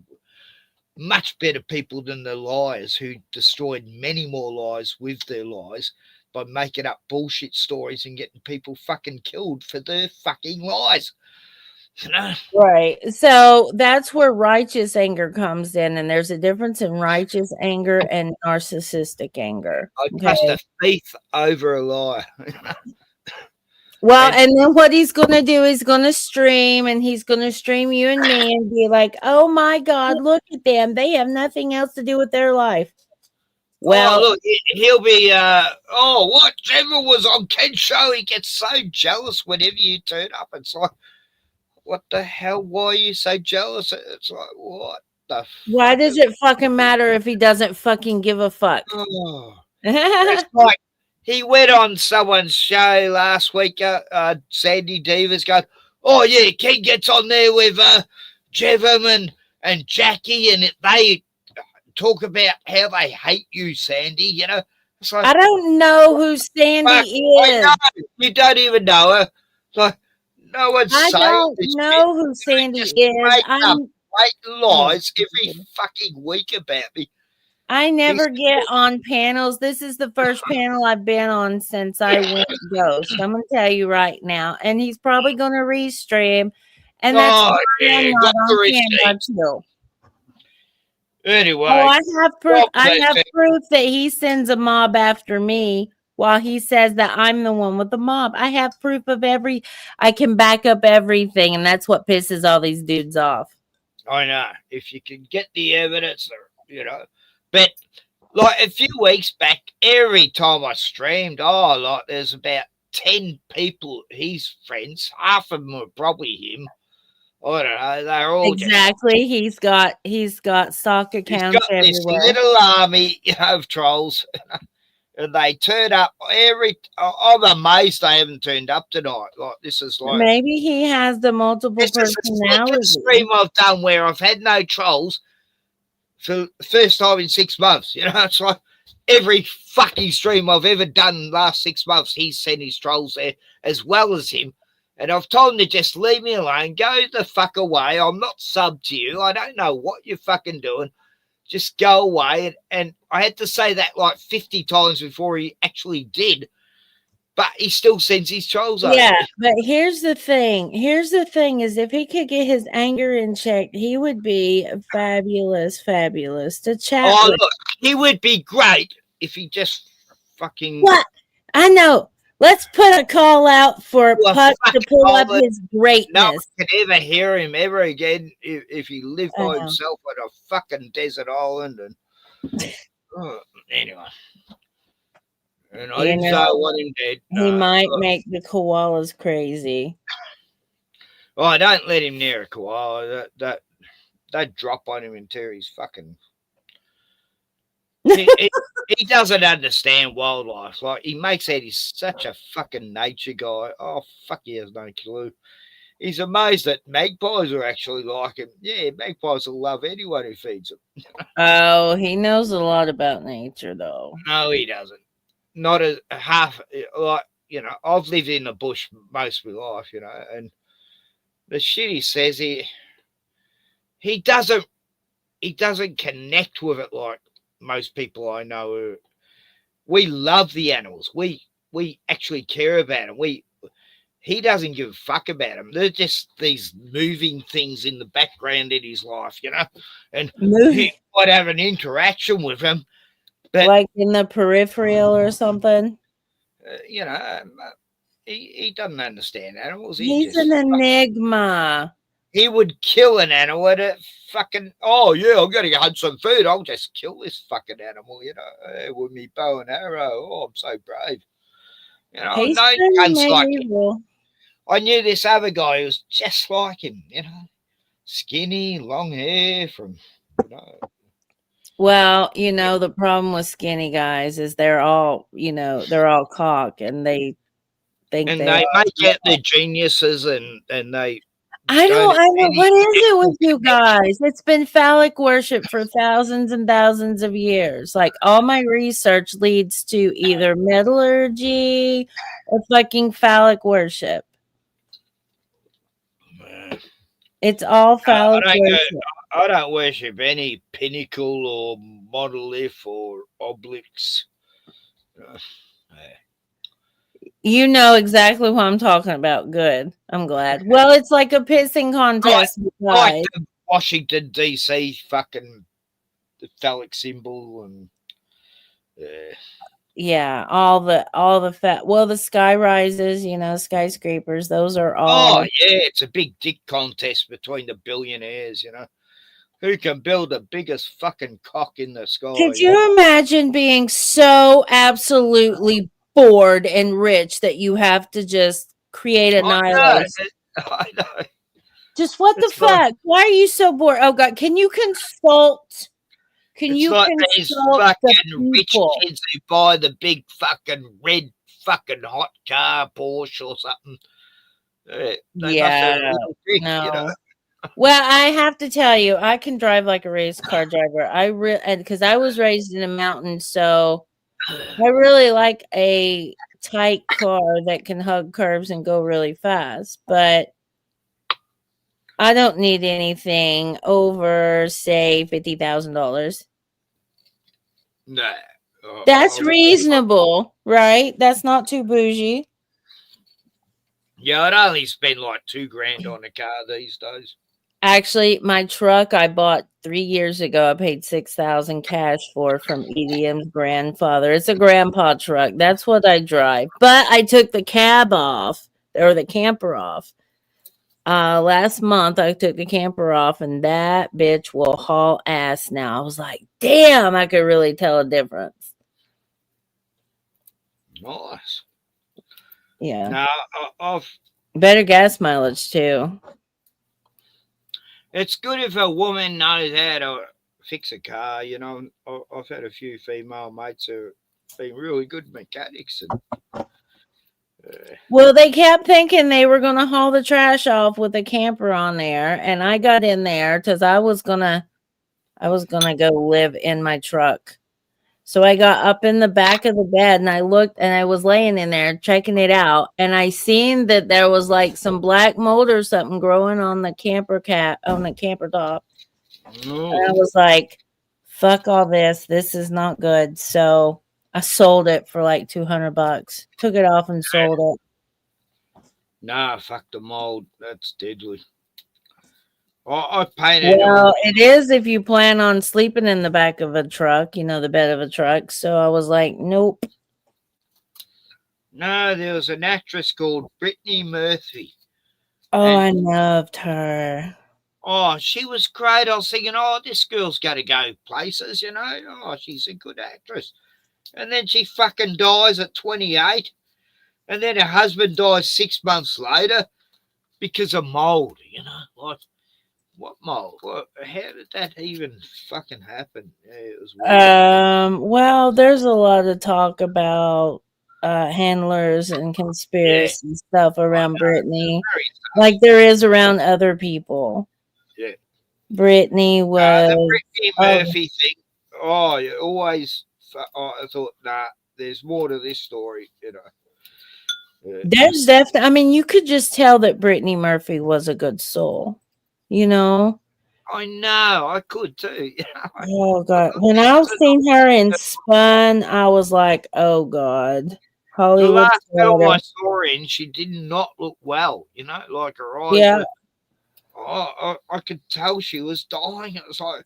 Speaker 19: much better people than the liars, who destroyed many more lives with their lies by making up bullshit stories and getting people fucking killed for their fucking lies. You know?
Speaker 7: Right. So that's where righteous anger comes in, and there's a difference in righteous anger and narcissistic anger.
Speaker 19: I trust a thief over a liar.
Speaker 7: Well, and then what he's going to do is going to stream, and he's going to stream you and me and be like, oh my God, look at them. They have nothing else to do with their life. Well,
Speaker 19: look, he'll be, what? Trevor was on Ken's show. He gets so jealous whenever you turn up. It's like, what the hell? Why are you so jealous? It's like, what the
Speaker 7: why does it fucking matter if he doesn't fucking give a fuck?
Speaker 19: Oh. It's like, he went on someone's show last week, Sandy Divas going, oh yeah, Ken gets on there with Jevem and Jackie, and they talk about how they hate you, Sandy, you know. It's like,
Speaker 7: I don't know who Sandy is.
Speaker 19: I know. You don't even know her. It's like, no one's
Speaker 7: I
Speaker 19: saying
Speaker 7: don't
Speaker 19: this
Speaker 7: know
Speaker 19: shit.
Speaker 7: who Sandy
Speaker 19: Just
Speaker 7: is.
Speaker 19: make up
Speaker 7: I'm
Speaker 19: white lies every fucking week about me.
Speaker 7: I never get on panels. This is the first panel I've been on since I went ghost. I'm gonna tell you right now. And he's probably gonna restream. And that's why I'm not on camera too.
Speaker 19: Anyway.
Speaker 7: Oh, I have proof.
Speaker 19: God
Speaker 7: I
Speaker 19: bless
Speaker 7: have
Speaker 19: him.
Speaker 7: proof that he sends a mob after me while he says that I'm the one with the mob. I have proof of I can back up everything, and that's what pisses all these dudes off.
Speaker 19: I know. If you can get the evidence, you know. But like a few weeks back, every time I streamed, like there's about 10 people, his friends, half of them were probably him. I don't know. They're all
Speaker 7: Exactly. He's got stock accounts
Speaker 19: he's got this
Speaker 7: everywhere.
Speaker 19: little army, you know, of trolls. And they turn up I'm amazed they haven't turned up tonight. Like this is like
Speaker 7: Maybe he has the multiple personalities.
Speaker 19: stream I've done where I've had no trolls for the first time in 6 months. You know, it's like every fucking stream I've ever done last 6 months, he's sent his trolls there as well as him. And I've told him to just leave me alone, go the fuck away. I'm not sub to you. I don't know what you're fucking doing. Just go away. And I had to say that like 50 times before he actually did. But he still sends his trolls over.
Speaker 7: Yeah, but here's the thing. Here's the thing is if he could get his anger in check, he would be fabulous to chat with.
Speaker 19: Look, he would be great if he just fucking...
Speaker 7: What? I know. Let's put a call out for Puck to pull up his greatness.
Speaker 19: No one could ever hear him ever again if he lived by himself on a fucking desert island. And anyway. And I didn't say I want him dead.
Speaker 7: He might make the koalas crazy.
Speaker 19: Oh, don't let him near a koala. That drop on him and tear his fucking... he doesn't understand wildlife. Like, he makes out he's such a fucking nature guy. Oh, fuck, he has no clue. He's amazed that magpies are actually like him. Yeah, magpies will love anyone who feeds them.
Speaker 7: Oh, he knows a lot about nature, though.
Speaker 19: No, he doesn't. Not a half, like, you know, I've lived in the bush most of my life, you know, and the shit he says, he doesn't connect with it like most people I know. We love the animals. We actually care about them. He doesn't give a fuck about them. They're just these moving things in the background in his life, you know, and he might have an interaction with them. But,
Speaker 7: like in the peripheral or something.
Speaker 19: You know, he doesn't understand animals.
Speaker 7: He's an enigma.
Speaker 19: He would kill an animal at a fucking, oh, yeah, I'm going to hunt some food. I'll just kill this fucking animal, you know, with me bow and arrow. Oh, I'm so brave. You know,
Speaker 7: He's
Speaker 19: no
Speaker 7: pretty
Speaker 19: cunts like him.
Speaker 7: medieval.
Speaker 19: I knew this other guy who was just like him, you know, skinny, long hair from, you know.
Speaker 7: Well, you know, the problem with skinny guys is they're all cock and they think
Speaker 19: and
Speaker 7: they
Speaker 19: make
Speaker 7: are.
Speaker 19: out they're geniuses and they
Speaker 7: I know. What is it with you guys? It's been phallic worship for thousands and thousands of years. Like all my research leads to either metallurgy or fucking phallic worship. It's all phallic worship.
Speaker 19: I don't worship any pinnacle or monolith or obelisks.
Speaker 7: You know exactly what I'm talking about. Good. I'm glad. Well, it's like a pissing contest.
Speaker 19: Like
Speaker 7: besides.
Speaker 19: the Washington DC fucking the phallic symbol and
Speaker 7: Yeah, all the fat. Well, the sky rises, skyscrapers. Those are all.
Speaker 19: oh yeah, it's a big dick contest between the billionaires. Who can build the biggest fucking cock in the sky?
Speaker 7: Could you imagine being so absolutely bored and rich that you have to just create annihilation?
Speaker 19: I know.
Speaker 7: Just what the fuck? Why are you so bored? Oh God, can you consult? Can
Speaker 19: It's
Speaker 7: you
Speaker 19: like these
Speaker 7: consult
Speaker 19: fucking rich
Speaker 7: people?
Speaker 19: kids who buy the big fucking red fucking hot car, Porsche or something. They must have a
Speaker 7: Yeah,
Speaker 19: little dick,
Speaker 7: no. Well, I have to tell you, I can drive like a race car driver. Because I was raised in a mountain, so I really like a tight car that can hug curves and go really fast. But I don't need anything over, say, $50,000.
Speaker 19: No.
Speaker 7: That's reasonable, right? That's not too bougie.
Speaker 19: Yeah, I'd only spend like $2,000 on a car these days.
Speaker 7: Actually, my truck I bought 3 years ago, I paid $6,000 cash for from EDM's grandfather. It's a grandpa truck. That's what I drive. But I took the cab off, or the camper off. Last month I took the camper off, and that bitch will haul ass now. I was like, damn, I could really tell a difference.
Speaker 19: Nice.
Speaker 7: Yeah.
Speaker 19: No, I've.
Speaker 7: Better gas mileage too.
Speaker 19: It's good if a woman knows how to fix a car. I've had a few female mates who have been really good mechanics. And,
Speaker 7: Well, they kept thinking they were going to haul the trash off with a camper on there, and I got in there because I was gonna go live in my truck. So I got up in the back of the bed and I looked, and I was laying in there checking it out, and I seen that there was like some black mold or something growing on the camper top. And I was like, fuck all this. This is not good. So I sold it for like $200. Took it off and sold it.
Speaker 19: nah, fuck the mold. That's deadly. I painted
Speaker 7: Well, it is if you plan on sleeping in the back of a truck, the bed of a truck. So I was like, nope.
Speaker 19: No, there was an actress called Brittany Murphy.
Speaker 7: Oh, I loved her.
Speaker 19: Oh, she was great. I was thinking, oh, this girl's got to go places, Oh, she's a good actress. And then she fucking dies at 28. And then her husband dies 6 months later because of mold, Like, what mold? How did that even fucking happen? Yeah, it was weird.
Speaker 7: Well, there's a lot of talk about handlers and conspiracy stuff around Brittany, like there is around other people.
Speaker 19: Yeah.
Speaker 7: Brittany was
Speaker 19: the Brittany Murphy thing. Oh, you always. I thought, nah, there's more to this story,
Speaker 7: There's definitely. I mean, you could just tell that Brittany Murphy was a good soul.
Speaker 19: I know, I could too.
Speaker 7: Oh God! When I seen her in Spun, I was like, "Oh God!" Hollywood.
Speaker 19: The last film I saw her in, she did not look well. Like her eyes.
Speaker 7: Yeah.
Speaker 19: I could tell she was dying. It was like,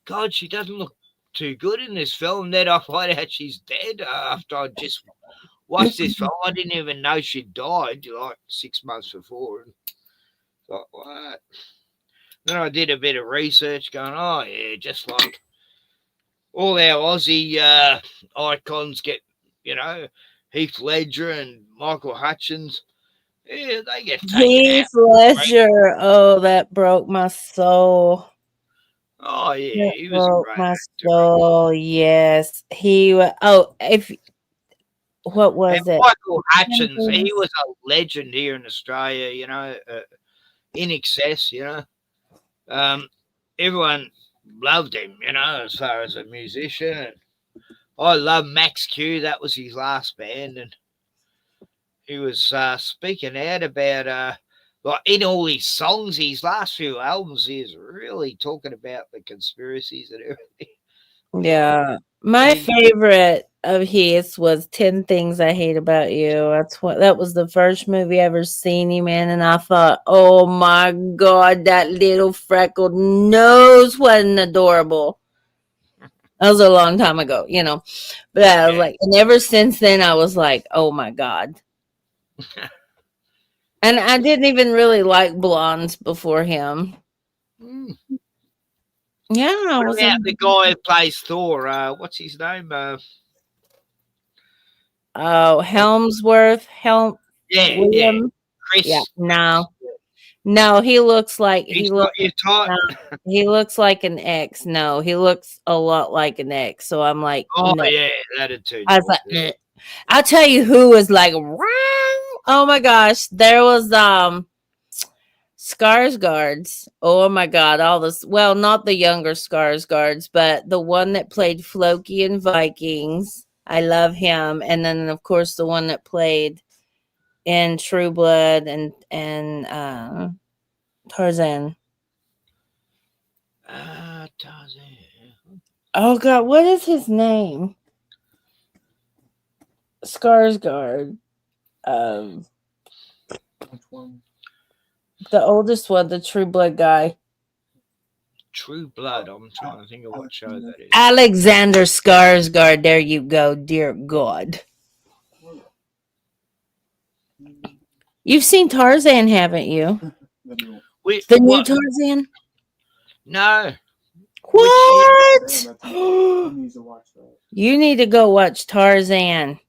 Speaker 19: God, she doesn't look too good in this film. Then I find out she's dead after I just watched this film. I didn't even know she died like 6 months before. And like, what? Then I did a bit of research going, oh, yeah, just like all our Aussie icons get, Heath Ledger and Michael Hutchins. Yeah, they get taken
Speaker 7: Heath Ledger. Oh, that broke my soul.
Speaker 19: Oh, yeah, he was
Speaker 7: broke
Speaker 19: a great
Speaker 7: my
Speaker 19: actor.
Speaker 7: soul. Yes, he was. Oh, what was
Speaker 19: And
Speaker 7: it?
Speaker 19: Michael Hutchins, he was a legend here in Australia, in excess, everyone loved him, as far as a musician. And I love Max Q. That was his last band. And he was speaking out about, like in all his songs, his last few albums, he's really talking about the conspiracies and everything.
Speaker 7: Yeah. My favorite of his was 10 Things I Hate About You. That was the first movie I ever seen him in, and I thought, oh my god, that little freckled nose wasn't adorable. That was a long time ago, you know. But I was like, and ever since then I was like, oh my god. And I didn't even really like blondes before him. Yeah, I
Speaker 19: What
Speaker 7: was
Speaker 19: about the guy who plays Thor? What's his name?
Speaker 7: Oh, Helmsworth,
Speaker 19: Yeah.
Speaker 7: William.
Speaker 19: Chris.
Speaker 7: Yeah, no, he looks like
Speaker 19: He's not your type.
Speaker 7: he looks like an X. No, he looks a lot like an X. So I'm like,
Speaker 19: Oh
Speaker 7: no.
Speaker 19: yeah, that'd turn.
Speaker 7: I was like, "Ugh." I'll tell you who was like, oh my gosh, there was Skarsgårds. Oh my god, all this. Well, not the younger Skarsgårds, but the one that played Floki in Vikings. I love him, and then of course the one that played in True Blood and Tarzan.
Speaker 19: Tarzan.
Speaker 7: Oh god, what is his name? Skarsgård. The oldest one, the True Blood guy.
Speaker 19: True Blood. I'm trying to think of what show that is.
Speaker 7: Alexander Skarsgård. There you go. Dear God. You've seen Tarzan, haven't you? The new Tarzan?
Speaker 19: No.
Speaker 7: What? You need to go watch Tarzan.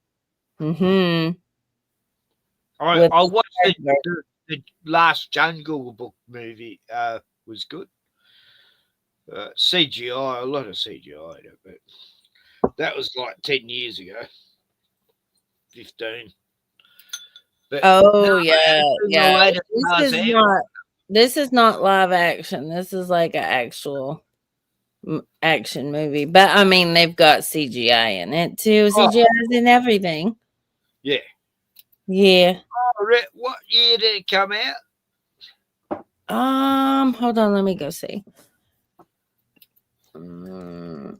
Speaker 7: Mm-hmm.
Speaker 19: I watched the last Jungle Book movie. Was good. CGI, a lot of CGI in it, but that was like 10 years ago. 15. But
Speaker 7: yeah. This is not live action. This is like an actual action movie. But I mean, they've got CGI in it too. CGI is in everything.
Speaker 19: Yeah.
Speaker 7: Yeah.
Speaker 19: Oh, what year did it come out?
Speaker 7: Hold on, let me go see.
Speaker 19: I'm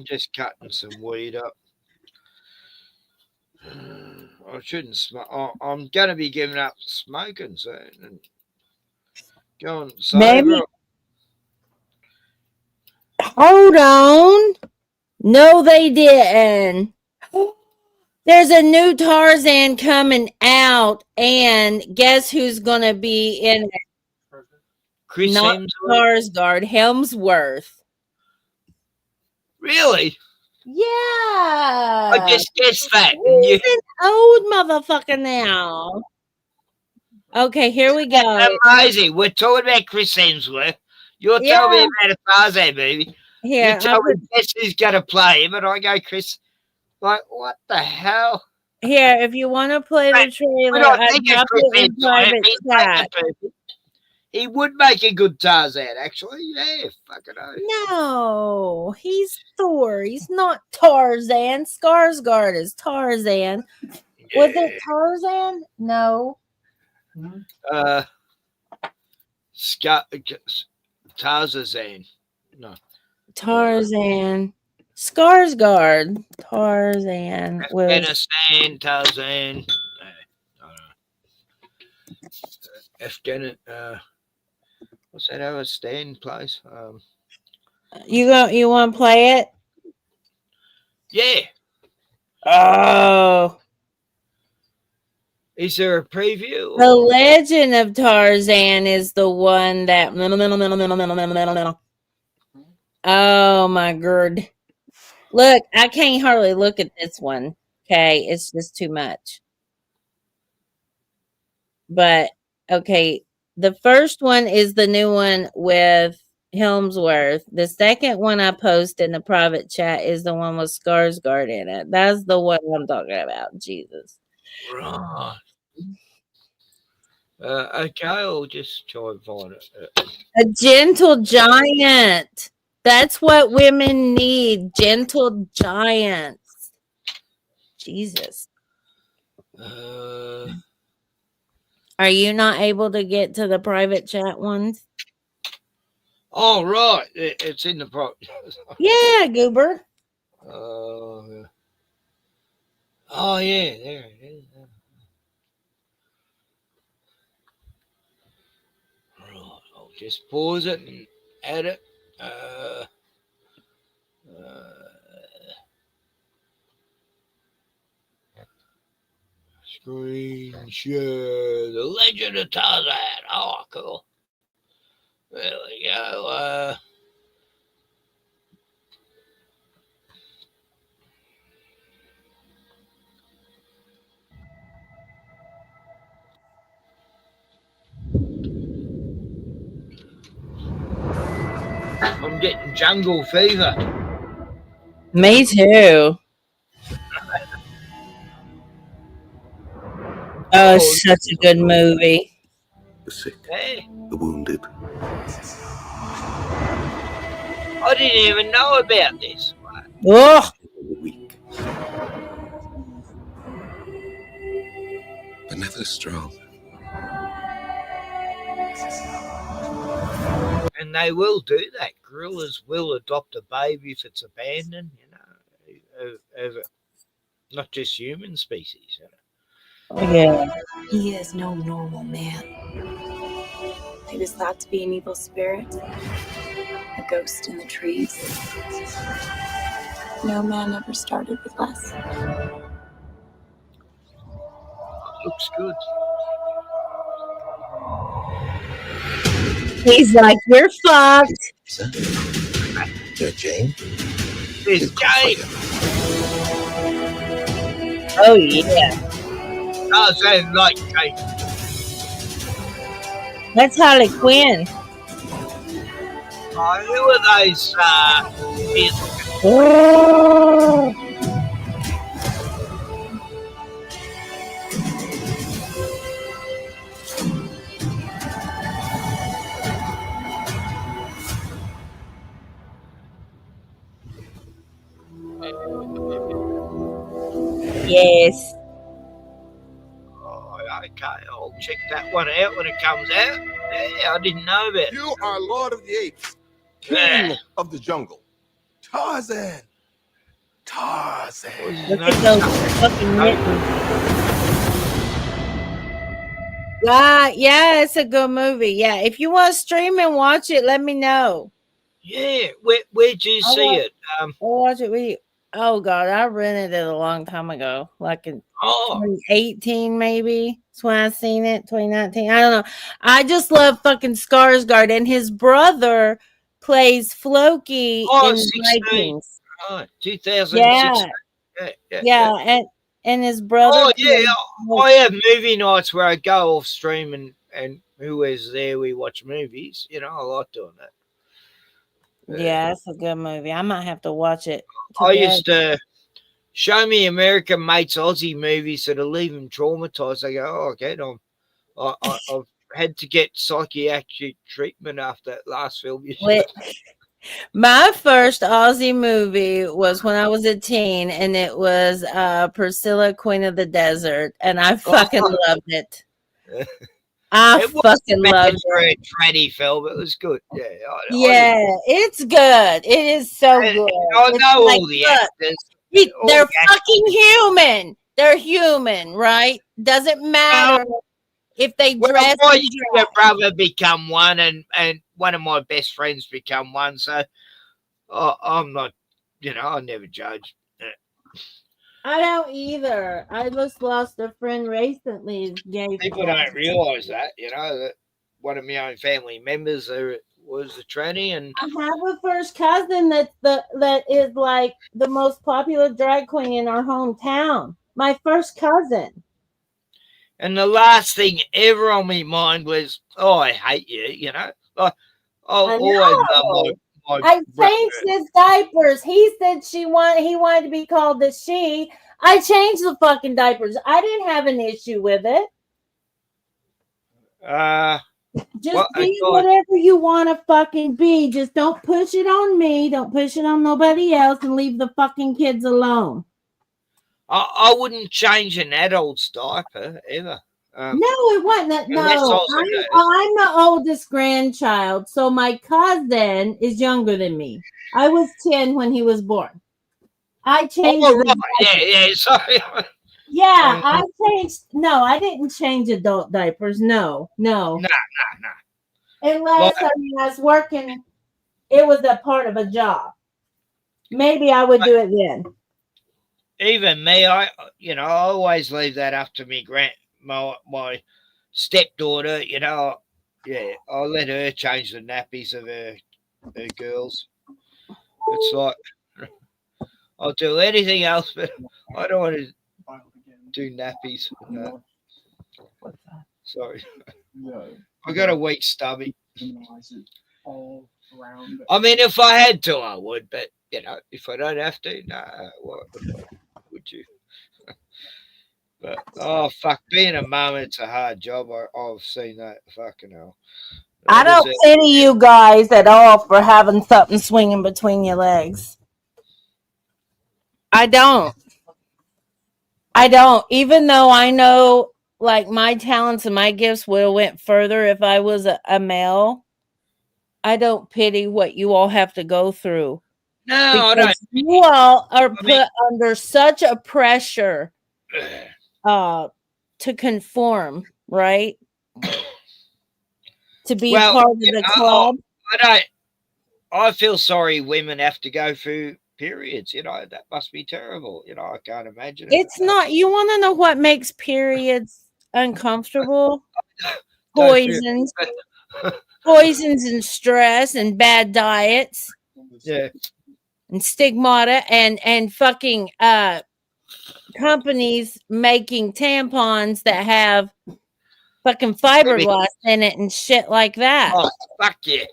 Speaker 19: just cutting some weed up. I shouldn't smoke. I'm going to be giving up smoking soon and going sober.
Speaker 7: Hold on. No, they didn't. There's a new Tarzan coming out, and guess who's going to be in it?
Speaker 19: Chris
Speaker 7: Not Skarsgård, Helmsworth.
Speaker 19: Really?
Speaker 7: Yeah.
Speaker 19: I just guessed that.
Speaker 7: He's an old motherfucker now. Okay, here we go.
Speaker 19: Amazing. We're talking about Chris Hemsworth. You're telling me about a Tarzan movie.
Speaker 7: Here,
Speaker 19: you tell me guess who's going to play him, and I go, Chris. Like, what the hell?
Speaker 7: Here, if you want to play the trailer, I dropped it in private chat.
Speaker 19: He would make a good Tarzan, actually. Yeah, fucking hell.
Speaker 7: No, he's Thor. He's not Tarzan. Skarsgård is Tarzan. Yeah. Was it Tarzan? No.
Speaker 19: Tarzan. No.
Speaker 7: Tarzan. Skarsgård. Tarzan.
Speaker 19: Afghanistan, Tarzan. What's that other stand place?
Speaker 7: You want to play it?
Speaker 19: Yeah.
Speaker 7: Oh.
Speaker 19: Is there a preview?
Speaker 7: The Legend of Tarzan is the one that. Oh my god. Look, I can't hardly look at this one. Okay, it's just too much. But okay, the first one is the new one with Helmsworth. The second one I post in the private chat is the one with Skarsgård in it. That's the one I'm talking about. Jesus.
Speaker 19: Right. Okay, I'll just try and find it.
Speaker 7: A gentle giant. That's what women need. Gentle giants. Jesus. Are you not able to get to the private chat ones?
Speaker 19: Oh, right. It's in the private.
Speaker 7: Yeah, Goober.
Speaker 19: Oh, yeah, there it is. Right, I'll just pause it and add it. Screen share. The Legend of Tarzan. Oh, cool. There we go. I'm getting jungle fever.
Speaker 7: Me too. Oh, it's such a good movie.
Speaker 1: The sick,
Speaker 19: Hey,
Speaker 1: the wounded.
Speaker 19: I didn't even know about this.
Speaker 7: Oh,
Speaker 1: The weak. But never strong.
Speaker 19: And they will do that. Gorillas will adopt a baby if it's abandoned, not just human species.
Speaker 7: yeah.
Speaker 9: He is no normal man. He was thought to be an evil spirit, a ghost in the trees. No man ever started with less.
Speaker 19: Looks good.
Speaker 7: He's like, you're fucked.
Speaker 1: You're Jane?
Speaker 19: There's Jane.
Speaker 7: Oh, yeah.
Speaker 19: I sound like Jane.
Speaker 7: That's Harley Quinn.
Speaker 19: Oh, who are those?
Speaker 7: Oh. Yes.
Speaker 19: Oh, okay, I'll check that one out when it comes out. Yeah, I didn't know about it.
Speaker 2: You are Lord of the Apes, King of the jungle. Tarzan. Tarzan.
Speaker 7: Look at those fucking mittens. Yeah, it's a good movie. Yeah, if you want to stream and watch it, let me know.
Speaker 19: Yeah, where'd you see it?
Speaker 7: I'll watch it with you. Oh God, I rented it a long time ago, like in 2018 maybe. That's when I seen it. 2019. I don't know. I just love fucking Skarsgård, and his brother plays Floki in
Speaker 19: 16.
Speaker 7: Vikings.
Speaker 19: Right, 2016.
Speaker 7: Yeah, and his brother.
Speaker 19: Oh yeah, I have movie nights where I go off stream and whoever's there we watch movies. I like doing that.
Speaker 7: Yeah, it's a good movie. I might have to watch it.
Speaker 19: I
Speaker 7: today.
Speaker 19: used to show me American mates Aussie movies that'll leave them traumatized. I go, oh, okay, I've had to get psychiatric treatment after that last film.
Speaker 7: My first Aussie movie was when I was a teen, and it was Priscilla, Queen of the Desert, and I fucking loved it. I fucking loved it.
Speaker 19: For a tranny film, it was good. Yeah,
Speaker 7: It's good. It is so good.
Speaker 19: I
Speaker 7: It's
Speaker 19: know
Speaker 7: like,
Speaker 19: all the
Speaker 7: look,
Speaker 19: actors.
Speaker 7: they're fucking human. They're human, right? Doesn't matter if they dress.
Speaker 19: I watched my brother become one, and one of my best friends become one. So I'm not, I never judge.
Speaker 7: I don't either. I just lost a friend recently.
Speaker 19: People don't realise that, that one of my own family members was a tranny, and
Speaker 7: I have a first cousin that is like the most popular drag queen in our hometown. My first cousin.
Speaker 19: And the last thing ever on my mind was, oh, I hate you, Like, I
Speaker 7: changed his diapers. He said he wanted to be called the she. I changed the fucking diapers. I didn't have an issue with it. Just be whatever you want to fucking be. Just don't push it on me. Don't push it on nobody else, and leave the fucking kids alone.
Speaker 19: I wouldn't change an adult's diaper ever.
Speaker 7: No, it wasn't. No, I'm the oldest grandchild, so my cousin is younger than me. I was 10 when he was born. I changed.
Speaker 19: Oh, right. Yeah, sorry.
Speaker 7: Yeah, I changed. No, I didn't change adult diapers. No.
Speaker 19: Nah.
Speaker 7: Unless I was working, it was a part of a job. Maybe I would do it then.
Speaker 19: Even me, I always leave that up to me my stepdaughter. Yeah, I'll let her change the nappies of her girls. It's like I'll do anything else, but I don't want to do nappies. No. Sorry, I got a weak stomach. I mean, if I had to, I would, but if I don't have to, what would you? But fuck, being a mum, it's a hard job. I've seen that. Fucking hell.
Speaker 7: I don't pity you guys at all for having something swinging between your legs. I don't. Even though I know, like, my talents and my gifts would have went further if I was a male. I don't pity what you all have to go through.
Speaker 19: No, I don't.
Speaker 7: You all are put under such a pressure to conform, right? To be part of the club.
Speaker 19: I feel sorry women have to go through periods. That must be terrible. I can't imagine it.
Speaker 7: It's not. You want to know what makes periods uncomfortable? Poisons. Poisons and stress and bad diets.
Speaker 19: Yeah.
Speaker 7: And stigmata and fucking companies making tampons that have fucking fiberglass in it and shit like that.
Speaker 19: Oh, fuck yeah.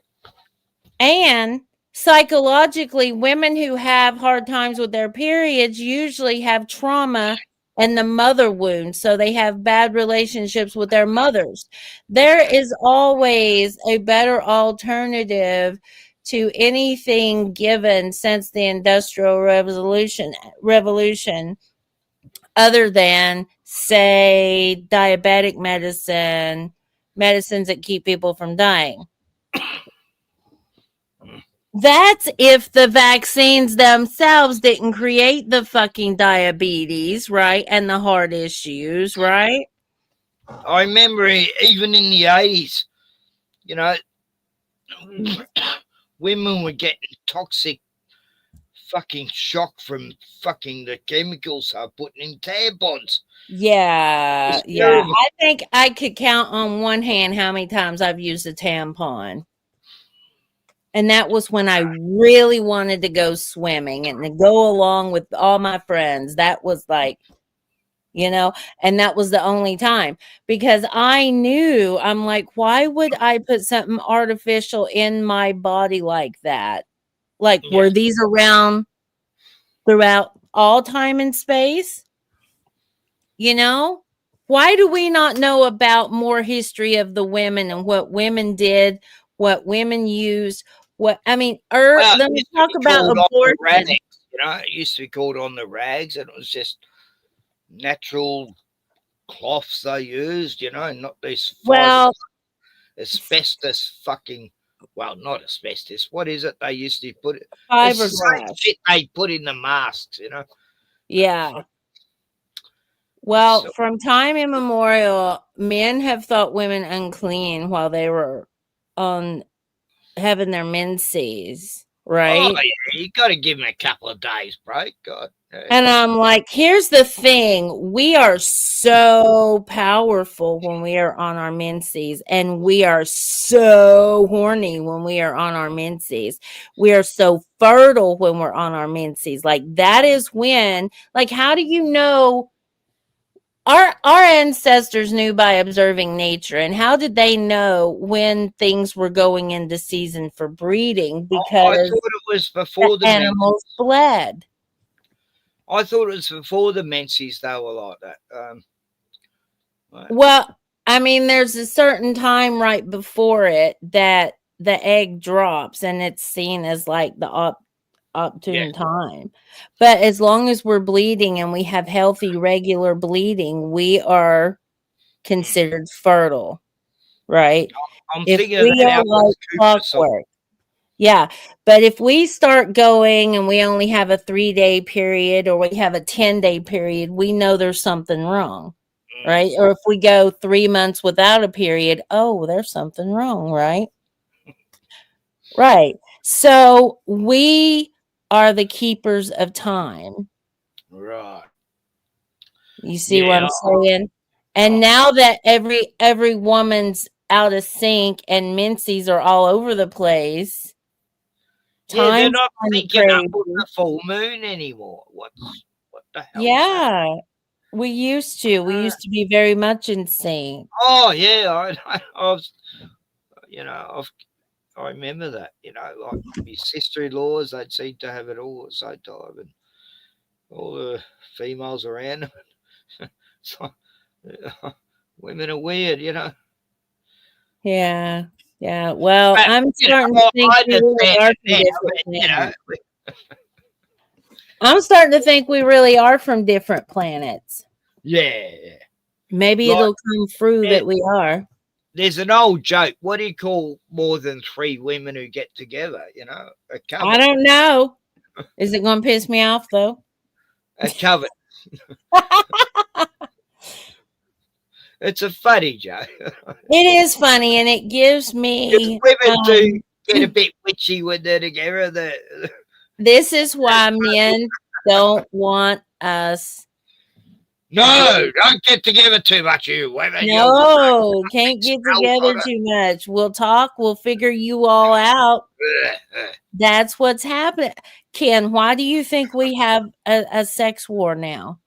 Speaker 7: And psychologically, women who have hard times with their periods usually have trauma and the mother wound, so they have bad relationships with their mothers. There is always a better alternative to anything given since the Industrial Revolution, other than, say, diabetic medicines that keep people from dying. That's if the vaccines themselves didn't create the fucking diabetes, right? And the heart issues, right?
Speaker 19: I remember even in the 80s, women were getting toxic fucking shock from fucking the chemicals are putting in tampons.
Speaker 7: Yeah. I think I could count on one hand how many times I've used a tampon. And that was when I really wanted to go swimming and to go along with all my friends. That was like, and that was the only time, because I knew, I'm like, why would I put something artificial in my body like that? Like, were these around throughout all time and space? Why do we not know about more history of the women and what women did, what women used? Let me talk about abortion.
Speaker 19: It used to be called on the rags, and it was just natural cloths they used, not these asbestos fucking. Well, not asbestos. What is it they used to put?
Speaker 7: Fiberglass.
Speaker 19: Shit they put in the masks,
Speaker 7: Yeah. Well, from time immemorial, men have thought women unclean while they were having their menses, right?
Speaker 19: Oh, yeah, you got to give them a couple of days break, God.
Speaker 7: And I'm like, here's the thing. We are so powerful when we are on our menses, and we are so horny when we are on our menses. We are so fertile when we're on our menses. Like, that is when, like, how do you know? Our ancestors knew by observing nature. And how did they know when things were going into season for breeding? Because
Speaker 19: I thought it was before the
Speaker 7: animals bled.
Speaker 19: I thought it was before the menses they were like that.
Speaker 7: Well, there's a certain time right before it that the egg drops, and it's seen as like the opportune time. But as long as we're bleeding and we have healthy, regular bleeding, we are considered fertile, right?
Speaker 19: I'm
Speaker 7: if
Speaker 19: thinking
Speaker 7: we
Speaker 19: that
Speaker 7: are like clockwork. Yeah. But if we start going and we only have a 3-day period or we have a 10-day period, we know there's something wrong. Right? Or if we go 3 months without a period, oh, there's something wrong, right? Right. So we are the keepers of time.
Speaker 19: Right.
Speaker 7: You see what
Speaker 19: Yeah.
Speaker 7: I'm saying? And now that every woman's out of sync and menses are all over the place,
Speaker 19: Yeah, they're
Speaker 7: time's
Speaker 19: not
Speaker 7: kinda
Speaker 19: thinking up
Speaker 7: crazy.
Speaker 19: on the full moon anymore. What the hell?
Speaker 7: Yeah. We used to be very much in sync.
Speaker 19: Oh yeah, I was, I remember that. Like my sister-in-laws, they'd seem to have it all at the same time, and all the females around them. So, women are weird.
Speaker 7: Yeah. Yeah. Well,
Speaker 19: But,
Speaker 7: I'm starting to think
Speaker 19: I
Speaker 7: we really
Speaker 19: understand
Speaker 7: are
Speaker 19: it
Speaker 7: from
Speaker 19: now,
Speaker 7: different
Speaker 19: but,
Speaker 7: planets. I'm starting to think we really are from different planets.
Speaker 19: yeah.
Speaker 7: Maybe
Speaker 19: Like,
Speaker 7: it'll come through that we are.
Speaker 19: there's an old joke. What do you call more than 3 women who get together? A coven.
Speaker 7: I don't know. Is it going to piss me off though?
Speaker 19: A coven. It's a funny joke.
Speaker 7: It is funny, and it gives me.
Speaker 19: Women do get a bit witchy when they're together.
Speaker 7: This is why men don't want us.
Speaker 19: No, don't get together too much, you women.
Speaker 7: No, can't get together too much. We'll talk. We'll figure you all out. That's what's happening. Ken, why do you think we have a sex war now?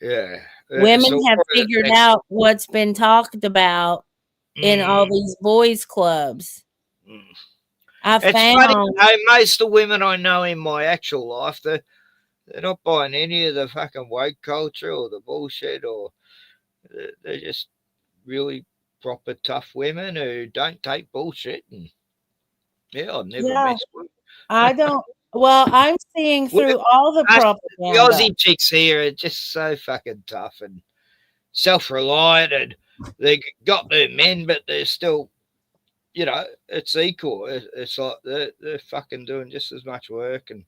Speaker 19: Yeah.
Speaker 7: Women have figured out what's been talked about in all these boys' clubs. I
Speaker 19: It's
Speaker 7: found
Speaker 19: funny, most of the women I know in my actual life, they're not buying any of the fucking woke culture or the bullshit, or they're just really proper tough women who don't take bullshit. And I've never messed with.
Speaker 7: I don't. Well, I'm seeing through all the
Speaker 19: The
Speaker 7: propaganda.
Speaker 19: Aussie chicks here are just so fucking tough and self-reliant, and they got their men, but they're still, it's equal. It's like they're fucking doing just as much work. And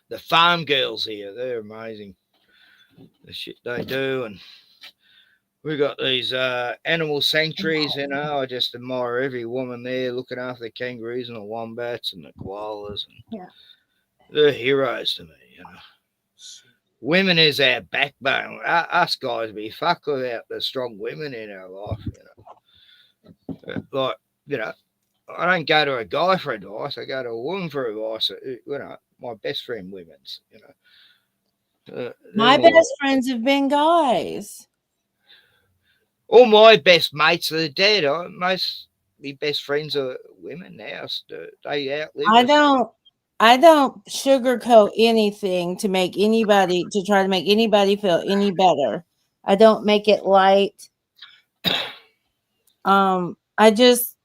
Speaker 19: the farm girls here, they're amazing. The shit they do. And we got these animal sanctuaries, I just admire every woman there looking after the kangaroos and the wombats and the koalas. And they're heroes to me, Women is our backbone. Us guys be fucked without the strong women in our life, Like, I don't go to a guy for advice. I go to a woman for advice. My best friend women's,
Speaker 7: My best friends have been guys.
Speaker 19: All my best mates are dead. Most of my best friends are women now. So they outlive us.
Speaker 7: I don't sugarcoat anything to try to make anybody feel any better. I don't make it light. I just,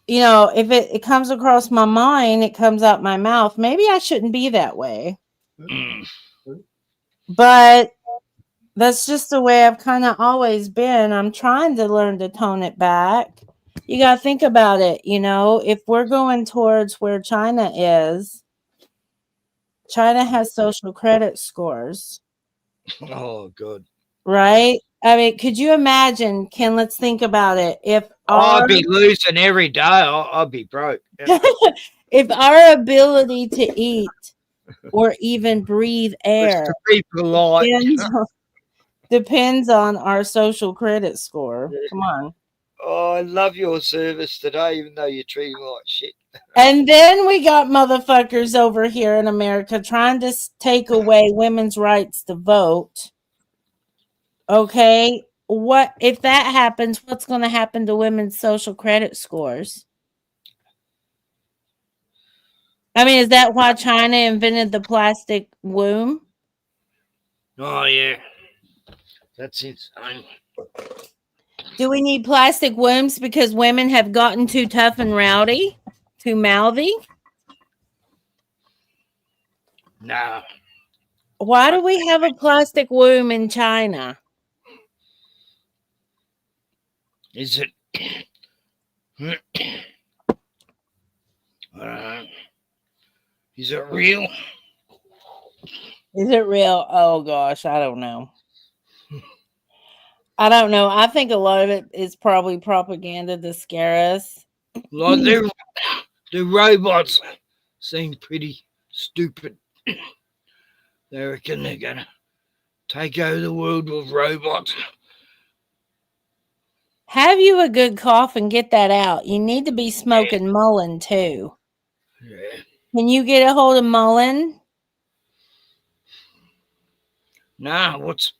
Speaker 7: if it comes across my mind, it comes out my mouth. Maybe I shouldn't be that way. But that's just the way I've kind of always been. I'm trying to learn to tone it back. You got to think about it. If we're going towards where China is, China has social credit scores.
Speaker 19: Oh, good.
Speaker 7: Right? I mean, could you imagine, Ken, let's think about it. If
Speaker 19: I'd be losing every day, I'd be broke.
Speaker 7: If our ability to eat or even breathe air
Speaker 19: to be polite.
Speaker 7: depends on our social credit score. Come on.
Speaker 19: Oh, I love your service today, even though you treat me like shit.
Speaker 7: And then we got motherfuckers over here in America trying to take away women's rights to vote. Okay. What if that happens? What's going to happen to women's social credit scores? I mean, is that why China invented the plastic womb?
Speaker 19: Oh, yeah. That's insane.
Speaker 7: Do we need plastic wombs because women have gotten too tough and rowdy? Too mouthy?
Speaker 19: No.
Speaker 7: Why do we have a plastic womb in China?
Speaker 19: Is it? Is it real?
Speaker 7: Is it real? Oh gosh, I don't know. I don't know. I think a lot of it is probably propaganda to scare us.
Speaker 19: Like the robots seem pretty stupid. They reckon they're gonna take over the world with robots.
Speaker 7: Have you a good cough and get that out. You need to be smoking Mullen too.
Speaker 19: Yeah.
Speaker 7: Can you get a hold of Mullen?
Speaker 19: Nah, what's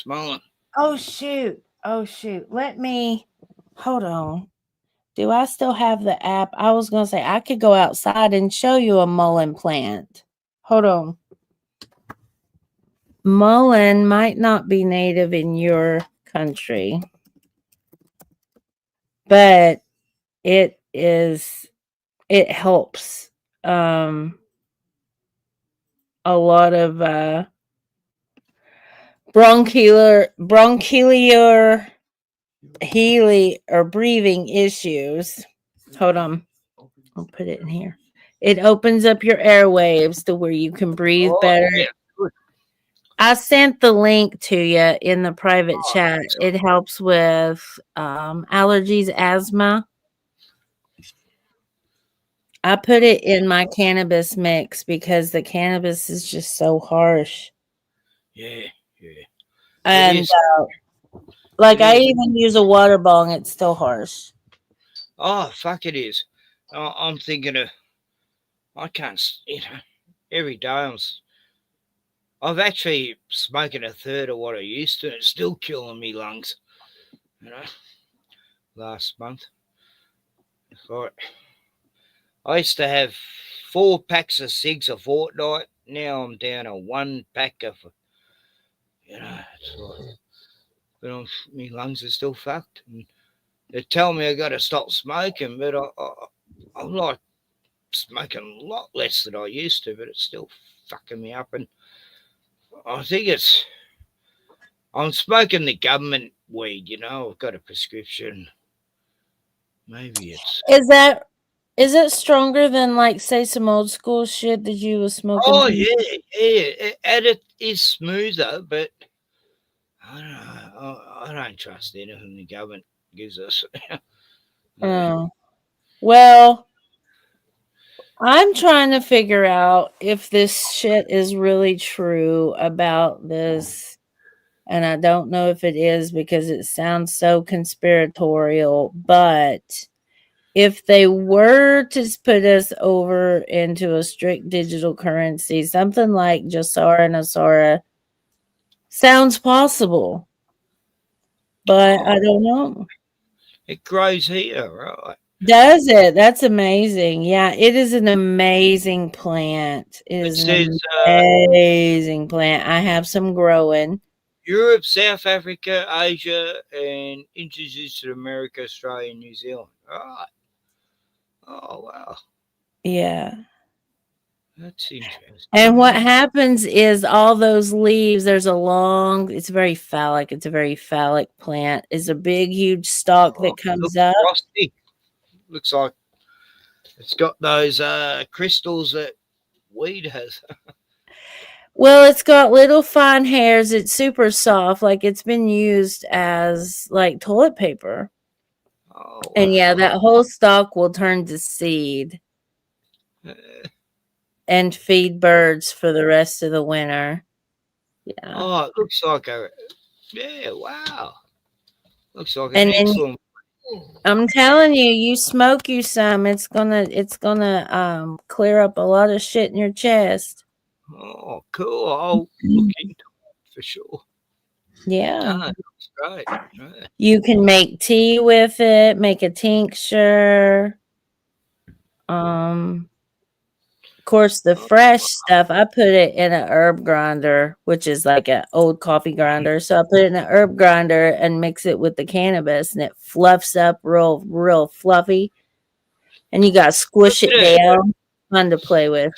Speaker 19: Mullen?
Speaker 7: Oh shoot. Oh shoot. Let me hold on. Do I still have the app? I was gonna say I could go outside and show you a mullen plant. Hold on. Mullen might not be native in your country, but it helps a lot of bronchial healing or breathing issues. Hold on. I'll put it in here. It opens up your airwaves to where you can breathe better.
Speaker 19: Yeah.
Speaker 7: I sent the link to you in the private chat. It helps with allergies, asthma. I put it in my cannabis mix because the cannabis is just so harsh.
Speaker 19: Yeah.
Speaker 7: And I even use a water bong, it's still harsh.
Speaker 19: Oh, fuck it is. I'm thinking of, I can't, every day I've actually smoking a third of what I used to, and it's still killing me lungs. Last month. I used to have 4 packs of cigs a fortnight. Now I'm down to 1 pack of, it's like, but my lungs are still fucked. And they tell me I got to stop smoking, but I'm like smoking a lot less than I used to, but it's still fucking me up. And I think I'm smoking the government weed, I've got a prescription. Maybe it's...
Speaker 7: Is it stronger than, like, say, some old school shit that you was smoking?
Speaker 19: Oh, yeah. And it is smoother, but I don't know. I don't trust anything the government gives us.
Speaker 7: Oh. Well, I'm trying to figure out if this shit is really true about this. And I don't know if it is because it sounds so conspiratorial. But if they were to put us over into a strict digital currency, something like Jasara and Asara sounds possible. But I don't know.
Speaker 19: It grows here, right?
Speaker 7: Does it? That's amazing. Yeah, it is an amazing plant. It is an amazing plant. I have some growing.
Speaker 19: Europe, South Africa, Asia, and introduced to America, Australia, and New Zealand. Right. Oh, wow.
Speaker 7: Yeah.
Speaker 19: That's interesting.
Speaker 7: And what happens is all those leaves, it's very phallic. It's a very phallic plant. It's a big, huge stalk that comes up.
Speaker 19: Frosty. Looks like it's got those crystals that weed has.
Speaker 7: Well, it's got little fine hairs. It's super soft. Like it's been used as like toilet paper.
Speaker 19: Oh,
Speaker 7: and yeah, that whole stalk will turn to seed and feed birds for the rest of the winter. Yeah.
Speaker 19: Oh, it looks like wow. Looks like an
Speaker 7: And
Speaker 19: excellent.
Speaker 7: I'm telling you, you smoke you some, it's gonna clear up a lot of shit in your chest.
Speaker 19: Oh, cool. I'll look into it for sure.
Speaker 7: Yeah.
Speaker 19: Looks great. Right.
Speaker 7: You can make tea with it, make a tincture. Of course, the fresh stuff, I put it in an herb grinder, which is like an old coffee grinder. So I put it in an herb grinder and mix it with the cannabis, and it fluffs up real fluffy. And you got to squish it down. Fun to play with.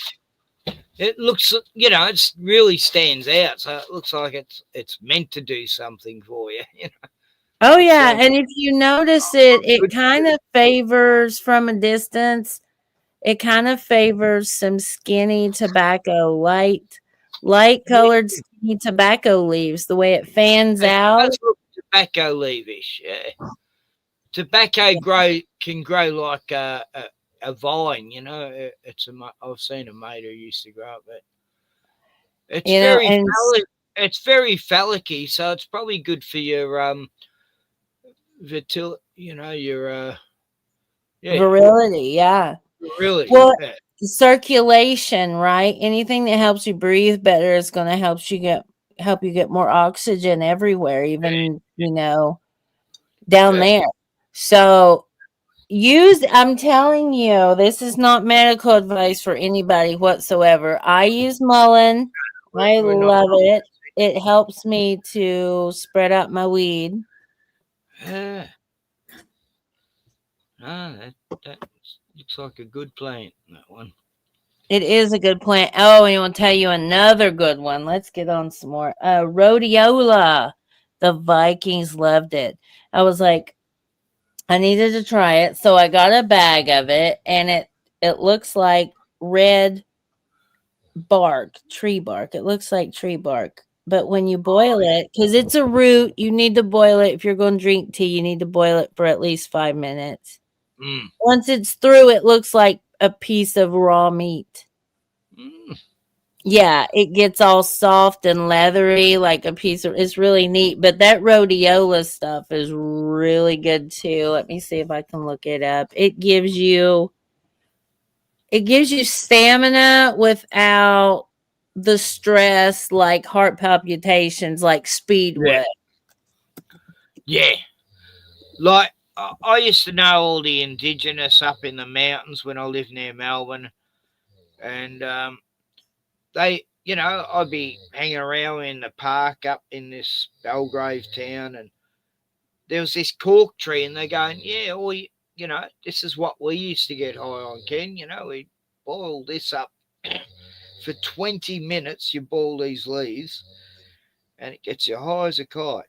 Speaker 19: It looks, it really stands out. So it looks like it's meant to do something for you.
Speaker 7: Oh yeah, and if you notice it kind of favors from a distance. It kind of favors some skinny tobacco, light colored skinny tobacco leaves, the way it fans
Speaker 19: It
Speaker 7: out.
Speaker 19: does look tobacco leavish, yeah. Tobacco can grow like a vine, you know. I've seen a mate who used to grow it, but it's
Speaker 7: You know,
Speaker 19: very
Speaker 7: and
Speaker 19: phallic. It's very phallic-y, so it's probably good for your your
Speaker 7: virility, yeah.
Speaker 19: virility.
Speaker 7: Well,
Speaker 19: Yeah.
Speaker 7: circulation, right? Anything that helps you breathe better is going to help you get more oxygen everywhere, even down there. So I'm telling you, this is not medical advice for anybody whatsoever. I use mullein. I love it. It helps me to spread out my weed.
Speaker 19: Yeah. That looks like a good plant, that one.
Speaker 7: It is a good plant. Oh, and I want to tell you another good one. Let's get on some more. Rhodiola. The Vikings loved it. I was like, I needed to try it, so I got a bag of it, and it looks like red bark, tree bark. It looks like tree bark. But when you boil it, because it's a root, you need to boil it. If you're going to drink tea, you need to boil it for at least 5 minutes.
Speaker 19: Mm.
Speaker 7: Once it's through, it looks like a piece of raw meat.
Speaker 19: Mm.
Speaker 7: Yeah, it gets all soft and leathery like a piece of. It's really neat. But that rhodiola stuff is really good too. Let me see if I can look it up. It gives you stamina without the stress like heart palpitations like speed would.
Speaker 19: Yeah. Like, I used to know all the indigenous up in the mountains when I lived near Melbourne. And they, I'd be hanging around in the park up in this Belgrave town, and there was this cork tree, and they're going, yeah, this is what we used to get high on, Ken. We boil this up for 20 minutes. You boil these leaves, and it gets you high as a kite,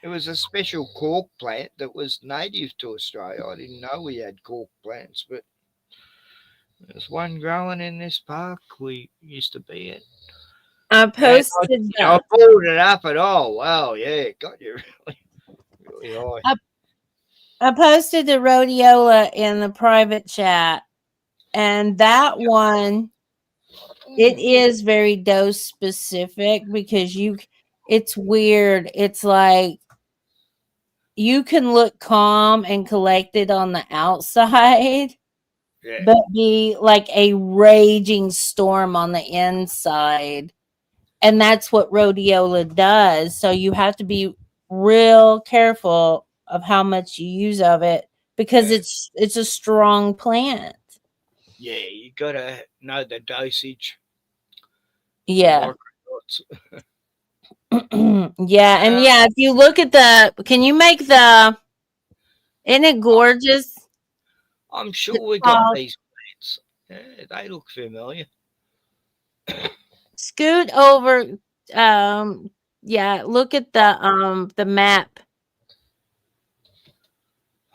Speaker 19: It was a special cork plant that was native to Australia. I didn't know we had cork plants, but there's one growing in this park we used to be at.
Speaker 7: I posted
Speaker 19: I boiled it up at all. Wow, yeah, it got you really high.
Speaker 7: I posted the rhodiola in the private chat, and that one, it is very dose specific because it's weird. It's like you can look calm and collected on the outside, but be like a raging storm on the inside. And that's what rhodiola does. So you have to be real careful of how much you use of it because it's a strong plant.
Speaker 19: Yeah, you gotta know the dosage.
Speaker 7: Yeah. Yeah, and if you look at can you make isn't it gorgeous?
Speaker 19: I'm sure we got these plants. Yeah, they look familiar.
Speaker 7: Scoot over, look at the map.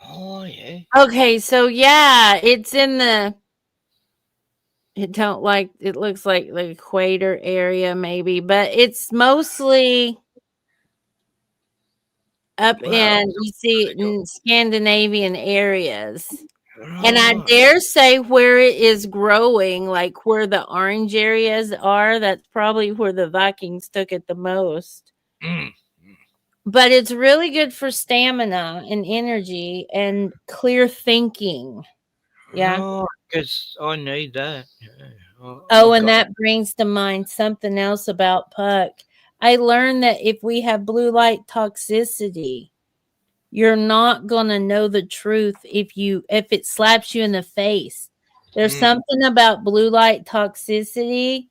Speaker 19: Oh yeah.
Speaker 7: Okay, so it's in it looks like the equator area maybe, but it's mostly up in Scandinavian areas. And I dare say where it is growing, like where the orange areas are, that's probably where the Vikings took it the most. But it's really good for stamina and energy and clear thinking. Yeah.
Speaker 19: Because I need that.
Speaker 7: And that brings to mind something else about Puck. I learned that if we have blue light toxicity, you're not gonna know the truth if it slaps you in the face. There's something about blue light toxicity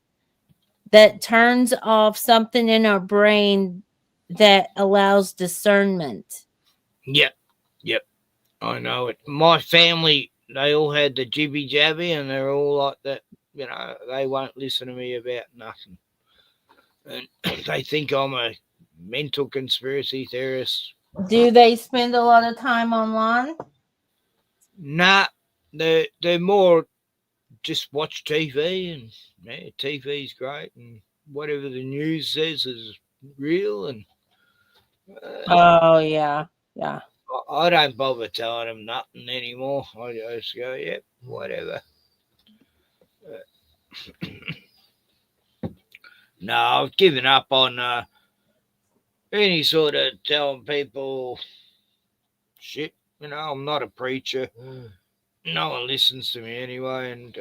Speaker 7: that turns off something in our brain that allows discernment.
Speaker 19: Yep. I know it. My family, they all had the jibby jabby, and they're all like that. They won't listen to me about nothing. And they think I'm a mental conspiracy theorist.
Speaker 7: Do they spend a lot of time online?
Speaker 19: Nah, they're more just watch TV and yeah, TV's great and whatever the news says is real and
Speaker 7: Oh yeah, yeah.
Speaker 19: I don't bother telling them nothing anymore. I just go, yep, whatever. No, I've given up on any sort of telling people shit. You know, I'm not a preacher. No one listens to me anyway, and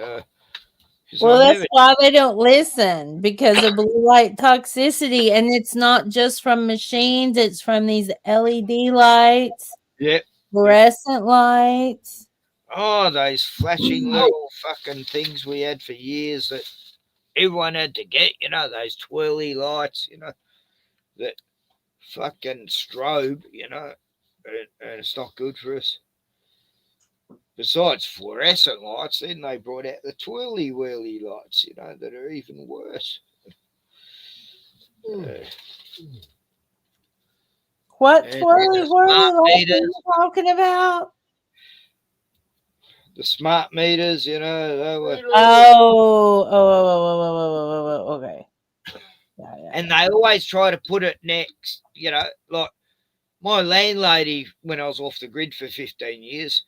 Speaker 7: Well,
Speaker 19: I've
Speaker 7: that's
Speaker 19: never.
Speaker 7: why they don't listen because of blue light toxicity, and it's not just from machines; it's from these LED lights,
Speaker 19: Yep.
Speaker 7: fluorescent lights.
Speaker 19: Oh, those flashing little fucking things we had for years that everyone had to get, you know, those twirly lights, you know, that fucking strobe, you know, and it's not good for us. Besides fluorescent lights, then they brought out the twirly whirly lights, you know, that are even worse.
Speaker 7: What
Speaker 19: And
Speaker 7: twirly
Speaker 19: the
Speaker 7: whirly
Speaker 19: smart
Speaker 7: lights are
Speaker 19: meters,
Speaker 7: you talking about?
Speaker 19: the smart meters, you know, they were.
Speaker 7: Okay.
Speaker 19: And they always try to put it next, you know, like my landlady, when I was off the grid for 15 years,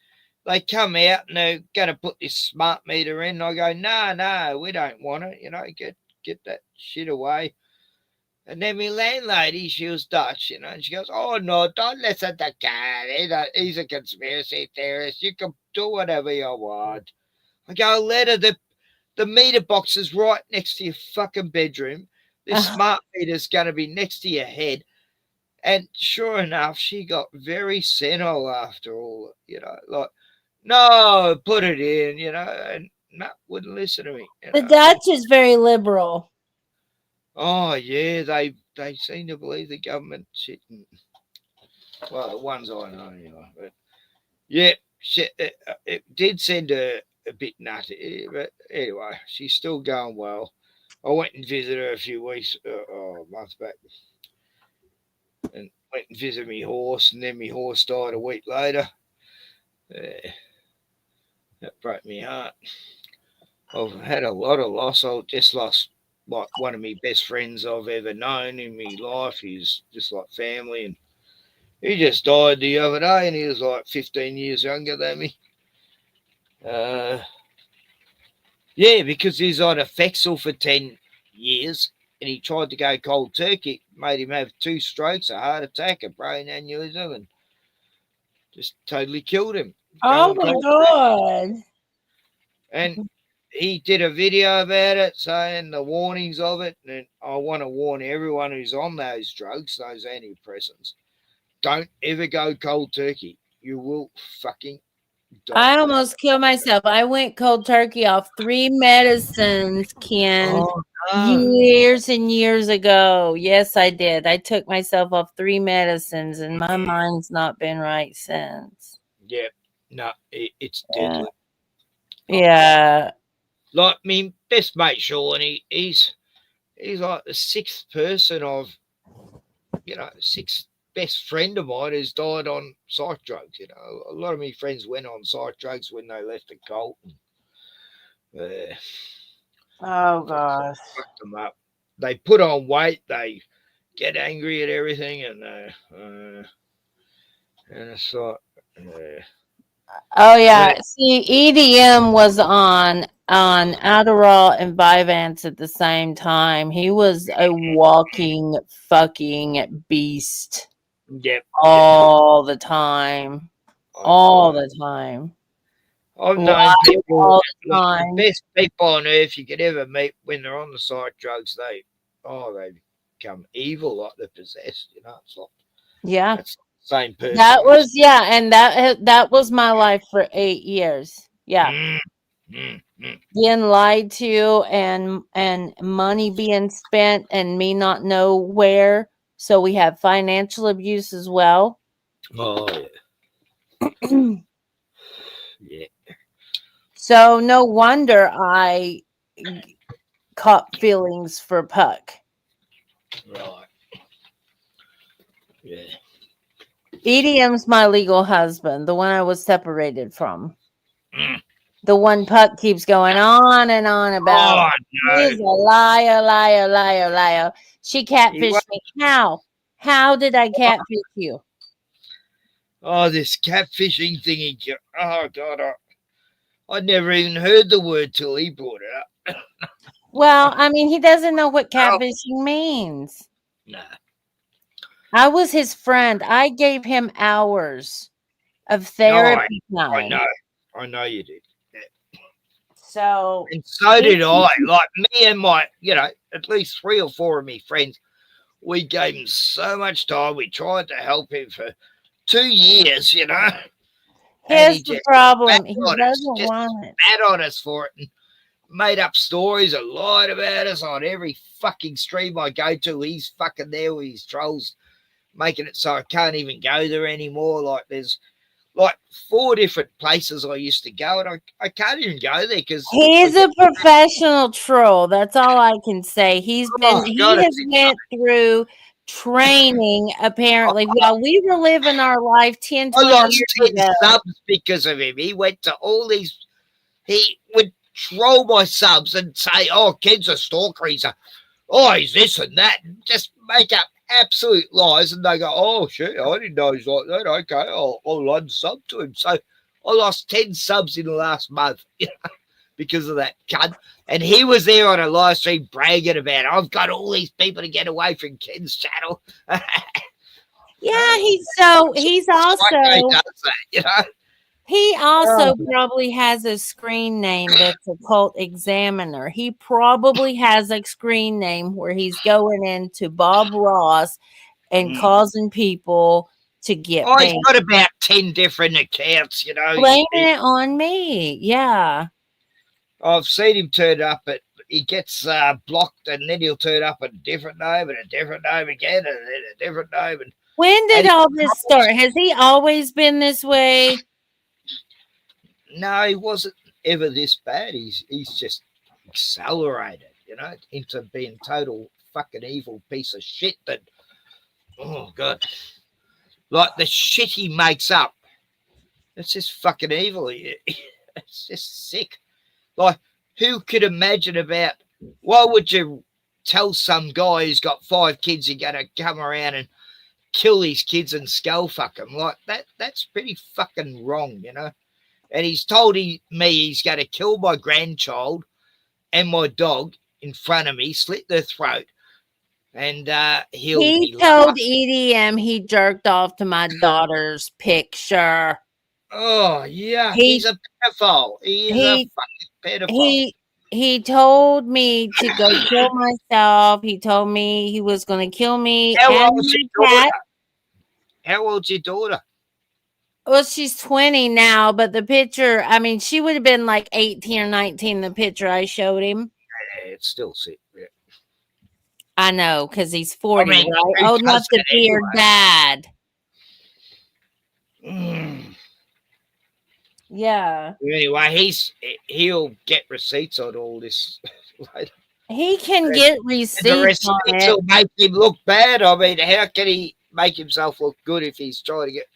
Speaker 19: they come out and they're going to put this smart meter in. And I go, no, we don't want it, you know, get that shit away. And then my landlady, she was Dutch, you know, and she goes, oh, no, don't listen to Cat. He's a conspiracy theorist. You can do whatever you want. I go, let her, the meter box is right next to your fucking bedroom. This smart meter's going to be next to your head. And sure enough, she got very senile after all, you know, like, no, put it in, you know, and no, wouldn't listen to me. You
Speaker 7: The
Speaker 19: know?
Speaker 7: Dutch is very liberal.
Speaker 19: Oh, yeah, they seem to believe the government shit. Well, the ones I know, anyway. But yeah, shit, it did send her a bit nutty, but anyway, she's still going well. I went and visited her a few months back, and went and visited my horse, and then my horse died a week later. That broke my heart. I've had a lot of loss. I just lost like one of my best friends I've ever known in my life. He's just like family, and he just died the other day, and he was like 15 years younger than me. Yeah, because he's on a Fexel for 10 years, and he tried to go cold turkey. Made him have 2 strokes, a heart attack, a brain aneurysm, and just totally killed him.
Speaker 7: Oh my God.
Speaker 19: And he did a video about it saying the warnings of it. And I want to warn everyone who's on those drugs, those antidepressants, don't ever go cold turkey. You will fucking die.
Speaker 7: I almost killed myself. I went cold turkey off 3 medicines, Ken, years and years ago. Yes, I did. I took myself off 3 medicines, and my mind's not been right since.
Speaker 19: Yeah, no, it's deadly.
Speaker 7: Yeah.
Speaker 19: Like me best mate Sean, he's like the 6th person of, you know, 6th best friend of mine who's died on psych drugs. You know, a lot of my friends went on psych drugs when they left the cult.
Speaker 7: Oh gosh.
Speaker 19: Fucked them up. They put on weight. They get angry at everything, and it's like.
Speaker 7: Oh yeah. See, EDM was on Adderall and Vyvanse at the same time. He was a walking fucking beast.
Speaker 19: Yep.
Speaker 7: All the time. All the time.
Speaker 19: I've known people,
Speaker 7: all the
Speaker 19: like,
Speaker 7: time.
Speaker 19: the best people on earth you could ever meet when they're on the psych drugs. They become evil, like they're possessed. You know, it's like
Speaker 7: Yeah.
Speaker 19: that's the same person.
Speaker 7: That was and that was my life for 8 years. Yeah. Being lied to and money being spent and me not know where. So we have financial abuse as well.
Speaker 19: Oh yeah.
Speaker 7: So no wonder I caught feelings for Puck.
Speaker 19: Right. Yeah.
Speaker 7: EDM's my legal husband, the one I was separated from. The one Puck keeps going on and on about. He's a liar, liar, liar, liar. She catfished me. How? How did I catfish you?
Speaker 19: Oh, this catfishing thing. Oh, God. I'd never even heard the word till he brought it up.
Speaker 7: Well, I mean, he doesn't know what catfishing means.
Speaker 19: Nah.
Speaker 7: I was his friend. I gave him hours of therapy time.
Speaker 19: I know you did.
Speaker 7: So,
Speaker 19: and so did I. Like me and my, at least 3 or 4 of me friends, we gave him so much time. We tried to help him for 2 years,
Speaker 7: Here's the problem. He doesn't want it.
Speaker 19: Mad on us for it and made up stories and lied about us on every fucking stream I go to. He's fucking there with his trolls, making it so I can't even go there anymore. Like there's like 4 different places I used to go, and I can't even go there because
Speaker 7: he's a professional troll. That's all I can say. He has went through training apparently while we were living our life 10, 20
Speaker 19: I lost
Speaker 7: years
Speaker 19: 10
Speaker 7: ago.
Speaker 19: subs because of him. He went to all these. He would troll my subs and say, "Oh, Ken's a stalker. He's this and that," and just make up absolute lies. And they go, "Oh shit, I didn't know he's like that. Okay, I'll unsub to him." So I lost 10 subs in the last month because of that cunt. And he was there on a live stream bragging about, "I've got all these people to get away from Ken's channel."
Speaker 7: Yeah, he's also
Speaker 19: He does that,
Speaker 7: he also probably has a screen name that's Occult Examiner. He probably has a screen name where he's going into Bob Ross and causing people to get
Speaker 19: he's
Speaker 7: banned.
Speaker 19: got about 10 different accounts,
Speaker 7: Blaming it on me. Yeah.
Speaker 19: I've seen him turn up he gets blocked, and then he'll turn up a different name and a different name again and then a different name. And
Speaker 7: when did all this start? Has he always been this way?
Speaker 19: No, he wasn't ever this bad. He's just accelerated, into being total fucking evil piece of shit that, oh God, like the shit he makes up. It's just fucking evil. It's just sick. Like, who could imagine about, why would you tell some guy who's got 5 kids you're going to come around and kill these kids and skull fuck them? Like, that's pretty fucking wrong, And he's told me he's going to kill my grandchild and my dog in front of me, slit their throat, and
Speaker 7: he told EDM he jerked off to my daughter's picture.
Speaker 19: Oh yeah, he's a pedophile. He is a fucking pedophile.
Speaker 7: He told me to go kill myself. He told me he was going to kill me.
Speaker 19: How old's your daughter? How old's your daughter?
Speaker 7: Well, she's 20 now, but the picture, I mean, she would have been like 18 or 19, the picture I showed him.
Speaker 19: Yeah, it's still sick. Yeah.
Speaker 7: I know, because he's 40, right? Oh, not the dear dad. Yeah.
Speaker 19: Anyway, he'll get receipts on all this later.
Speaker 7: He can get receipts.
Speaker 19: The receipts will make him look bad. I mean, how can he make himself look good if he's trying to get...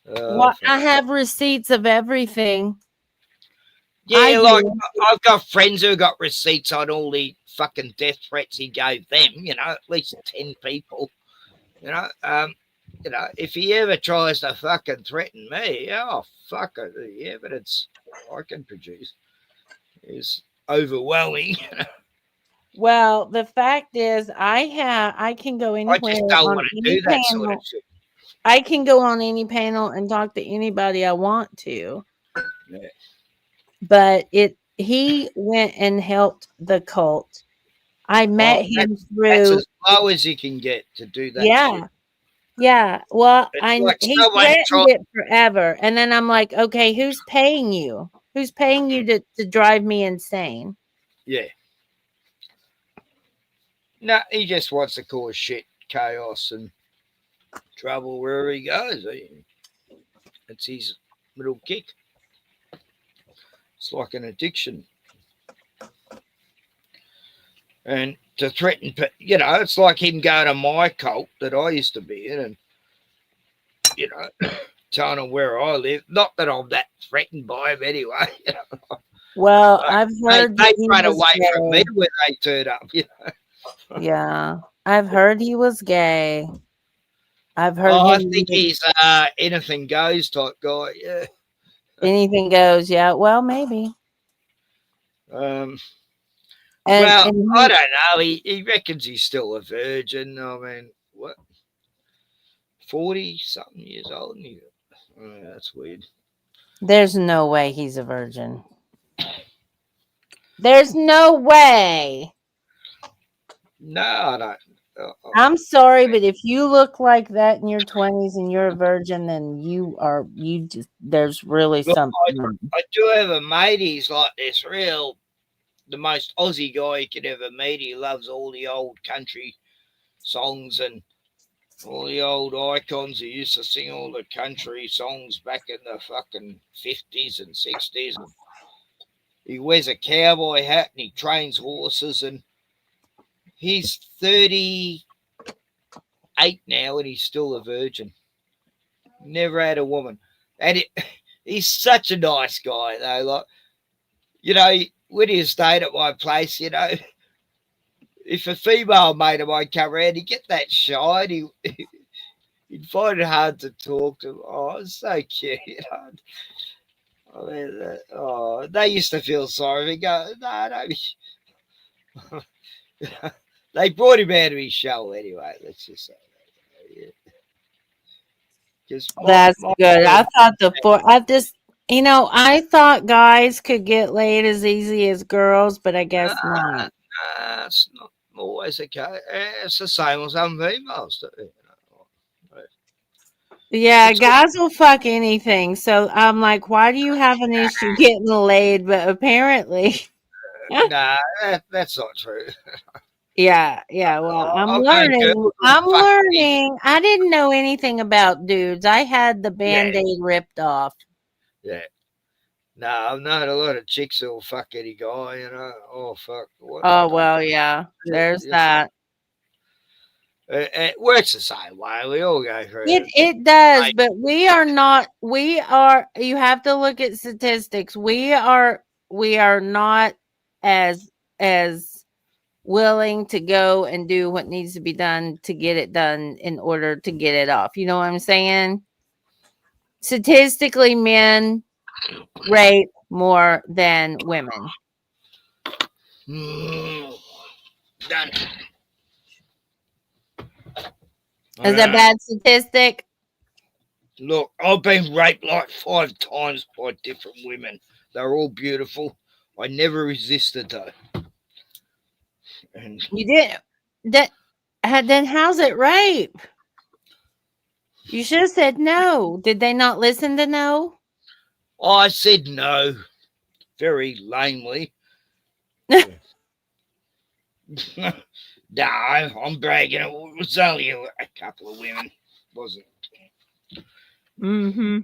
Speaker 7: Well, I have receipts of everything.
Speaker 19: Yeah, I've got friends who got receipts on all the fucking death threats he gave them, at least 10 people. If he ever tries to fucking threaten me, oh, fuck it. The evidence I can produce is overwhelming.
Speaker 7: Well, the fact is, I can go anywhere.
Speaker 19: I just don't want to do that sort of shit.
Speaker 7: I can go on any panel and talk to anybody I want to.
Speaker 19: Yeah.
Speaker 7: But he went and helped the cult. I met him through.
Speaker 19: That's as low as you can get to do that.
Speaker 7: Yeah.
Speaker 19: Shit.
Speaker 7: Yeah. Well,
Speaker 19: Like
Speaker 7: he threatened it forever. And then I'm like, okay, who's paying you? Who's paying you to drive me insane?
Speaker 19: Yeah. No, he just wants to cause shit, chaos, and trouble wherever he goes. It's his little kick. It's like an addiction. And to threaten, it's like him going to my cult that I used to be in, and, telling them where I live. Not that I'm that threatened by them anyway.
Speaker 7: Well, I've heard
Speaker 19: they
Speaker 7: that he
Speaker 19: run
Speaker 7: was
Speaker 19: away from me
Speaker 7: gay.
Speaker 19: when they turn up.
Speaker 7: Yeah, I've heard he was gay. I've heard
Speaker 19: I
Speaker 7: him.
Speaker 19: think he's anything goes type guy. Yeah.
Speaker 7: Anything goes. Yeah. Well, maybe.
Speaker 19: Um.
Speaker 7: And,
Speaker 19: Well,
Speaker 7: and
Speaker 19: I
Speaker 7: he,
Speaker 19: don't know. He reckons he's still a virgin. I mean, what? 40-something years old. That's weird.
Speaker 7: there's no way he's a virgin. There's no way.
Speaker 19: No, I don't.
Speaker 7: I'm sorry, but if you look like that in your 20s and you're a virgin, then there's really
Speaker 19: Look,
Speaker 7: something.
Speaker 19: I do have a mate. He's like this the most Aussie guy you could ever meet. He loves all the old country songs and all the old icons. He used to sing all the country songs back in the fucking 50s and 60s. And he wears a cowboy hat and he trains horses. And he's 38 now and he's still a virgin. Never had a woman. And he's such a nice guy, though. Like, you know, when he stayed at my place, you know, if a female mate of mine come around, he'd get that shy. He'd find it hard to talk to him. Oh, it's so cute. You know? I mean, they used to feel sorry. They go, no, they brought him out of his show anyway. Let's just say that. Yeah.
Speaker 7: That's good. I thought I thought guys could get laid as easy as girls, but I guess not.
Speaker 19: It's not always the case. It's the same as some females do.
Speaker 7: Yeah, guys will fuck anything. So I'm like, why do you have an issue getting laid? But apparently,
Speaker 19: Nah, that's not true.
Speaker 7: yeah. Well, I'm
Speaker 19: I've known
Speaker 7: learning.
Speaker 19: girls
Speaker 7: I'm
Speaker 19: who fuck
Speaker 7: learning. I didn't know anything about dudes. I had the Band-Aid ripped off.
Speaker 19: Yeah. No, I've known a lot of chicks who'll fuck any guy, you know. Oh, fuck.
Speaker 7: Oh, well, yeah. There's that.
Speaker 19: It works the same way. We all go through
Speaker 7: It does, but we are, you have to look at statistics. We are not as willing to go and do what needs to be done to get it done in order to get it off. You know what I'm saying? Statistically, men rape more than women.
Speaker 19: Done.
Speaker 7: Is that a bad statistic?
Speaker 19: Look, I've been raped like 5 times by different women. They're all beautiful. I never resisted though. And
Speaker 7: You didn't. Then how's it rape? You should have said no. Did they not listen to no?
Speaker 19: I said no, very lamely. No, I'm bragging. It was only a couple of women, wasn't it?
Speaker 7: Mm-hmm.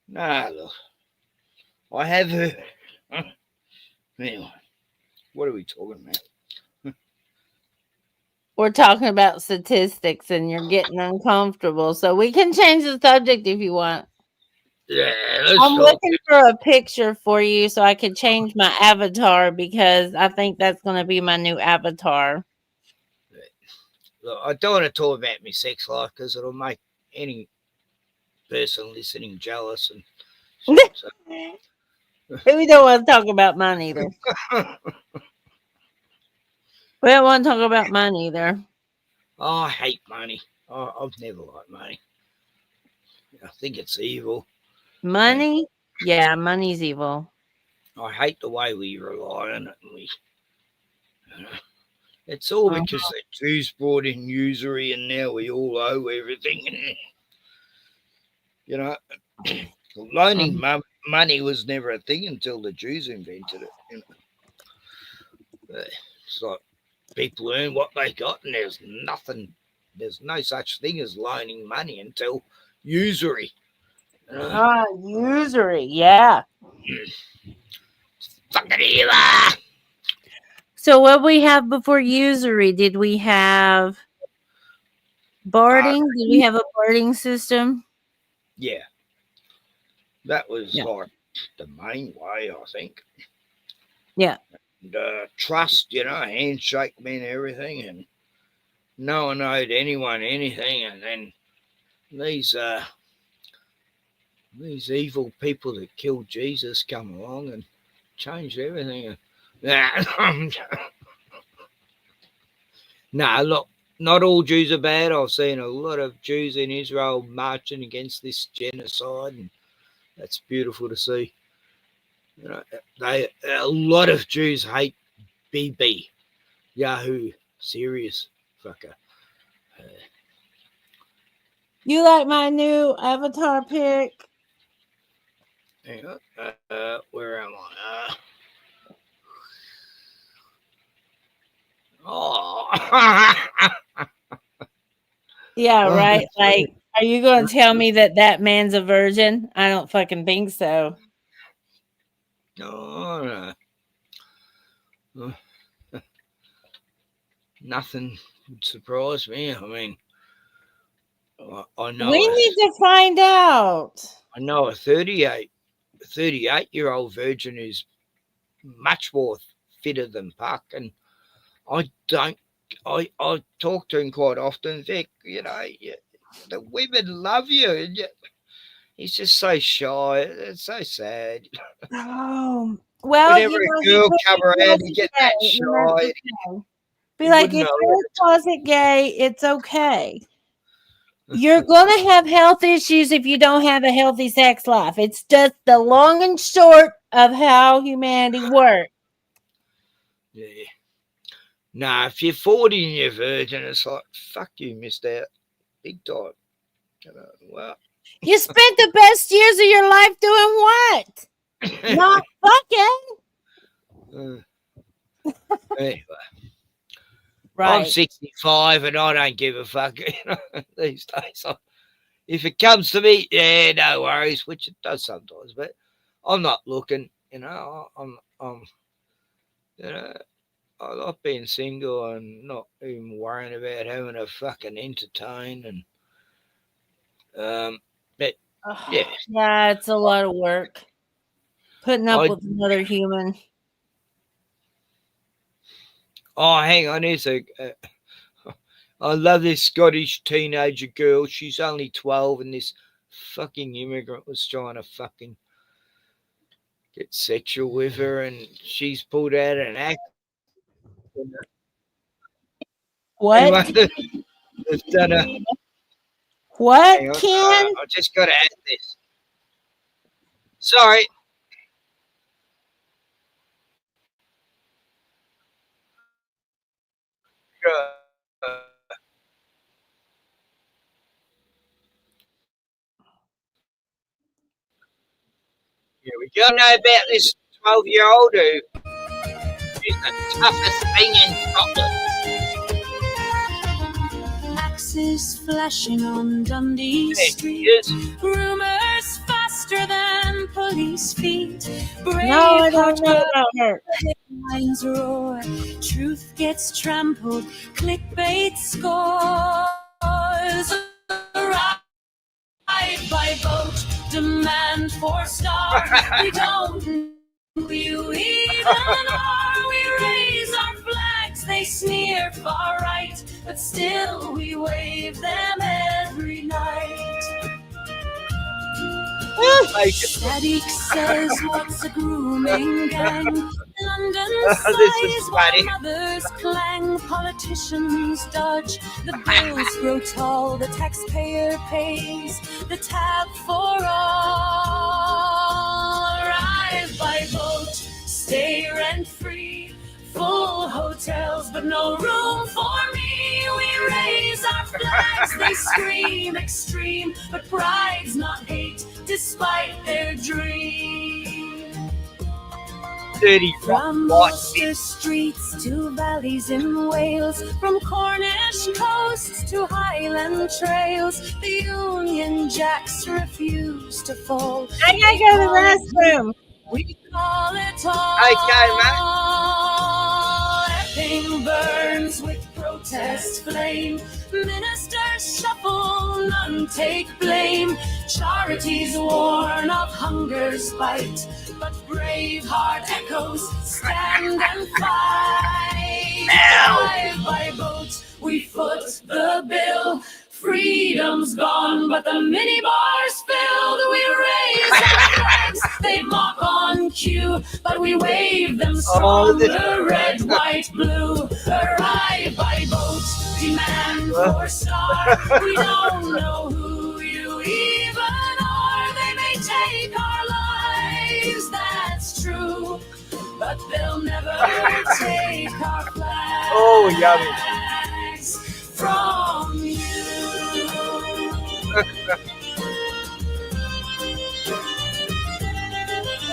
Speaker 19: Nah, look, I have heard. Anyway, what are we talking about?
Speaker 7: We're talking about statistics and you're getting uncomfortable. So we can change the subject if you want.
Speaker 19: Yeah,
Speaker 7: I'm looking for a picture for you so I can change my avatar because I think that's going to be my new avatar.
Speaker 19: Look, I don't want to talk about my sex life because it'll make any person listening jealous. And so.
Speaker 7: We don't want to talk about mine either. We don't want to talk about mine either.
Speaker 19: Oh, I hate money. I've never liked money. I think it's evil.
Speaker 7: Money? Yeah, money's evil.
Speaker 19: I hate the way we rely on it. It's all because the Jews brought in usury and now we all owe everything. You know, loaning money was never a thing until the Jews invented it. You know? It's like people earn what they got and there's no such thing as loaning money until usury.
Speaker 7: Usury, yeah.
Speaker 19: Fucking evil.
Speaker 7: So what we have before usury? Did we have barting? Did we have a barting system?
Speaker 19: Yeah. That was like the main way, I think.
Speaker 7: Yeah.
Speaker 19: And, trust, handshake meant everything, and no one owed anyone anything. And then these evil people that killed Jesus come along and changed everything. No, look, not all Jews are bad. I've seen a lot of Jews in Israel marching against this genocide, and that's beautiful to see. A lot of Jews hate BB, Yahoo, serious fucker.
Speaker 7: You like my new avatar pic?
Speaker 19: Hang on, where am I?
Speaker 7: Yeah, right. Like, are you going to tell me that man's a virgin? I don't fucking think so.
Speaker 19: No. Nothing would surprise me. I mean, I know.
Speaker 7: We need to find out.
Speaker 19: I know a 38-year-old virgin is much more fitter than Puck, and I talk to him quite often. Vic, the women love you, and he's just so shy. It's so sad.
Speaker 7: Oh, well,
Speaker 19: whenever a girl come around, you get that shy.
Speaker 7: Be like, if you're a closet gay, it's okay. You're going to have health issues if you don't have a healthy sex life. It's just the long and short of how humanity works.
Speaker 19: Yeah. Nah, if you're 40 and you're virgin, it's like, fuck you, missed out. Big time. Well,
Speaker 7: you spent the best years of your life doing what? Not fucking.
Speaker 19: Anyway.
Speaker 7: Right.
Speaker 19: I'm 65 and I don't give a fuck these days. If it comes to me, yeah, no worries, which it does sometimes, but I'm not looking, I like being single and not even worrying about having to fucking entertain, and but yeah.
Speaker 7: Yeah, it's a lot of work. Putting up with another human.
Speaker 19: Oh, hang on, I love this Scottish teenager girl. She's only 12, and this fucking immigrant was trying to fucking get sexual with her, and she's pulled out an act.
Speaker 7: What?
Speaker 19: Anyway, they've done a.
Speaker 7: What,
Speaker 19: Ken?
Speaker 7: I
Speaker 19: just got to add this. Sorry. Here we go. Know about this 12-year-old who's the toughest thing in Scotland.
Speaker 8: Axes flashing on Dundee Street. Rumors faster than police feet.
Speaker 7: No, I don't know about her.
Speaker 8: Headlines roar. Truth gets trampled. Clickbait scores. Arrive by boat. Demand for stars. We don't know who you even are. We raise our flags. They sneer far right, but still we wave them every night. Sadiq says what's a grooming gang? London sighs while others clang. Politicians dodge, the bills grow tall, the taxpayer pays the tab for all. Arrive by boat, stay rent-free, full hotels but no room for me. We raise our flags, they scream extreme, but pride's not hate despite their dream. From Ulster streets to valleys in Wales, from Cornish coasts to Highland trails, the Union Jacks refuse to fall.
Speaker 7: I gotta go to the restroom.
Speaker 8: We call it all.
Speaker 19: Okay, man.
Speaker 8: Epping burns with protest. protest flame. Ministers shuffle, none take blame. Charities warn of hunger's bite, but brave heart echoes stand and fight. Drive by boat, we foot the bill. Freedom's gone, but the minibars filled. We raise our flags, they mock on cue, but we wave them stronger. Red, white, blue. Arrive by boat, demand for star. We don't know who you even are. They may take our lives, that's true, but they'll never take our flags.
Speaker 11: Oh, yummy.
Speaker 8: From you.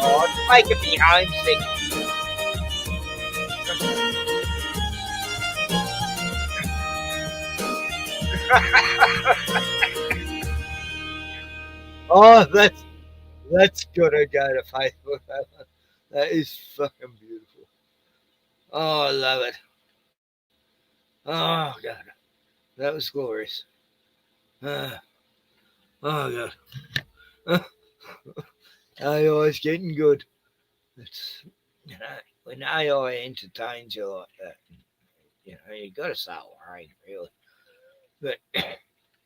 Speaker 11: Oh, it's making me homesick. Oh, that's gonna go to Facebook. That is fucking beautiful. Oh, I love it. Oh God, that was glorious. Oh God. AI is getting good. It's, you know, when AI entertains you like that, you know, you got to start worrying, really. But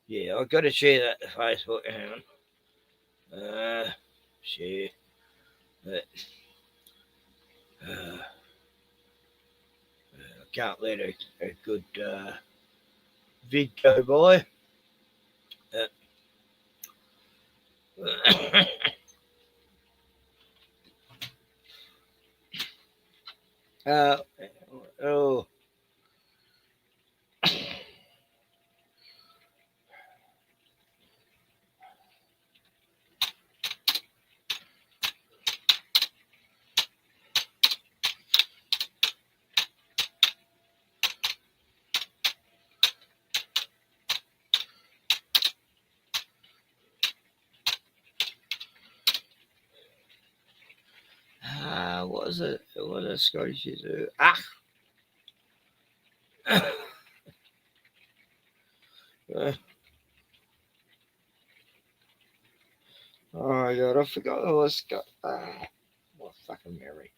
Speaker 11: yeah, I've got to share that to Facebook. Hang on. Share. But I can't let a good vid go by. Oh. What was it? What a Scottish do? Oh my God, I forgot what was Scott. What fucking memory.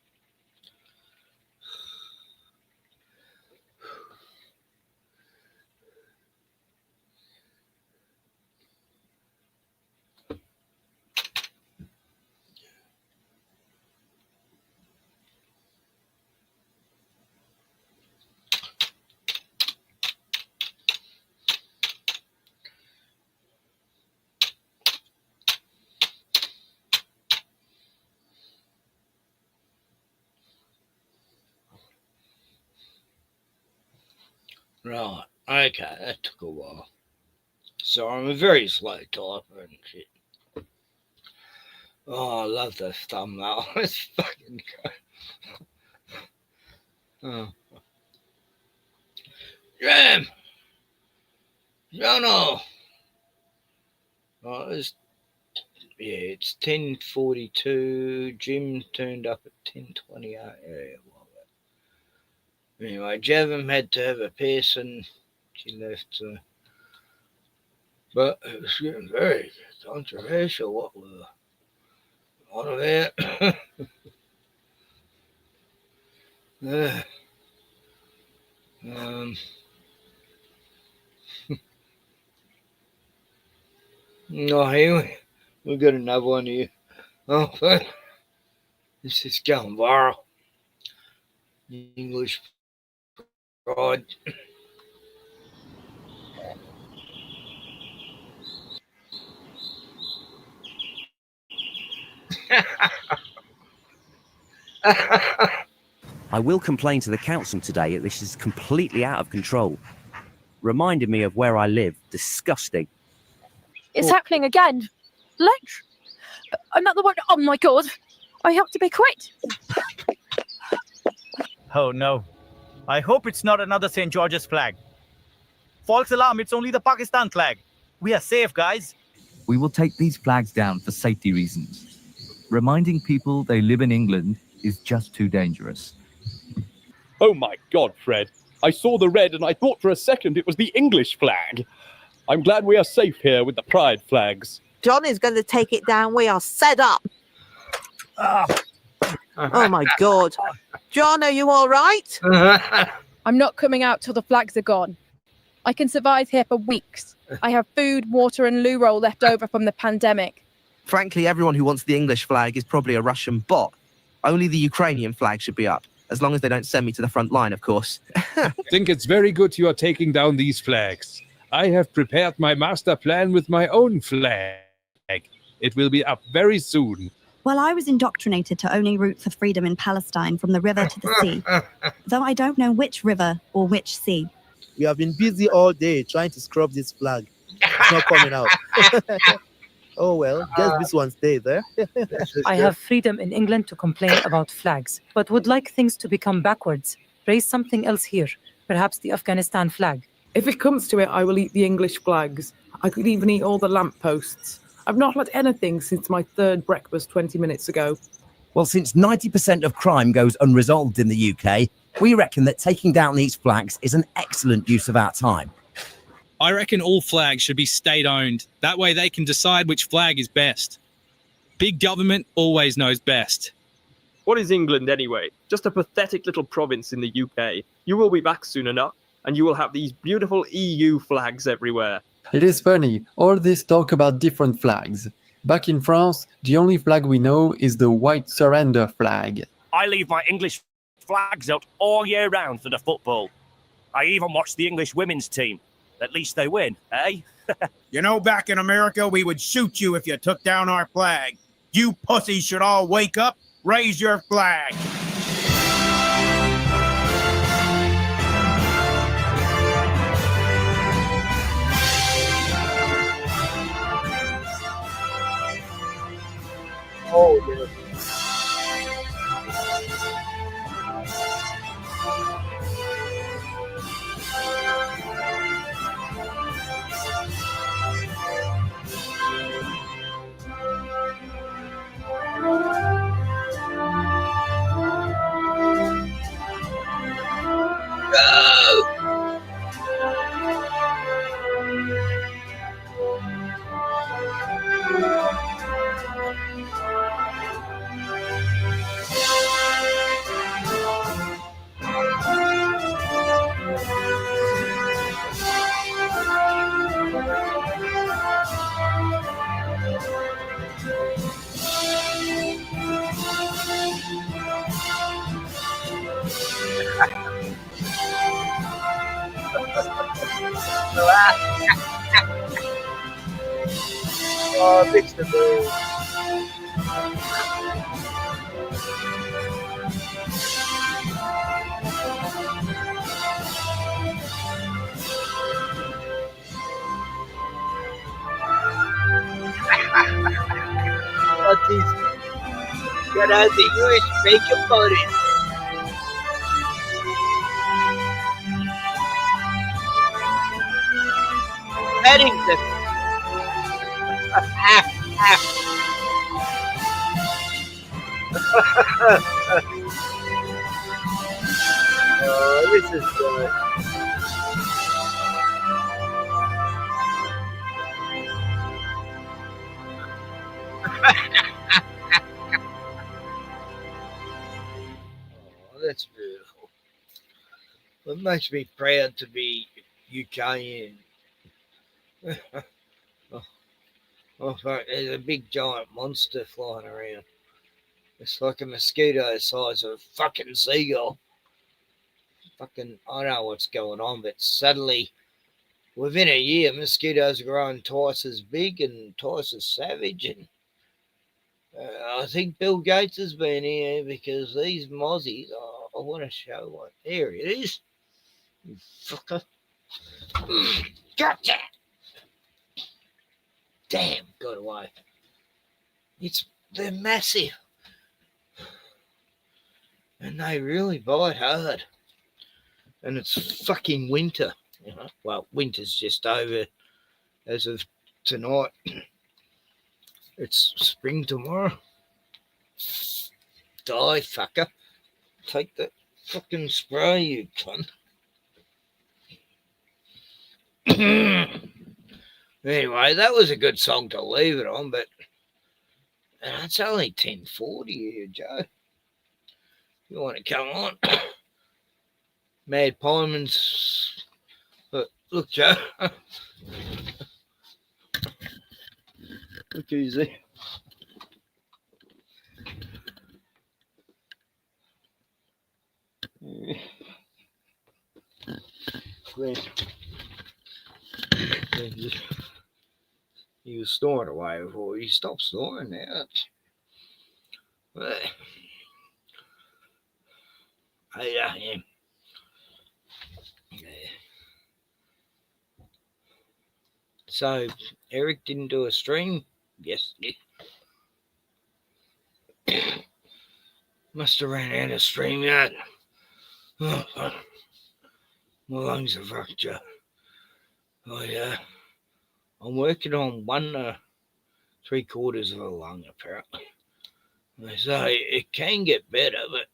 Speaker 11: Right, okay, that took a while. So I'm a very slow typer and shit. Oh, I love the thumbnail. It's fucking good. Oh. Jam! Jono! Oh, it's 10:42. Jim turned up at 10:28. Yeah, well, anyway, Javum had to have a piss and she left. But it was getting very controversial what we were on about. Oh, here we got another one here. Oh, but this is going viral. English pride.
Speaker 17: I will complain to the council today that this is completely out of control. Reminded me of where I live. Disgusting.
Speaker 23: It's happening again. Look, another one. Oh my God, I have to be quick.
Speaker 18: Oh no, I hope it's not another St. George's flag. False alarm, it's only the Pakistan flag. We are safe, guys.
Speaker 21: We will take these flags down for safety reasons. Reminding people they live in England is just too dangerous.
Speaker 22: Oh my God, Fred.
Speaker 5: I saw the red and I thought for a second it was the English flag. I'm glad we are safe here with the pride flags.
Speaker 14: John is going to take it down. We are set up. Oh my God. John, are you all right?
Speaker 12: I'm not coming out till the flags are gone. I can survive here for weeks. I have food, water, and loo roll left over from the pandemic.
Speaker 13: Frankly, everyone who wants the English flag is probably a Russian bot. Only the Ukrainian flag should be up, as long as they don't send me to the front line, of course.
Speaker 20: I think it's very good you are taking down these flags. I have prepared my master plan with my own flag. It will be up very soon.
Speaker 22: Well, I was indoctrinated to only root for freedom in Palestine from the river to the sea, though I don't know which river or which sea.
Speaker 24: We have been busy all day trying to scrub this flag. It's not coming out. Oh well, guess this one stays there.
Speaker 26: I have freedom in England to complain about flags, but would like things to become backwards. Raise something else here, perhaps the Afghanistan flag.
Speaker 27: If it comes to it, I will eat the English flags. I could even eat all the lampposts. I've not had anything since my third breakfast 20 minutes ago.
Speaker 28: Well, since 90% of crime goes unresolved in the UK, we reckon that taking down these flags is an excellent use of our time.
Speaker 29: I reckon all flags should be state-owned. That way they can decide which flag is best. Big government always knows best.
Speaker 30: What is England anyway? Just a pathetic little province in the UK. You will be back soon enough, and you will have these beautiful EU flags everywhere.
Speaker 31: It is funny, all this talk about different flags. Back in France, the only flag we know is the white surrender flag.
Speaker 32: I leave my English flags out all year round for the football. I even watch the English women's team. At least they win, eh?
Speaker 33: You know, back in America, we would shoot you if you took down our flag. You pussies should all wake up, raise your flag.
Speaker 11: Oh, yeah. Oh, fix the move. What is get out the US bacon buddies? Paddington. Oh, this is good. Oh, that's beautiful. It makes me proud to be UKian. Oh, fuck, there's a big giant monster flying around. It's like a mosquito the size of a fucking seagull. Fucking, I don't know what's going on, but suddenly, within a year, mosquitoes are growing twice as big and twice as savage. And I think Bill Gates has been here because these mozzies, I want to show what. There it is. You fucker. Gotcha! Damn, got away. They're massive. And they really bite hard. And it's fucking winter. You know? Well, winter's just over as of tonight. It's spring tomorrow. Die, fucker. Take that fucking spray, you cunt. Anyway, that was a good song to leave it on, but it's only 10:40 here, Joe. You want to come on? Mad Pieman's. Look, Joe. Look who's there. He was snoring away before. He stopped snoring now. Yeah. So Eric didn't do a stream yesterday. Must have ran out of stream yet. Oh, my lungs are fucked, Joe. I'm working on 1 3/4 of a lung, apparently. So it can get better, but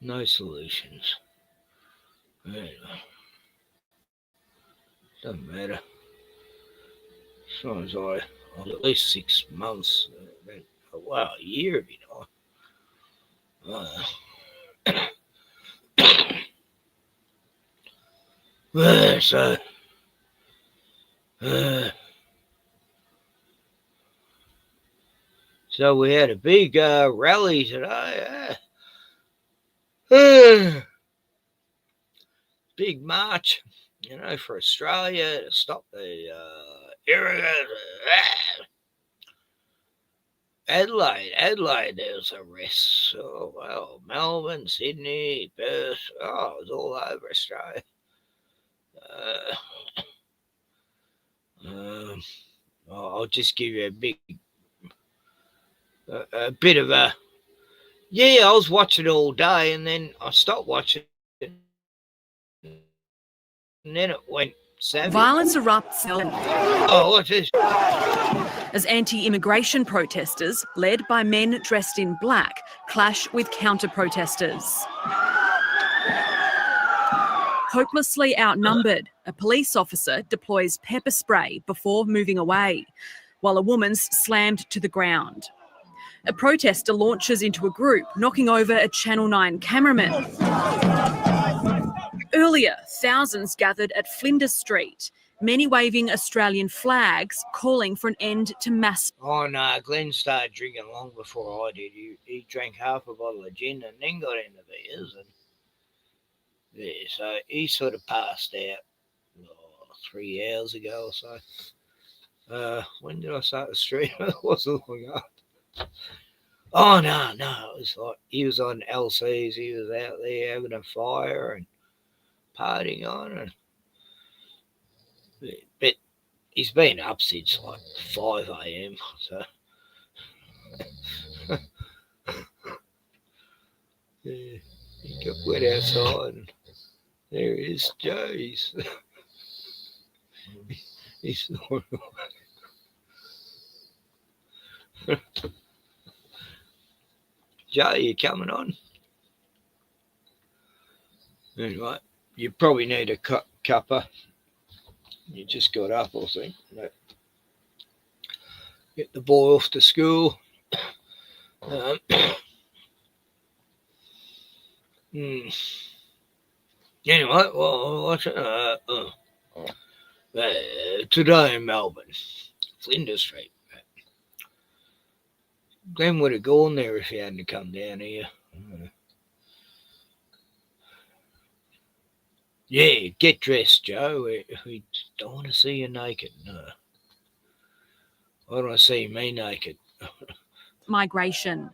Speaker 11: no solutions. Anyway, doesn't matter. As long as I'm at least 6 months, a year, So we had a big rally today. Big march, for Australia to stop the Adelaide, there was arrests. Oh, well, Melbourne, Sydney, Perth. Oh, it was all over Australia. I'll just give you a bit of a. Yeah, I was watching all day, and then I stopped watching, and then it went savage.
Speaker 1: Violence erupts.
Speaker 11: Oh, what's this?
Speaker 1: As anti-immigration protesters, led by men dressed in black, clash with counter-protesters. Hopelessly outnumbered, a police officer deploys pepper spray before moving away, while a woman's slammed to the ground. A protester launches into a group, knocking over a Channel 9 cameraman. Earlier, thousands gathered at Flinders Street, many waving Australian flags, calling for an end to mass.
Speaker 11: Oh, no, Glenn started drinking long before I did. He drank half a bottle of gin and then got into beers. And yeah, so he sort of passed out 3 hours ago or so. When did I start the stream? It wasn't long after. Oh, no, it was like he was on LCs. He was out there having a fire and partying on. And but he's been up since like 5 a.m. So yeah, he went outside and there he is, Joe. He's snoring away. Joe, you coming on? Anyway, you probably need a cuppa. You just got up, I think. Get the boy off to school. Anyway, well, today in Melbourne, Flinders Street. Glenn would have gone there if he hadn't come down here. Yeah, get dressed, Joe. We don't want to see you naked. No. I don't want to see me naked.
Speaker 1: Migration.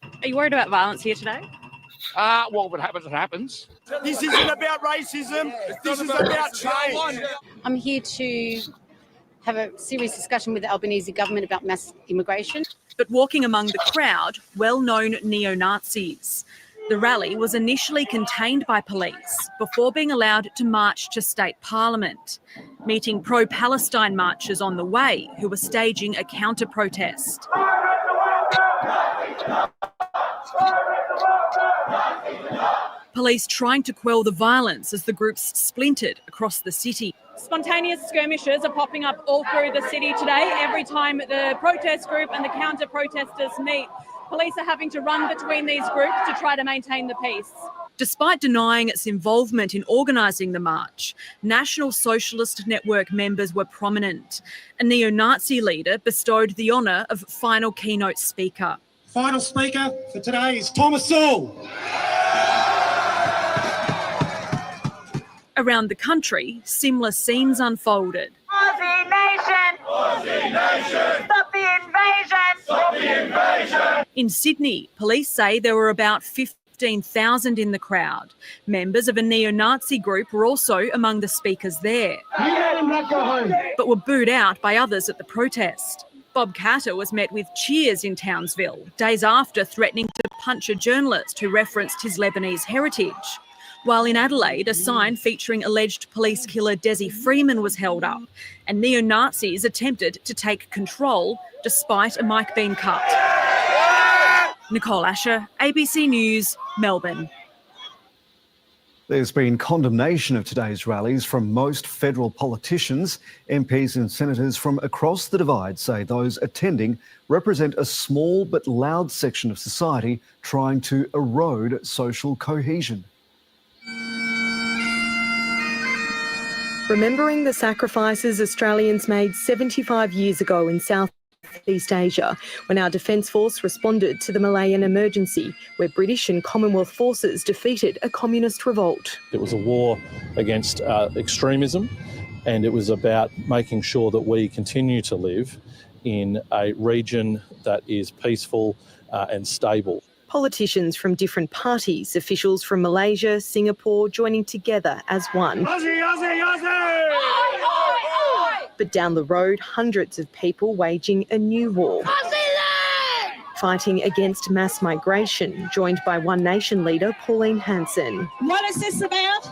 Speaker 1: Are you worried about violence here today?
Speaker 2: Well, what happens, it happens. This isn't about racism. This is about change.
Speaker 3: I'm here to have a serious discussion with the Albanese government about mass immigration.
Speaker 1: But walking among the crowd, well-known neo-Nazis. The rally was initially contained by police before being allowed to march to state parliament, meeting pro-Palestine marchers on the way who were staging a counter-protest. Police trying to quell the violence as the groups splintered across the city.
Speaker 4: Spontaneous skirmishes are popping up all through the city today. Every time the protest group and the counter-protesters meet, police are having to run between these groups to try to maintain the peace.
Speaker 1: Despite denying its involvement in organising the march, National Socialist Network members were prominent. A neo-Nazi leader bestowed the honour of final keynote speaker.
Speaker 6: Final speaker for today is Thomas Sowell.
Speaker 1: Around the country, similar scenes unfolded.
Speaker 14: Aussie nation! Aussie nation! Stop the invasion! Stop the invasion!
Speaker 1: In Sydney, police say there were about 15,000 in the crowd. Members of a neo-Nazi group were also among the speakers there, but were booed out by others at the protest. Bob Carter was met with cheers in Townsville, days after threatening to punch a journalist who referenced his Lebanese heritage. While in Adelaide, a sign featuring alleged police killer Dezi Freeman was held up, and neo-Nazis attempted to take control despite a mic being cut. Nicole Asher, ABC News, Melbourne.
Speaker 7: There's been condemnation of today's rallies from most federal politicians. MPs and senators from across the divide say those attending represent a small but loud section of society trying to erode social cohesion.
Speaker 8: Remembering the sacrifices Australians made 75 years ago in Southeast Asia, when our Defence Force responded to the Malayan emergency, where British and Commonwealth forces defeated a communist revolt.
Speaker 9: It was a war against extremism, and it was about making sure that we continue to live in a region that is peaceful and stable.
Speaker 8: Politicians from different parties, officials from Malaysia, Singapore, joining together as one.
Speaker 6: Aussie, Aussie, Aussie!
Speaker 8: But down the road, hundreds of people waging a new war. Fighting against mass migration, joined by One Nation leader Pauline Hanson.
Speaker 14: What is this about?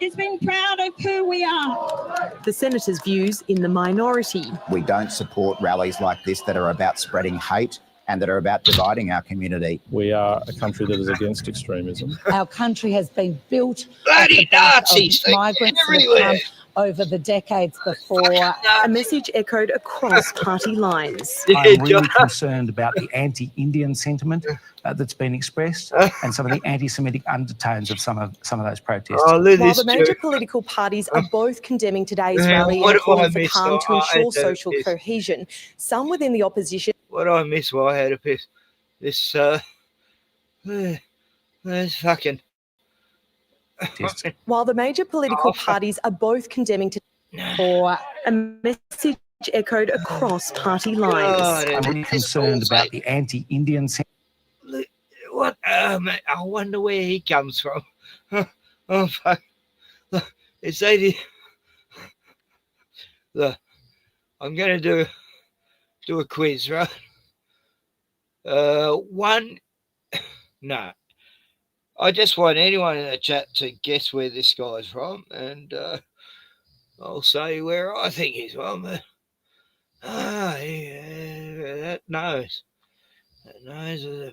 Speaker 14: It's being proud of who we are.
Speaker 8: The Senator's views in the minority.
Speaker 10: We don't support rallies like this that are about spreading hate and that are about dividing our community.
Speaker 9: We are a country that is against extremism.
Speaker 15: Our country has been built
Speaker 11: Bloody Nazis,
Speaker 15: migrants
Speaker 11: everywhere.
Speaker 15: Over the decades before.
Speaker 8: A message echoed across party lines.
Speaker 16: I'm really concerned about the anti-Indian sentiment that's been expressed and some of the anti-Semitic undertones of some of those protests.
Speaker 8: While the major political parties are both condemning today's rally and calling for calm to ensure social cohesion, some within the opposition.
Speaker 11: What I miss while I had a piss. This fucking.
Speaker 8: While the major political parties are both condemning for a message echoed across party lines.
Speaker 16: I'm really concerned about the anti-Indian sentiment.
Speaker 11: What? I wonder where he comes from. Oh fuck! Look, it's 80. Look, I'm gonna do a quiz, right? One. No. I just want anyone in the chat to guess where this guy's from, and I'll say where I think he's from. Yeah, that nose is a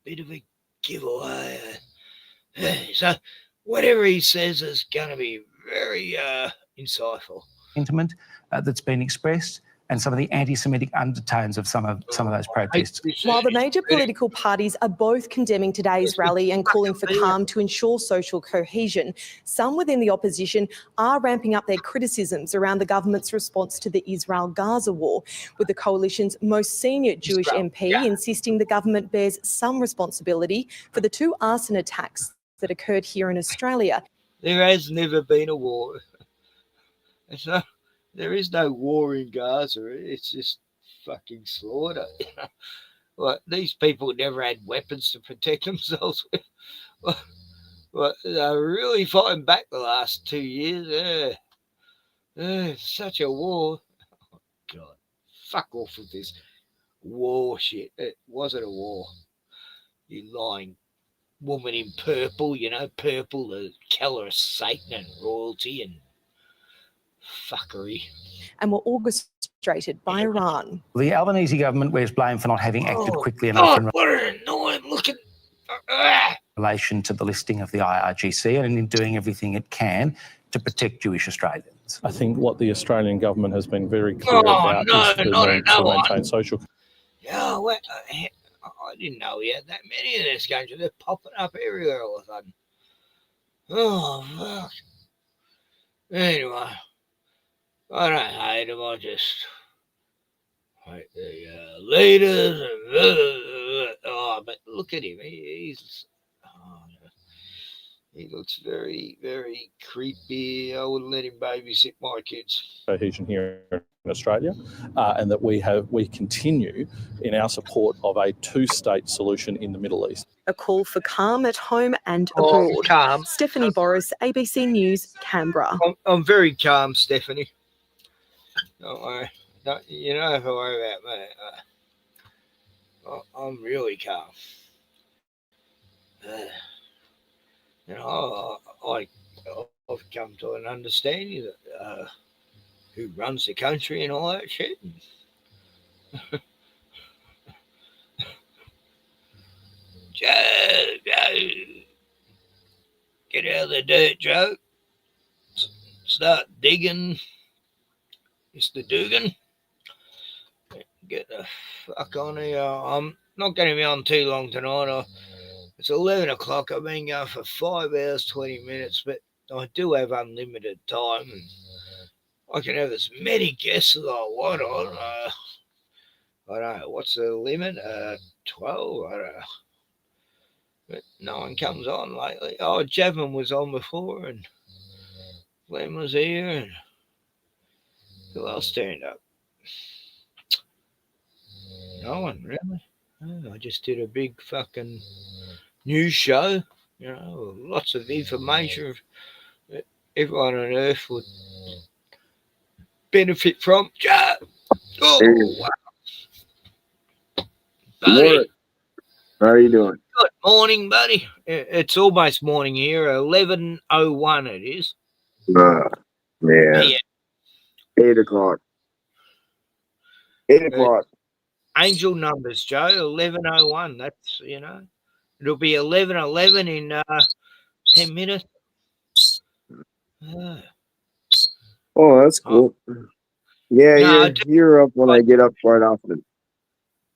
Speaker 11: bit of a giveaway. So whatever he says is going to be very insightful.
Speaker 16: Sentiment that's been expressed and some of the anti-Semitic undertones of some of those protests.
Speaker 8: While the major political parties are both condemning today's rally and calling for calm to ensure social cohesion, some within the opposition are ramping up their criticisms around the government's response to the Israel-Gaza war, with the coalition's most senior Jewish MP insisting the government bears some responsibility for the 2 arson attacks that occurred here in Australia.
Speaker 11: There has never been a war. There is no war in Gaza. It's just fucking slaughter. Well, these people never had weapons to protect themselves with. Well, they're really fighting back the last 2 years. Such a war. Oh, God. Fuck off with this war shit. It wasn't a war. You lying woman in purple, purple, the colour of Satan and royalty and fuckery.
Speaker 8: And were orchestrated by Iran.
Speaker 16: The Albanese government wears blame for not having acted quickly enough.
Speaker 11: What an annoying looking.
Speaker 16: relation to the listing of the IRGC and in doing everything it can to protect Jewish Australians.
Speaker 9: I think what the Australian government has been very clear about is the need to maintain social.
Speaker 11: Yeah, well, I didn't know we had that many in this country. They're popping up everywhere all of a sudden. Oh, fuck. Anyway, I don't hate them. I just hate the leaders. But look at him. He looks very, very creepy. I wouldn't let him babysit my kids.
Speaker 9: Cohesion here in Australia, and that we continue in our support of a two-state solution in the Middle East.
Speaker 8: A call for calm at home and abroad.
Speaker 11: Calm.
Speaker 8: Stephanie Boris, ABC News, Canberra.
Speaker 11: I'm very calm, Stephanie. Don't worry. You don't have to worry about me. I'm really calm. I've come to an understanding that who runs the country and all that shit. Joe, get out of the dirt, Joe. Start digging, Mr. Dugan. Get the fuck on here. I'm not going to be on too long tonight. It's 11 o'clock. I've been going for 5 hours, 20 minutes, but I do have unlimited time. And I can have as many guests as I want on. I don't know. What's the limit? 12? I don't know. But no one comes on lately. Oh, Javin was on before, and Glenn was here, and who else turned up? No one, really. Oh, I just did a big fucking news show, lots of information that everyone on earth would benefit from. Oh, wow. Buddy.
Speaker 5: How are you doing?
Speaker 11: Good morning, buddy. It's almost morning here. 11:01 it is.
Speaker 5: Yeah. 8 o'clock. 8 o'clock.
Speaker 11: Angel numbers, Joe. 11:01. That's it'll be 11:11 in 10 minutes.
Speaker 5: Oh, that's cool. Yeah, you're up when I get up quite often.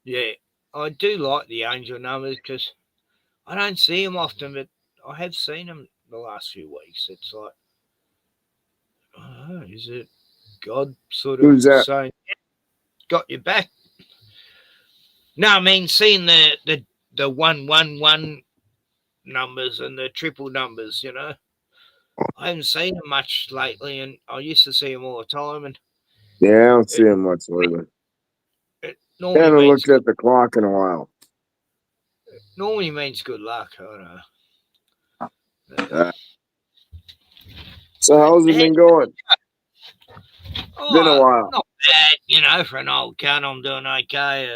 Speaker 11: Yeah, I do like the angel numbers because I don't see them often, but I have seen them the last few weeks. It's like, is it God sort of saying, got your back? No, I mean, seeing the 111 numbers and the triple numbers, I haven't seen them much lately, and I used to see them all the time. And
Speaker 5: yeah, I don't see them much lately. I haven't looked at the clock in a while.
Speaker 11: It normally means good luck. I don't know.
Speaker 5: So how's it been going? Been a while.
Speaker 11: Not bad, for an old cunt. I'm doing okay.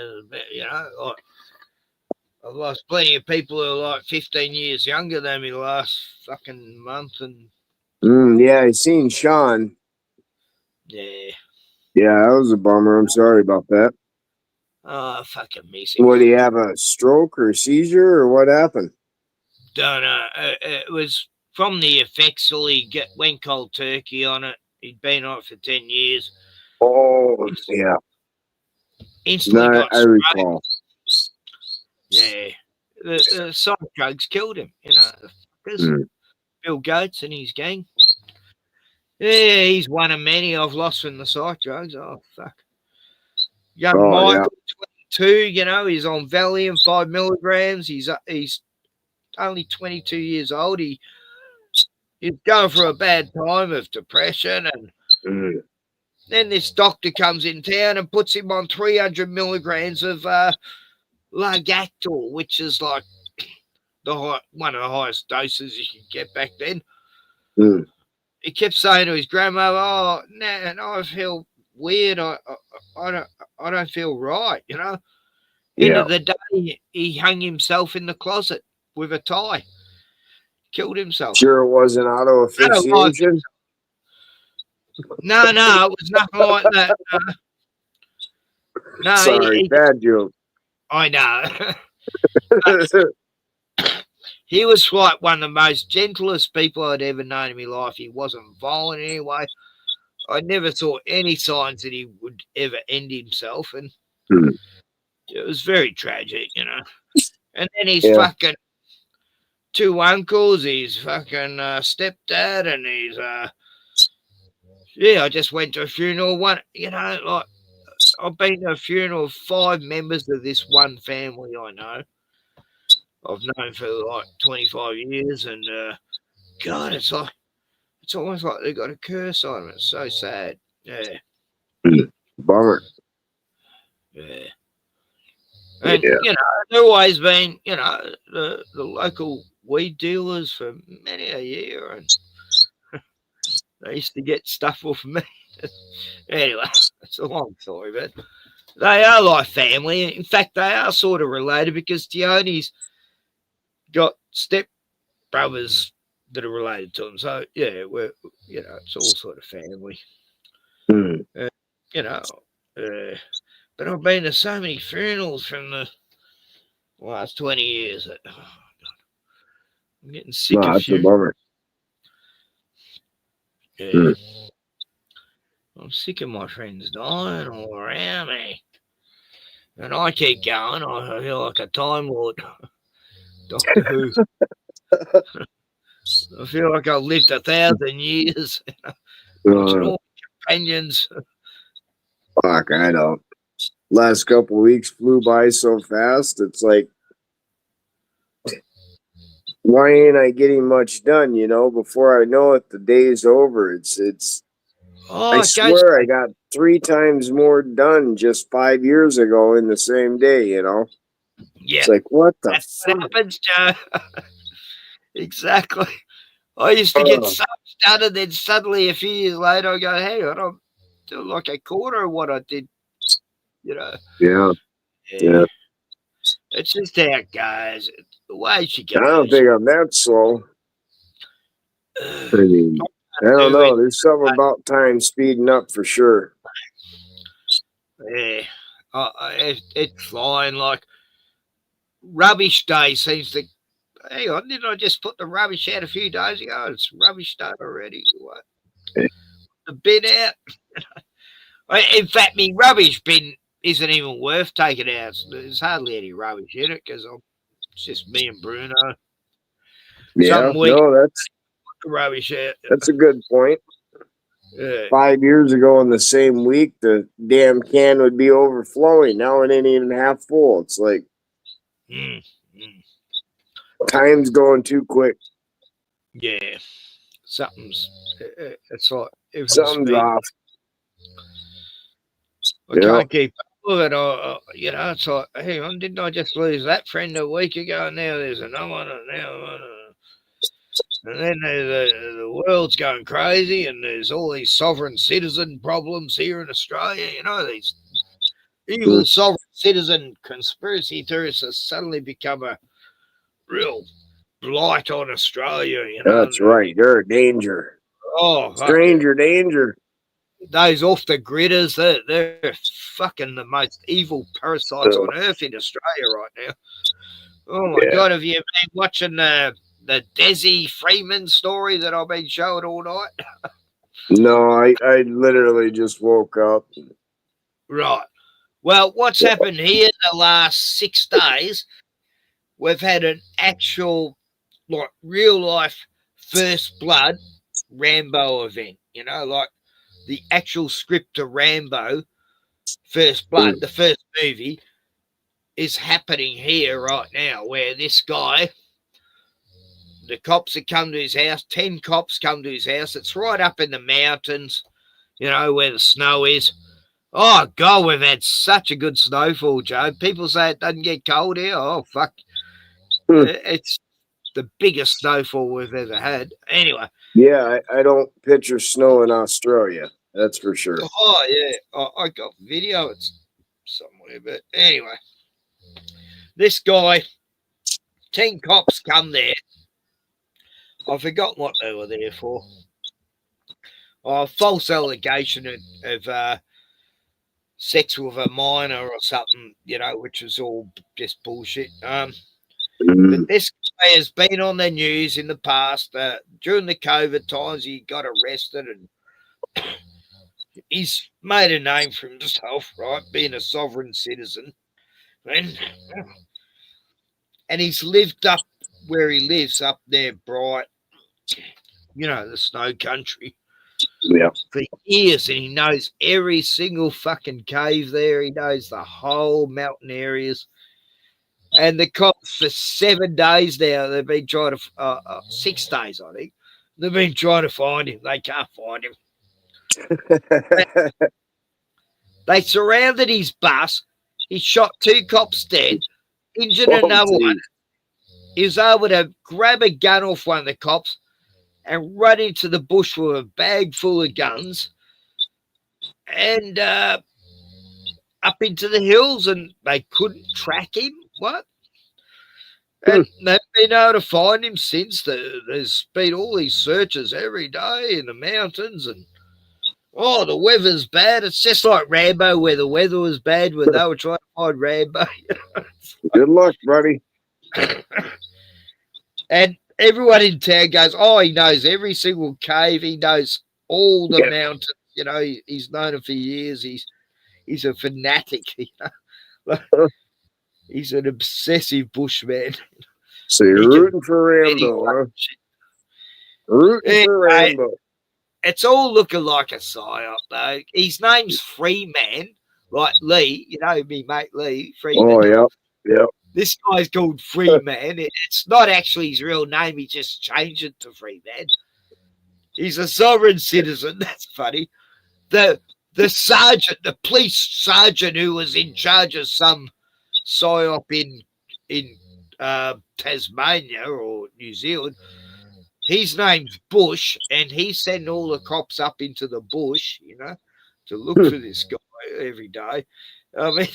Speaker 11: I've lost plenty of people who are like 15 years younger than me the last fucking month. And
Speaker 5: yeah, I seen Sean.
Speaker 11: Yeah.
Speaker 5: Yeah, that was a bummer. I'm sorry about that.
Speaker 11: Oh, I fucking miss him.
Speaker 5: What, did he have a stroke or a seizure or what happened?
Speaker 11: Don't know. It was from the effects. He went cold turkey on it. He'd been on it for 10 years.
Speaker 5: Oh, yeah.
Speaker 11: Instantly got
Speaker 5: I recall.
Speaker 11: Yeah. The psych drugs killed him, Bill Gates and his gang. Yeah, he's one of many I've lost from the psych drugs. Oh, fuck. Young Michael, 22, he's on Valium, 5 milligrams. He's only 22 years old. He's going through a bad time of depression, and then this doctor comes in town and puts him on 300 milligrams of Largactil, which is like one of the highest doses you could get back then. He kept saying to his grandmother, "Oh, man, I feel weird. I don't feel right." End of the day, he hung himself in the closet with a tie. Killed himself.
Speaker 5: Sure, it wasn't auto asphyxiation.
Speaker 11: No, it was nothing like that. No,
Speaker 5: sorry, bad joke.
Speaker 11: I know. he was like one of the most gentlest people I'd ever known in my life. He wasn't violent in any way. I never saw any signs that he would ever end himself, and it was very tragic, you know. And then his fucking two uncles, his fucking stepdad, and his I just went to a funeral. One, you know, like I've been to a funeral of 5 members of this one family I know. I've known for like 25 years, and God, it's almost like they've got a curse on them. It's so sad. Yeah.
Speaker 5: Bummer.
Speaker 11: Yeah. And, you know, there's always been, you know, the local weed dealers for many a year, and they used to get stuff off me. Anyway, it's a long story, but they are like family. In fact, they are sort of related because Dioni's got step brothers that are related to him. So, yeah, we're, you know, it's all sort of family. You know, but I've been to so many funerals from the last 20 years that I'm getting sick of
Speaker 5: that's a
Speaker 11: funerals.
Speaker 5: bummer.
Speaker 11: Yeah. I'm sick of my friends dying all around me. And I keep going. I feel like a Time Lord. Doctor Who. I feel like I've lived 1,000 years. Watching all companions.
Speaker 5: Fuck, I know. Last couple of weeks flew by so fast. It's like, why ain't I getting much done? You know, before I know it, the day's over. I swear I got 3 times more done just 5 years ago in the same day. You know.
Speaker 11: Yeah.
Speaker 5: It's like, what the
Speaker 11: That's what happens, Joe. Exactly. I used to get so much done, and then suddenly a few years later, I go, hey, I don't do like a quarter of what I did. You know.
Speaker 5: Yeah.
Speaker 11: It's just how it goes. The way she goes.
Speaker 5: I don't think I'm that slow. I mean, I don't know. There's something about time speeding up for sure.
Speaker 11: Yeah. It's flying. Like, rubbish day seems to. Hang on, didn't I just put the rubbish out a few days ago? It's rubbish day already. What? The bin out. In fact, my rubbish bin isn't even worth taking out. There's hardly any rubbish in it because it's just me and Bruno.
Speaker 5: Yeah, that's
Speaker 11: rubbish out.
Speaker 5: That's a good point.
Speaker 11: Yeah.
Speaker 5: 5 years ago in the same week, the damn can would be overflowing. Now it ain't even half full. It's like time's going too quick.
Speaker 11: Yeah, it's like
Speaker 5: something's off.
Speaker 11: I can't keep up with it. You know, it's like, hang on, didn't I just lose that friend a week ago? Now there's another one, and now one. And then the world's going crazy, and there's all these sovereign citizen problems here in Australia. You know, these evil sovereign citizen conspiracy theorists have suddenly become a real blight on Australia. You know,
Speaker 5: that's right. They're a danger.
Speaker 11: Oh,
Speaker 5: stranger danger.
Speaker 11: Those off the gridders, they're fucking the most evil parasites on earth in Australia right now. Oh my God, have you been watching the Dezi Freeman story that I've been showing all night?
Speaker 5: No, I literally just woke up.
Speaker 11: Right. Well, what's happened here the last 6 days, we've had an actual, like, real life First Blood Rambo event, you know, like the actual script to Rambo, First Blood, the first movie, is happening here right now, where this guy, the cops have come to his house, 10 cops come to his house. It's right up in the mountains, you know, where the snow is. Oh, God, we've had such a good snowfall, Joe. People say it doesn't get cold here. Oh, fuck. It's the biggest snowfall we've ever had. Anyway.
Speaker 5: Yeah, I don't picture snow in Australia. That's for sure.
Speaker 11: Oh, yeah. I got video. It's somewhere. But anyway. This guy, 10 cops come there. I've forgotten what they were there for. False allegation of sex with a minor or something, you know, which was all just bullshit. But this has been on the news in the past. During the COVID times, he got arrested and he's made a name for himself, right? Being a sovereign citizen. And he's lived up where he lives, up there, Bright, the snow country.
Speaker 5: Yeah.
Speaker 11: For years, and he knows every single fucking cave there. He knows the whole mountain areas. And the cops for 7 days now, they've been trying to, 6 days, I think, they've been trying to find him. They can't find him. They surrounded his bus. He shot 2 cops dead, injured another one. He was able to grab a gun off one of the cops and run into the bush with a bag full of guns and up into the hills, and they couldn't track him. What? And they've been able to find him since. There's been all these searches every day in the mountains, and the weather's bad. It's just like Rambo, where the weather was bad when they were trying to find Rambo.
Speaker 5: Good luck, buddy.
Speaker 11: And everyone in town goes, he knows every single cave. He knows all the mountains. He's known it for years. He's a fanatic. He's an obsessive bushman.
Speaker 5: So you're rooting for Rambo, huh? Rooting for Rambo.
Speaker 11: It's all looking like a psyop, though. His name's Freeman, like Lee. Me mate Lee, Freeman.
Speaker 5: Oh, yeah.
Speaker 11: This guy's called Freeman. It's not actually his real name. He just changed it to Freeman. He's a sovereign citizen. That's funny. The sergeant, the police sergeant who was in charge of some psyop in Tasmania or New Zealand, his name's Bush, and he's sending all the cops up into the bush, to look for this guy every day. I mean,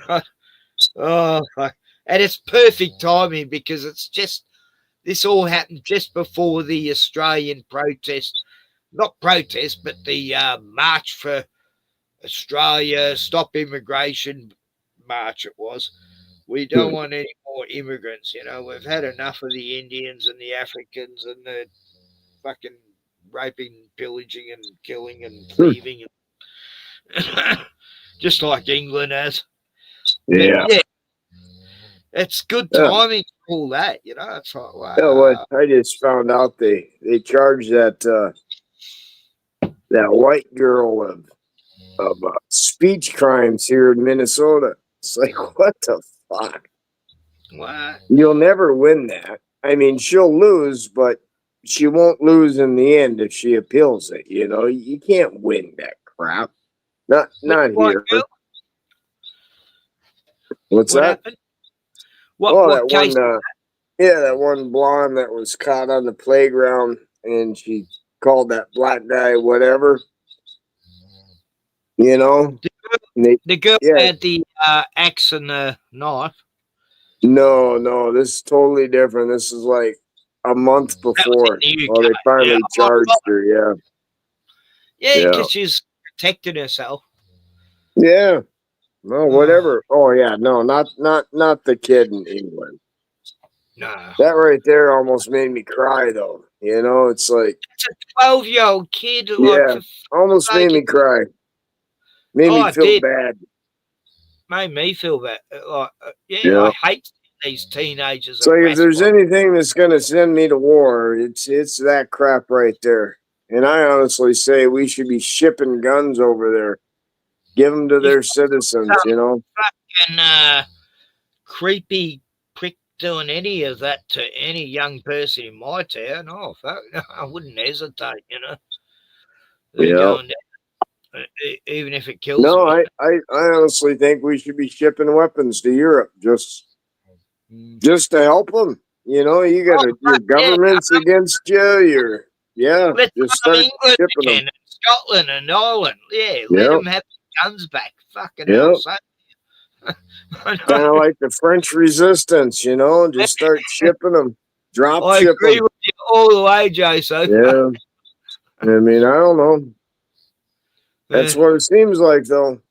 Speaker 11: fuck. And it's perfect timing because it's just, this all happened just before the Australian protest, not protest, but the March for Australia, Stop Immigration March it was. We don't want any more immigrants, We've had enough of the Indians and the Africans and the fucking raping, pillaging and killing and thieving. Just like England has.
Speaker 5: Yeah.
Speaker 11: It's good timing for all that, It's like, wow.
Speaker 5: Yeah, well, I just found out they charged that white girl of speech crimes here in Minnesota. It's like, what the fuck?
Speaker 11: What?
Speaker 5: You'll never win that. I mean, she'll lose, but she won't lose in the end if she appeals it. You can't win that crap. Not here. What's
Speaker 11: what
Speaker 5: that?
Speaker 11: Happened? What
Speaker 5: that
Speaker 11: case?
Speaker 5: one. That one blonde that was caught on the playground, and she called that black guy whatever.
Speaker 11: The girl had the axe and the knife.
Speaker 5: No, this is totally different. This is like a month before. They finally charged her. Yeah.
Speaker 11: Yeah, because she's protecting herself.
Speaker 5: Yeah. No, whatever. Oh yeah, no, not the kid in England.
Speaker 11: No.
Speaker 5: That right there almost made me cry though. It's like
Speaker 11: it's a 12-year-old kid.
Speaker 5: Almost made me cry. Made me feel bad.
Speaker 11: Made me feel bad. I hate these teenagers.
Speaker 5: So if there's anything that's gonna send me to war, it's that crap right there. And I honestly say we should be shipping guns over there. Give them to their citizens,
Speaker 11: Fucking creepy prick doing any of that to any young person in my town. Oh, fuck, I wouldn't hesitate,
Speaker 5: Yeah.
Speaker 11: Even if it kills
Speaker 5: No,
Speaker 11: me.
Speaker 5: I honestly think we should be shipping weapons to Europe just to help them. You got your government's against you.
Speaker 11: Let's
Speaker 5: just start
Speaker 11: England
Speaker 5: shipping
Speaker 11: again,
Speaker 5: them.
Speaker 11: Scotland and Ireland. Yeah, let them have guns back. Fucking hell.
Speaker 5: Kind of like the French resistance, just start shipping them.
Speaker 11: I agree with you all the way, Joe. So
Speaker 5: yeah. I mean, I don't know. That's what it seems like, though.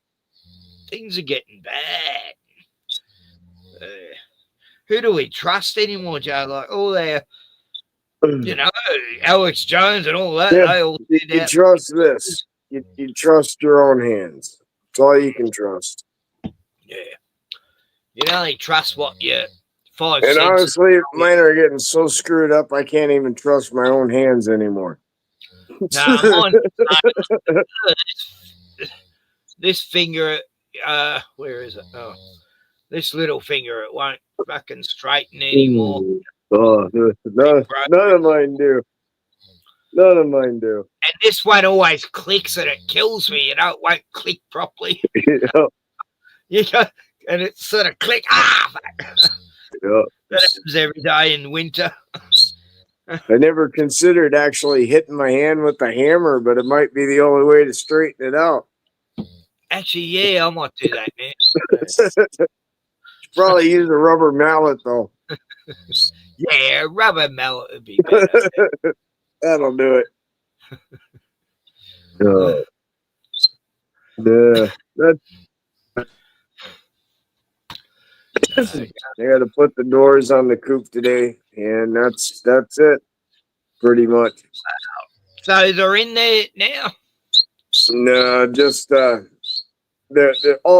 Speaker 11: Things are getting bad. who do we trust anymore, Joe? Like all our, Alex Jones and all that.
Speaker 5: Yeah,
Speaker 11: they all
Speaker 5: you trust this. You trust your own hands. It's all you can trust.
Speaker 11: Yeah. You only trust what your 5
Speaker 5: And
Speaker 11: cents.
Speaker 5: honestly, mine are getting so screwed up, I can't even trust my own hands anymore.
Speaker 11: No, this finger, where is it? Oh, this little finger, it won't fucking straighten anymore.
Speaker 5: Oh, none of mine do. None of mine do.
Speaker 11: And this one always clicks and it kills me. It won't click properly. You go, and it sort of click. That happens every day in winter.
Speaker 5: I never considered actually hitting my hand with the hammer, but it might be the only way to straighten it out.
Speaker 11: Actually, yeah, I might do that now.
Speaker 5: Probably use a rubber mallet, though.
Speaker 11: Yeah, rubber mallet would be better.
Speaker 5: That'll do it. Yeah, I got to put the doors on the coop today, and that's it, pretty much.
Speaker 11: So they're in there now?
Speaker 5: No, just all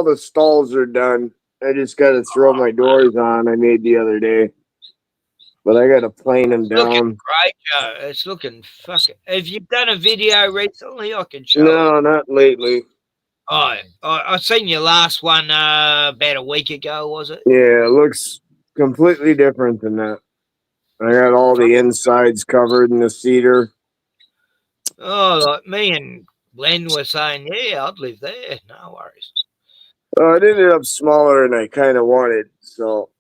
Speaker 5: the stalls are done. I just got to throw my doors on. I made the other day, but I got to plane them down.
Speaker 11: Looking great, Joe. It's looking fucking. Have you done a video recently? I can show.
Speaker 5: No, not lately.
Speaker 11: Oh, I seen your last one about a week ago, was it?
Speaker 5: Yeah, it looks completely different than that. I got all the insides covered in the cedar.
Speaker 11: Oh, like me and Glenn were saying, yeah, I'd live there. No worries.
Speaker 5: It ended up smaller than I kind of wanted, so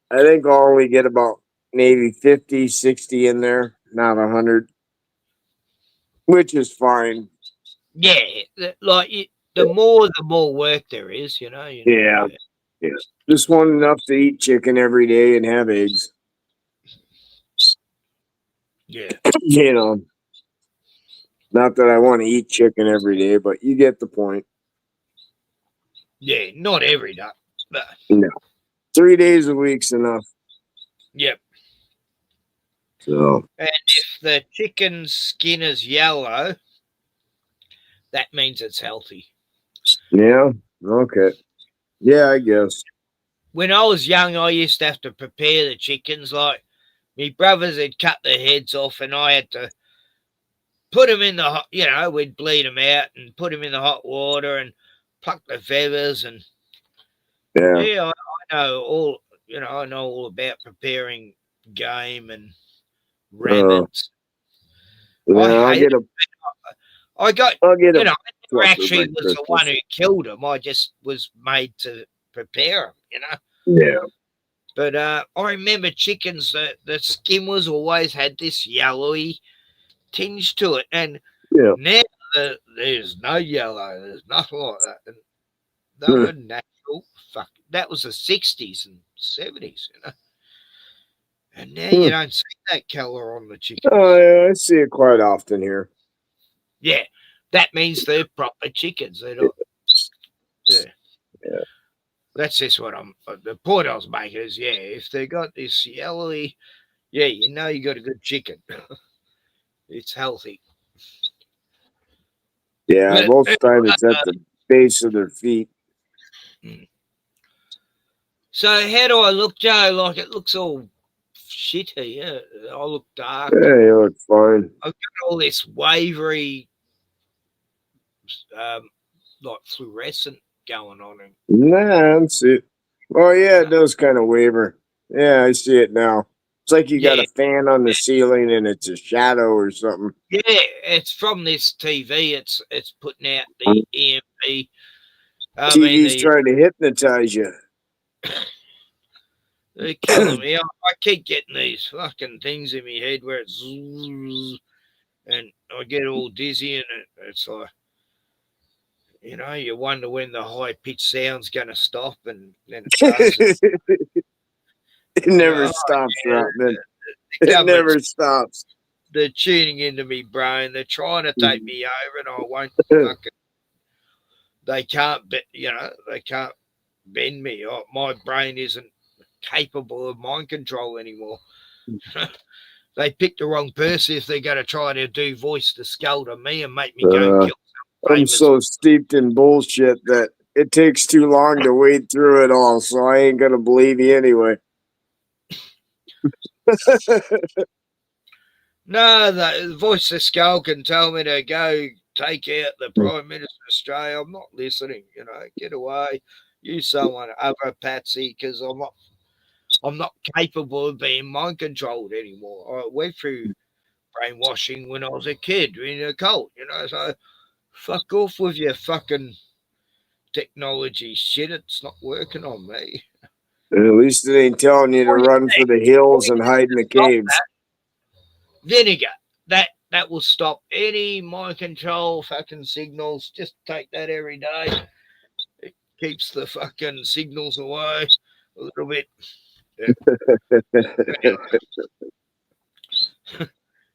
Speaker 5: I think I'll only get about maybe 50, 60 in there, not 100, which is fine.
Speaker 11: Yeah, like the more work there is,
Speaker 5: Yeah. Just want enough to eat chicken every day and have eggs.
Speaker 11: Yeah.
Speaker 5: Not that I want to eat chicken every day, but you get the point.
Speaker 11: Yeah, not every day. But
Speaker 5: no. 3 days a week's enough.
Speaker 11: Yep.
Speaker 5: So.
Speaker 11: And if the chicken skin is yellow, that means it's healthy.
Speaker 5: Yeah. Okay. Yeah, I guess.
Speaker 11: When I was young, I used to have to prepare the chickens. Like, my brothers had cut their heads off, and I had to put them in the hot, we'd bleed them out and put them in the hot water and pluck the feathers. And I know all, I know all about preparing game and rabbits.
Speaker 5: I'll get a.
Speaker 11: I got,
Speaker 5: I'll get
Speaker 11: I never actually was the one who killed them. I just was made to prepare them,
Speaker 5: Yeah.
Speaker 11: But I remember chickens, the skin was always had this yellowy tinge to it. And now there's no yellow. There's nothing like that. And they were natural. Fuck. That was the 60s and 70s, And now you don't see that colour on the chicken.
Speaker 5: Oh, yeah, I see it quite often here.
Speaker 11: Yeah, that means they're proper chickens. They're not. Yeah. That's just what the point I was making is, if they got this yellowy, you got a good chicken. It's healthy.
Speaker 5: Yeah, most of the time it's at the base of their feet.
Speaker 11: So how do I look, Joe? Like it looks all shitty. Yeah, I look dark.
Speaker 5: Yeah, you look fine.
Speaker 11: I've got all this wavery, like fluorescent going on.
Speaker 5: Nah, I see it. Oh, yeah, it does kind of waver. Yeah, I see it now. It's like you got a fan on the ceiling and it's a shadow or something.
Speaker 11: Yeah, it's from this TV. It's putting out the EMP.
Speaker 5: TV's trying to hypnotize you.
Speaker 11: They're killing me. I keep getting these fucking things in my head where it's and I get all dizzy and it's like, you wonder when the high-pitched sound's going to stop and then it does.
Speaker 5: It never stops, Rotman. It never stops.
Speaker 11: They're tuning into me brain. They're trying to take me over, and I won't fucking. They can't, they can't bend me. My brain isn't capable of mind control anymore. They picked the wrong person if they're going to try to do voice the skull to me and make me go and kill some
Speaker 5: I'm
Speaker 11: famous.
Speaker 5: so steeped in bullshit that it takes too long to wade through it all, so I ain't gonna believe you anyway.
Speaker 11: No, the voice the skull can tell me to go take out the Prime Minister of Australia. I'm not listening. Get away. Use someone other Patsy, because I'm not capable of being mind controlled anymore. I went through brainwashing when I was a kid in a cult, so fuck off with your fucking technology shit. It's not working on me.
Speaker 5: At least it ain't telling you to run for the hills and hide in the caves.
Speaker 11: Vinegar. That will stop any mind control fucking signals. Just take that every day. It keeps the fucking signals away a little bit. Yeah.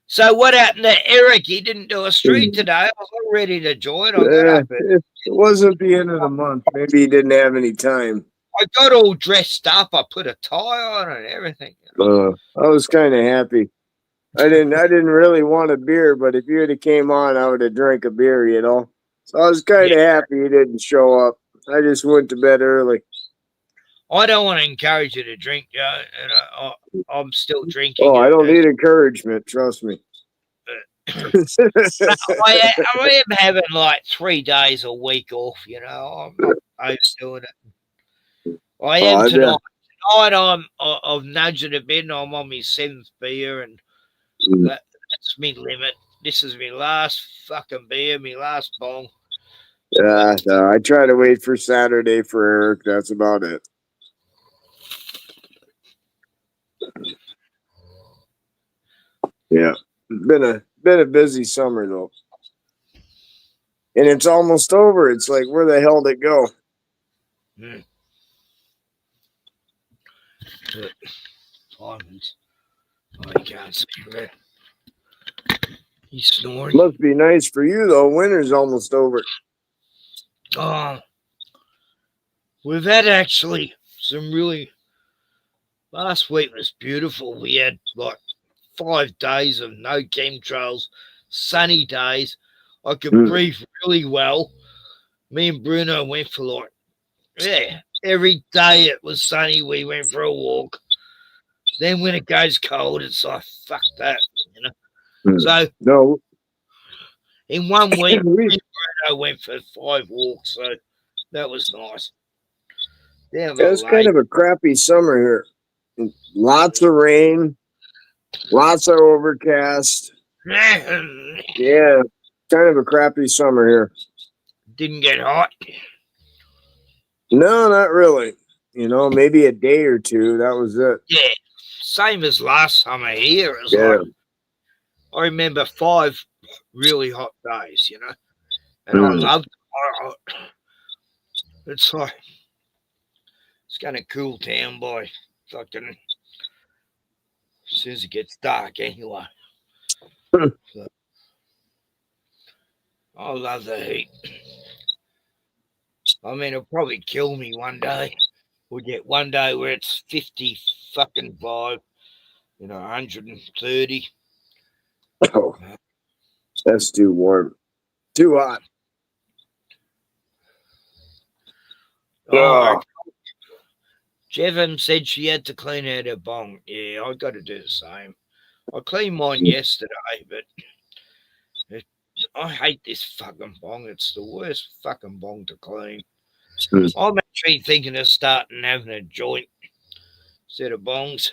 Speaker 11: So what happened to Eric? He didn't do a street today. I was all ready to join. I got up.
Speaker 5: It wasn't the end of the month. Maybe he didn't have any time.
Speaker 11: I got all dressed up. I put a tie on and everything.
Speaker 5: I was kind of happy. I didn't really want a beer, but if you had came on, I would have drank a beer, So I was kind of happy he didn't show up. I just went to bed early.
Speaker 11: I don't want to encourage you to drink, Joe. And I'm still drinking.
Speaker 5: Oh, I don't need encouragement. Trust me.
Speaker 11: I am having like 3 days a week off. I'm not overdoing it. I am tonight. Tonight I've nudged it a bit, and I'm on my 7th beer, and that's me limit. This is my last fucking beer, my last bong.
Speaker 5: No, I try to wait for Saturday for Eric. That's about it. Yeah, been a busy summer though, and it's almost over. It's like, where the hell did it go?
Speaker 11: Diamonds. I can't see that. He's snoring.
Speaker 5: Must be nice for you though. Winter's almost over.
Speaker 11: We've had actually some really. Last week was beautiful. We had like 5 days of no chemtrails, sunny days. I could breathe really well. Me and Bruno went for every day it was sunny. We went for a walk. Then when it goes cold, it's like, fuck that, So
Speaker 5: no,
Speaker 11: in 1 week, me and Bruno went for 5 walks. So that was nice.
Speaker 5: It's kind of a crappy summer here. Lots of rain, lots of overcast. Yeah, kind of a crappy summer here.
Speaker 11: Didn't get hot.
Speaker 5: No, not really. Maybe a day or two. That was it.
Speaker 11: Yeah, same as last summer here. It was like, I remember 5 really hot days, and I loved it. It's like, it's going to cool down by fucking as soon as it gets dark anyway. So, I love the heat. I mean, it'll probably kill me one day. We'll get one day where it's 50 fucking 5, 130.
Speaker 5: Oh, that's too warm. Too hot.
Speaker 11: Oh, Jevon said she had to clean out her bong. Yeah, I got to do the same. I cleaned mine yesterday, but I hate this fucking bong. It's the worst fucking bong to clean. I'm actually thinking of starting having a joint instead of bongs.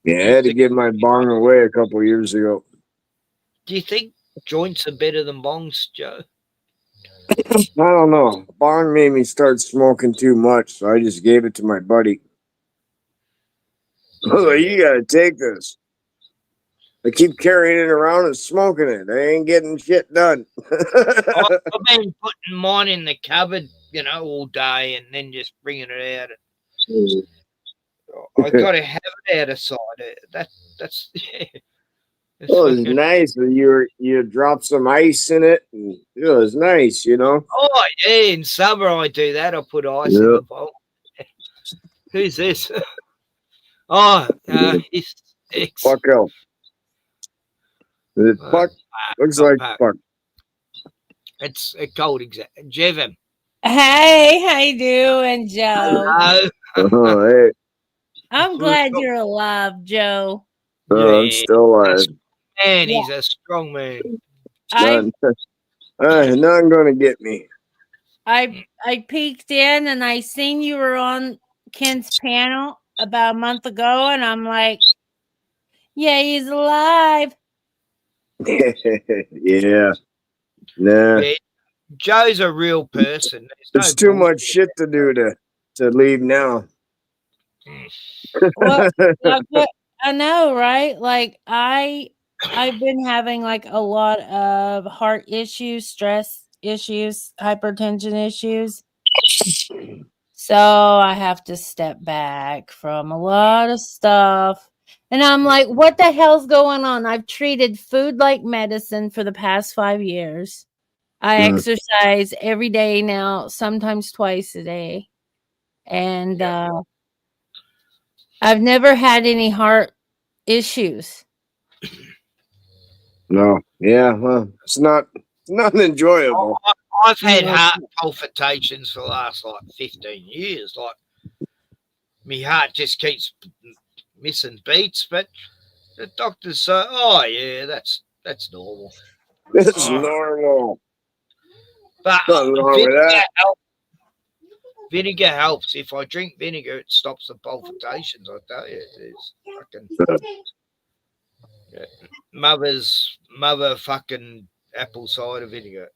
Speaker 5: Yeah, I had to give my bong away a couple of years ago.
Speaker 11: Do you think joints are better than bongs, Joe?
Speaker 5: I don't know. Bong made me start smoking too much, so I just gave it to my buddy. I was like, you gotta take this. I keep carrying it around and smoking it. I ain't getting shit done.
Speaker 11: I've been putting mine in the cupboard, all day and then just bringing it out. I got to have it out of sight. That's yeah.
Speaker 5: Oh, it's nice. You drop some ice in it, and it was nice,
Speaker 11: Oh yeah, in summer I do that. I put ice in the bowl. Who's this? Oh, it's
Speaker 5: Fuck elf. Is it fuck? Looks like fuck.
Speaker 11: It's a cold exact. Jevon.
Speaker 12: Hey, how you doing, Joe?
Speaker 11: Hello.
Speaker 5: Oh, hey.
Speaker 12: I'm glad you're alive, Joe.
Speaker 5: I'm still alive.
Speaker 11: Man, he's a strong man.
Speaker 12: I
Speaker 5: Nothing gonna get me.
Speaker 12: I peeked in and I seen you were on Ken's panel about a month ago, and I'm like, yeah, he's alive.
Speaker 5: Yeah. Nah.
Speaker 11: Yeah, Joe's a real person.
Speaker 5: There's too much shit to do to leave now.
Speaker 12: Well, I know, right? Like I've been having like a lot of heart issues, stress issues, hypertension issues. So I have to step back from a lot of stuff. And I'm like, what the hell's going on? I've treated food like medicine for the past 5 years. I exercise every day now, sometimes twice a day. And I've never had any heart issues.
Speaker 5: No. Yeah. Well, it's not enjoyable.
Speaker 11: I've had heart palpitations for the last like 15 years. Like my heart just keeps missing beats, but the doctors say, "Oh yeah, that's normal."
Speaker 5: It's normal.
Speaker 11: But
Speaker 5: Nothing wrong with that.
Speaker 11: Vinegar helps. If I drink vinegar, it stops the palpitations. I tell you, it's fucking mother fucking apple cider vinegar.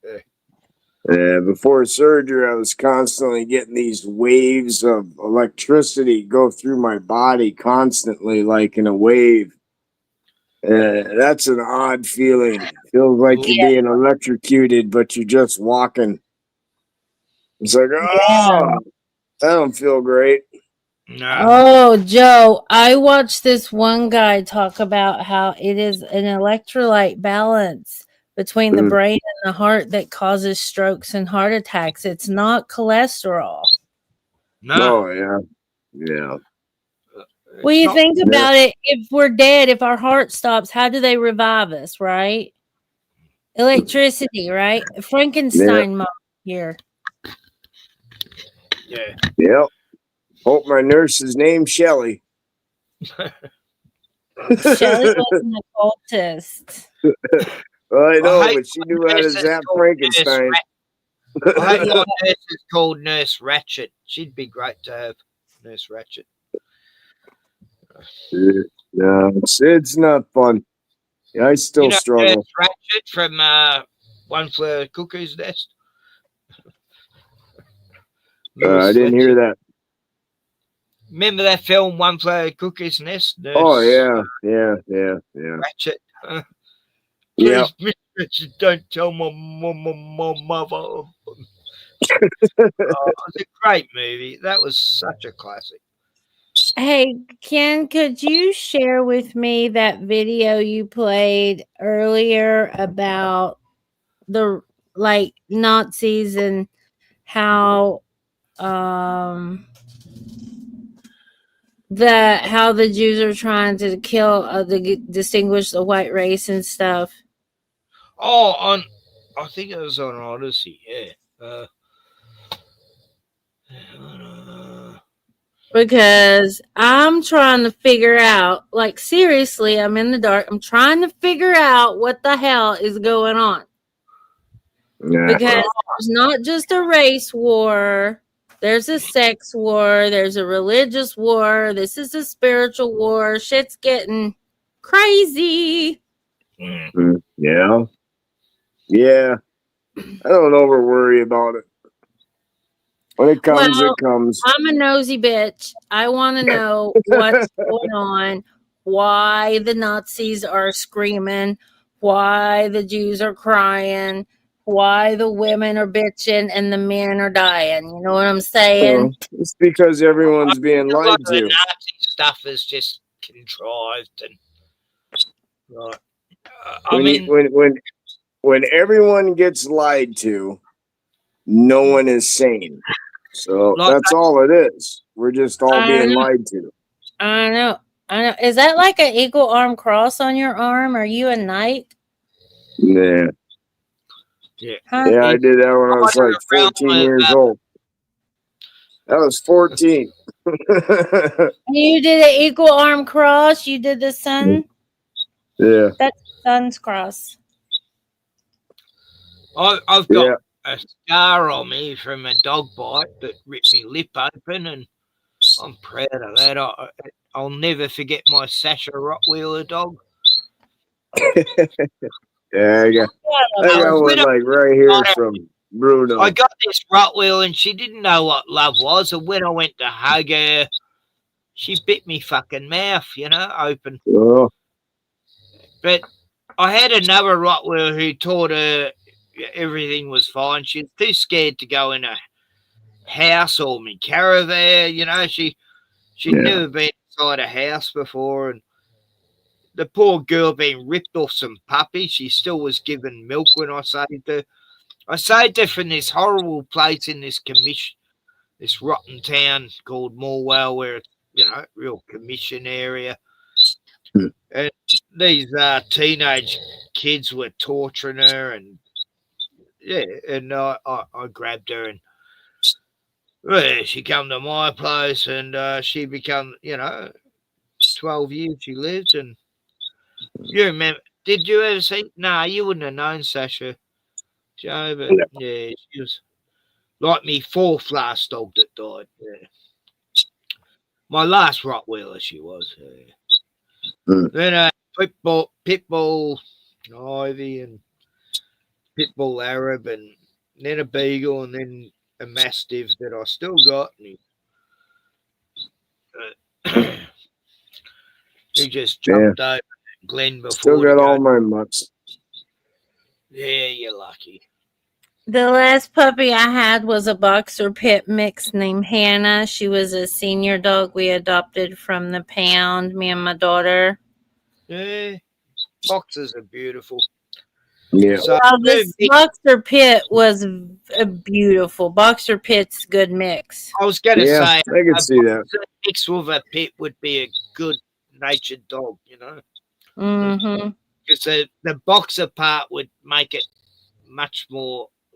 Speaker 5: Before surgery, I was constantly getting these waves of electricity go through my body constantly, like in a wave. That's an odd feeling. Feels like you're being electrocuted, but you're just walking. It's like, oh, that don't feel great.
Speaker 12: Oh, Joe, I watched this one guy talk about how it is an electrolyte balance between the brain and the heart that causes strokes and heart attacks. It's not cholesterol.
Speaker 5: No. Oh, yeah.
Speaker 12: Well, you think about it, if we're dead, if our heart stops, how do they revive us, right? Electricity, right? Frankenstein mom here.
Speaker 11: Yeah.
Speaker 5: Yep. Hope my nurse's named Shelly.
Speaker 12: Shelly was an occultist.
Speaker 5: Well, I know, but she knew how to zap Frankenstein.
Speaker 11: I hope my nurse is called Nurse Ratchet. She'd be great to have, Nurse Ratchet.
Speaker 5: No, it's not fun. Yeah, I still struggle.
Speaker 11: Nurse Ratchet from One Flew Over the Cuckoo's Nest.
Speaker 5: I didn't hear that.
Speaker 11: Remember that film, One Flew Over the Cuckoo's Nest? Nurse,
Speaker 5: Oh, yeah.
Speaker 11: Ratchet.
Speaker 5: Yeah.
Speaker 11: Please, Miss Ratchet, don't tell my mother. It was a great movie. That was such a classic.
Speaker 12: Hey, Ken, could you share with me that video you played earlier about the Nazis and how the Jews are trying to kill distinguish the white race and stuff?
Speaker 11: Oh, I think it was on Odyssey. Yeah.
Speaker 12: Because I'm trying to figure out, seriously, I'm in the dark. I'm trying to figure out what the hell is going on.
Speaker 5: Yeah.
Speaker 12: Because there's not just a race war, there's a sex war, there's a religious war, this is a spiritual war. Shit's getting crazy.
Speaker 5: Yeah. I don't over worry about it. When it comes, it comes.
Speaker 12: I'm a nosy bitch. I want to know what's going on, why the Nazis are screaming, why the Jews are crying, why the women are bitching and the men are dying. You know what I'm saying?
Speaker 5: It's because everyone's being lied to.
Speaker 11: The Nazi stuff is just contrived and
Speaker 5: when everyone gets lied to, no one is sane. So that's all it is. We're just all being lied to.
Speaker 12: I know. I know. Is that like an eagle arm cross on your arm? Are you a knight?
Speaker 5: Yeah.
Speaker 11: Yeah.
Speaker 12: Huh?
Speaker 5: Yeah, I did that when I was like 14 years old. I was 14.
Speaker 12: You did an equal arm cross. You did the sun.
Speaker 5: Yeah.
Speaker 12: That's sun's cross.
Speaker 11: I've got a scar on me from a dog bite that ripped me lip open, and I'm proud of that. I'll never forget my Sasha Rottweiler dog.
Speaker 5: Yeah, I got one like right here from Bruno.
Speaker 11: I got this Rottweiler, and she didn't know what love was. And when I went to hug her, she bit me fucking mouth, open.
Speaker 5: Oh.
Speaker 11: But I had another Rottweiler who told her everything was fine. She was too scared to go in a house or me caravan. She'd never been inside a house before, and the poor girl being ripped off some puppies. She still was given milk when I saved her. I saved her from this horrible place in this rotten town called Morwell, where it's real commission area. And these teenage kids were torturing her, and I grabbed her, and she come to my place, and she become 12 years she lived. And you remember, did you ever see? No, you wouldn't have known Sasha, Joe, but yeah, she was like me fourth last dog that died. Yeah. My last Rottweiler, she was. Then Pitbull, Ivy, and Pitbull Arab, and then a Beagle, and then a Mastiff that I still got. And he just jumped over Glenn before.
Speaker 5: Still got all my mutts.
Speaker 11: Yeah, you're lucky.
Speaker 12: The last puppy I had was a boxer pit mix named Hannah. She was a senior dog we adopted from the pound, me and my daughter.
Speaker 11: Yeah, boxers are beautiful.
Speaker 5: Yeah.
Speaker 11: So,
Speaker 12: this boxer pit was a beautiful. Boxer pit's good mix.
Speaker 11: I was going to say,
Speaker 5: I can see that.
Speaker 11: Mix with a pit would be a good natured dog,
Speaker 12: Mm-hmm.
Speaker 11: Because the boxer part would make it much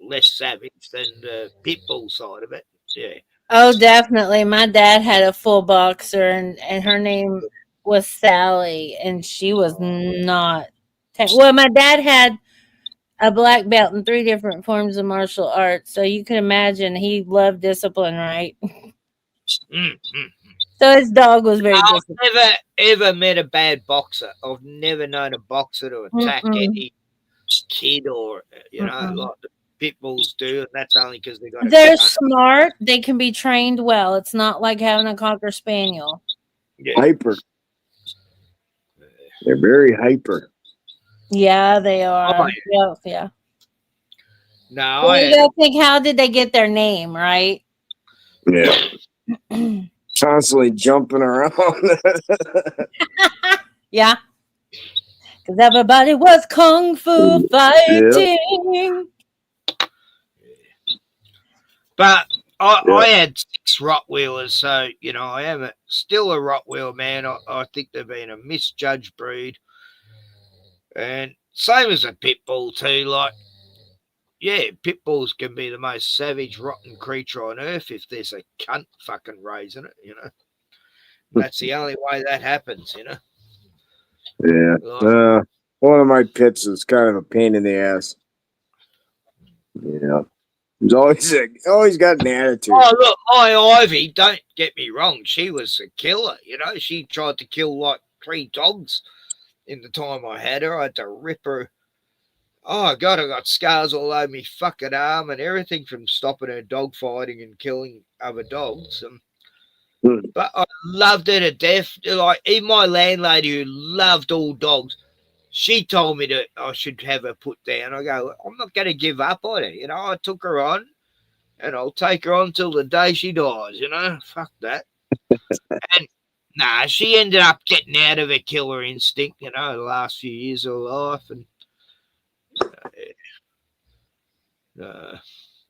Speaker 11: less savage than the pit bull side of it. Yeah.
Speaker 12: Oh, definitely. My dad had a full boxer, and her name was Sally, and she was not. Well, my dad had a black belt in 3 different forms of martial arts, so you can imagine he loved discipline, right?
Speaker 11: Mm-hmm.
Speaker 12: So his dog was very disciplined.
Speaker 11: I've never ever met a bad boxer. I've never known a boxer to attack any kid or like the pit bulls do, and that's only because
Speaker 12: they're smart. They can be trained well. It's not like having a Cocker Spaniel.
Speaker 11: Yeah.
Speaker 5: Hyper. They're very hyper.
Speaker 12: Yeah, they are. Yeah.
Speaker 11: No,
Speaker 12: well, you gotta think, how did they get their name, right?
Speaker 5: Yeah. Constantly jumping around.
Speaker 12: Yeah. Because everybody was kung fu fighting.
Speaker 11: But I had 6 Rottweilers, so I am still a Rottweiler man. I think they've been a misjudged breed, and same as a pit bull too. Like, yeah, pit bulls can be the most savage, rotten creature on earth if there's a cunt fucking raising it. That's the only way that happens.
Speaker 5: Yeah.
Speaker 11: Like,
Speaker 5: one of my pits is kind of a pain in the ass. Yeah. He's always got an attitude.
Speaker 11: Oh, look, my Ivy, don't get me wrong. She was a killer. She tried to kill like 3 dogs in the time I had her. I had to rip her. Oh, God, I got scars all over me fucking arm and everything from stopping her dog fighting and killing other dogs. But I loved her to death. Like, even my landlady, who loved all dogs, she told me that I should have her put down. I go, I'm not going to give up on her. I took her on, and I'll take her on till the day she dies. Fuck that. And she ended up getting out of her killer instinct, the last few years of her life. And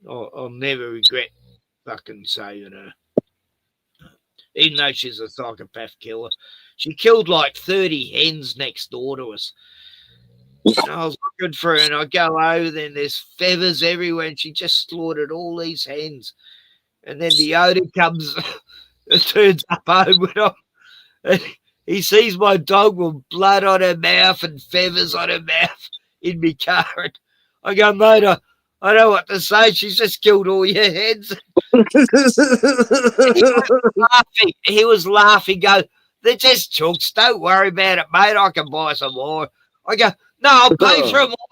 Speaker 11: I'll never regret fucking saving her. even though she's a psychopath killer. She killed like 30 hens next door to us. And I was looking for her, and I go over there, and there's feathers everywhere, and she just slaughtered all these hens. And then the owner comes and turns up home with them, and he sees my dog with blood on her mouth and feathers on her mouth in my car. And I go, mate, I don't know what to say. She's just killed all your hens. He was laughing, go, they're just chooks. Don't worry about it, mate. I can buy some more. I go, no, I'll pay for them all.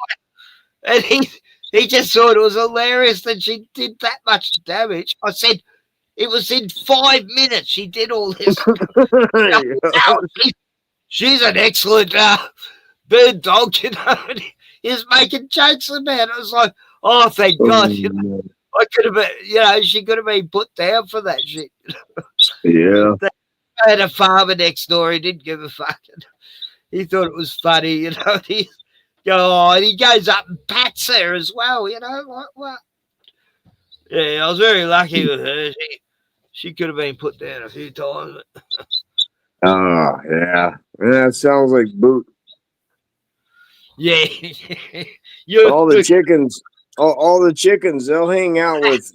Speaker 11: And he just thought it was hilarious that she did that much damage. I said, it was in 5 minutes she did all this. She's an excellent bird dog, you know. And he was making jokes about it. I was like, oh, thank God. You know, I could have been, you know, she could have been put down for that shit.
Speaker 5: Yeah.
Speaker 11: I had a farmer next door. He didn't give a fuck. He thought it was funny, you know. And he goes up and pats her as well, you know. What? Yeah, I was very lucky with her. She could have been put down a few times.
Speaker 5: Oh, yeah. That sounds like Boot.
Speaker 11: Yeah.
Speaker 5: all the chickens, they'll hang out with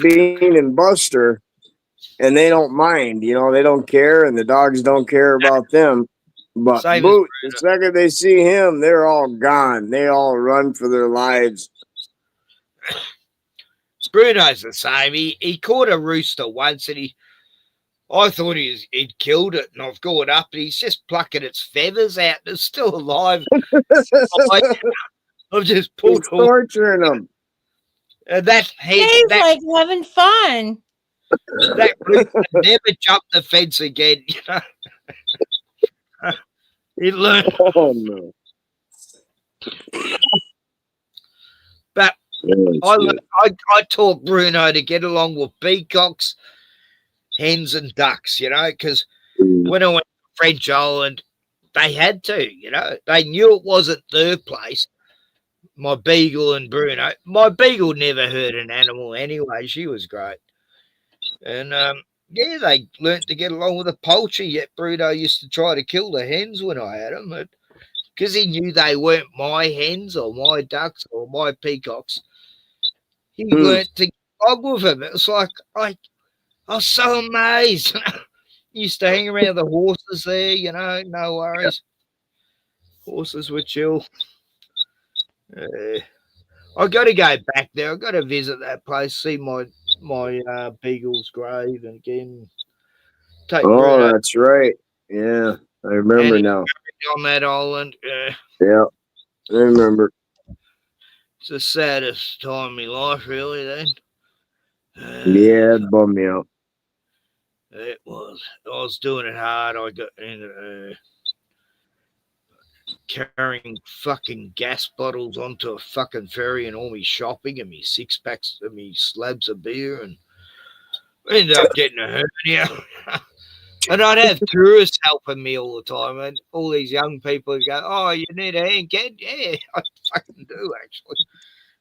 Speaker 5: Bean and Buster, and they don't mind, you know, they don't care, and the dogs don't care about them. But
Speaker 11: Same
Speaker 5: Boot, the second they see him, they're all gone. They all run for their lives.
Speaker 11: Bruno's the same. He caught a rooster once, and I thought he'd killed it, and I've gone up, and he's just plucking its feathers out, and it's still alive. I've just pulled all
Speaker 5: torturing them.
Speaker 11: And that
Speaker 12: He's like having fun.
Speaker 11: That rooster never jumped the fence again, you know. He learned.
Speaker 5: Oh no.
Speaker 11: But I taught Bruno to get along with peacocks, hens, and ducks, you know, because when I went to French Island, they had to, you know. They knew it wasn't their place. My beagle and Bruno. My beagle never hurt an animal anyway. She was great. And, yeah, they learnt to get along with the poultry, yet Bruno used to try to kill the hens when I had them. Because he knew they weren't my hens or my ducks or my peacocks. He learnt to get along with them. It was like, I was so amazed. Used to hang around the horses there, you know, no worries. Horses were chill. I got to go back there. I got to visit that place, see my beagle's grave, and again take Bruno.
Speaker 5: That's right. Yeah, I remember now.
Speaker 11: On that island.
Speaker 5: Yeah, I remember.
Speaker 11: It's the saddest time in my life, really. Then.
Speaker 5: Yeah, it bummed me out.
Speaker 11: It was. I was doing it hard. I got in carrying fucking gas bottles onto a fucking ferry and all me shopping and me 6-packs and me slabs of beer, and I ended up getting a hernia. And I'd have tourists helping me all the time, and all these young people would go, oh, you need a hand, kid? Yeah, I fucking do, actually.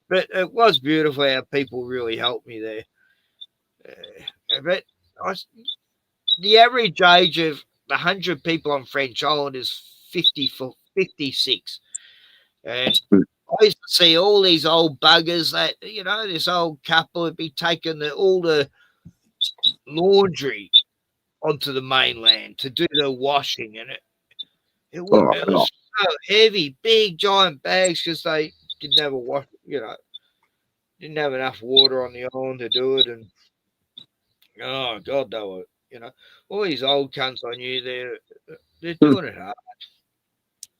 Speaker 11: But it was beautiful how people really helped me there. But the average age of the 100 people on French Island is 56. And I used to see all these old buggers that, you know, this old couple would be taking all the laundry onto the mainland to do the washing, and it was so heavy, big giant bags, because they didn't have a wash, you know, didn't have enough water on the island to do it. And oh God, they were, you know, all these old cunts I knew, they're doing it hard,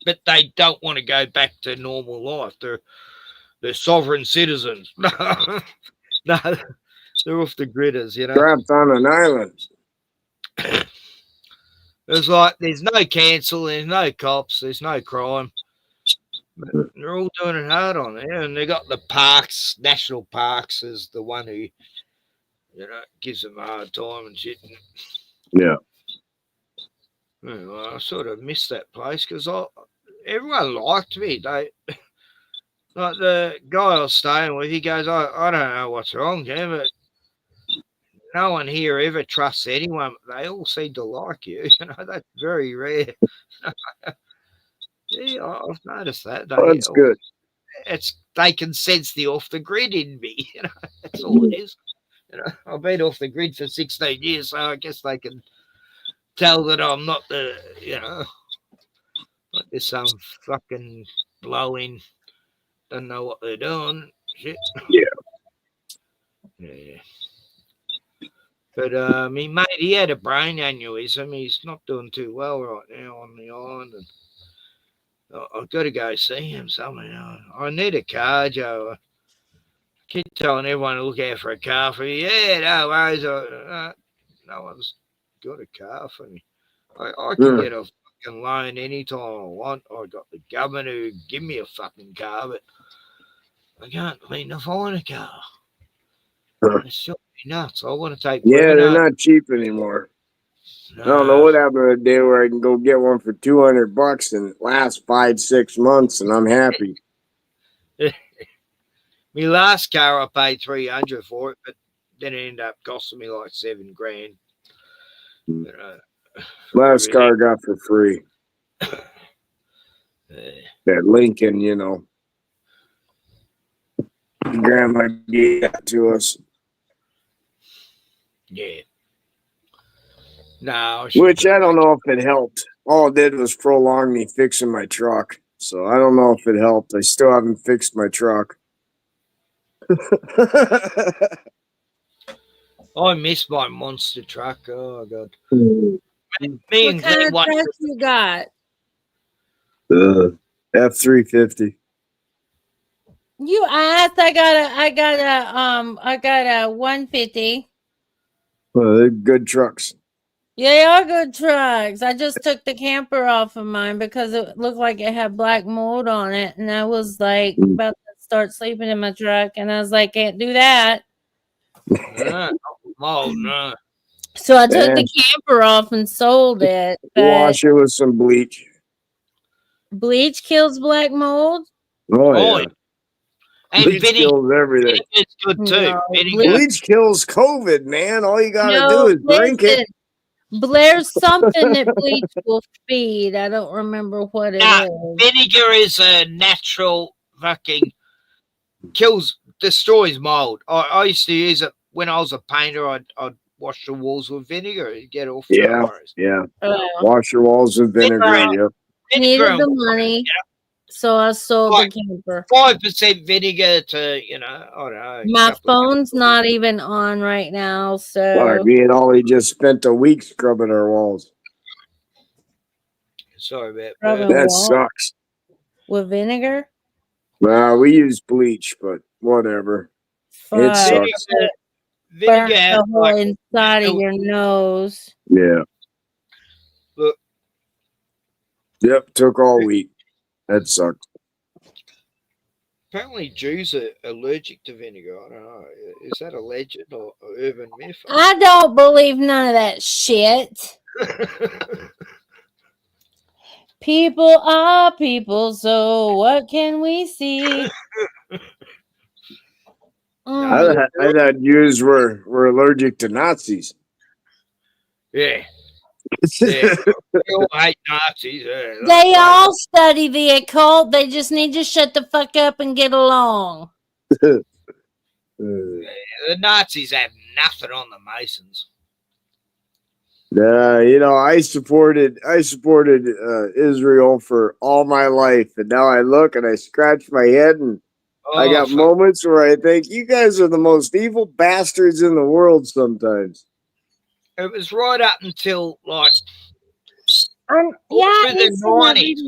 Speaker 11: but they don't want to go back to normal life. They're sovereign citizens. No, they're off the gridders, you know,
Speaker 5: trapped on an island.
Speaker 11: It's like there's no cancel, there's no cops, there's no crime. But they're all doing it hard on there, and they got the parks, national parks, is the one who, you know, gives them a hard time and shit.
Speaker 5: Yeah.
Speaker 11: Well, I sort of missed that place because everyone liked me. Like the guy I was staying with, he goes, I don't know what's wrong, Jim, but no one here ever trusts anyone. They all seem to like you. That's very rare. Yeah, I've noticed that.
Speaker 5: That's good.
Speaker 11: They can sense the off the grid in me. That's all it is. I've been off the grid for 16 years, so I guess they can tell that I'm not like there's some fucking blowing, don't know what they're doing. Shit. Yeah. But my mate, he had a brain aneurysm. He's not doing too well right now on the island, and I've got to go see him somewhere. I need a car, Joe. I keep telling everyone to look out for a car for me. Yeah, no worries. No one's got a car for me. I can get a fucking loan anytime I want. I got the government who give me a fucking car, but I can't seem to find a car. It's shot me nuts. I want to take.
Speaker 5: Yeah, they're not cheap anymore. I don't know what happened to the day where I can go get one for $200 and it lasts 5-6 months, and I'm happy.
Speaker 11: My last car I paid $300 for it, but then it ended up costing me like $7,000.
Speaker 5: Last car I got for free. That Lincoln, Grandma gave that to us.
Speaker 11: Yeah. No.
Speaker 5: Which I don't know if it helped. All it did was prolong me fixing my truck. So I don't know if it helped. I still haven't fixed my truck.
Speaker 11: I miss my monster truck. Oh, God.
Speaker 12: What kind of truck you got?
Speaker 5: F-350.
Speaker 12: You asked. I got a 150.
Speaker 5: Well, they're good trucks.
Speaker 12: Yeah, they are good trucks. I just took the camper off of mine because it looked like it had black mold on it, and I was like about to start sleeping in my truck, and I was like, can't do that.
Speaker 11: Mold, no.
Speaker 12: So I took the camper off and sold it.
Speaker 5: Wash it with some bleach.
Speaker 12: Bleach kills black mold?
Speaker 5: Oh, yeah.
Speaker 11: And
Speaker 5: bleach kills everything.
Speaker 11: It's good too.
Speaker 12: No,
Speaker 5: bleach kills COVID, man. All you gotta do is drink it.
Speaker 12: There's something that bleach will feed. I don't remember what it is.
Speaker 11: Vinegar is a natural fucking destroys mold. I used to use it when I was a painter. I'd wash the walls with vinegar and get off.
Speaker 5: Yeah. Wash your walls with vinegar. Yep.
Speaker 12: Needed the money, so I sold the camper.
Speaker 11: 5% vinegar to I don't know.
Speaker 12: My phone's not even on right now, so
Speaker 5: Me and Ollie just spent a week scrubbing our walls.
Speaker 11: Sorry about
Speaker 5: that. Sucks.
Speaker 12: With vinegar?
Speaker 5: Well, we use bleach, but whatever. It sucks.
Speaker 12: Burn the whole inside of your nose.
Speaker 5: Yeah.
Speaker 11: Look.
Speaker 5: Yep, took all week. That sucked.
Speaker 11: Apparently, Jews are allergic to vinegar. I don't know. Is that a legend or urban myth?
Speaker 12: I don't believe none of that shit. People are people, so what can we see?
Speaker 5: I thought Jews were allergic to Nazis.
Speaker 11: Yeah. They all hate Nazis.
Speaker 12: They all study the occult. They just need to shut the fuck up and get along.
Speaker 11: The Nazis have nothing on the Masons.
Speaker 5: I supported Israel for all my life, and now I look and I scratch my head, and I got moments where I think you guys are the most evil bastards in the world sometimes.
Speaker 11: It was right up until like
Speaker 12: the 90s.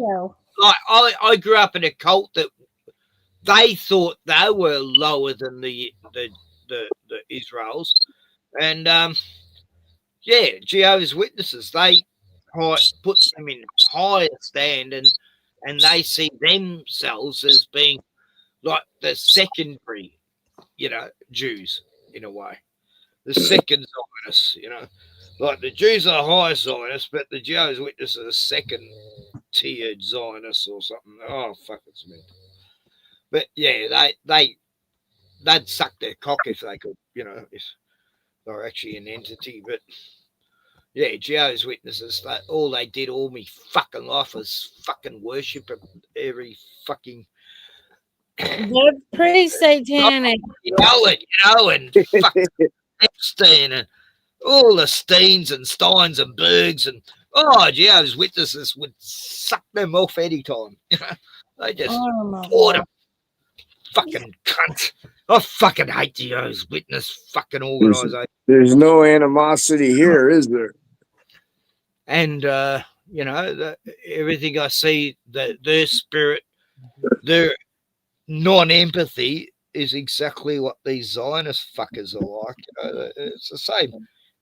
Speaker 11: Like I grew up in a cult that they thought they were lower than the Israels, and Jehovah's Witnesses, they put them in higher stand, and they see themselves as being like the secondary, Jews in a way. The second Zionists, like the Jews are the highest Zionists, but the Jehovah's Witnesses are the second-tiered Zionists or something. Oh, fuck, it's me. But yeah, they'd suck their cock if they could, if they're actually an entity. But yeah, Jehovah's Witnesses, all they did all me fucking life was fucking worship every fucking.
Speaker 12: They're pretty satanic.
Speaker 11: And fucking Epstein and all the Steens and Steins and Bergs and Jehovah's Witnesses would suck them off anytime. They just poured them. Fucking cunt. I fucking hate Jehovah's Witness fucking organisation.
Speaker 5: There's no animosity here, is there?
Speaker 11: And everything I see, their spirit, their non-empathy is exactly what these Zionist fuckers are like. It's the same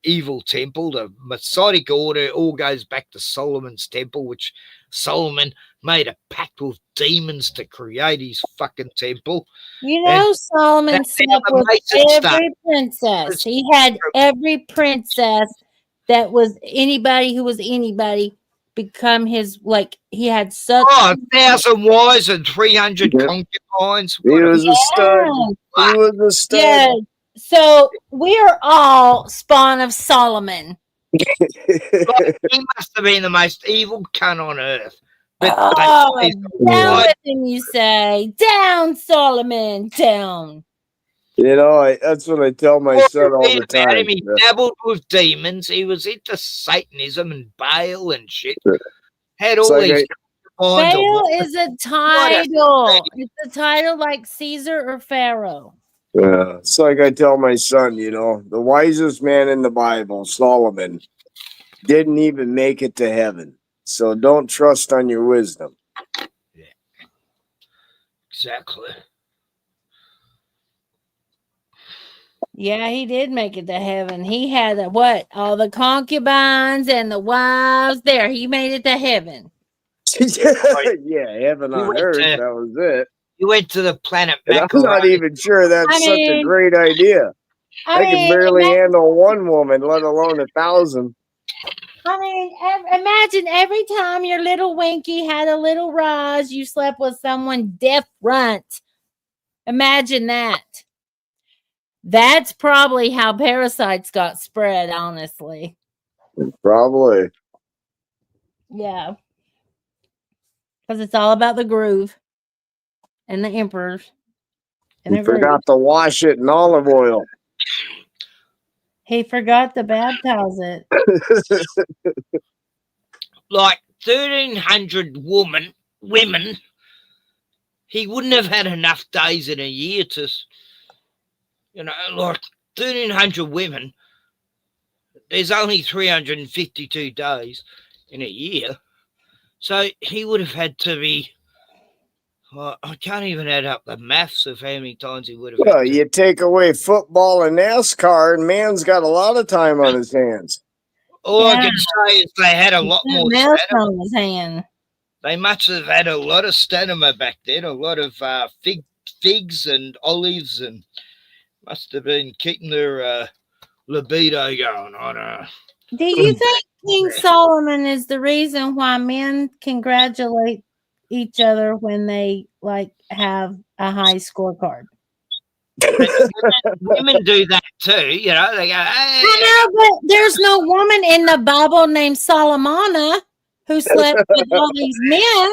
Speaker 11: evil temple. The Masonic order all goes back to Solomon's temple, which Solomon made a pact with demons to create his fucking temple.
Speaker 12: You know, Solomon slept with every princess. He had every princess that was anybody who was anybody become his, like, he had such
Speaker 11: 1,000 wives and 300 concubines.
Speaker 5: He was a stud. He was a stud.
Speaker 12: Yeah. So we're all spawn of Solomon.
Speaker 11: He must have been the most evil cunt on earth.
Speaker 12: Down with him, you say. Down, Solomon, down.
Speaker 5: You know, that's what I tell my son all the time.
Speaker 11: He dabbled with demons. He was into Satanism and Baal and shit. Had all these.
Speaker 12: Baal is a title. It's a title like Caesar or Pharaoh.
Speaker 5: Yeah, it's like I tell my son, you know, the wisest man in the Bible, Solomon, didn't even make it to heaven. So don't trust on your wisdom.
Speaker 11: Yeah. Exactly.
Speaker 12: Yeah, he did make it to heaven. He had all the concubines and the wives there. He made it to heaven.
Speaker 5: Yeah, heaven on earth. That was it.
Speaker 11: You went to the planet.
Speaker 5: I'm not even sure that's such a great idea. I can barely handle one woman, let alone 1,000.
Speaker 12: I mean, imagine every time your little Winky had a little rise, you slept with someone different. Imagine that. That's probably how parasites got spread, honestly.
Speaker 5: Probably.
Speaker 12: Yeah. Because it's all about the groove and the emperors. And
Speaker 5: He forgot to wash it in olive oil.
Speaker 12: He forgot to baptize it.
Speaker 11: Like 1,300 women, he wouldn't have had enough days in a year to, like 1,300 women. There's only 352 days in a year. So he would have had to be, I can't even add up the maths of how many times he would have had to.
Speaker 5: You take away football and NASCAR, and man's got a lot of time on his hands.
Speaker 11: All I can say is they had a lot more stamina.
Speaker 12: On his hand.
Speaker 11: They must have had a lot of stamina back then, a lot of figs and olives, and must have been keeping their libido going on.
Speaker 12: Do you think King Solomon is the reason why men congratulate each other when they have a high scorecard?
Speaker 11: Women do that too, they go, hey.
Speaker 12: I know, but there's no woman in the Bible named Solomona who slept with all these men.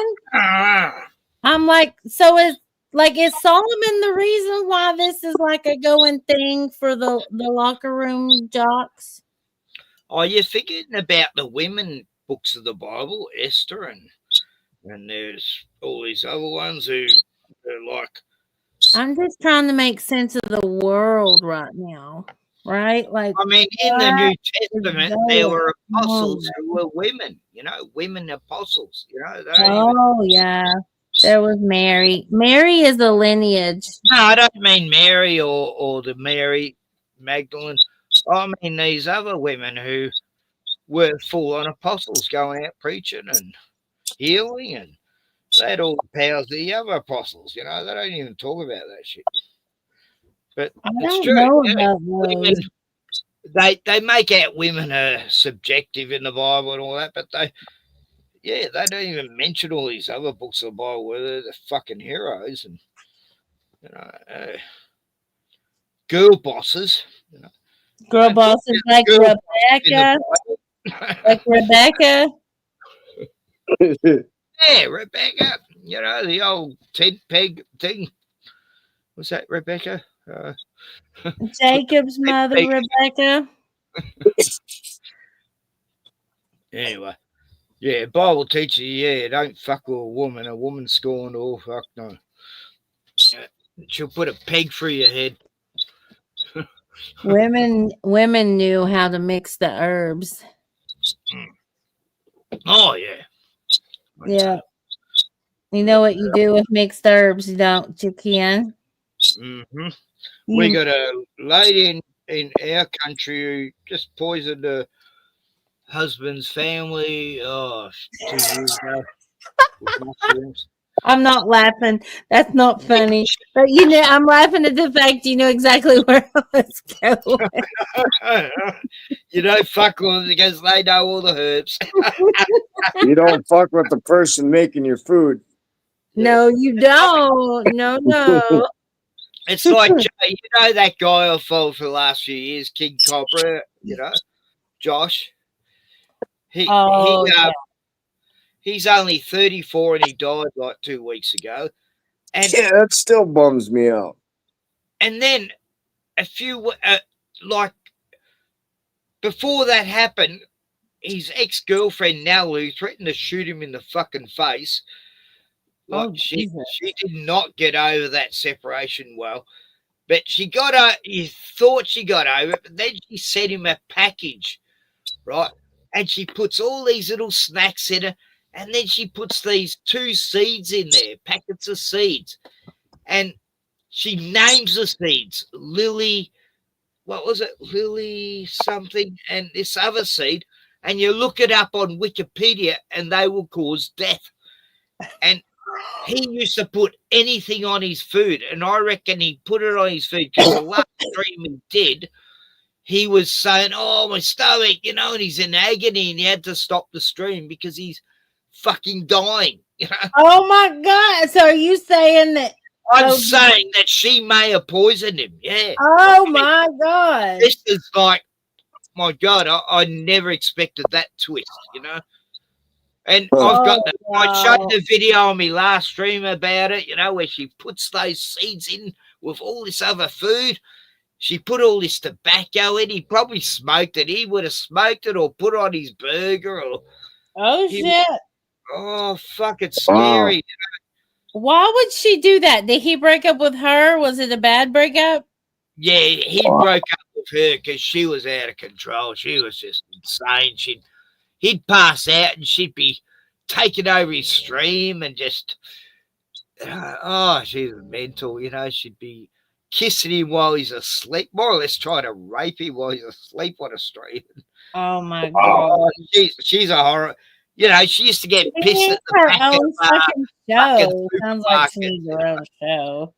Speaker 12: I'm like, so is Solomon the reason why this is like a going thing for the locker room jocks?
Speaker 11: Oh, you're forgetting about the women books of the Bible, Esther, and there's all these other ones who are like.
Speaker 12: I'm just trying to make sense of the world right now, right? Like,
Speaker 11: I mean, in the New Testament, there were apostles who were women, women apostles,
Speaker 12: yeah. There was Mary. Mary is a lineage.
Speaker 11: No, I don't mean Mary or the Mary Magdalene. I mean these other women who were full-on apostles going out preaching and healing, and they had all the powers of the other apostles. They don't even talk about that shit. But it's true. Women, they make out women are subjective in the Bible and all that, but they don't even mention all these other books of the Bible where they're the fucking heroes and girl bosses.
Speaker 12: Girl boss is like Rebecca. Like Rebecca.
Speaker 11: Yeah, Rebecca. You know, the old tent peg thing. Was that Rebecca?
Speaker 12: Jacob's mother, Rebecca.
Speaker 11: Anyway, yeah, Bible teacher, yeah, don't fuck with a woman. A woman scorned, oh, fuck no. She'll put a peg through your head.
Speaker 12: Women knew how to mix the herbs.
Speaker 11: Oh, yeah.
Speaker 12: Yeah. You know what you do with mixed herbs, don't you, Ken?
Speaker 11: Mm-hmm. We got a lady in our country who just poisoned her husband's family. Oh, 2 years ago. With mushrooms.
Speaker 12: I'm not laughing. That's not funny. But you know, I'm laughing at the fact you know exactly where I was going.
Speaker 11: You don't fuck with them because they know all the herbs.
Speaker 5: You don't fuck with the person making your food.
Speaker 12: No, you don't. No.
Speaker 11: It's like, you know, that guy I've followed for the last few years, King Cobra, you know, Josh. He's only 34 and he died like 2 weeks ago. And
Speaker 5: yeah, that still bums me out.
Speaker 11: And then a few, like, before that happened, his ex-girlfriend, Nalu, threatened to shoot him in the fucking face. Like, she did not get over that separation well. But he thought she got over it, but then she sent him a package, right? And she puts all these little snacks in it, and then she puts these 2 seeds in there, packets of seeds. And she names the seeds, Lily, what was it? Lily something, and this other seed. And you look it up on Wikipedia, and they will cause death. And he used to put anything on his food, and I reckon he put it on his food because the last stream he did, he was saying, oh, my stomach, you know, and he's in agony, and he had to stop the stream because he's fucking dying. You know?
Speaker 12: Oh, my God. So are you saying that?
Speaker 11: I'm saying that she may have poisoned him, yeah.
Speaker 12: Oh, my God.
Speaker 11: This is like, my God, I never expected that twist, you know? And I've got I showed the video on my last stream about it, you know, where she puts those seeds in with all this other food. She put all this tobacco in. He probably smoked it. He would have smoked it or put it on his burger. Or
Speaker 12: shit.
Speaker 11: Oh, fuck, it's scary. You
Speaker 12: know? Why would she do that? Did he break up with her? Was it a bad breakup?
Speaker 11: Yeah, he broke up with her because she was out of control. She was just insane. He'd pass out and she'd be taking over his stream and just, she's mental, you know. She'd be kissing him while he's asleep, more or less trying to rape him while he's asleep on a stream.
Speaker 12: Oh, my God.
Speaker 11: She's a horror. You know, she used to get pissed at the back of
Speaker 12: fucking show. Sounds like she needs her own show.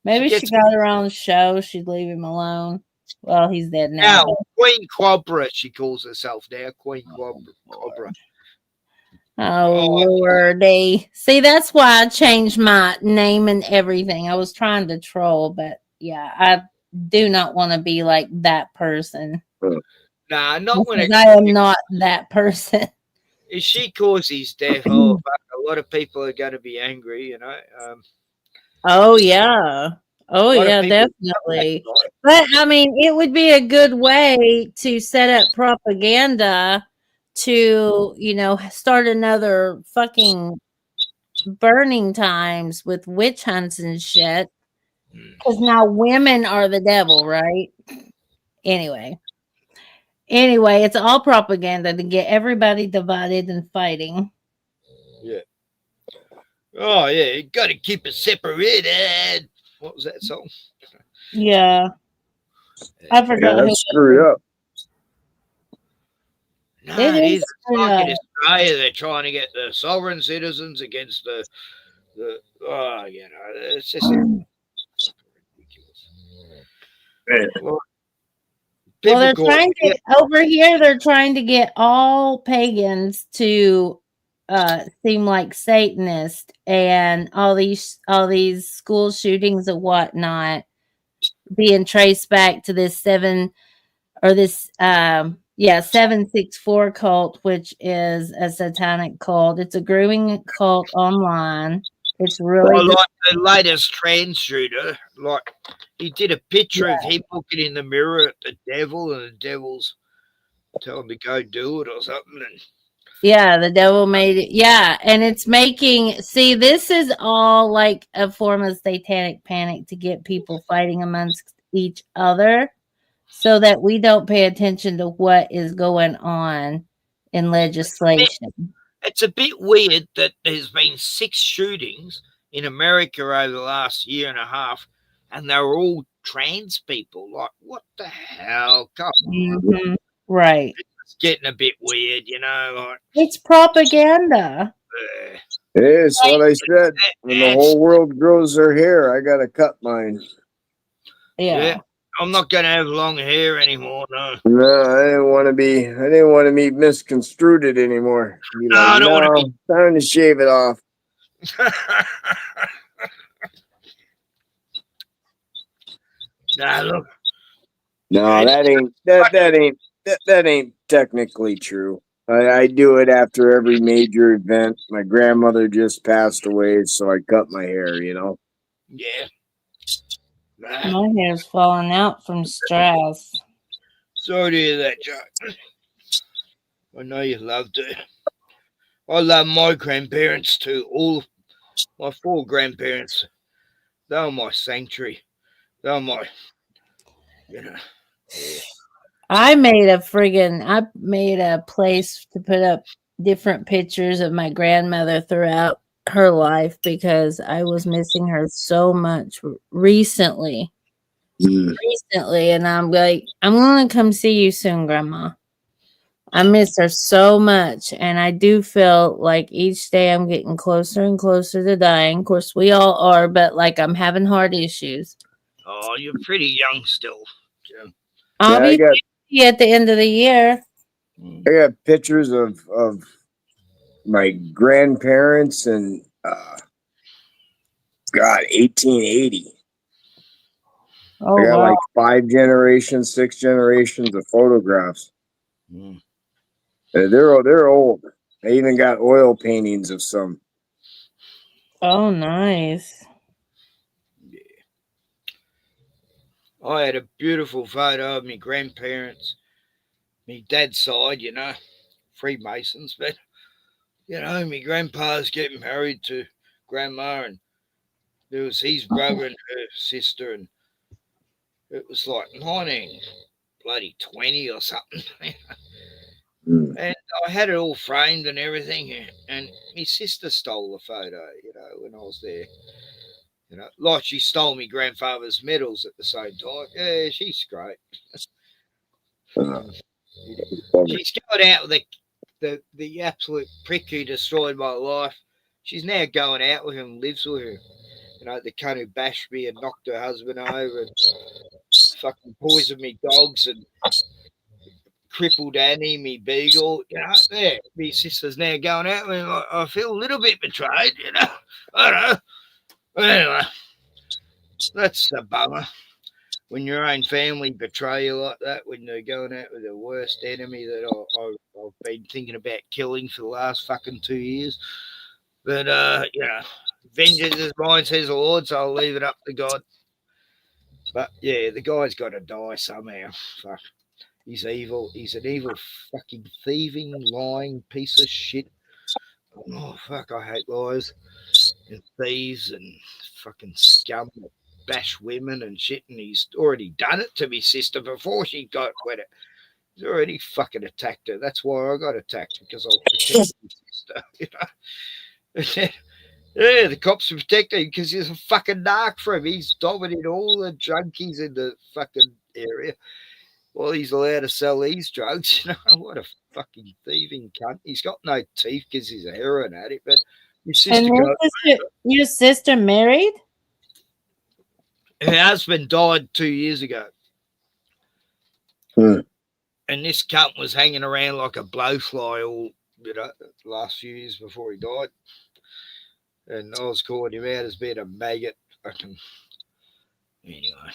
Speaker 12: Maybe she got her own show. She'd leave him alone. Well, he's dead now.
Speaker 11: Now, Queen Cobra, she calls herself now. Queen Cobra.
Speaker 12: Oh, Lordy. See, that's why I changed my name and everything. I was trying to troll, but yeah, I do not want to be like that person.
Speaker 11: Nah, not when
Speaker 12: I am not that person.
Speaker 11: If she causes death, a lot of people are going to be angry, you know.
Speaker 12: Oh, yeah. Oh, yeah, definitely. But, I mean, it would be a good way to set up propaganda to, you know, start another fucking burning times with witch hunts and shit. Because now women are the devil, right? Anyway, it's all propaganda to get everybody divided and fighting.
Speaker 11: Yeah. Oh, yeah, you got to keep it separated. What was that song?
Speaker 12: Yeah. I forgot.
Speaker 5: Yeah, that's screwed up.
Speaker 11: No, it is. It's like in Australia, they're trying to get the sovereign citizens against the you know, it's just ridiculous.
Speaker 12: Well, they're trying to over here. They're trying to get all pagans to seem like Satanists, and all these school shootings and whatnot being traced back to this 7 or this 764 cult, which is a satanic cult. It's a grooming cult online. It's really
Speaker 11: I like the latest trans shooter. Like, he did a picture of him looking in the mirror at the devil, and the devil's telling him to go do it or something. And
Speaker 12: yeah, the devil made it. Yeah, and it's making, see, this is all like a form of satanic panic to get people fighting amongst each other so that we don't pay attention to what is going on in legislation.
Speaker 11: it's a bit weird that there's been 6 shootings in America over the last year and a half, and they were all trans people. Like, what the hell? Come on.
Speaker 12: Mhm. Right.
Speaker 11: It's getting a bit weird, you know. Like,
Speaker 12: It's propaganda.
Speaker 5: It is what I said. When the whole world grows their hair, I gotta cut mine.
Speaker 11: Yeah. I'm not gonna have long hair anymore, no.
Speaker 5: No, I didn't want to be misconstrued it anymore. Be
Speaker 11: No,
Speaker 5: like,
Speaker 11: I don't want to be.
Speaker 5: time to shave it off.
Speaker 11: Nah, look.
Speaker 5: No, that ain't technically true. I do it after every major event. My grandmother just passed away, so I cut my hair, you know.
Speaker 11: Yeah.
Speaker 12: My hair's falling out from stress.
Speaker 11: Sorry to hear that, Joe. I know you loved it. I love my grandparents too. All my 4 grandparents. They were my sanctuary. They were my, you know. Yeah.
Speaker 12: I made a place to put up different pictures of my grandmother throughout her life because I was missing her so much recently. And I'm like, I'm gonna come see you soon, Grandma. I miss her so much, and I do feel like each day I'm getting closer and closer to dying. Of course, we all are, but like I'm having heart issues.
Speaker 11: Oh, you're pretty young still, Joe.
Speaker 12: I'll be 50 at the end of the year.
Speaker 5: I got pictures of my grandparents and 1880.
Speaker 12: Oh,
Speaker 5: I got
Speaker 12: wow.
Speaker 5: like 5 generations, 6 generations of photographs. They're old. I even got oil paintings of some.
Speaker 12: Oh, nice.
Speaker 11: I had a beautiful photo of my grandparents, my dad's side, you know, Freemasons, but, you know, my grandpa's getting married to grandma, and there was his brother and her sister, and it was like 1920 or something. And I had it all framed and everything, and my sister stole the photo, you know, when I was there. You know, like she stole me grandfather's medals at the same time. Yeah, she's great. She's going out with the absolute prick who destroyed my life. She's now going out with him, lives with her. You know, the cunt who bashed me and knocked her husband over and fucking poisoned me dogs and crippled Annie, me beagle. You know, there, my sister's now going out with him. I feel a little bit betrayed, you know. I don't know. Anyway, that's a bummer. When your own family betray you like that, when they're going out with the worst enemy that I've been thinking about killing for the last fucking 2 years. But, you know, vengeance is mine, says the Lord, so I'll leave it up to God. But, yeah, the guy's got to die somehow. Fuck. He's evil. He's an evil fucking thieving, lying piece of shit. Oh, fuck, I hate liars and thieves and fucking scum that bash women and shit, and he's already done it to me sister before she got with it. He's already fucking attacked her. That's why I got attacked, because I was protecting my sister, you know. Yeah, the cops are protecting him because he's a fucking narc for him. He's dominating all the junkies in the fucking area. Well, he's allowed to sell these drugs, you know. What a fucking thieving cunt. He's got no teeth because he's a heroin addict, but his sister
Speaker 12: Your sister married?
Speaker 11: Her husband died 2 years ago. And this cunt was hanging around like a blowfly all, you know, the last few years before he died. And I was calling him out as being a maggot. Fucking... Anyway.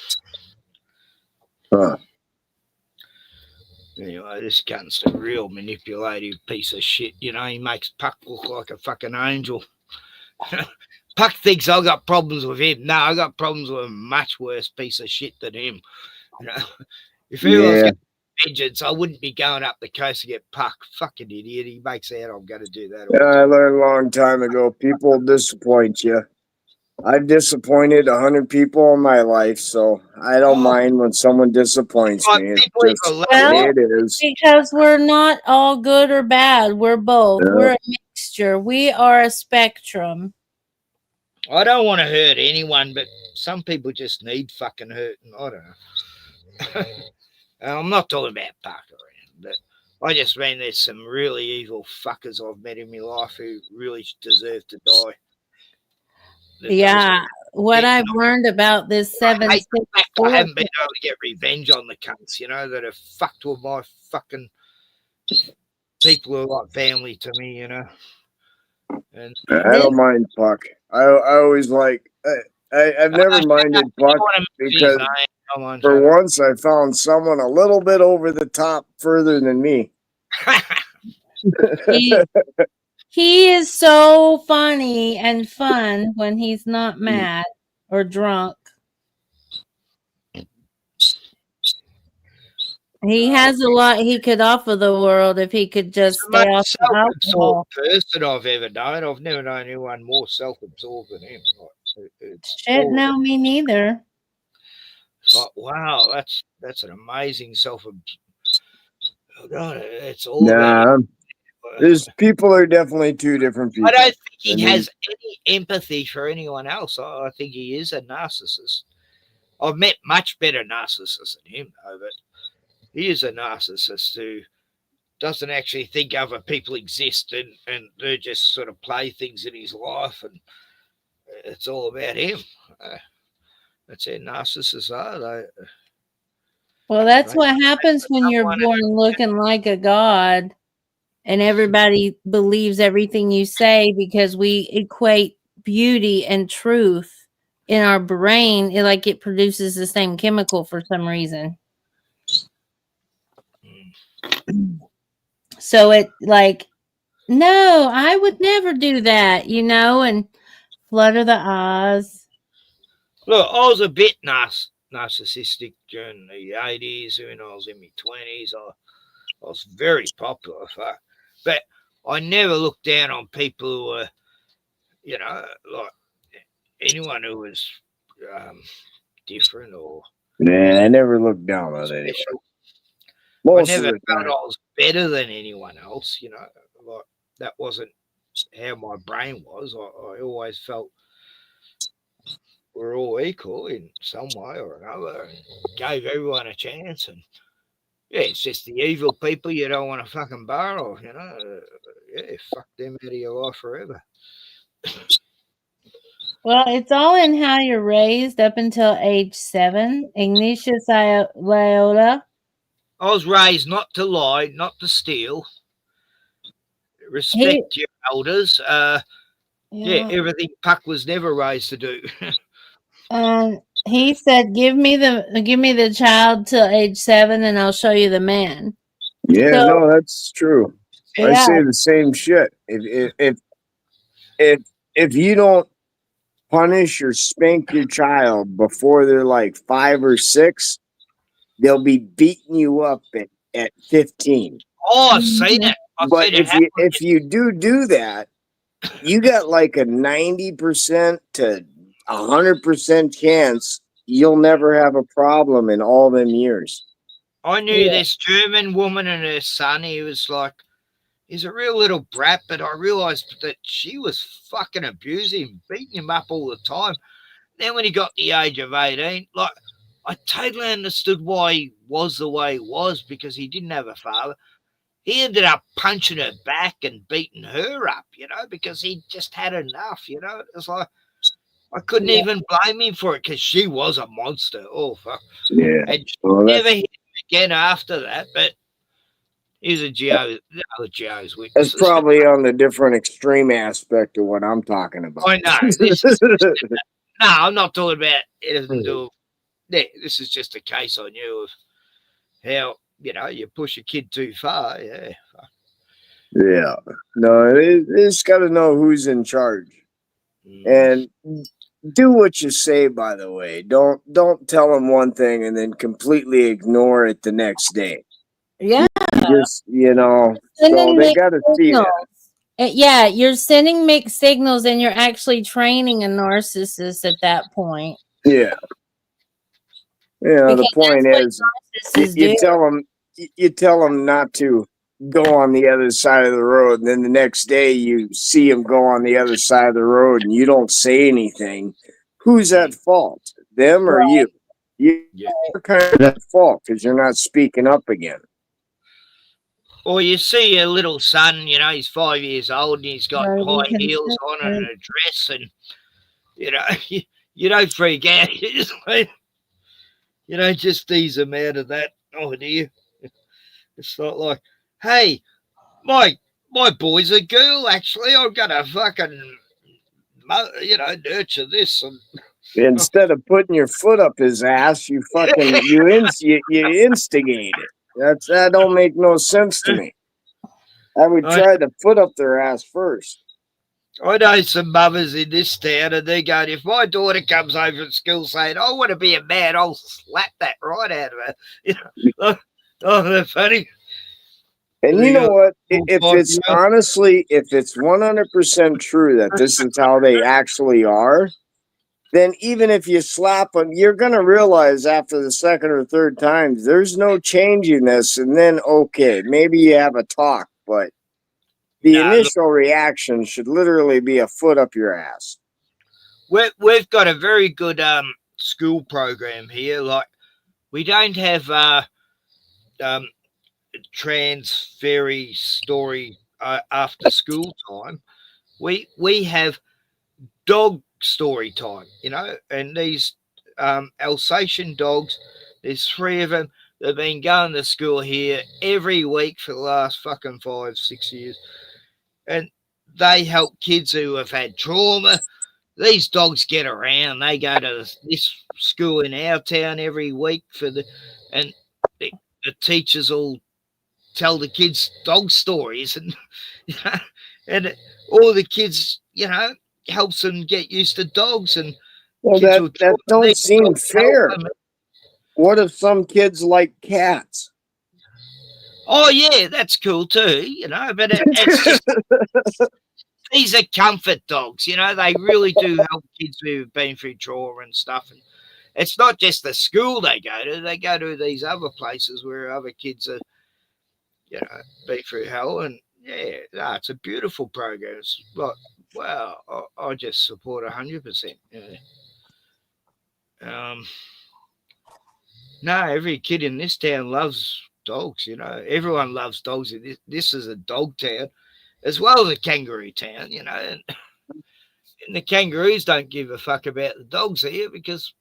Speaker 11: Anyway, this cunt's a real manipulative piece of shit. You know, he makes Puck look like a fucking angel. Puck thinks I've got problems with him. No, I got problems with a much worse piece of shit than him. You know, if he was getting vengeance, I wouldn't be going up the coast to get Puck. Fucking idiot. He makes out I'm going to do that.
Speaker 5: I learned a long time ago, people disappoint you. I've disappointed 100 people in my life, so I don't mind when someone disappoints me. It's just the way it is.
Speaker 12: Because we're not all good or bad. We're both.
Speaker 5: Yeah.
Speaker 12: We're a mixture. We are a spectrum.
Speaker 11: I don't want to hurt anyone, but some people just need fucking hurting. I don't know. I'm not talking about Parker, but I just mean there's some really evil fuckers I've met in my life who really deserve to die.
Speaker 12: Yeah, what I've learned about this 764.
Speaker 11: I haven't been able to get revenge on the cunts, you know, that have fucked with my fucking people who are like family to me, you know. And
Speaker 5: I don't mind Puck. I always like. I've never minded Puck because for once I found someone a little bit over the top, further than me.
Speaker 12: He is so funny and fun when he's not mad or drunk. He has a lot he could offer the world if he could just stay off the alcohol.
Speaker 11: Self-absorbed person I've ever known. I've never known anyone more self-absorbed than him.
Speaker 12: Shit, no, me neither.
Speaker 11: It's like, wow, that's an amazing God, it's all
Speaker 5: Nah, there's people are definitely two different people.
Speaker 11: I don't think he has any empathy for anyone else. I think he is a narcissist. I've met much better narcissists than him, though, but he is a narcissist who doesn't actually think other people exist and they're just sort of playthings in his life, and it's all about him. That's how narcissists are.
Speaker 12: Well, that's what happens when you're born looking like a god and everybody believes everything you say because we equate beauty and truth in our brain. It produces the same chemical for some reason. So no, I would never do that, and flutter the eyes.
Speaker 11: Look, I was a bit narcissistic during the 80s when I was in my 20s. I was very popular, but I never looked down on people who were, like anyone who was different or.
Speaker 5: Nah, I never looked down on anyone.
Speaker 11: I never felt I was better than anyone else, like that wasn't how my brain was. I always felt we're all equal in some way or another and gave everyone a chance. And yeah, it's just the evil people you don't want to fucking borrow, yeah, fuck them out of your life forever.
Speaker 12: Well, it's all in how you're raised up until age 7. Ignatius Loyola.
Speaker 11: I was raised not to lie, not to steal, respect your elders. Yeah, everything Puck was never raised to do.
Speaker 12: He said, "Give me the child till age 7, and I'll show you the man."
Speaker 5: Yeah, no, that's true.
Speaker 12: Yeah.
Speaker 5: I say the same shit. If you don't punish or spank your child before they're like 5 or 6, they'll be beating you up at 15.
Speaker 11: Oh, I've seen it.
Speaker 5: But if you do that, you got like a 90% to 100% chance you'll never have a problem in all them years.
Speaker 11: I knew this German woman and her son. He's a real little brat, but I realized that she was fucking abusing him, beating him up all the time. Then when he got the age of 18, I totally understood why he was the way he was, because he didn't have a father. He ended up punching her back and beating her up, because he just had enough, It was like, I couldn't even blame him for it because she was a monster. Oh, fuck.
Speaker 5: Yeah.
Speaker 11: And she never hit him again after that, but he's a Geo's witness.
Speaker 5: That's probably on the different extreme aspect of what I'm talking about.
Speaker 11: I know. No, I'm not talking about it. This is just a case I knew of how you know, you push a kid too far, yeah.
Speaker 5: Yeah. No, it's got to know who's in charge. And do what you say, by the way. Don't tell them one thing and then completely ignore it the next day.
Speaker 12: Yeah.
Speaker 5: Just, you know, so
Speaker 12: Sending
Speaker 5: they
Speaker 12: mixed
Speaker 5: got to see
Speaker 12: signals.
Speaker 5: that.
Speaker 12: Yeah, you're sending mixed signals and you're actually training a narcissist at that point.
Speaker 5: Yeah. You know, the
Speaker 12: Because
Speaker 5: point
Speaker 12: that's
Speaker 5: is,
Speaker 12: what narcissists do.
Speaker 5: you tell them not to go on the other side of the road, and then the next day you see them go on the other side of the road, and you don't say anything. Who's at fault, them or you? You're kind of at fault because you're not speaking up again.
Speaker 11: Or you see a little son, you know, he's 5 years old and he's got
Speaker 12: Right,
Speaker 11: high heels on and a dress, and you know, you don't freak out. You just like, you know, just ease them out of that idea. It's not like, hey, my boy's a girl. Actually, I'm gonna fucking, you know, nurture this. And
Speaker 5: Instead of putting your foot up his ass, you fucking you instigate it. That don't make no sense to me. I would try to foot up their ass first.
Speaker 11: I know some mothers in this town, and they're going, if my daughter comes home from school saying, I want to be a man, I'll slap that right out of her. You know, oh, they're funny.
Speaker 5: And you know what? If it's 100% true that this is how they actually are, then even if you slap them, you're going to realize after the second or third time, there's no changing this. And then, okay, maybe you have a talk, but the initial reaction should literally be a foot up your ass.
Speaker 11: We've got a very good school program here. Like, we don't have trans fairy story after school time. We have dog story time, you know, and these Alsatian dogs, there's 3 of them. They've been going to school here every week for the last fucking 5-6 years, and they help kids who have had trauma. These dogs get around. They go to this school in our town every week and the teachers all tell the kids dog stories, and you know, and all the kids, you know, helps them get used to dogs. And
Speaker 5: well, that don't seem fair. What if some kids like cats?
Speaker 11: Oh yeah, that's cool too, you know. But it's just these are comfort dogs, you know. They really do help kids who've been through trauma and stuff. And it's not just the school they go to; they go to these other places where other kids are, you know, been through hell. And yeah, no, it's a beautiful program. It's like, wow, I just support 100%. Yeah. No, every kid in this town loves dogs. You know, everyone loves dogs. This is a dog town, as well as a kangaroo town. You know, and the kangaroos don't give a fuck about the dogs here because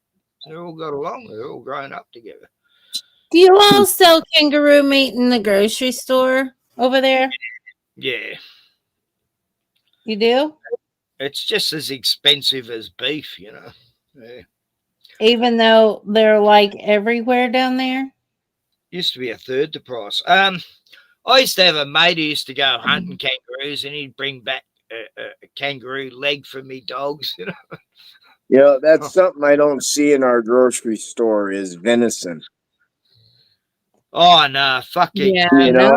Speaker 11: they're all got along. They're all grown up together.
Speaker 12: Do you all sell kangaroo meat in the grocery store over there?
Speaker 11: Yeah.
Speaker 12: You do?
Speaker 11: It's just as expensive as beef, you know. Yeah.
Speaker 12: Even though they're like everywhere down there?
Speaker 11: Used to be a third the price. I used to have a mate who used to go hunting kangaroos, and he'd bring back a kangaroo leg for me dogs, you know.
Speaker 5: Yeah, that's something I don't see in our grocery store is venison.
Speaker 11: Oh no, fuck it.
Speaker 12: Yeah,
Speaker 5: You know,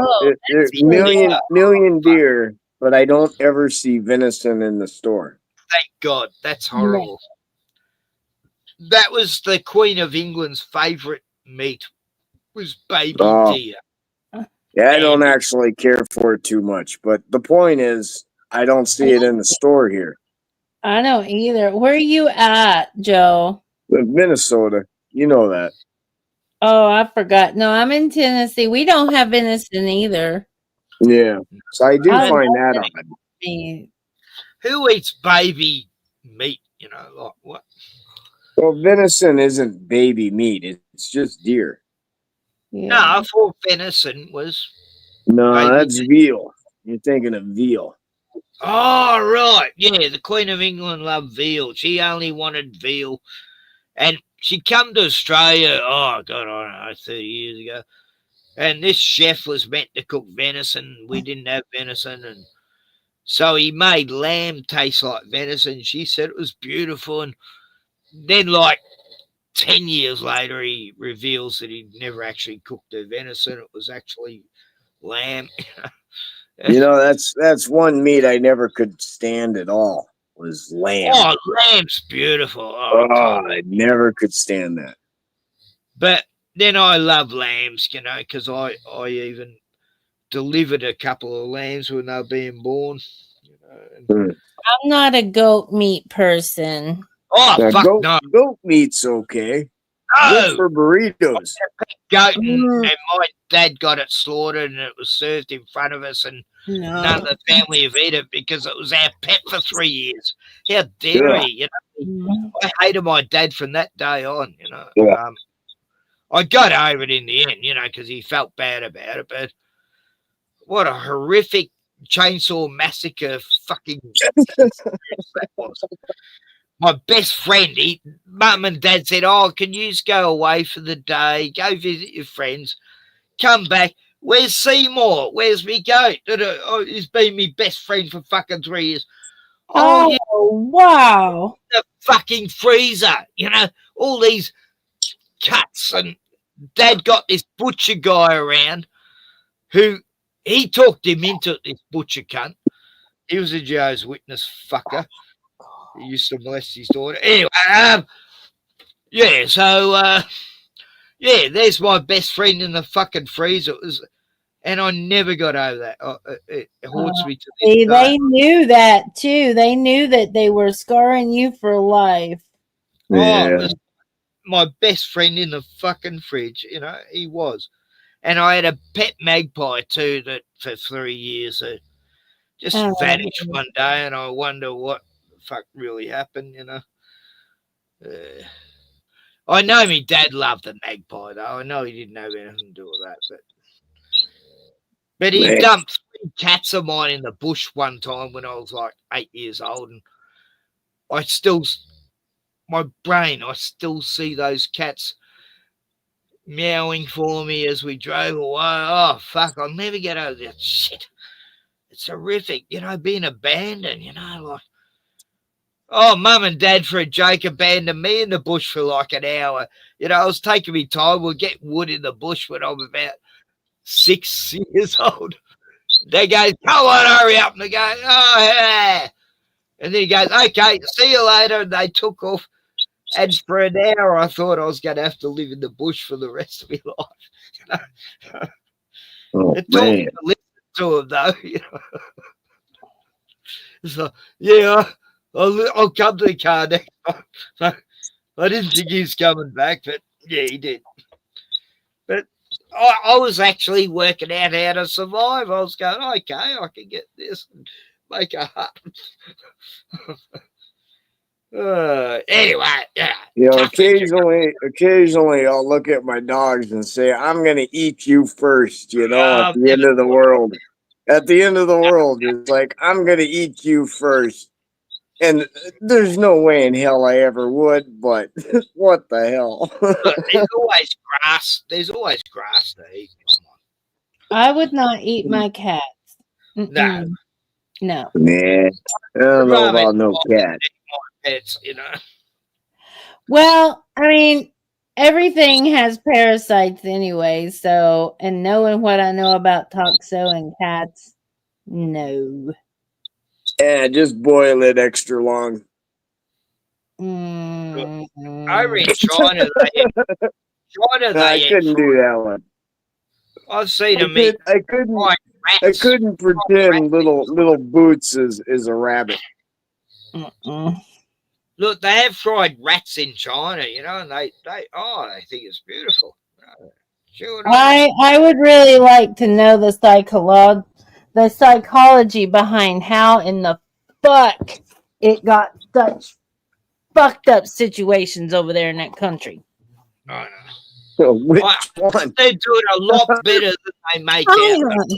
Speaker 5: there's
Speaker 11: really
Speaker 5: million deer, but I don't ever see venison in the store.
Speaker 11: Thank God. That's horrible. That was the Queen of England's favourite meat, was baby deer.
Speaker 5: Yeah, I don't actually care for it too much, but the point is, I don't see it in the store here.
Speaker 12: I don't either. Where are you at, Joe?
Speaker 5: Minnesota, you know that.
Speaker 12: Oh, I forgot. No, I'm in Tennessee. We don't have venison either.
Speaker 5: Yeah, so I do find that odd.
Speaker 11: Who eats baby meat? You know, like what?
Speaker 5: Well, venison isn't baby meat; it's just deer.
Speaker 12: Yeah.
Speaker 11: No, I thought venison was.
Speaker 5: No,
Speaker 11: baby
Speaker 5: that's
Speaker 11: meat.
Speaker 5: veal. You're thinking of veal.
Speaker 11: Oh, right. Yeah, the Queen of England loved veal. She only wanted veal. And she come to Australia, oh, God, I don't know, 30 years ago. And this chef was meant to cook venison. We didn't have venison. And so he made lamb taste like venison. She said it was beautiful. And then, like 10 years later, he reveals that he'd never actually cooked her venison. It was actually lamb.
Speaker 5: You know, that's one meat I never could stand at all, was lamb.
Speaker 11: Oh, lamb's beautiful.
Speaker 5: Oh, I never could stand that.
Speaker 11: But then I love lambs, you know, because I even delivered a couple of lambs when they were being born. You know,
Speaker 12: I'm not a goat meat person.
Speaker 11: Oh,
Speaker 5: now,
Speaker 11: fuck
Speaker 5: goat,
Speaker 11: no.
Speaker 5: Goat meat's okay. Good for burritos.
Speaker 11: Goat and my dad got it slaughtered and it was served in front of us, and none of the family have eaten it because it was our pet for 3 years. How dare he? You know, I hated my dad from that day on. You know, I got over it in the end, you know, because he felt bad about it. But what a horrific chainsaw massacre fucking that was. My best friend, mum and dad said, "Oh, can you just go away for the day, go visit your friends, come back? Where's Seymour? Where's me goat? Oh, he's been my best friend for fucking 3 years."
Speaker 12: Oh,
Speaker 11: yeah,
Speaker 12: wow.
Speaker 11: the fucking freezer, you know, all these cuts. And Dad got this butcher guy around who he talked him into it, this butcher cunt. He was a Jehovah's Witness fucker. He used to molest his daughter. Anyway, yeah, so, yeah, there's my best friend in the fucking freezer. And I never got over that. It haunts me to this
Speaker 12: See,
Speaker 11: day.
Speaker 12: they knew that too. They knew that they were scarring you for life.
Speaker 11: Oh, it was my best friend in the fucking fridge, you know, he was. And I had a pet magpie too that for 3 years just vanished one day, and I wonder what the fuck really happened, you know. I know my dad loved the magpie though. I know he didn't have anything to do with that, but he dumped 3 cats of mine in the bush one time when I was like 8 years old, and I still see those cats meowing for me as we drove away. Oh, fuck, I'll never get over that shit. It's horrific, you know, being abandoned, you know, like, oh, mum and dad for a joke abandoned me in the bush for like an hour. You know, I was taking me time. We'll get wood in the bush when I'm about 6 years old. They go, come on, hurry up. And they go, oh, yeah. And then he goes, okay, see you later. And they took off. And for an hour, I thought I was going to have to live in the bush for the rest of my life. You know?
Speaker 5: Oh,
Speaker 11: it taught me to listen to him, though. You know? So, yeah, I'll come to the car next time. So, I didn't think he was coming back, but yeah, he did. But I was actually working out how to survive. I was going, okay, I can get this and make a hut. Anyway, yeah.
Speaker 5: You know, occasionally I'll look at my dogs and say, I'm going to eat you first, you know, at the end of the world. At the end of the world, it's like, I'm going to eat you first. And there's no way in hell I ever would, but what the hell?
Speaker 11: There's always grass. There's always grass to eat.
Speaker 12: I would not eat my cats.
Speaker 11: No.
Speaker 12: No.
Speaker 5: Man, I don't know about no cat.
Speaker 11: Pets, you know.
Speaker 12: Well, I mean, everything has parasites anyway, so, and knowing what I know about toxo and cats, no.
Speaker 5: Yeah, just boil it extra long.
Speaker 11: Over in China,
Speaker 5: I couldn't do that one.
Speaker 11: I've seen them eat.
Speaker 5: I couldn't pretend little Boots is a rabbit.
Speaker 11: Look, they have fried rats in China, you know, and they think it's beautiful. Sure.
Speaker 12: I would really like to know the psychology behind how in the fuck it got such fucked up situations over there in that country.
Speaker 11: I know.
Speaker 5: Which one?
Speaker 11: They're doing a lot better than they make out.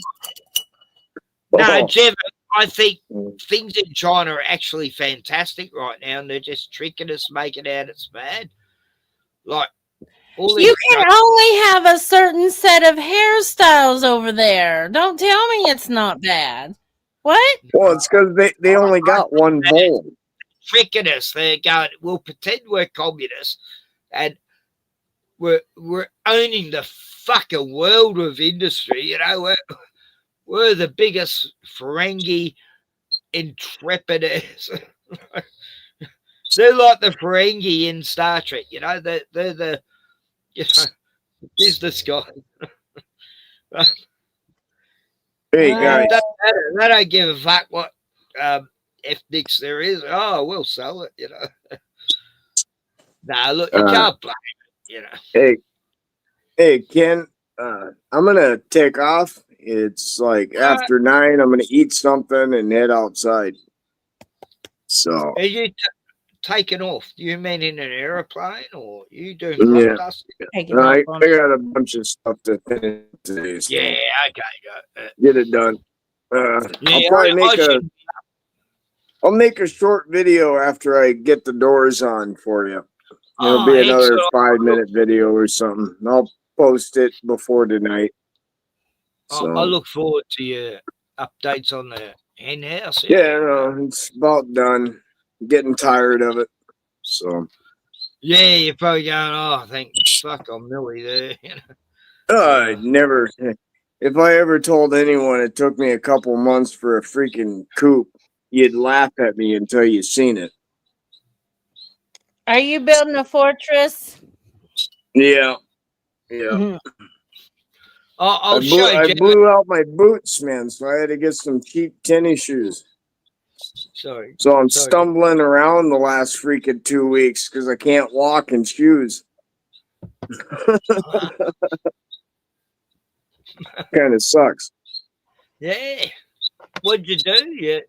Speaker 11: No, Jeff, I think things in China are actually fantastic right now, and they're just tricking us, making out it's bad. Like, all
Speaker 12: You
Speaker 11: this
Speaker 12: can only have a certain set of hairstyles over there. Don't tell me it's not bad. What?
Speaker 5: Well, it's because they only got one bowl.
Speaker 11: tricking us. They're going, we'll pretend we're communists and we're owning the fucking world of industry. You know, we're the biggest Ferengi intrepiders. They're like the Ferengi in Star Trek. You know, they're the business guy.
Speaker 5: Hey guys,
Speaker 11: They don't give a fuck what ethnics there is. Oh, we'll sell it. You know. Nah, look, you can't blame it. You know.
Speaker 5: Hey Ken, I'm gonna take off. It's like after 9. I'm gonna eat something and head outside. So
Speaker 11: Are you taking off? Do you mean in an airplane or you doing
Speaker 5: yeah,
Speaker 11: dust?
Speaker 5: I got a bunch of stuff to finish today. So
Speaker 11: Yeah, okay,
Speaker 5: get it done. I'll probably I'll make a short video after I get the doors on for you. It'll be another 5-minute video or something. I'll post it before tonight. So
Speaker 11: I look forward to your updates on the hen house.
Speaker 5: yeah, no, it's about done. Getting tired of it. So
Speaker 11: Yeah, you're probably going, oh, thank fuck, I'm Millie there. You know?
Speaker 5: I never. If I ever told anyone it took me a couple months for a freaking coop, you'd laugh at me until you seen it.
Speaker 12: Are you building a fortress?
Speaker 5: Yeah.
Speaker 12: Mhm.
Speaker 11: I'll
Speaker 5: I blew out my boots, man, so I had to get some cheap tennis shoes.
Speaker 11: Sorry.
Speaker 5: So I'm stumbling around the last freaking 2 weeks because I can't walk in shoes. Kind of sucks.
Speaker 11: Yeah. What'd you do? Yeah.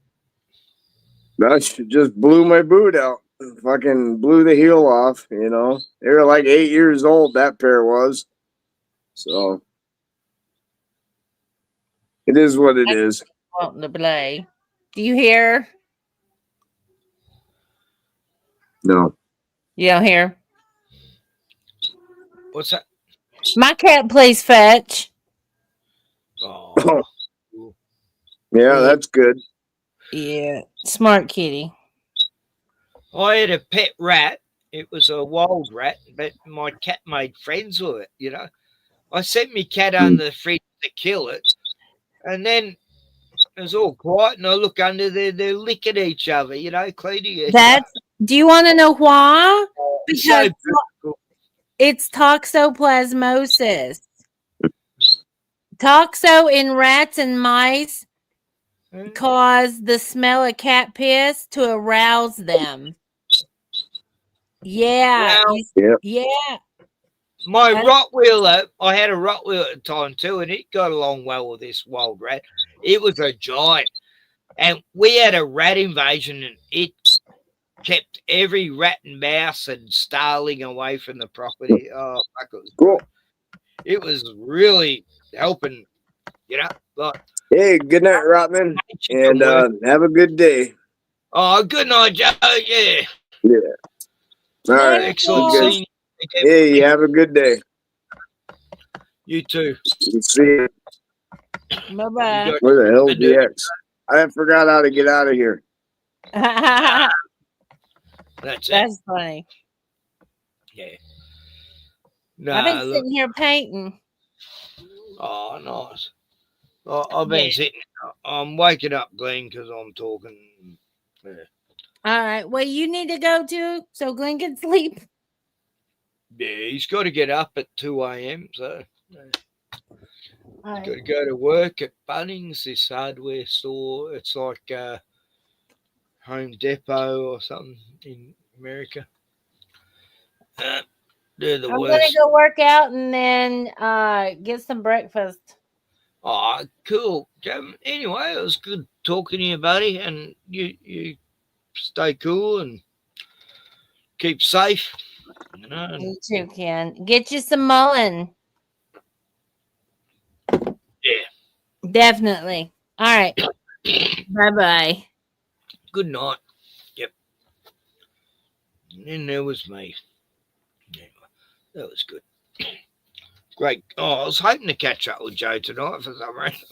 Speaker 5: I just blew my boot out. Fucking blew the heel off, you know. They were like 8 years old, that pair was. So it is what it is.
Speaker 12: On the play. Do you hear?
Speaker 5: No.
Speaker 12: You don't hear?
Speaker 11: What's that?
Speaker 12: My cat plays fetch.
Speaker 11: Oh.
Speaker 5: Yeah, that's good.
Speaker 12: Yeah. Smart kitty.
Speaker 11: I had a pet rat. It was a wild rat, but my cat made friends with it, you know. I sent my cat under the fridge to kill it, and then it was all quiet, and I look under there, they're licking each other, you know, cleaning each other.
Speaker 12: Do you want to know why? Because
Speaker 11: So
Speaker 12: it's toxoplasmosis. Toxo in rats and mice cause the smell of cat piss to arouse them. Yeah. Yeah.
Speaker 11: my Rottweiler, I had a Rottweiler at the time too, and it got along well with this wild rat. It was a giant. And we had a rat invasion, and it kept every rat and mouse and starling away from the property. Oh, fuck, it was
Speaker 5: cool.
Speaker 11: It was really helping, you know. Like,
Speaker 5: hey, good night, Rotman, and have a good day.
Speaker 11: Oh, good night, Joe. Yeah.
Speaker 5: Yeah. All right.
Speaker 11: Excellent
Speaker 5: Good.
Speaker 11: seeing you.
Speaker 5: Hey, have a good day.
Speaker 11: You too.
Speaker 5: See you.
Speaker 12: Bye-bye.
Speaker 5: Where the hell DX? I forgot how to get out of here.
Speaker 11: That's it.
Speaker 12: That's funny.
Speaker 11: Yeah.
Speaker 12: I've been sitting here painting.
Speaker 11: Oh, nice. I've been sitting. I'm waking up, Glenn, because I'm talking. Yeah.
Speaker 12: All right. Well, you need to go too, so Glenn can sleep.
Speaker 11: Yeah, he's got to get up at 2 a.m. So
Speaker 12: All
Speaker 11: he's got to go to work at Bunnings, this hardware store. It's like Home Depot or something in America. They're the
Speaker 12: I'm
Speaker 11: worst.
Speaker 12: gonna go work out and then get some breakfast.
Speaker 11: Oh, cool. Anyway, it was good talking to you, buddy, and you stay cool and keep safe. You know, and
Speaker 12: You too, Ken. Get you some mullen.
Speaker 11: yeah.
Speaker 12: Definitely. All right. Bye-bye.
Speaker 11: Good night. Yep. And then there was me. Anyway, that was good. Great. Oh, I was hoping to catch up with Joe tonight for some reason.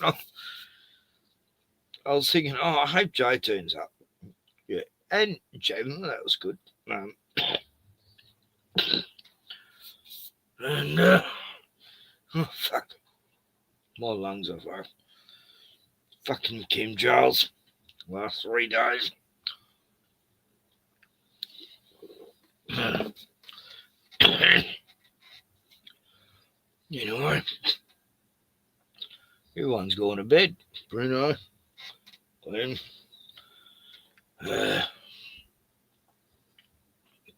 Speaker 11: I was thinking, I hope Joe turns up. Yeah. And Jalen, that was good. And, oh, fuck. My lungs are fucked. Fucking Kim Giles. Last 3 days. You know, everyone's going to bed. Bruno, Glenn.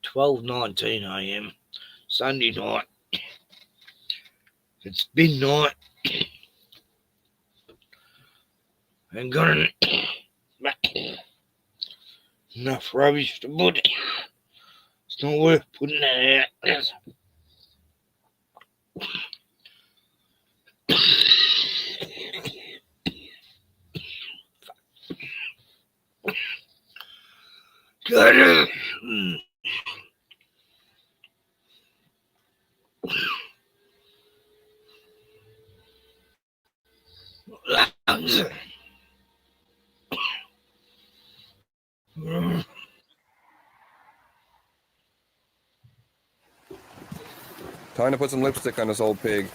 Speaker 11: 12:19 a.m. Sunday night. It's midnight. And got enough rubbish to put it. It's not worth putting that out. Got it.
Speaker 13: Time to put some lipstick on this old pig.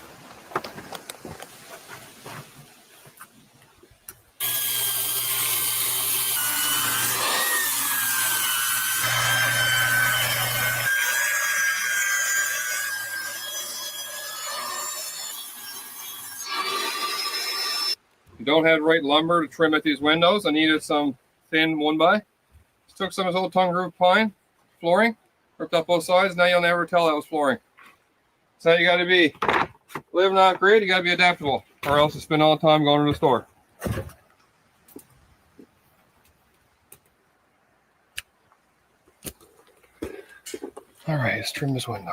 Speaker 13: You don't have the right lumber to trim at these windows. I needed some thin 1x. Just took some of this old tongue groove pine flooring, ripped up both sides. Now you'll never tell that was flooring. That's how you got to be. Live not great, you got to be adaptable, or else you spend all the time going to the store. All right, let's trim this window.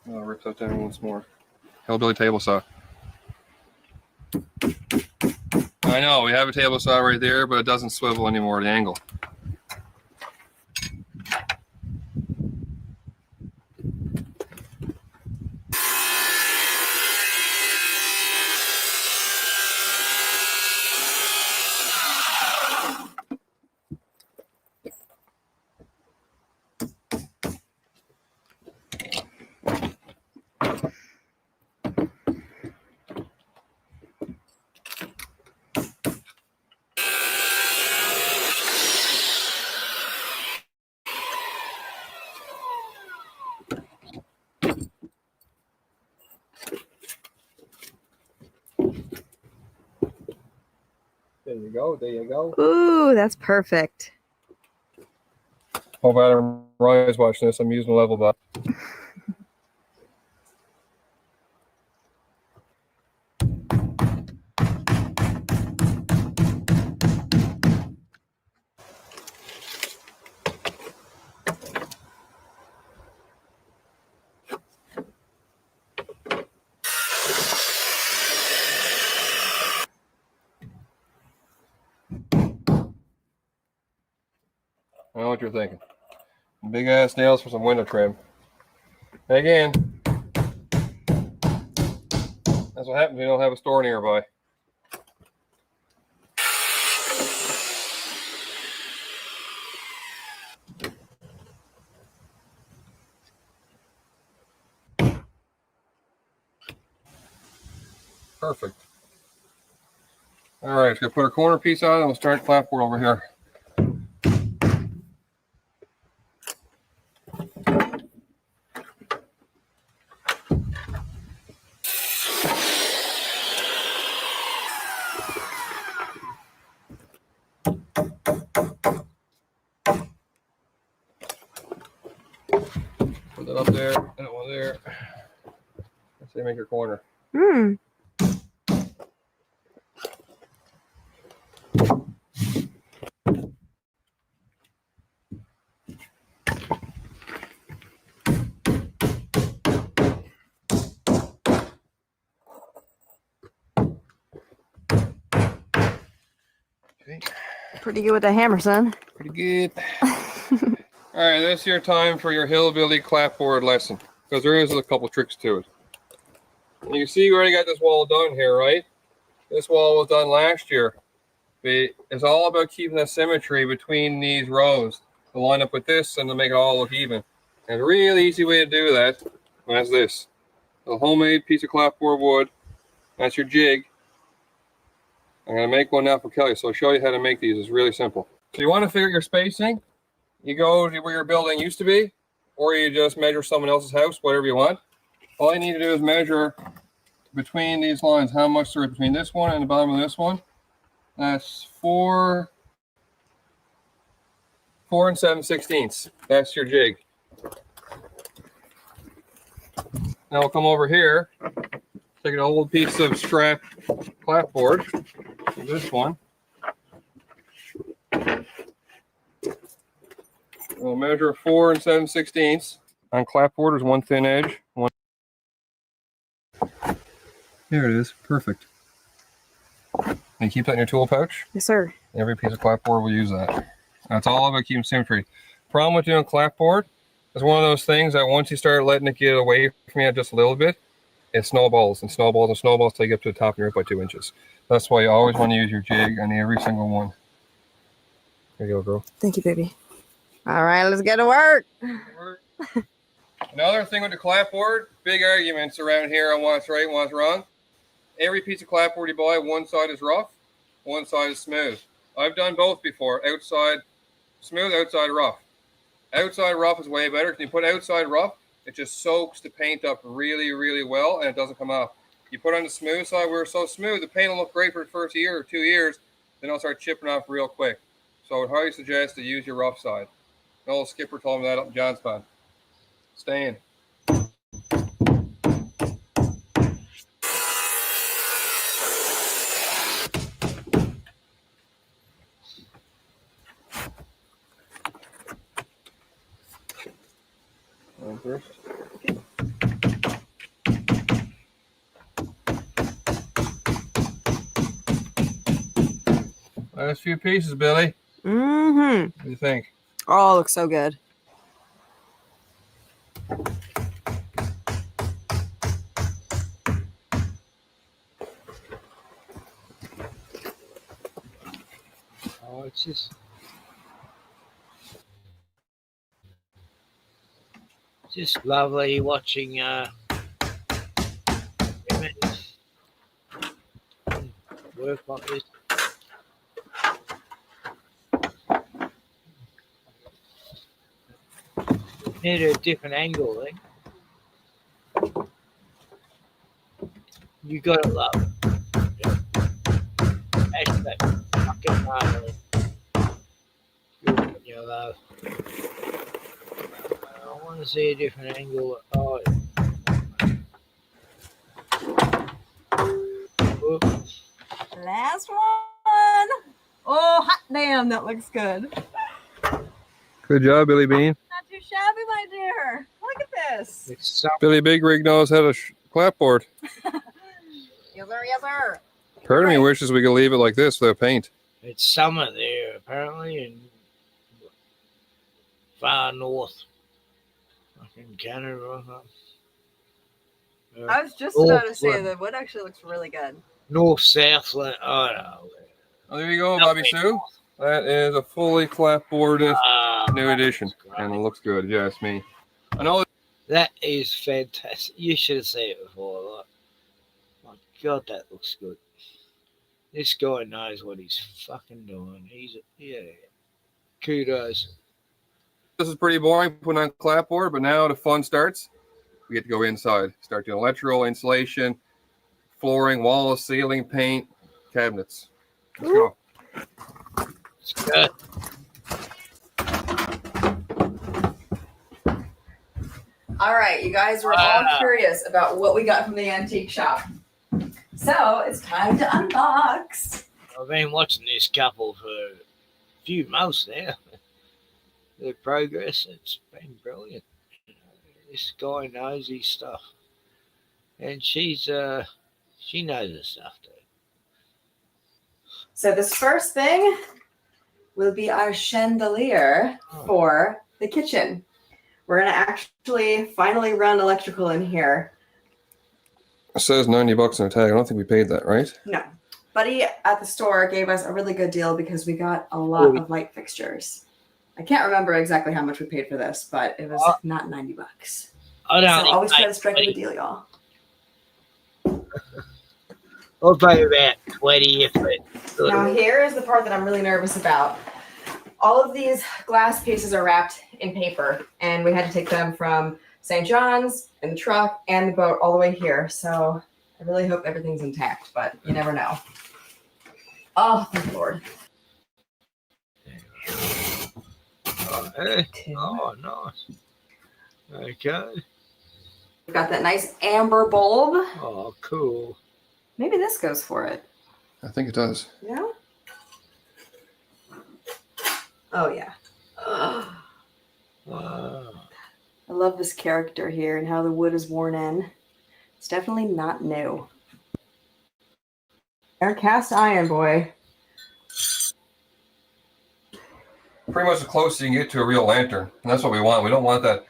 Speaker 13: I'll rip that down once more. Hillbilly table saw. I know, we have a table saw right there, but it doesn't swivel anymore at the angle. There you go, there you go.
Speaker 17: Ooh, that's perfect.
Speaker 13: Hope Adam Ryan's watching this. I'm using a level butt. I know what you're thinking. Big ass nails for some window trim. And again, that's what happens when you don't have a store nearby. Perfect. All right, let's go put our corner piece on and we'll start clapboard over here. Put that up there, that one there. Let's say make your corner.
Speaker 17: Hmm. Pretty good with the hammer, son.
Speaker 13: Pretty good. All right, this is your time for your hillbilly clapboard lesson, because there is a couple tricks to it. You can see we already got this wall done here, right? This wall was done last year. It's all about keeping the symmetry between these rows to line up with this and to make it all look even. And a really easy way to do that is this. A homemade piece of clapboard wood. That's your jig. I'm going to make one now for Kelly, so I'll show you how to make these. It's really simple. So you want to figure out your spacing. You go to where your building used to be, or you just measure someone else's house, whatever you want. All you need to do is measure between these lines how much there is between this one and the bottom of this one. That's 4 and 7/16. That's your jig. Now we'll come over here, take an old piece of strap clapboard, this one. We'll measure 4 and 7/16. On clapboard, there's one thin edge. Here it is, perfect. And keep that in your tool pouch.
Speaker 17: Yes, sir.
Speaker 13: Every piece of clapboard will use that. That's all about keeping symmetry. Problem with doing clapboard is one of those things that once you start letting it get away from you just a little bit, it snowballs and snowballs and snowballs till you get up to the top of your roof by 2 inches. That's why you always want to use your jig on every single one. Here you go, girl.
Speaker 17: Thank you, baby. All right, let's get to work.
Speaker 13: Another thing with the clapboard, big arguments around here on what's right and what's wrong. Every piece of clapboard you buy, one side is rough, one side is smooth. I've done both before. Outside smooth, outside rough. Outside rough is way better. When you put outside rough, it just soaks the paint up really, really well, and it doesn't come off. You put on the smooth side, where it's so smooth, the paint will look great for the first year or 2 years, then it'll start chipping off real quick. So I would highly suggest to use your rough side. An old skipper told me that up in Johnstown. Stay in. First. Last few pieces, Billy.
Speaker 17: Mm-hmm.
Speaker 13: What do you think?
Speaker 17: Oh, looks so good.
Speaker 11: Oh, it's just lovely watching women work like this. Need a different angle, eh? You gotta love it. Smash that fucking marble. Good, you love. I want to see a different angle. Oh. Oops.
Speaker 17: Last one. Oh, hot damn, that looks good.
Speaker 13: Good job, Billy Bean.
Speaker 17: Not too shabby, my dear. Look at this.
Speaker 13: Billy Big Rig knows how to clapboard.
Speaker 17: Yes, sir. Yes, sir.
Speaker 13: Part of me wishes we could leave it like this without paint.
Speaker 11: It's summer there, apparently, in far north. In Canada.
Speaker 17: I was just about to say the wood actually looks really good.
Speaker 11: North, Southland. Oh, no.
Speaker 13: Oh, there you go, Bobby Sue. That is a fully clapboarded new edition, and it looks good. Yeah, it's me. I know
Speaker 11: that is fantastic. You should have seen it before. Like, my God, that looks good. This guy knows what he's fucking doing. Yeah. Kudos.
Speaker 13: this is pretty boring putting on clapboard, but now the fun starts. We get to go inside, start doing electrical, insulation, flooring, walls, ceiling, paint, cabinets. Let's go.
Speaker 11: It's good.
Speaker 17: All right, you guys were all curious about what we got from the antique shop. So it's time to unbox.
Speaker 11: I've been watching this couple for a few months now. Their progress, it's been brilliant. This guy knows his stuff. And she knows her stuff too.
Speaker 17: So this first thing will be our chandelier for the kitchen. We're going to actually finally run electrical in here.
Speaker 13: It says $90 on the tag. I don't think we paid that, right?
Speaker 17: No. Buddy at the store gave us a really good deal because we got a lot of light fixtures. I can't remember exactly how much we paid for this, but it was not $90.
Speaker 11: I don't
Speaker 17: So
Speaker 11: think
Speaker 17: always try
Speaker 11: I
Speaker 17: to strike a deal, y'all.
Speaker 11: I'll pay about 20 if it.
Speaker 17: Now here is the part that I'm really nervous about. All of these glass pieces are wrapped in paper, and we had to take them from St. John's in the truck and the boat all the way here. So I really hope everything's intact, but you never know. Oh, thank Lord.
Speaker 11: Oh, nice. Okay.
Speaker 17: We've got that nice amber bulb.
Speaker 11: Oh, cool.
Speaker 17: Maybe this goes for it.
Speaker 13: I think it does.
Speaker 17: Yeah? Oh, yeah.
Speaker 11: Wow.
Speaker 17: I love this character here and how the wood is worn in. It's definitely not new. Our cast iron, boy.
Speaker 13: Pretty much the closest you can get to a real lantern. And that's what we want. We don't want that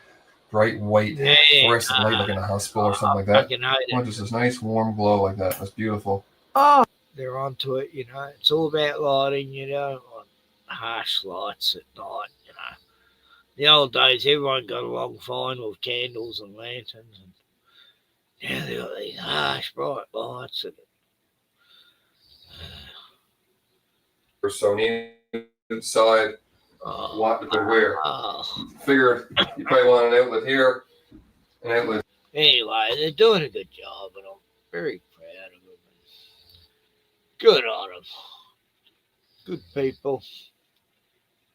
Speaker 13: bright white fluorescent light like in a hospital or something like that. We want just this nice warm glow like that. That's beautiful.
Speaker 11: Oh, they're onto it, you know. It's all about lighting, you know, on harsh lights at night, you know. The old days, everyone got along fine with candles and lanterns, and now they got these harsh, bright lights.
Speaker 13: So neat inside. What to put where? Figured you probably want an outlet here, an outlet.
Speaker 11: Anyway, they're doing a good job, and I'm very proud of them. Good on them. Good people.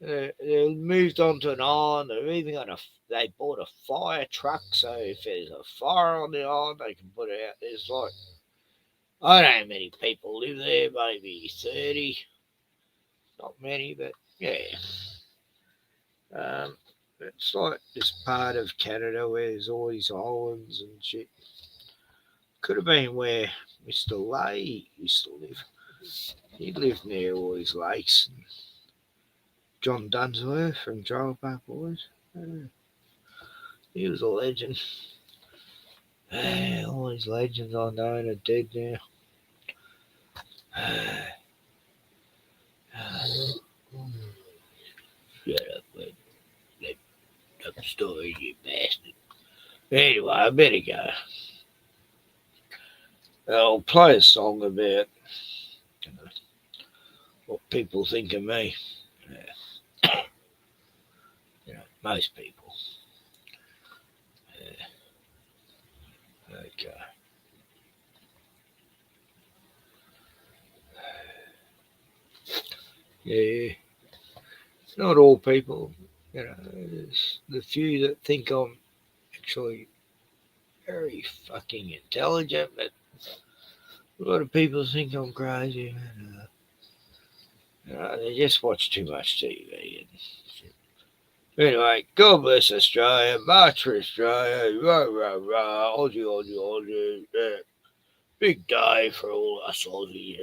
Speaker 11: They moved on to an island. They've even got they bought a fire truck, so if there's a fire on the island, they can put it out. There's like, I don't know how many people live there, maybe 30. Not many, but yeah. It's like this part of Canada where there's all these islands and shit. Could have been where Mr. Lay used to live. He lived near all these lakes. And John Dunsworth from Trailer Park Boys. He was a legend. All these legends I know are dead now. Shut up, mate. Let the story, you bastard. Anyway, I better go. I'll play a song about what people think of me. You know, most people. Okay. Yeah. Not all people, you know, there's the few that think I'm actually very fucking intelligent, but a lot of people think I'm crazy. They just watch too much TV and shit. Anyway, God bless Australia, march for Australia, rah, rah, rah, Aussie, Aussie, Aussie. Big day for all us Aussies.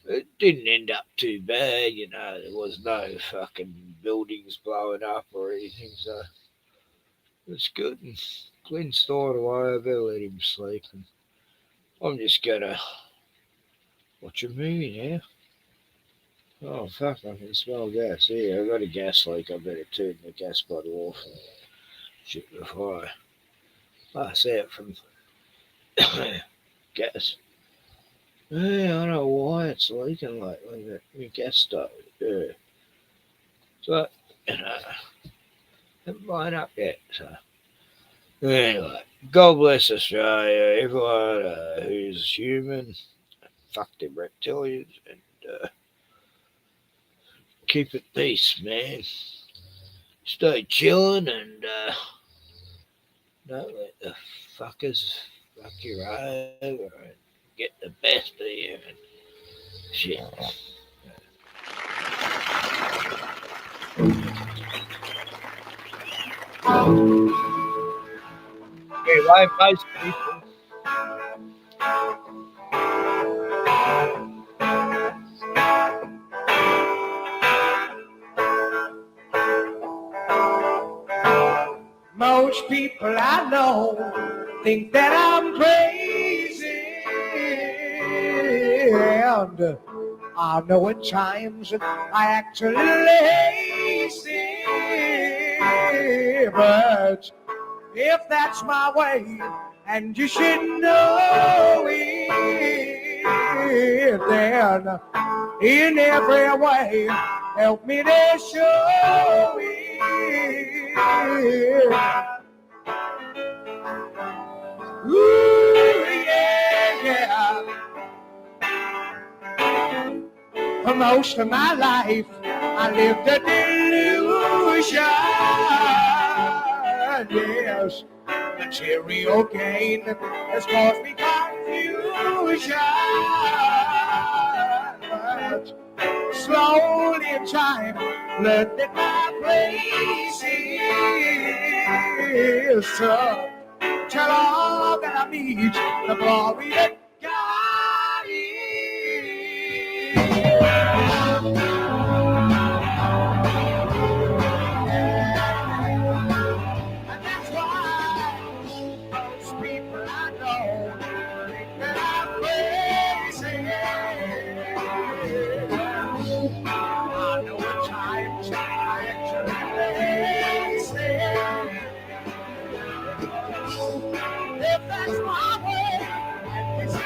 Speaker 11: It didn't end up too bad, you know. There was no fucking buildings blowing up or anything, so it's good. And Glenn's snoring away. I better let him sleep. And I'm just gonna watch a movie now. Oh fuck! I can smell gas. Yeah, I got a gas leak. I better turn the gas bottle off and shit before I pass out from gas. Yeah, I don't know why it's leaking lately, but my gas stove. Yeah. So, haven't blown up yet. So, anyway, God bless Australia, everyone who's human. Fuck them reptilians and keep at peace, man. Stay chilling and don't let the fuckers fuck you over and get the best of you and shit. Anyway, most people Most people I know think that I'm crazy. And I know at times I actually lazy. But if that's my way, and you should know it, then in every way, help me to show it. Ooh, yeah. For most of my life, I lived a delusion. Yes, material gain has caused me confusion. But slowly in time, learned that my place is to tell all that I meet the glory that God is. And that's why most people I know think that I'm crazy. I know at times I actually lazy. If that's my way, it's